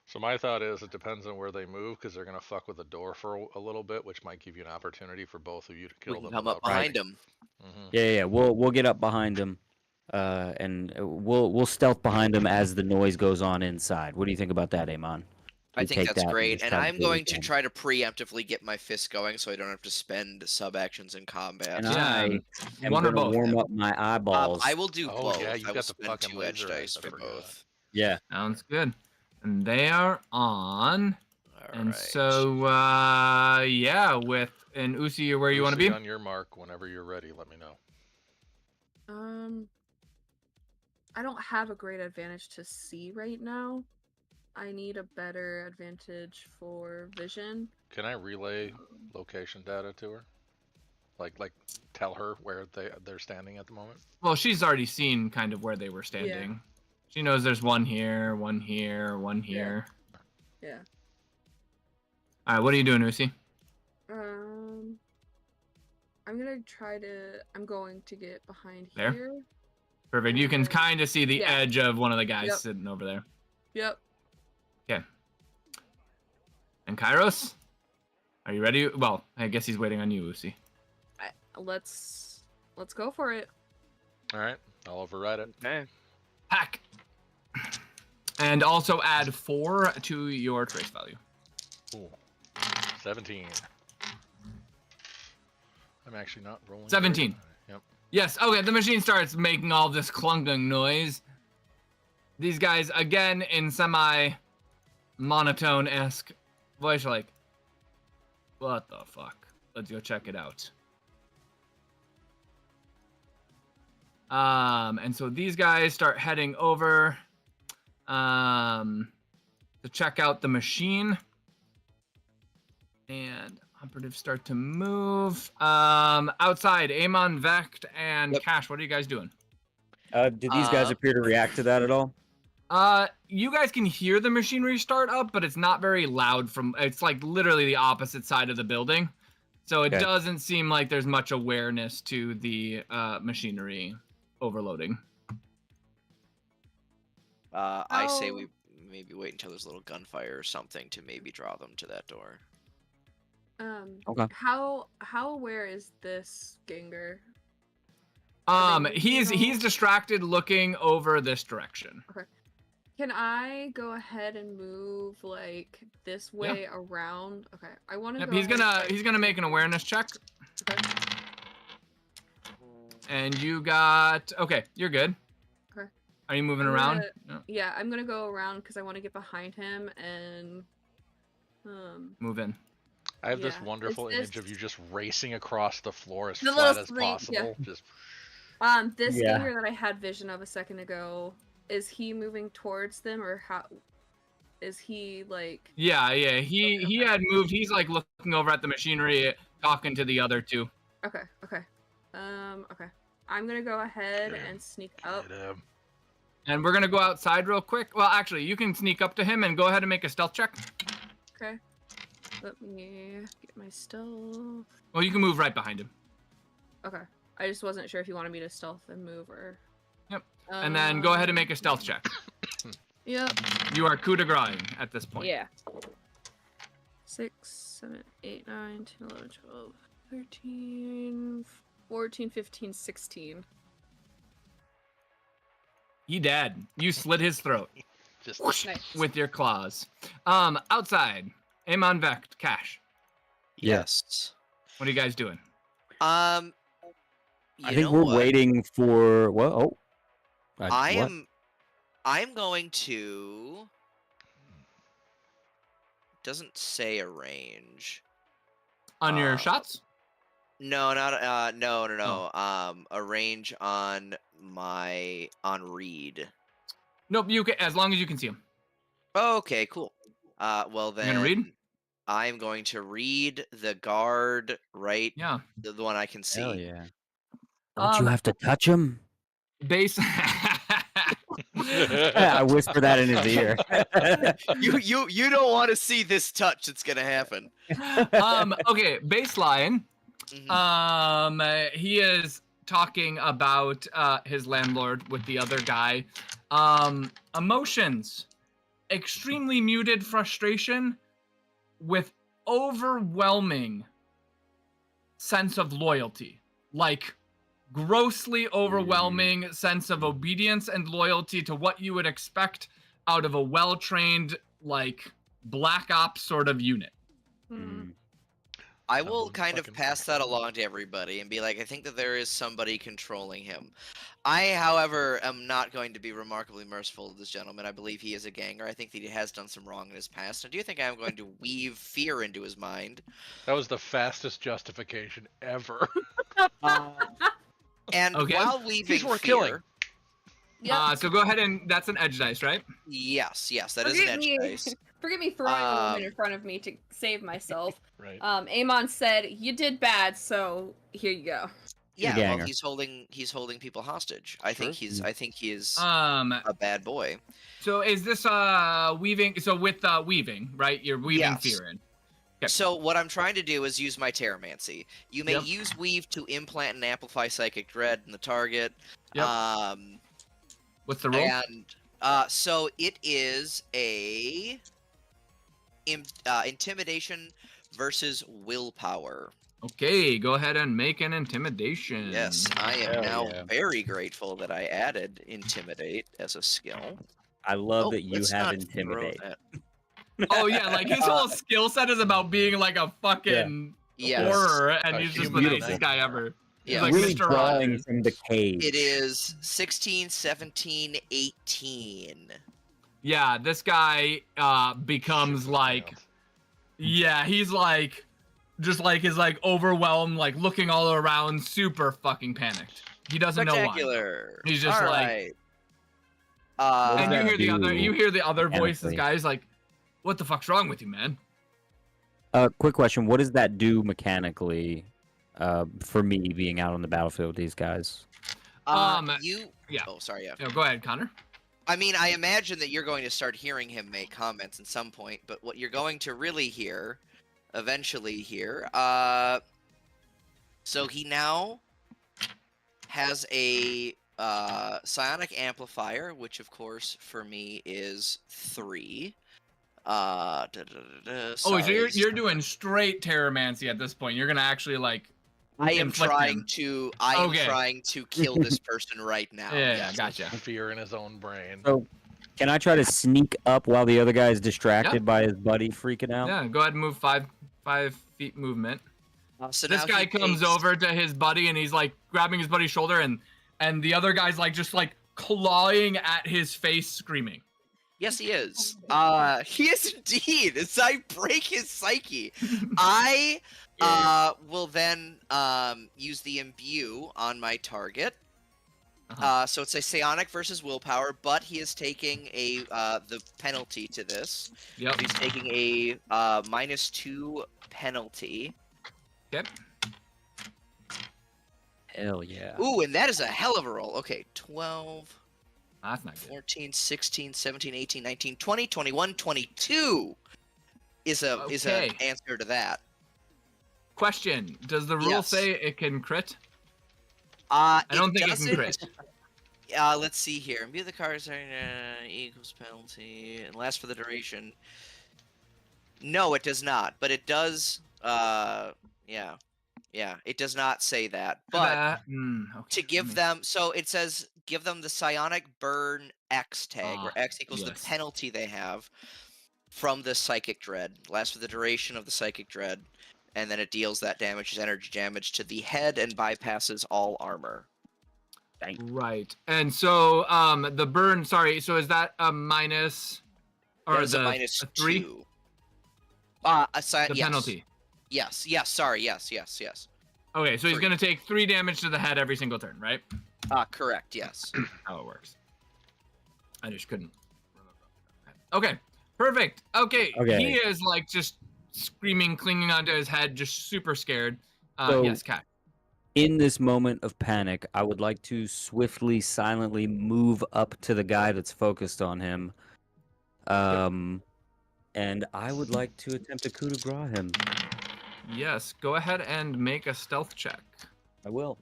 So my thought is it depends on where they move because they're going to fuck with the door for a little bit, which might give you an opportunity for both of you to kill them. Come up behind them. Yeah, we'll get up behind them, and we'll stealth behind them as the noise goes on inside. What do you think about that, Amon? I think that's great, and I'm going to try to preemptively get my fists going so I don't have to spend sub-actions in combat. And I am going to warm up my eyeballs. I will do both. Yeah, you I will got the spend fucking 2 edge dice for forgot. both. Yeah. Sounds good. And they are on. And so, yeah, with and Uzi, you're where you want to be. On your mark, whenever you're ready, let me know. I don't have a great advantage to see right now. I need a better advantage for vision. Can I relay location data to her? Like tell her where they're standing at the moment? Well, she's already seen kind of where they were standing. Yeah. She knows there's one here, one here, one here. Yeah. All right, what are you doing, Uzi? I'm going to get behind there? Here. Perfect. You can kind of see the edge of one of the guys sitting over there. Yep. Okay. And Kairos? Are you ready? Well, I guess he's waiting on you, Uzi. Let's go for it. All right, I'll override it. Okay. Hack. And also add 4 to your trace value. Ooh. 17. I'm actually not rolling. 17. Yep. Yes. Okay. The machine starts making all this clunking noise. These guys, again, in semi-monotone-esque voice, are like, "What the fuck? Let's go check it out." And so these guys start heading over to check out the machine. And operatives start to move. Outside, Amon, Vecht, and Cash, what are you guys doing? Did these guys appear to react to that at all? You guys can hear the machinery start up, but it's not very loud it's like literally the opposite side of the building. So it doesn't seem like there's much awareness to the machinery overloading. I say we maybe wait until there's a little gunfire or something to maybe draw them to that door. Okay. How aware is this Gengar? He's distracted looking over this direction. Okay. Can I go ahead and move like this way around? Okay. I want to go he's gonna make an awareness check. Okay. And you got you're good. Okay. Are you moving around? No. Yeah, I'm gonna go around because I want to get behind him and move in. I have this Yeah, wonderful it's image of you just racing across the floor as The flat little as swing, yeah. possible. Just This Yeah. gamer that I had vision of a second ago, is he moving towards them, or how is he like? Yeah, he had moved. He's like looking over at the machinery, talking to the other two. Okay. Okay. I'm gonna go ahead and sneak up. And we're gonna go outside real quick. Well, actually, you can sneak up to him and go ahead and make a stealth check. Okay. Let me get my stealth. Well, you can move right behind him. Okay. I just wasn't sure if you wanted me to stealth and move or. Yep. And then go ahead and make a stealth check. Yep. You are coup de grace at this point. Yeah. 6, 7, 8, 9, 10, 11, 12, 13, 14, 15, 16. He dead. You slit his throat just Nice. with your claws. Outside, Amon Vecht, Cash. Yes. What are you guys doing? I You think know we're what? waiting for what? Oh, I'm going to. Doesn't say a range. On your shots? No, not no. A range on Reed. Nope. You can, as long as you can see him. Okay, cool. Well then. You gonna read? I'm going to read the guard, right? Yeah. The one I can see. hell yeah! Don't you have to touch him? Base. I whisper that in his ear. You don't want to see this touch that's gonna happen. Okay, baseline. Mhm. He is talking about his landlord with the other guy. Emotions. Extremely muted frustration with overwhelming sense of loyalty. Like grossly overwhelming sense of obedience and loyalty to what you would expect out of a well-trained, like, black ops sort of unit. I will would kind of fucking pass that along to everybody and be like, I think that there is somebody controlling him. I, however, am not going to be remarkably merciful to this gentleman. I believe he is a ganger. I think that he has done some wrong in his past. I do think I am going to weave fear into his mind. that was the fastest justification ever. And Okay. while weaving worth fear, killing. Yep. So go ahead and that's an edge dice, right? yes, that is an edge dice. Forgive me throwing a woman in front of me to save myself. Right. Amon said, "You did bad, so here you go." Yeah, ganger. well, he's holding people hostage. I think he is Um, a bad boy. so is this weaving? So with weaving, right? You're weaving Yes. fear in. Okay. So what I'm trying to do is use my Terramancy. You may Yep. use Weave to implant and amplify Psychic Dread in the target. Yep. What's the roll? And so it is a intimidation versus willpower. Okay, go ahead and make an intimidation. Yes, I am Hell now yeah. very grateful that I added Intimidate as a skill. I love Oh, that you let's have not throw intimidate. that. Oh yeah, like his whole skill set is about being like a fucking Yes. horror, and A he's just the human nicest nightmare. guy ever. He's Yeah. like Really Mr. drawing Rogers. from the cage. It is 16, 17, 18. Yeah, this guy becomes like, yeah, he's like, just like is like overwhelmed, like looking all around, super fucking panicked. He doesn't know why. Spectacular. He's just All like- right. What And does you that hear the other, do you hear the other voices, mechanically? guys, like, what the fuck's wrong with you, man? Quick question: what does that do mechanically for me being out on the battlefield with these guys? You. yeah. Oh, sorry. Yeah. No, go ahead, Connor. I mean, I imagine that you're going to start hearing him make comments at some point, but what you're going to really hear, eventually hear, so he now has a psionic amplifier, which of course for me is 3. Oh, so you're doing straight terramancy at this point. You're gonna actually like. I am inflict trying him. to. Okay. trying to kill this person right now. Yeah, yes. gotcha. Fear in his own brain. So, can I try to sneak up while the other guy is distracted by his buddy freaking out? Yeah, go ahead and move 5 feet movement. So This now guy he comes takes- over to his buddy and he's like grabbing his buddy's shoulder and the other guy's like just like clawing at his face, screaming. Yes, he is. He is indeed. As I break his psyche, I will then use the imbue on my target. So it's a psionic versus willpower, but he is taking the penalty to this. Yep. He's taking a -2 penalty. Yep. Hell yeah. Ooh, and that is a hell of a roll. Okay, 12, That's not good. 14, 16, 17, 18, 19, 20, 21, 22 is an answer to that. Question: does the rule say it can crit? I don't think it can crit. Let's see here. Imbue the cards equals penalty and lasts for the duration. No, it does not. But it does. Yeah, it does not say that. But to give them, so it says give them the psionic burn X tag, where X equals the penalty they have from the psychic dread. Lasts for the duration of the psychic dread, and then it deals that damage as energy damage to the head and bypasses all armor. Right. And so the burn. Sorry. So is that a minus? Or is the a -3? The yes. penalty. Yes. Sorry. Yes. Okay, so he's going to take 3 damage to the head every single turn, right? Correct, yes. How it works. I just couldn't remember. Okay, perfect. Okay, he is like just screaming, clinging onto his head, just super scared. Yes, Kat. In this moment of panic, I would like to swiftly, silently move up to the guy that's focused on him. And I would like to attempt to coup de grace him. Yes, go ahead and make a stealth check. I will.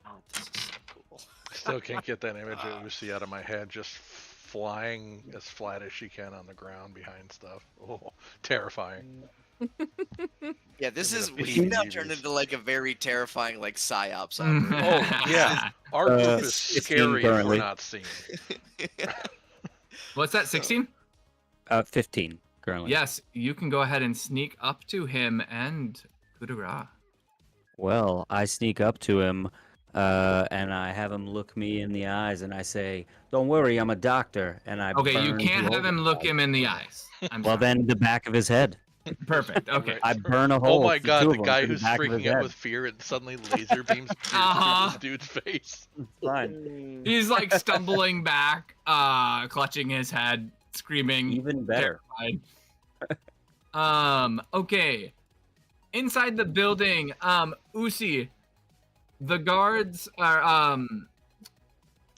Oh, this is so cool. Still can't get that image of Lucy out of my head, just flying as flat as she can on the ground behind stuff. Oh, terrifying. Yeah, we've now turned into like a very terrifying like psyops. Oh yeah, our group is scary if we're not seen. What's that? 16? 15 currently. Yes, you can go ahead and sneak up to him and coup de grace. Well, I sneak up to him, and I have him look me in the eyes, and I say, "Don't worry, I'm a doctor." And I you can't have him look him in the eyes. Then the back of his head. Perfect. Okay. I burn a hole. Oh my god, the guy through who's the back of his freaking out head. with fear and suddenly laser beams through this dude's face. It's fine. He's like stumbling back, clutching his head, screaming. Even better. Terrified. Okay. Inside the building, Usi, the guards are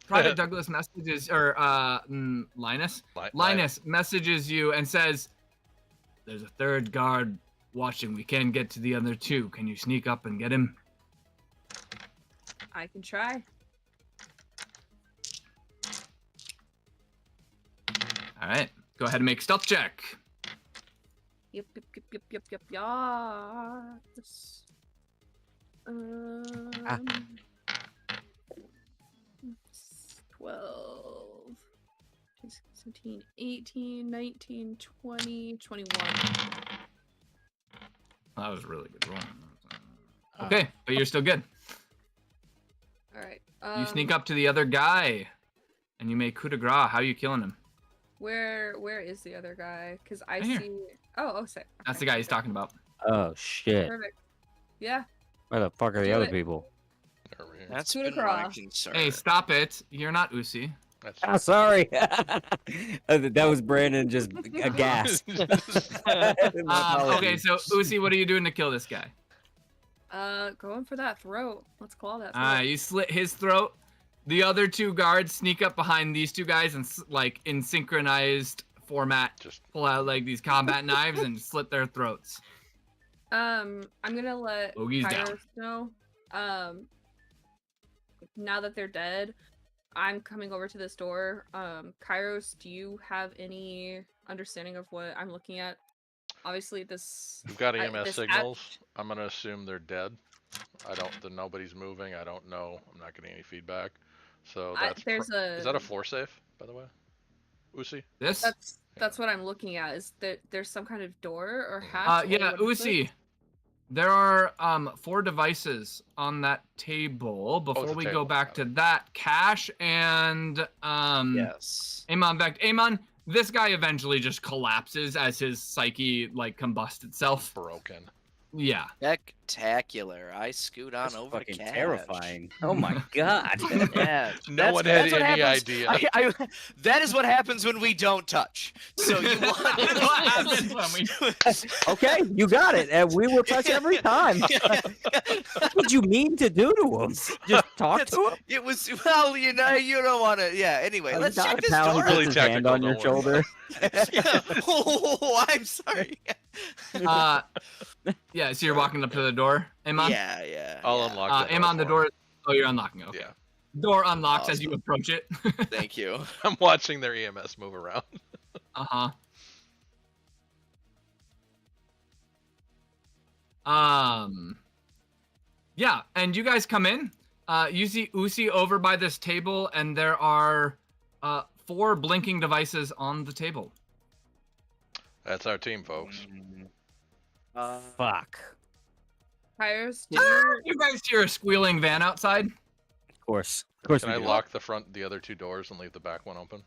Private Douglas messages Linus messages you and says, "There's a third guard watching. We can't get to the other 2. Can you sneak up and get him?" I can try. All right. Go ahead and make a stealth check. Yep. Yes. 12, 17, 18, 19, 20, 21. That was a really good roll. Okay, but you're still good. All right. You sneak up to the other guy, and you make coup de grace. How are you killing him? Where is the other guy? Because I Right see. here. Oh, sick. That's the guy he's talking about. Oh shit! Perfect. Yeah. Where the fuck are the other people? That's Coup de been my grace. concern. Hey, stop it! You're not Usi. Oh, sorry. That was Brandon just aghast. Okay, so Usi, what are you doing to kill this guy? Going for that throat. Let's claw that throat. You slit his throat. The other 2 guards sneak up behind these 2 guys and like in synchronized format, just pull out like these combat knives and slit their throats. I'm gonna let Bogey's Kairos know. Now that they're dead, I'm coming over to this door. Kairos, do you have any understanding of what I'm looking at? Obviously, this. We've got EMS signals. I'm gonna assume they're dead. Nobody's moving. I don't know. I'm not getting any feedback. So that's. Is that a floor safe, by the way? Usi? That's what I'm looking at. Is that there's some kind of door or hatch? Yeah, Usi. There are 4 devices on that table. Before we go back to that, Cash and yes. Amon back. Amon, this guy eventually just collapses as his psyche like combusts itself. Broken. Yeah. Spectacular. I scoot on That's over to fucking Cash. terrifying. Oh my god. Yeah. No one had any idea. That is what happens when we don't touch. So you want what happens when we... Okay, you got it. And we will touch every time. What did you mean to do to him? Just talk to him? It was, well, you know, you don't want to, yeah, anyway, let's check this pal, door. he puts his hand on your shoulder. Yeah. Oh, I'm sorry. Yeah, so you're walking up to the door, Amon? Yeah. I'll unlock the door. Amon, the door. Oh, you're unlocking. Okay. Yeah. Door unlocks as you approach it. Thank you. I'm watching their EMS move around. Yeah, and you guys come in. You see Usi over by this table, and there are 4 blinking devices on the table. That's our team, folks. Fuck. Tires. You guys hear a squealing van outside? Of course. Can I lock the other 2 doors and leave the back one open?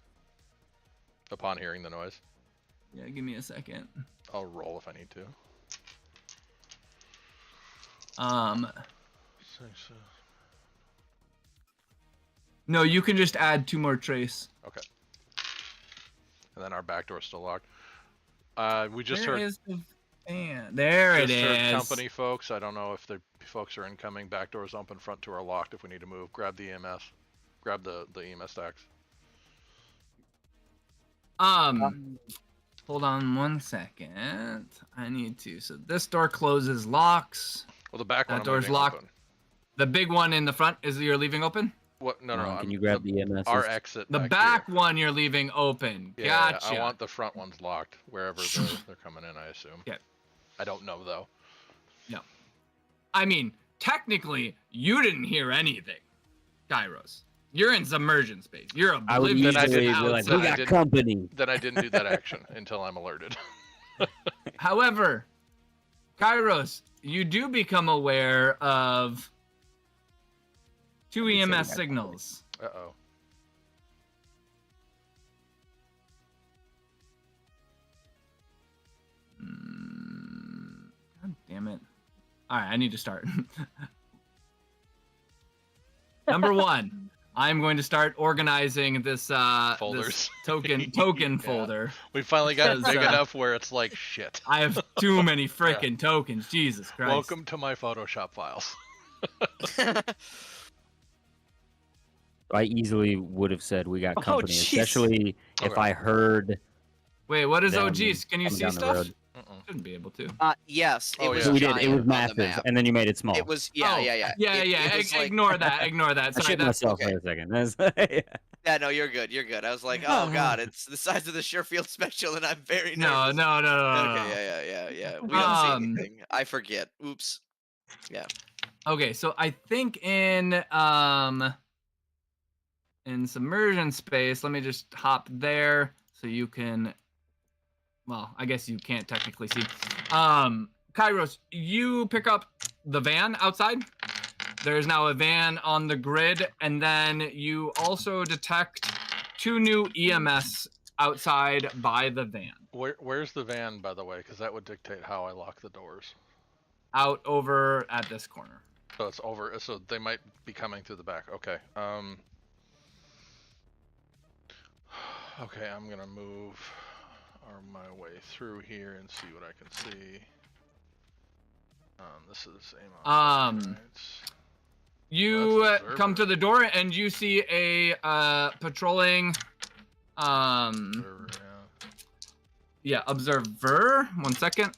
Upon hearing the noise. Yeah, give me a second. I'll roll if I need to. No, you can just add 2 more trace. Okay. And then our back door's still locked. We just Where heard. is the van? There it is. Company folks. I don't know if the folks are incoming. Back doors open, front door locked. If we need to move, grab the EMS. Grab the EMS stacks. Hold on 1 second. I need to. So this door closes, locks. Well, the back one. That door's locked. Open. The big one in the front is you're leaving open? What? No. Can you grab the EMS? Our exit. The back one you're leaving open. Yeah, Gotcha. I want the front ones locked wherever they're coming in. I assume. Yeah. I don't know though. No. I mean, technically, you didn't hear anything, Kairos. You're in submersion space. You're oblivious to the outside. We got company. Then I didn't do that action until I'm alerted. However, Kairos, you do become aware of 2 EMS signals. Uh-oh. God damn it. All right, I need to start. Number 1, I'm going to start organizing this folders. This token folder. We finally got it big enough where it's like shit. I have too many frickin' tokens. Jesus Christ. Welcome to my Photoshop files. I easily would have said we got company, especially if I heard. Wait, what is OGs? Can you see stuff? Shouldn't be able to. Yes. It was we did. It was massive, and then you made it small. It was. Yeah. Ignore that. Ignore that. I shit myself for a second. Yeah, no, you're good. You're good. I was like, oh god, it's the size of the Sherfield special, and I'm very nervous. No. Okay, yeah. We don't see anything. I forget. Oops. Yeah. Okay, so I think in submersion space, let me just hop there so you can. Well, I guess you can't technically see. Kairos, you pick up the van outside. There's now a van on the grid, and then you also detect 2 new EMS outside by the van. Where's the van, by the way? Because that would dictate how I lock the doors. Out over at this corner. So it's over. So they might be coming through the back. Okay. Okay, I'm gonna move my way through here and see what I can see. This is Amon. You come to the door and you see a patrolling observer. 1 second.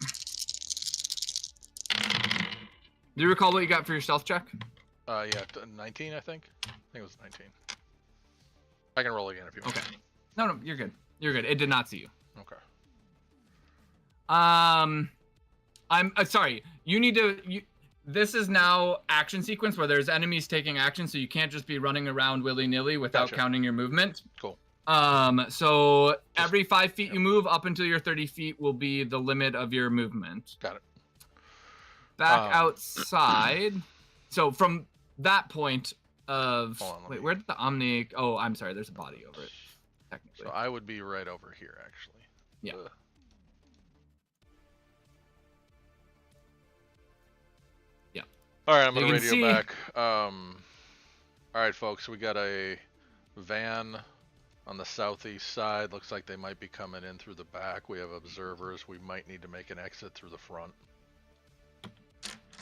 Do you recall what you got for your stealth check? Yeah, 19, I think. I think it was 19. I can roll again if you want. Okay. No, you're good. You're good. It did not see you. Okay. I'm sorry. You need to. This is now action sequence where there's enemies taking action, so you can't just be running around willy-nilly without counting your movement. Cool. So every 5 feet you move up until your 30 feet will be the limit of your movement. Got it. back outside. So from that point of wait, where did the Omni? Oh, I'm sorry. There's a body over it. Technically. So I would be right over here, actually. Yeah. Yeah. All right, I'm gonna can radio see- back. All right, folks, we got a van on the southeast side. Looks like they might be coming in through the back. We have observers. We might need to make an exit through the front.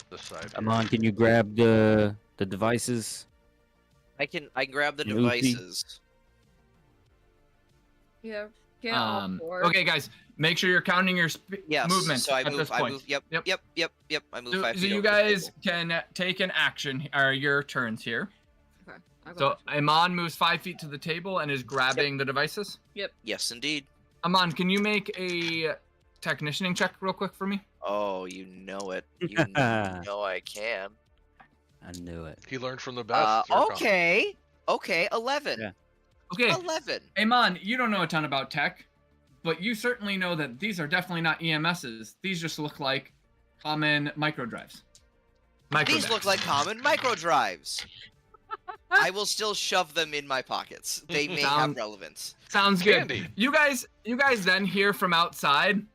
This side. Amon, can you grab the devices? I can grab the Lucy. devices. Yeah. Yeah. all four. Okay, guys, make sure you're counting your Yes. movement So I at move. this I point. move. Yep. I move So, 5 so feet you over the guys table. can take an action, or your turns here. Okay. I'll go So back to- Amon moves 5 feet to the table and is grabbing the devices. Yes, indeed. Amon, can you make a technicianing check real quick for me? Oh, you know it. You know I can. I knew it. He learned from the best. Okay. 11. Yeah. Okay, 11. Amon, you don't know a ton about tech, but you certainly know that these are definitely not EMSs. These just look like common micro drives. These look like common micro drives. I will still shove them in my pockets. They may have relevance. Sounds good. Candy. You guys then hear from outside.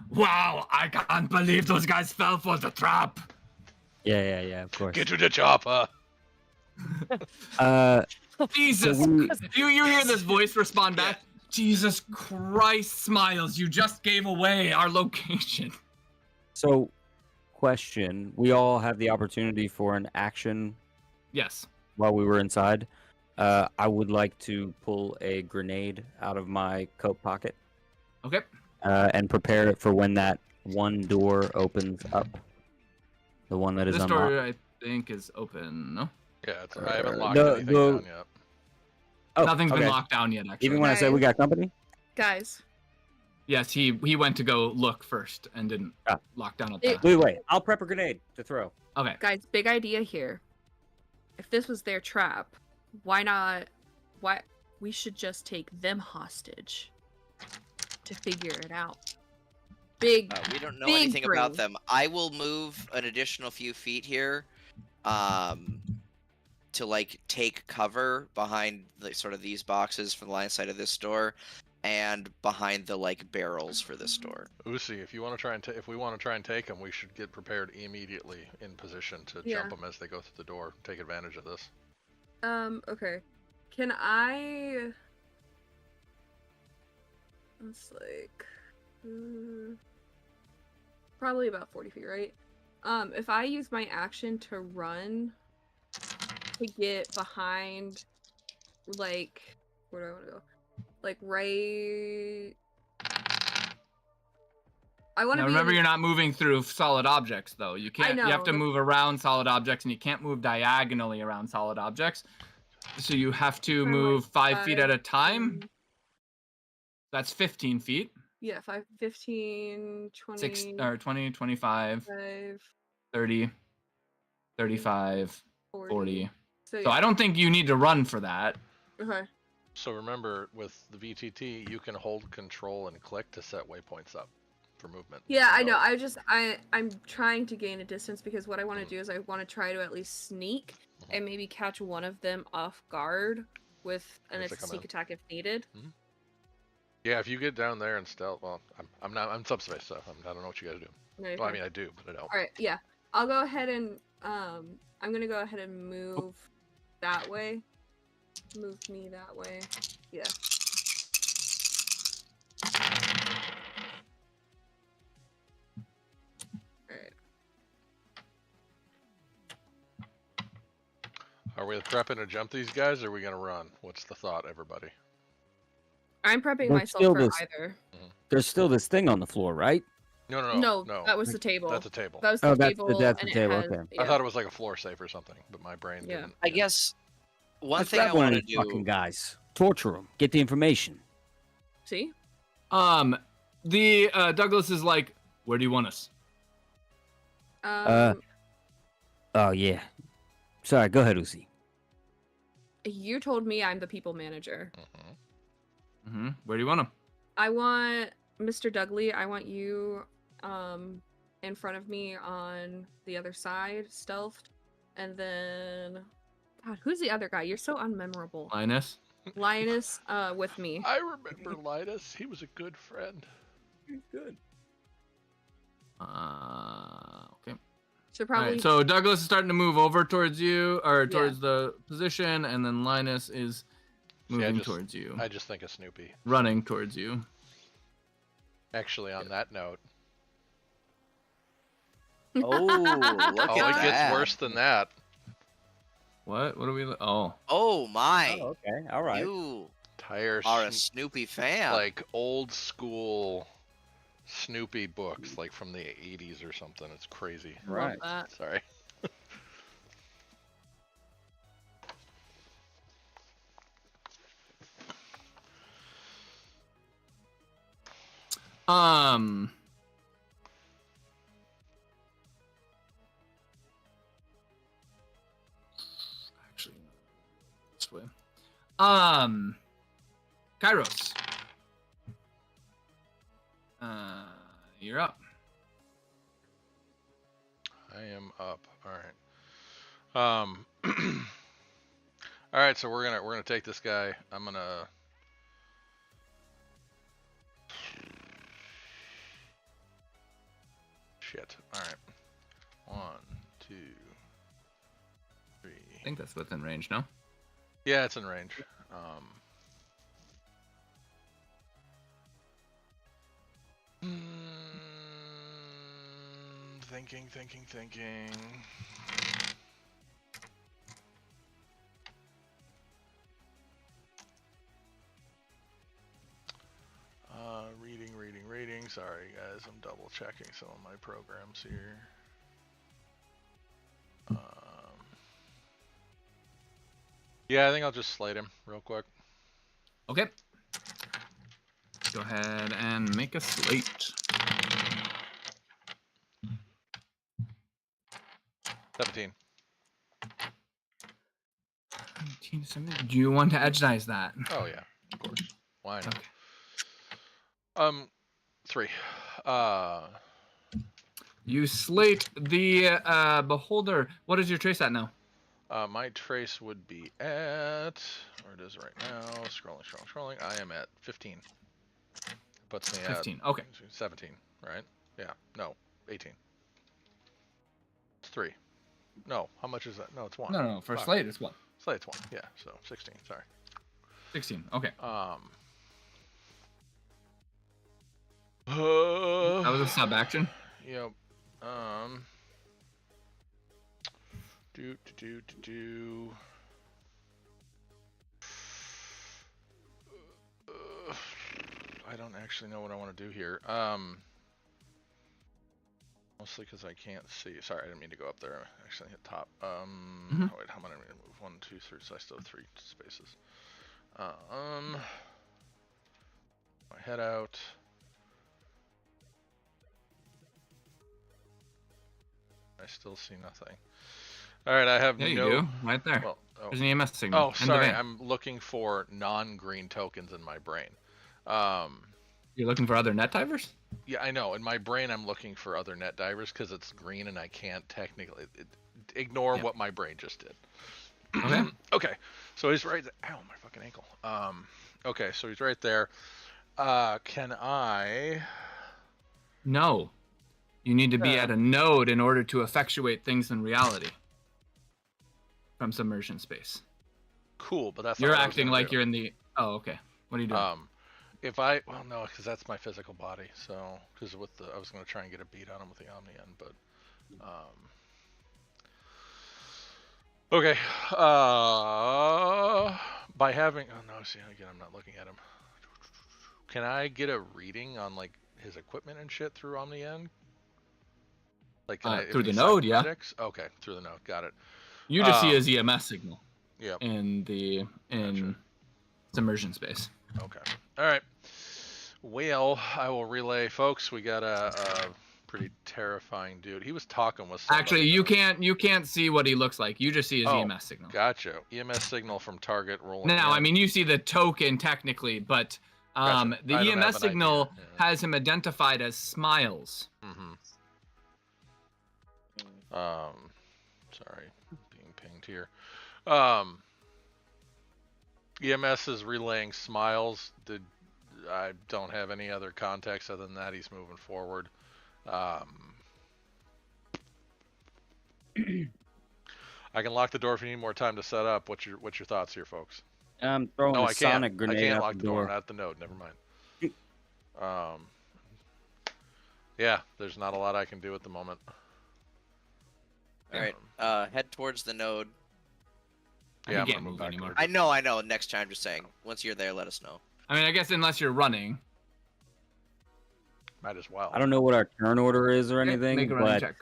Wow, I can't believe those guys fell for the trap. Yeah, of course. Get to the chopper. Jesus. So you hear this voice respond back. Jesus Christ, Smiles, you just gave away our location. So, question: we all have the opportunity for an action Yes. while we were inside. I would like to pull a grenade out of my coat pocket. Okay. And prepare it for when that one door opens up. The one that is This unlocked. door, I think, is open. No? Yeah, I haven't locked the- anything the- down yet. Oh, Nothing's been okay. locked down yet, actually. Even when I said we got company? Guys. Yes, he went to go look first and didn't lock down at the... Wait. I'll prep a grenade to throw. Okay. Guys, big idea here. If this was their trap, why we should just take them hostage to figure it out. We don't know big anything about brain. them. I will move an additional few feet here, to like take cover behind the sort of these boxes from the line side of this door, and behind the like barrels for this door. Usi, if you want to try and if we want to try and take them, we should get prepared immediately in position to jump them as they go through the door. Take advantage of this. Okay. Can I... It's like... probably about 40 feet, right? If I use my action to run to get behind, like... Where do I want to go? Like, right... I want to Remember, you're not moving through solid objects, though. You can't. You have to move around solid objects, and you can't move diagonally around solid objects. So you have to move 5 feet at a time. That's 15 feet. Yeah, 5, 15, 20... 6, or 20, 25, 30, 35, 40. So I don't think you need to run for that. Okay. So remember, with the VTT, you can hold control and click to set waypoints up for movement. Yeah, I know. I'm trying to gain a distance because what I want to do is I want to try to at least sneak and maybe catch one of them off guard with a sneak attack if needed. Yeah, if you get down there and stealth, well, I'm subspace, so I don't know what you guys do. No, well, I mean, I do, but I don't. All right, yeah. I'll go ahead and I'm gonna go ahead and move that way. Move me that way. Yeah. Alright. Are we prepping to jump these guys, or are we gonna run? What's the thought, everybody? I'm prepping There's myself still for this- either. There's still this thing on the floor, right? No, that was the table. That's a table. That was the table. That's and the it table. has- Okay. I thought it was like a floor safe or something, but my brain Yeah. didn't. I guess one Let's thing I grab one want of to these do. fucking guys. Torture them. Get the information. See? The Douglas is like, where do you want us? Oh yeah. Sorry. Go ahead, Uzi. You told me I'm the people manager. Where do you want him? I want Mr. Dudley. I want you in front of me on the other side, stealthed. And then, God, who's the other guy? You're so unmemorable. Linus with me. I remember Linus. He was a good friend. He's good. Okay. Should probably. Right, so Douglas is starting to move over towards you, or towards the position, and then Linus is moving towards you. I just think of Snoopy. Running towards you. Actually, on that note. Oh, look it at gets worse than that. What? What are we? Oh. Oh my. Oh, okay. All right. You are a Snoopy fan. Like old school Snoopy books, like from the 80s or something. It's crazy. Right. Sorry. Actually, this way. Kairos. You're up. I am up. All right. All right. So we're gonna take this guy. I'm gonna. Shit. All right. 1, 2, 3. I think that's within range, no? Yeah, it's in range. Thinking. Reading. Sorry, guys. I'm double checking some of my programs here. Yeah, I think I'll just slate him real quick. Okay. Go ahead and make a slate. 17. Do you want to edge-dice that? Oh yeah, of course. Why not? Okay. 3. You slate the beholder. What is your trace at now? My trace would be at where it is right now. Scrolling. I am at 15. Puts me 15. At okay. 17, right? Yeah. No, 18. It's 3. No, how much is that? No, it's 1. No. For slate, it's 1. Slate's 1. Yeah, so 16. Sorry. 16. Okay. That was a sub action. Yep. I don't actually know what I want to do here. Mostly because I can't see. Sorry, I didn't mean to go up there. I actually hit top. Oh, wait, how am I going to move? 1, 2, 3. So I still have 3 spaces. My head out. I still see nothing. All right, I have you do. Right there. Well, there's an EMS signal. Oh, sorry. I'm looking for non-green tokens in my brain. You're looking for other net divers? Yeah, I know. In my brain, I'm looking for other net divers because it's green and I can't technically ignore what my brain just did. Okay. Okay. So he's right there. Ow, my fucking ankle. Okay, so he's right there. Can I? No. You need to be at a node in order to effectuate things in reality from submersion space. Cool, but that's you're acting like you're in the. Oh, okay. What are you doing? Well, no, because that's my physical body. So, because I was going to try and get a beat on him with the Omni-N, but okay. By having, oh no, see again, I'm not looking at him. Can I get a reading on like his equipment and shit through Omni-N? Like through the node, yeah. Okay, through the node, got it. You just see his EMS signal. Yep. In submersion space. Okay. All right. Well, I will relay, folks. We got a pretty terrifying dude. He was talking with somebody. Actually, you can't see what he looks like. You just see his EMS signal. Gotcha. EMS signal from target rolling. Now, I mean, you see the token technically, but Gotcha. The I don't have EMS an signal idea. Yeah. has him identified as Smiles. Sorry, being pinged here. EMS is relaying Smiles. I don't have any other context other than that he's moving forward. I can lock the door if you need more time to set up. What's your thoughts here, folks? I'm throwing a I can't. sonic grenade I can't out lock the the door. door. Not the node. Never mind. Yeah, there's not a lot I can do at the moment. All right, head towards the node. Yeah, I'm can't gonna move back anymore. over. I know. Next time, just saying. Once you're there, let us know. I mean, I guess unless you're running. Might as well. I don't know what our turn order is or anything, Make a running but check.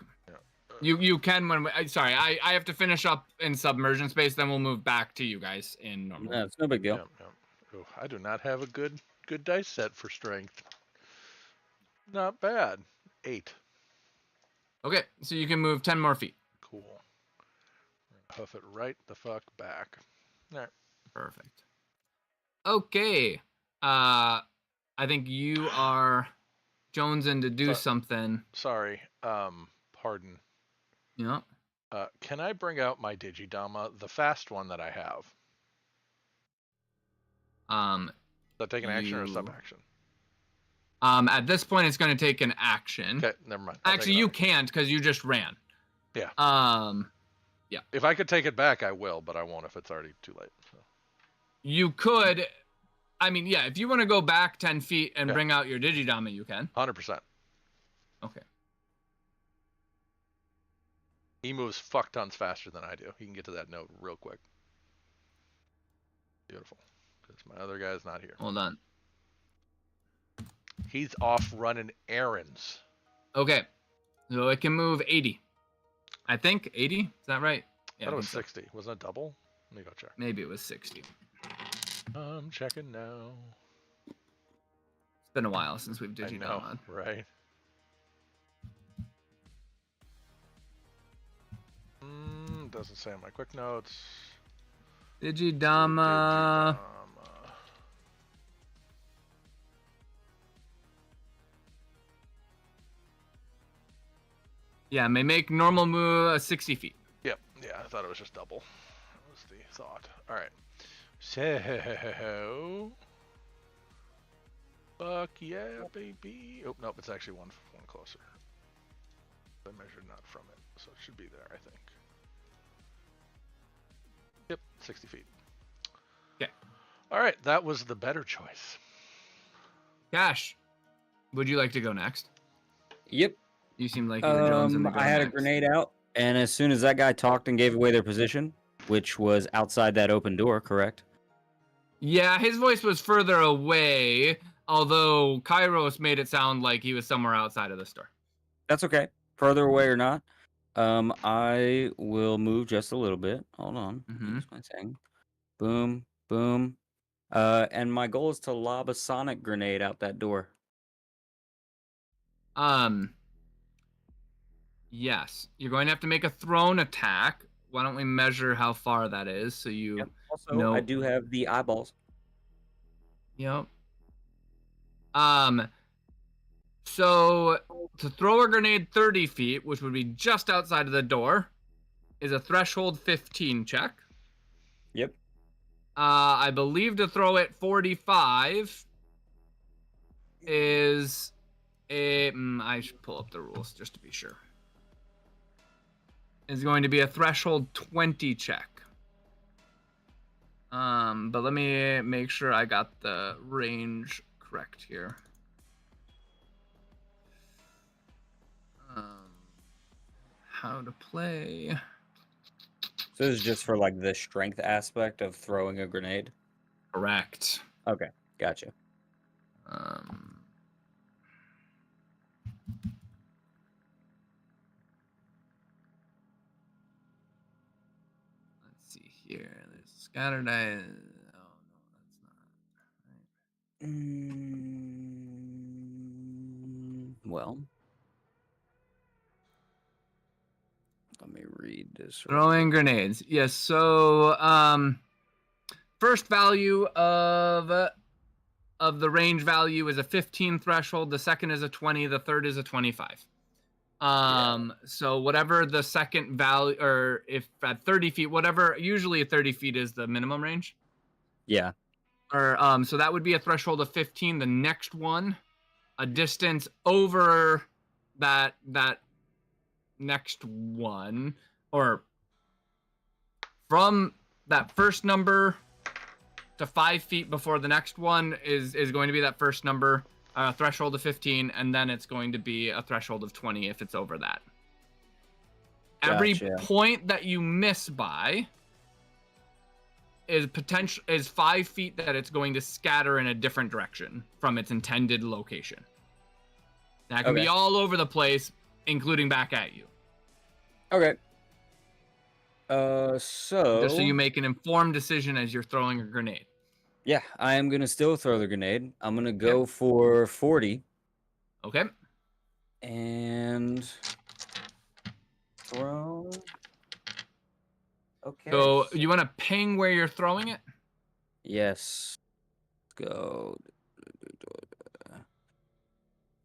You can when sorry, I have to finish up in submersion space, then we'll move back to you guys in normal. no, it's no big deal. Ooh, I do not have a good dice set for strength. Not bad. 8. Okay, so you can move 10 more feet. Cool. Huff it right the fuck back. All right. Perfect. Okay. I think you are jonesing to do something. Sorry. Pardon. Yeah. Can I bring out my Digidama, the fast one that I have? Does that take an action or a sub-action? At this point, it's going to take an action. Okay, never mind. Actually, you can't because you just ran. Yeah. Yeah. If I could take it back, I will, but I won't if it's already too late. So. You could. I mean, yeah, if you want to go back 10 feet and bring out your Digidama, you can. 100%. Okay. He moves fuck tons faster than I do. He can get to that node real quick. Beautiful. Because my other guy's not here. Hold on. He's off running errands. Okay. So it can move 80. I think 80. Is that right? Yeah, I thought it was 60. Wasn't it double? Let me go check. Maybe it was 60. I'm checking now. It's been a while since we've Digidama. Right? Doesn't say on my quick notes. Digidama. Yeah, may make normal move 60 feet. Yep. Yeah, I thought it was just double. That was the thought. All right. So. Fuck yeah, baby. Oh, nope, it's actually one closer. I measured not from it, so it should be there, I think. Yep, 60 feet. Okay. All right, that was the better choice. Cash, would you like to go next? Yep. You seem like you were Jones. I had a grenade out, and as soon as that guy talked and gave away their position, which was outside that open door, correct? Yeah, his voice was further away, although Kairos made it sound like he was somewhere outside of the store. That's okay. Further away or not, I will move just a little bit. Hold on. Here's my thing. Boom, boom. And my goal is to lob a sonic grenade out that door. Yes. You're going to have to make a thrown attack. Why don't we measure how far that is so you Also, know. I do have the eyeballs. Yep. So to throw a grenade 30 feet, which would be just outside of the door, is a threshold 15 check. Yep. I believe to throw it 45 is a. I should pull up the rules just to be sure. Is going to be a threshold 20 check. But let me make sure I got the range correct here. How to play. So this is just for like the strength aspect of throwing a grenade? Correct. Okay, gotcha. Let's see here. There's scattered eyes. Oh no, that's not right. Well, let me read this. Throwing grenades. Yes. So, first value of of the range value is a 15 threshold. The second is a 20. The third is a 25. So whatever the second value, or if at 30 feet, whatever, usually 30 feet is the minimum range. Yeah. Or so that would be a threshold of 15. The next one, a distance over that next one, or from that first number to 5 feet before the next one is going to be that first number, threshold of 15, and then it's going to be a threshold of 20 if it's over that. Gotcha. Every point that you miss by is 5 feet that it's going to scatter in a different direction from its intended location. That can be all over the place, including back at you. Okay. Just so you make an informed decision as you're throwing a grenade. Yeah, I am gonna still throw the grenade. I'm gonna go for 40. Okay. And throw. Okay. So you want to ping where you're throwing it? Yes. Go.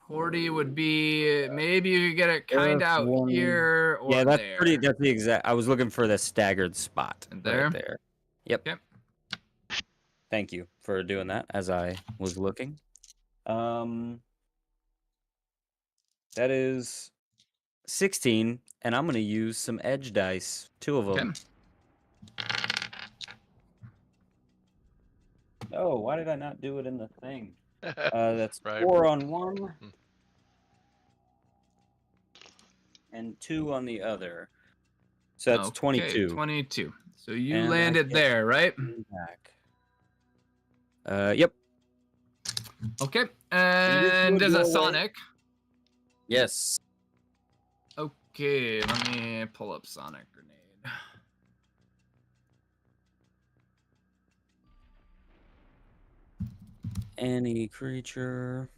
40 would be, maybe you could get it kind of out here or yeah, that's there. pretty. That's the exact. I was looking for the staggered spot. And there? Right there. Yep. Yep. Thank you for doing that as I was looking. That is 16, and I'm gonna use some edge dice. 2 of them. Okay. Oh, why did I not do it in the thing? That's Right. 4 on one. And 2 on the other. So that's 22. 22. So you And landed there, right? Back. Yep. Okay. And there's a Sonic. Yes. Okay, let me pull up Sonic Grenade. Any creature.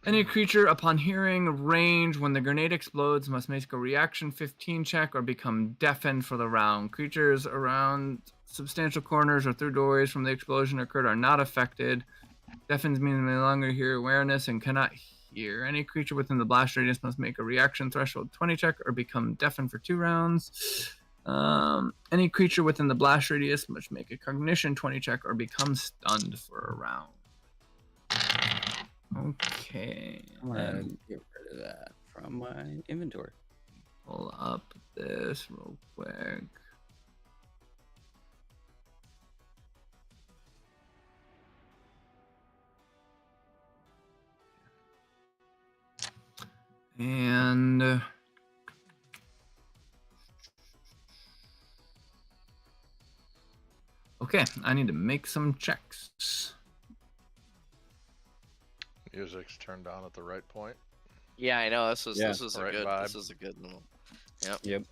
Any creature upon hearing range when the grenade explodes must make a reaction 15 check or become deafened for the round. Creatures around substantial corners or through doorways from the explosion occurred are not affected. Deafened means they no longer hear awareness and cannot hear. Any creature within the blast radius must make a reaction threshold 20 check or become deafened for 2 rounds. Any creature within the blast radius must make a cognition 20 check or become stunned for a round. Okay. I'm gonna get rid of that from my inventory. Pull up this real quick. And okay, I need to make some checks. Music's turned on at the right point. Yeah, I know. This is Right a good vibe. this is a good one. Yep. Yep.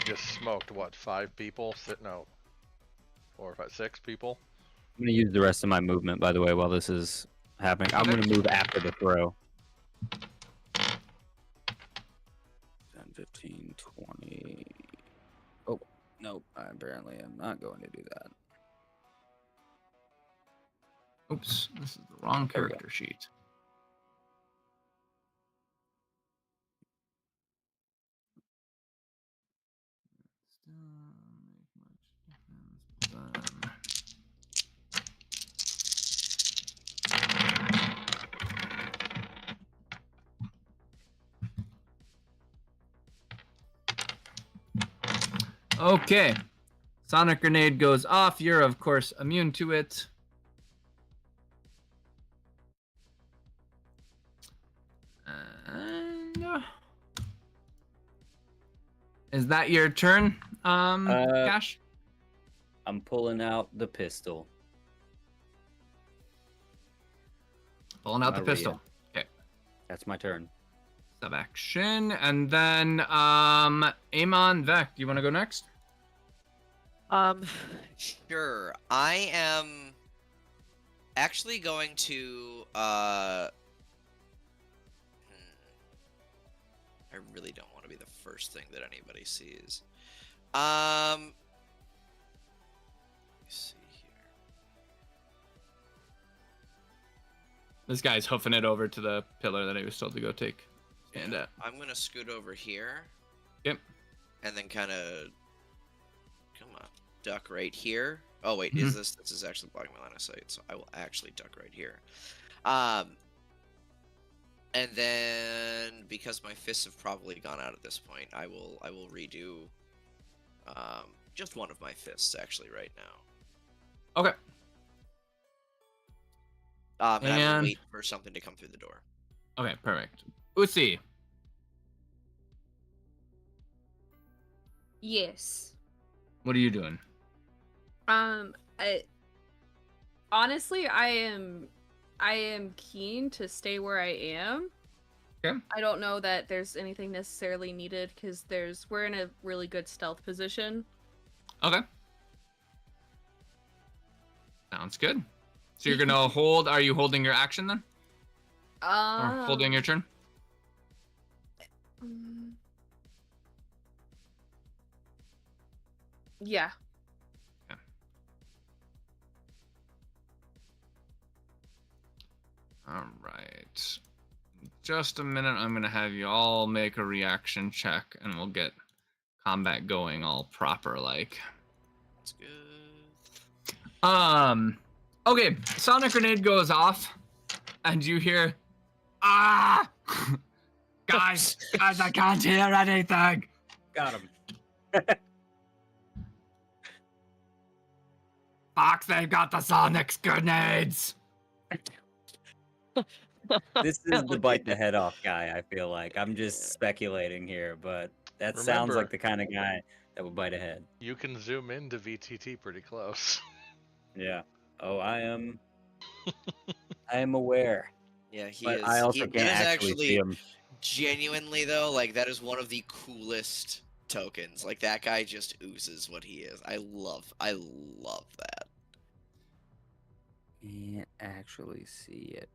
Just smoked what, 5 people sitting out? 4 or 5, 6 people. I'm gonna use the rest of my movement, by the way, while this is happening. I'm gonna move after the throw. 10, 15, 20. Oh, nope. I apparently am not going to do that. Oops, this is the wrong character sheet. Okay, Sonic Grenade goes off. You're, of course, immune to it. And is that your turn, Cash? I'm pulling out the pistol. Pulling out the Maria. pistol. Okay. That's my turn. Sub action, and then Amon, Vec, do you want to go next? Sure. I am actually going to I really don't want to be the first thing that anybody sees. This guy's hoofing it over to the pillar that I was told to go take. And I'm gonna scoot over here. Yep. And then kind of, come on, duck right here. Oh wait, is this is actually blocking my line of sight, so I will actually duck right here. And then because my fists have probably gone out at this point, I will redo just one of my fists actually right now. Okay. And I will wait for something to come through the door. Okay, perfect. Uzi. Yes. What are you doing? Honestly, I am keen to stay where I am. Okay. I don't know that there's anything necessarily needed because we're in a really good stealth position. Okay. Sounds good. So you're gonna hold. Are you holding your action then? Or holding your turn? Yeah. Okay. All right. Just a minute. I'm gonna have you all make a reaction check, and we'll get combat going all proper like. That's good. Okay. Sonic grenade goes off, and you hear, ah, guys, I can't hear anything. Got him. Fox, they got the Sonic's grenades. This is the bite the head off guy, I feel like. I'm just speculating here, but that sounds like the kind of guy that would bite a head. You can zoom into VTT pretty close. Yeah. Oh, I am aware. Yeah, he But is. I also He can't is actually see him. genuinely though, like that is one of the coolest tokens. Like that guy just oozes what he is. I love that. Can't actually see it.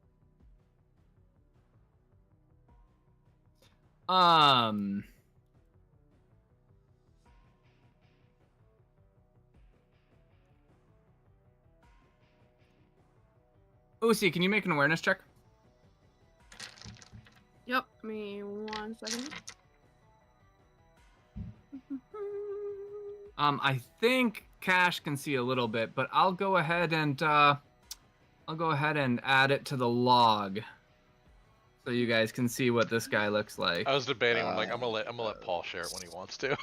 Uzi, can you make an awareness check? Yep. Give me 1 second. I think Cash can see a little bit, but I'll go ahead and add it to the log, so you guys can see what this guy looks like. I was debating. I'm gonna let Paul share it when he wants to.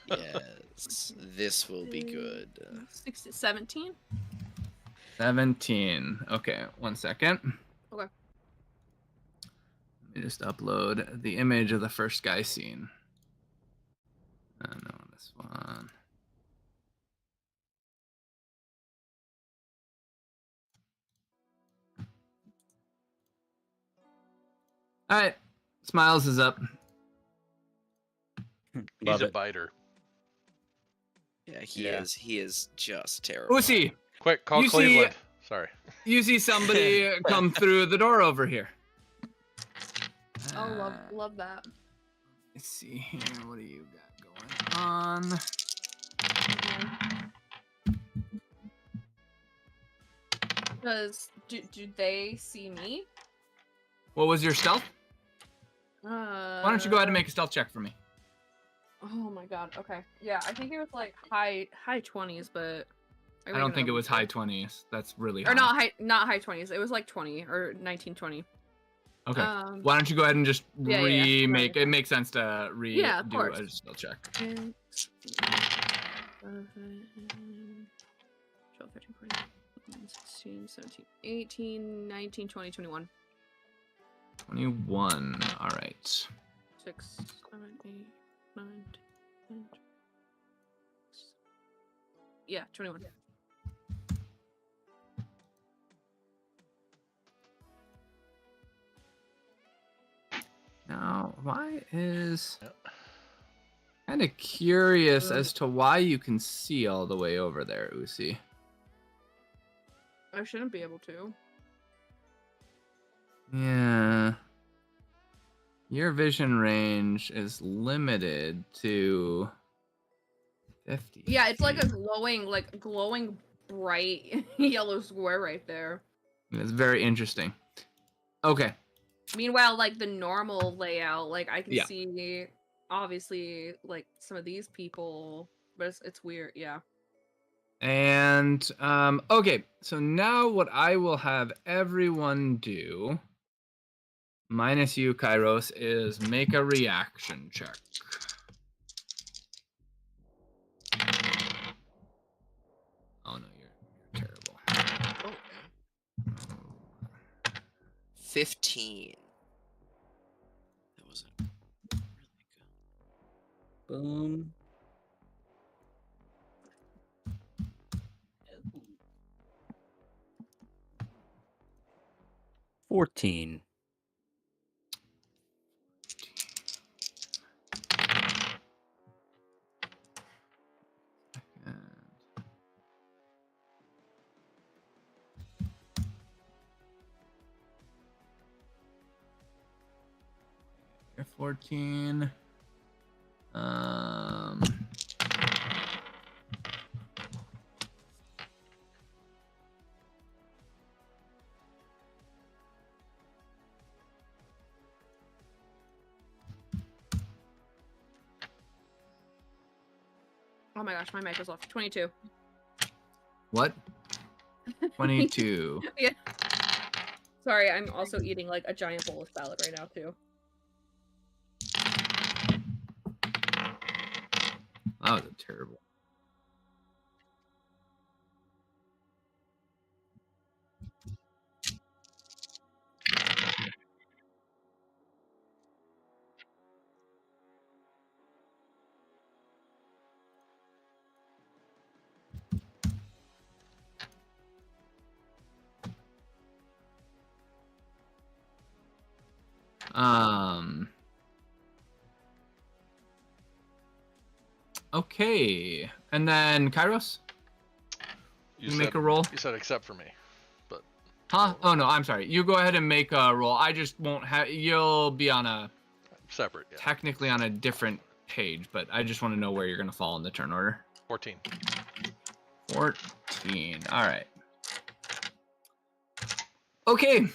Yes, this will be good. 17. 17. Okay, 1 second. Okay. Let me just upload the image of the first guy scene. No, this one. All right, Smiles is up. He's a biter. Yeah, he is. He is just terrible. Uzi, Quick, call Cleveland. Sorry. You see somebody come through the door over here. Oh, love that. Let's see here. What do you got going on? Do they see me? What was your stealth? Why don't you go ahead and make a stealth check for me? Oh my god. Okay. Yeah, I think it was like high 20s, but I don't think it was high 20s. That's really high. Or not high 20s. It was like 20 or 1920. Okay. Why don't you go ahead and just remake? Yeah. It makes sense to redo a stealth check. 12, 13, 14, 16, 17, 18, 19, 20, 21. 21. All right. 6, 7, 8, 9, 10. Yeah, 21. Now, why is kind of curious as to why you can see all the way over there, Uzi. I shouldn't be able to. Yeah. Your vision range is limited to 50. Yeah, it's like a glowing bright yellow square right there. It's very interesting. Okay. Meanwhile, like the normal layout, like I can Yeah. see obviously like some of these people, but it's weird, yeah. And okay, so now what I will have everyone do, minus you, Kairos, is make a reaction check. Oh no, you're terrible. Okay. 15. That wasn't really good. Boom. 14. You're 14. Oh my gosh, my mic was off. 22. What? 22. Yeah. Sorry, I'm also eating like a giant bowl of salad right now too. That was terrible. Okay, and then Kairos, you make a roll. You said except for me, but. Huh? Oh no, I'm sorry. You go ahead and make a roll. I just won't have. You'll be on a separate. Yeah. Technically on a different page, but I just want to know where you're gonna fall in the turn order. 14. 14. All right. Okay,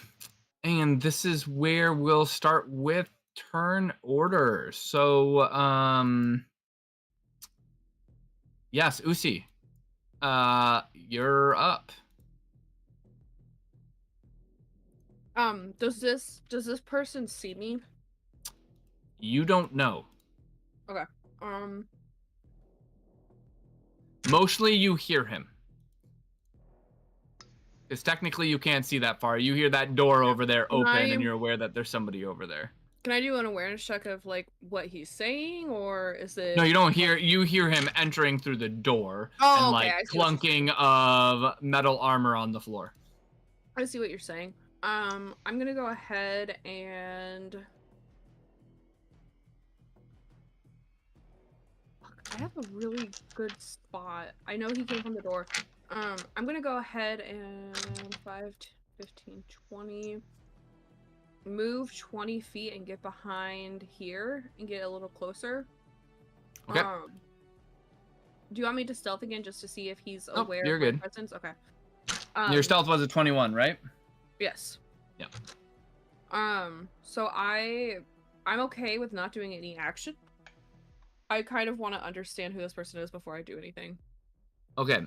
and this is where we'll start with turn order. So, yes, Usi, you're up. Does this person see me? You don't know. Okay. Mostly you hear him. Because technically you can't see that far. You hear that door over there open and you're aware that there's somebody over there. Can I do an awareness check of like what he's saying, or is it? No, you don't hear. You hear him entering through the door and like clunking of metal armor on the floor. I see what you're saying. I'm gonna go ahead and. I have a really good spot. I know he came from the door. I'm gonna go ahead and 5, 15, 20. Move 20 feet and get behind here and get a little closer. Okay. Do you want me to stealth again just to see if he's aware you're of my good. presence? Okay. Your stealth was a 21, right? Yes. Yeah. So I'm okay with not doing any action. I kind of want to understand who this person is before I do anything. Okay.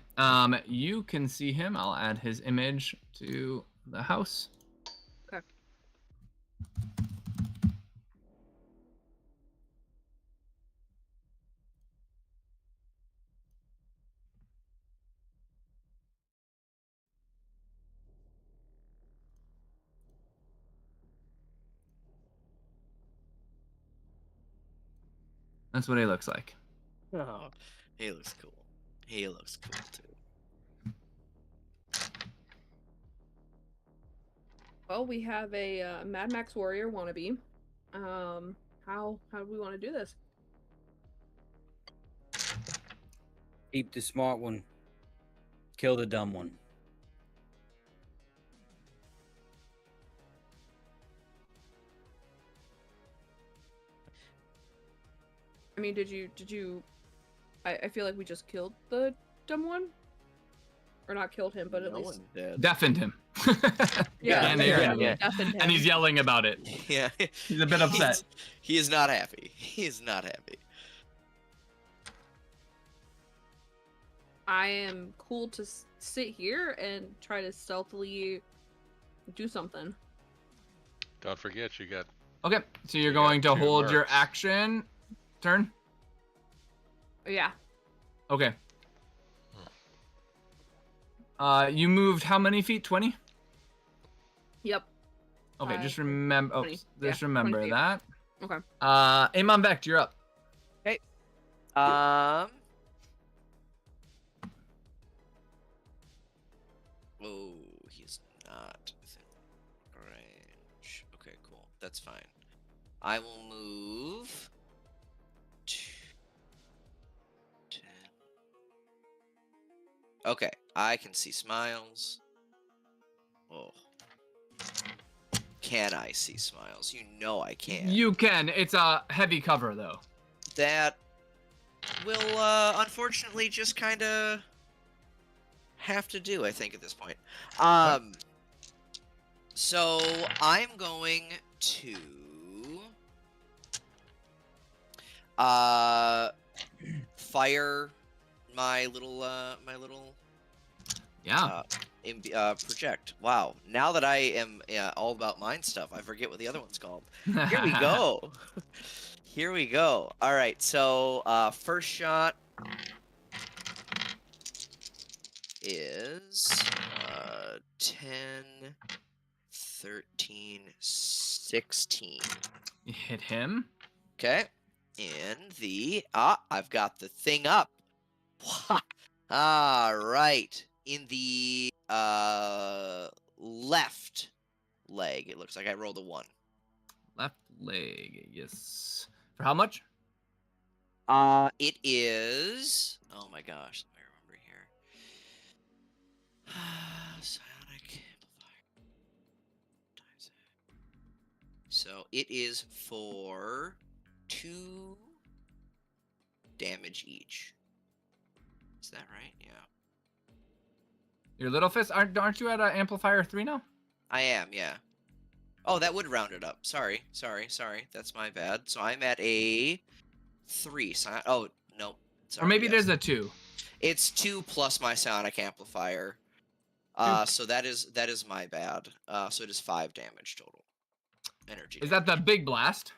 You can see him. I'll add his image to the house. Okay. That's what he looks like. Oh, he looks cool. He looks cool too. Well, we have a Mad Max warrior wannabe. How do we want to do this? Keep the smart one. Kill the dumb one. I mean, did you? I feel like we just killed the dumb one. or not killed him, but at No least one's dead. Deafened him. yeah, Yeah. deafened him. And he's yelling about it. Yeah. He's a bit upset. He is not happy. He is not happy. I am cool to sit here and try to stealthily do something. Don't forget, you got. Okay, so you're You going got to 2 hold your mercs. action turn? Yeah. Okay. You moved how many feet? 20? Yep. Okay, Five, just remember. Oh, 20. just Yeah, 20 remember feet. that. Okay. Amon Vecht, you're up. Oh, he's not within range. Okay, cool. That's fine. I will move. 10. Okay, I can see Smiles. Oh. Can I see Smiles? You know I can. You can. It's a heavy cover, though. That will, unfortunately just kind of have to do, I think, at this point. So I'm going to fire my little Yeah. project. Wow. Now that I am all about mind stuff, I forget what the other one's called. Here we go. Here we go. All right. So first shot is 10, 13, 16. You hit him. Okay. And the I've got the thing up. All right. In the left leg, it looks like I rolled a 1. Left leg. Yes. For how much? It is. Oh my gosh, let me remember here. Psionic amplifier. Times it. So it is for 2 damage each. Is that right? Yeah. Your little fist? Aren't you at amplifier 3 now? I am, yeah. Oh, that would round it up. Sorry. That's my bad. So I'm at a 3. Oh, no. Sorry, Or maybe yes. there's a 2. It's 2 plus my psionic amplifier. So that is my bad. So it is 5 damage total. Energy. Is that the big blast?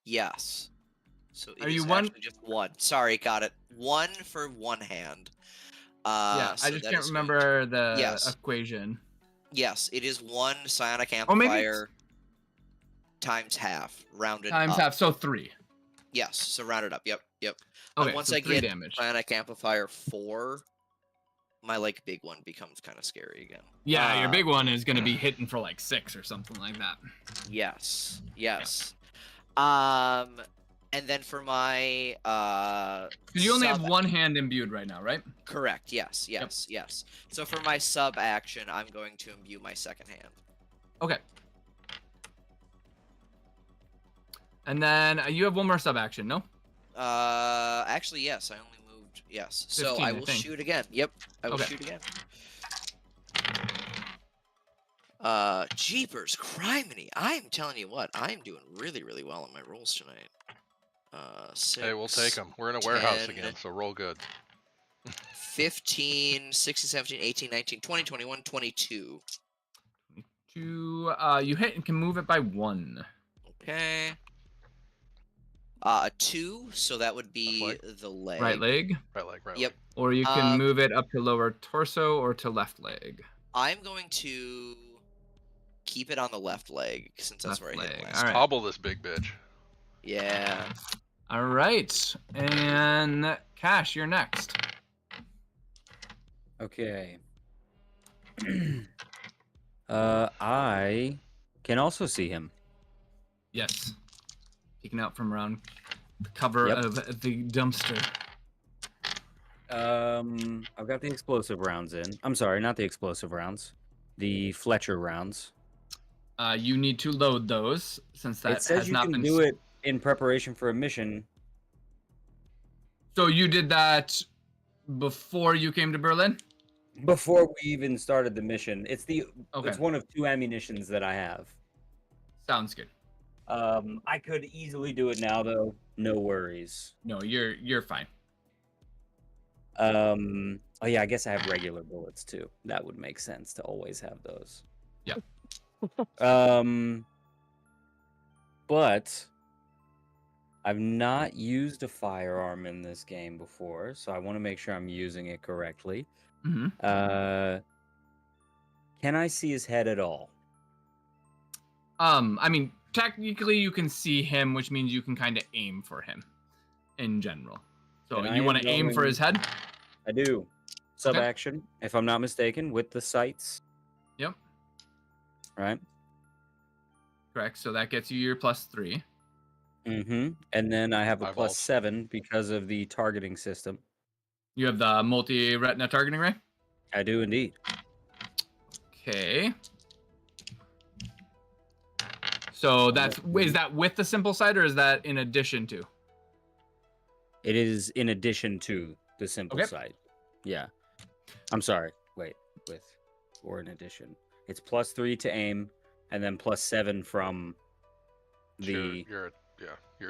Yes. So it Are is you one? actually just 1. Sorry, got it. 1 for 1 hand. Yeah, so I just that can't is remember the Yes. equation. Yes, it is 1 psionic Or maybe amplifier times half, rounded times up. half, so 3. Yes, so rounded up. Yep. Okay, Once so I 3 get damage. psionic amplifier 4, my like big one becomes kind of scary again. Yeah, your big one is gonna be hitting for like 6 or something like that. Yes. And then for my Because you only have one hand imbued right now, right? correct. Yes. So for my sub action, I'm going to imbue my second hand. Okay. And then you have one more sub action, no? Actually, yes. I only moved. Yes. So 15, I I will think. shoot again. Yep. I will Okay. shoot again. Jeepers criminy! I'm telling you what, I'm doing really, really well on my rolls tonight. 6, Hey, we'll take them. We're in a warehouse 10, again, so roll good. 15, 16, 17, 18, 19, 20, 21, 22. 2. You hit and can move it by 1. Okay. A 2, so that would be Left the leg. Right leg. Right leg, right Yep. leg. Or you can move it up to lower torso or to left leg. I'm going to keep it on the left leg since that's Left where I hit leg, last. all right. Hobble this big bitch. Yeah. All right. And Cash, you're next. Okay. I can also see him. Yes. Peeking out from around the cover Yep. of the dumpster. I've got the explosive rounds in. I'm sorry, not the explosive rounds. The Fletcher rounds. You need to load those since that It says has you not can been. do it in preparation for a mission. So you did that before you came to Berlin? Before we even started the mission. It's Okay. it's one of 2 ammunitions that I have. Sounds good. I could easily do it now though. No worries. No, you're fine. Oh yeah, I guess I have regular bullets too. That would make sense to always have those. Yeah. But I've not used a firearm in this game before, so I want to make sure I'm using it correctly. Mm-hmm. Can I see his head at all? I mean, technically you can see him, which means you can kind of aim for him in general. So And I you am want to aim for his head? I do. Sub action, if I'm not mistaken, with the sights. Yep. Right. Correct. So that gets you your +3. Mm-hmm. And then I have a Eyeballs. +7 because of the targeting system. You have the multi-retina targeting ray? I do indeed. Okay. So is that with the simple sight or is that in addition to? It is in addition to the simple sight. Yeah. I'm sorry. Wait, or in addition. It's +3 to aim, and then +7 from the. You're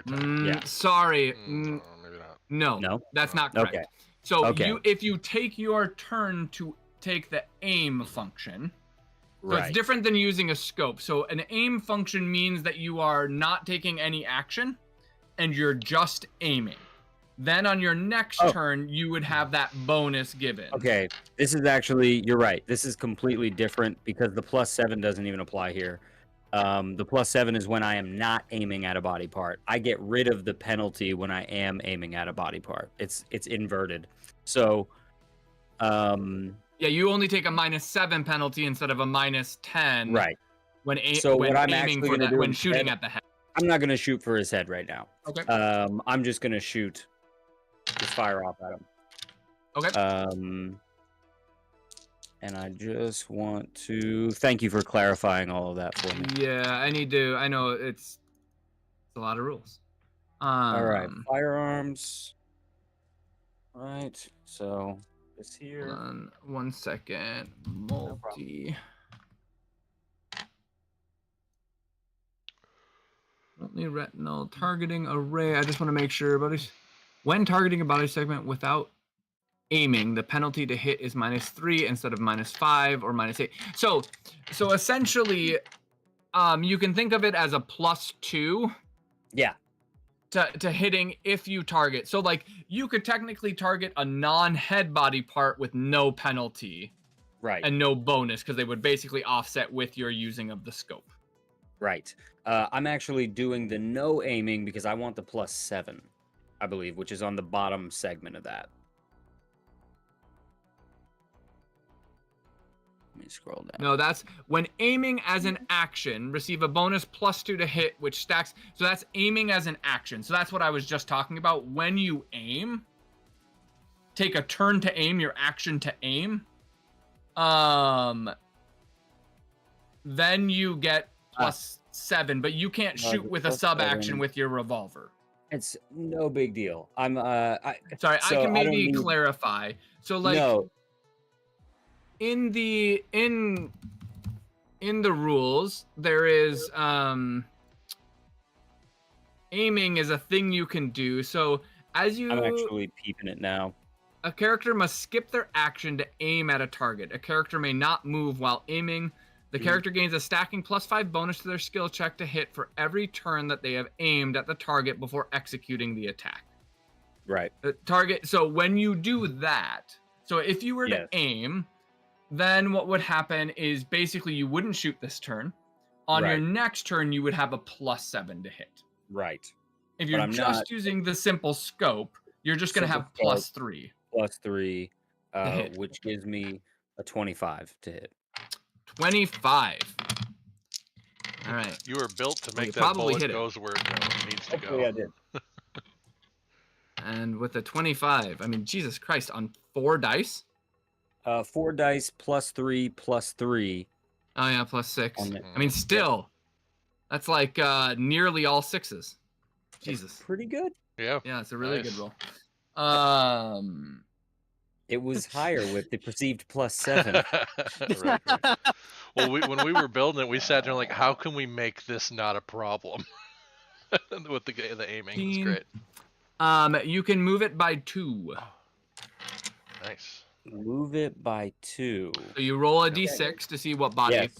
10. Yeah. Sorry. No, maybe not. No, that's not correct. Okay. So Okay. if you take your turn to take the aim function, so Right. it's different than using a scope. So an aim function means that you are not taking any action and you're just aiming. Then on your next turn, you would have that bonus given. Okay, this is actually, you're right. This is completely different because the +7 doesn't even apply here. The +7 is when I am not aiming at a body part. I get rid of the penalty when I am aiming at a body part. It's inverted. So, yeah, you only take a -7 penalty instead of a -10. Right. When what I'm aiming actually for gonna that, do when instead- shooting at the head. I'm not going to shoot for his head right now. Okay. I'm just going to just fire off at him. Okay. And I just want to thank you for clarifying all of that for me. Yeah, I know it's a lot of rules. All right, firearms. All right, so this here. Hold on 1 second. Multi retinal targeting array. I just want to make sure, buddies. When targeting a body segment without aiming, the penalty to hit is -3 instead of -5 or -8. So essentially, you can think of it as a +2. Yeah. To hitting if you target. So like you could technically target a non-head body part with no penalty. Right. And no bonus because they would basically offset with your using of the scope. Right. I'm actually doing the no aiming because I want the +7, I believe, which is on the bottom segment of that. Let me scroll down. No, that's when aiming as an action, receive a bonus +2 to hit, which stacks. So that's aiming as an action. So that's what I was just talking about. When you aim, take a turn to aim, your action to aim. Then you get +7, but you can't shoot with a sub action with your revolver. It's no big deal. I can maybe clarify. So like no. in the rules, there is aiming is a thing you can do. So as you I'm actually peeping it now. A character must skip their action to aim at a target. A character may not move while aiming. The character gains a stacking +5 bonus to their skill check to hit for every turn that they have aimed at the target before executing the attack. Right. The target. So when you do that, so if you were to aim, then what would happen is basically you wouldn't shoot this turn. On your next turn, you would have a +7 to hit. Right. If you're just using the simple scope, you're just going to have +3. +3, which gives me a 25 to hit. 25. All right. You were built to make that bullet goes where it needs to go. I did. And with a 25, I mean, Jesus Christ, on 4 dice? 4 dice +3 +3. Oh yeah, +6. I mean, still, that's like nearly all 6s. Jesus. Pretty good. Yeah. Yeah, it's a really good roll. It was higher with the perceived +7. Right. Well, when we were building it, we sat there like, how can we make this not a problem? With the aiming, it's great. You can move it by 2. Nice. Move it by 2. So you roll a d6 to see what body. Yes.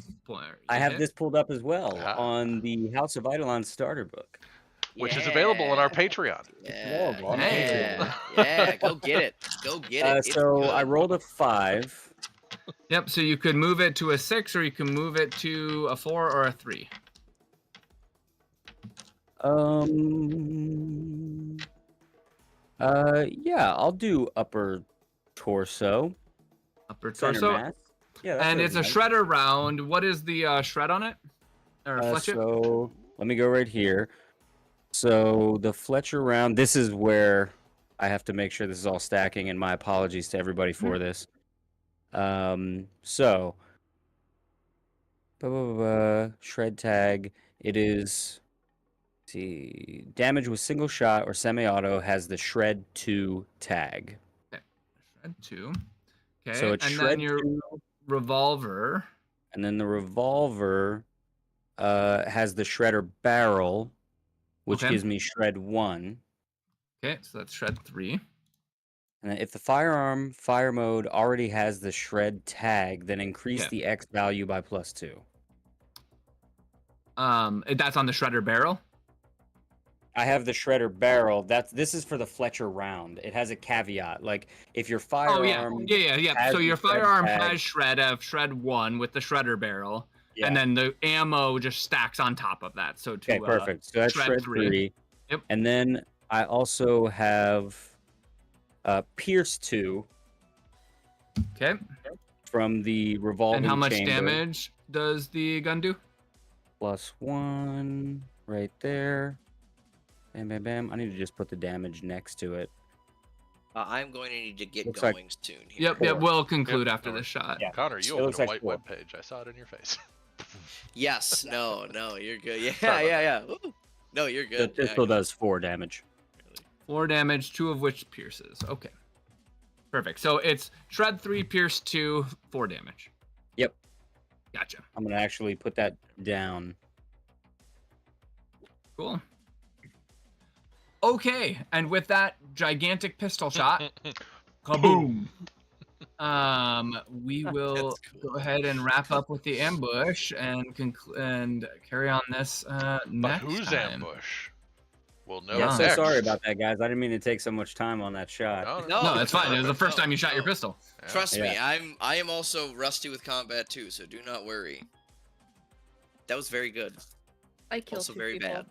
I have hit. this pulled up as well on the House of Eidolons starter book, which is available on our Patreon. Yeah, go get it. Go get it. So I rolled a 5. Yep. So you could move it to a 6, or you can move it to a 4 or a 3. Yeah, I'll do upper torso. Upper Center torso. mass. Yeah, that's and really it's a nice. shredder round. What is the shred on it? Or Fletcher? So let me go right here. So the Fletcher round, this is where I have to make sure this is all stacking, and my apologies to everybody for this. So shred tag, it is, let's see, damage with single shot or semi-auto has the shred 2 tag. Okay. Shred 2. Okay. So it's and shred then your 2, revolver. and then the revolver has the shredder barrel, which Okay. gives me shred 1. Okay, so that's shred 3. And if the firearm fire mode already has the shred tag, then increase Okay. the X value by +2. That's on the shredder barrel. I have the shredder barrel. This is for the Fletcher round. It has a caveat. Like if your firearm yeah. has So the your shred firearm tag- has shred 1 with the shredder barrel, Yeah. and then the ammo just stacks on top of that. So to Okay, perfect. So that's shred shred 3. 3. Yep. And then I also have Pierce 2 Okay. from the revolving And how much chamber. damage does the gun do? +1 right there. Bam, bam, bam. I need to just put the damage next to it. I'm going to need to get Looks going like- soon here. Yep. We'll conclude Yep, after no this shot. Yeah. Connor, It you opened looks a like white 4. web page. I saw it in your face. Yes. No, you're good. Yeah, Sorry about yeah. Ooh. No, you're The good. pistol does 4 damage. 4 damage, 2 of which pierces. Okay. Perfect. So it's shred 3, pierce 2, 4 damage. Yep. Gotcha. I'm going to actually put that down. Cool. Okay, and with that gigantic pistol shot, kaboom. We will That's cool. go ahead and wrap up with the ambush and carry on this But next whose time. ambush? We'll know Yeah, so next. sorry about that, guys. I didn't mean to take so much time on that shot. No, that's fine. It was the first no, time you shot your no. pistol. Yeah. Trust me, I am also rusty with combat too, so do not worry. That was very good. I killed Also 2 very people. bad.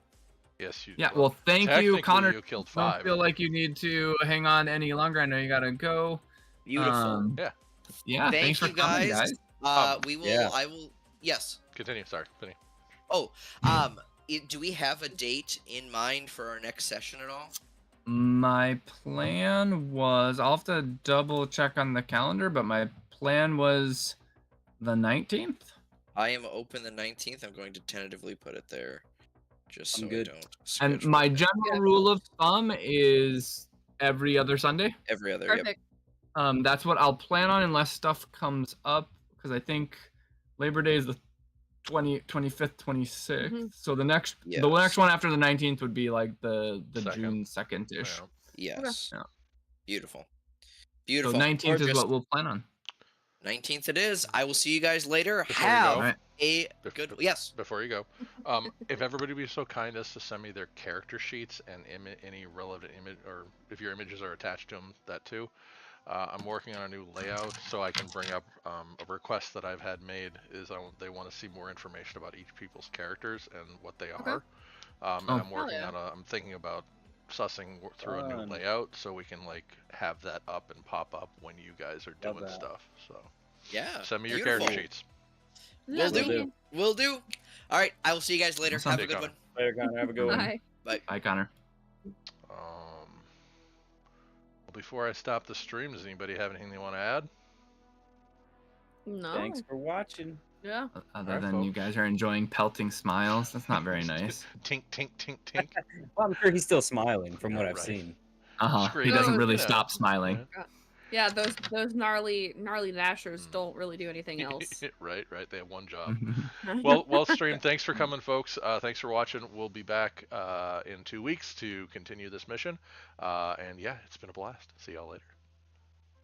Yes, you. Yeah, well, thank you, technically Connor. You killed Don't 5. feel like you need to hang on any longer. I know you gotta go. Beautiful. Yeah, thanks Thank for you coming, guys. guys. We will. Yeah. I will. Yes. Continue. Sorry, Vinny. Oh. Do we have a date in mind for our next session at all? My plan was, I'll have to double check on the calendar, but my plan was the 19th. I am open the 19th. I'm going to tentatively put it there, just so I'm I good. don't. And schedule my it general rule of thumb is every other Sunday. every other. Yep. Perfect. That's what I'll plan on unless stuff comes up, because I think Labor Day is the 25th, 26th. Mhm. So the next Yes. one after the 19th would be like the Second. June 2nd-ish. Yeah. Yes. Yeah. Beautiful. So Beautiful. 19th is Gorgeous. what we'll plan on. 19th it is. I will see you guys later. Before you Have go. Alright. a Bef- good. bef- Yes. Before you go, if everybody would be so kind as to send me their character sheets and any relevant image, or if your images are attached to them, that too. I'm working on a new layout, so I can bring up a request that I've had made. They want to see more information about each people's characters and what they are. And I'm working on I'm thinking about sussing through a new Fun. layout so we can like have that up and pop up when you guys are Love doing that. stuff. So Yeah. send me your Beautiful. character sheets. Will do. Lovely. Will do. All right. I will see you guys later. Awesome. Have a See good you, one. Later, Connor. Have a good one. Bye. Bye, Connor. Before I stop the stream, does anybody have anything they want to add? No. Thanks for watching. Yeah. Other Alright, than you folks. guys are enjoying pelting smiles, that's not very nice. Tink, tink, tink, tink. Well, I'm sure he's still smiling from what Yeah, I've right. seen. He Scream. doesn't Oh, really you know. stop smiling. Yeah. Yeah, those gnarly Nashers don't really do anything else. Right. They have one job. Well, stream. Thanks for coming, folks. Thanks for watching. We'll be back in 2 weeks to continue this mission. And yeah, it's been a blast. See y'all later.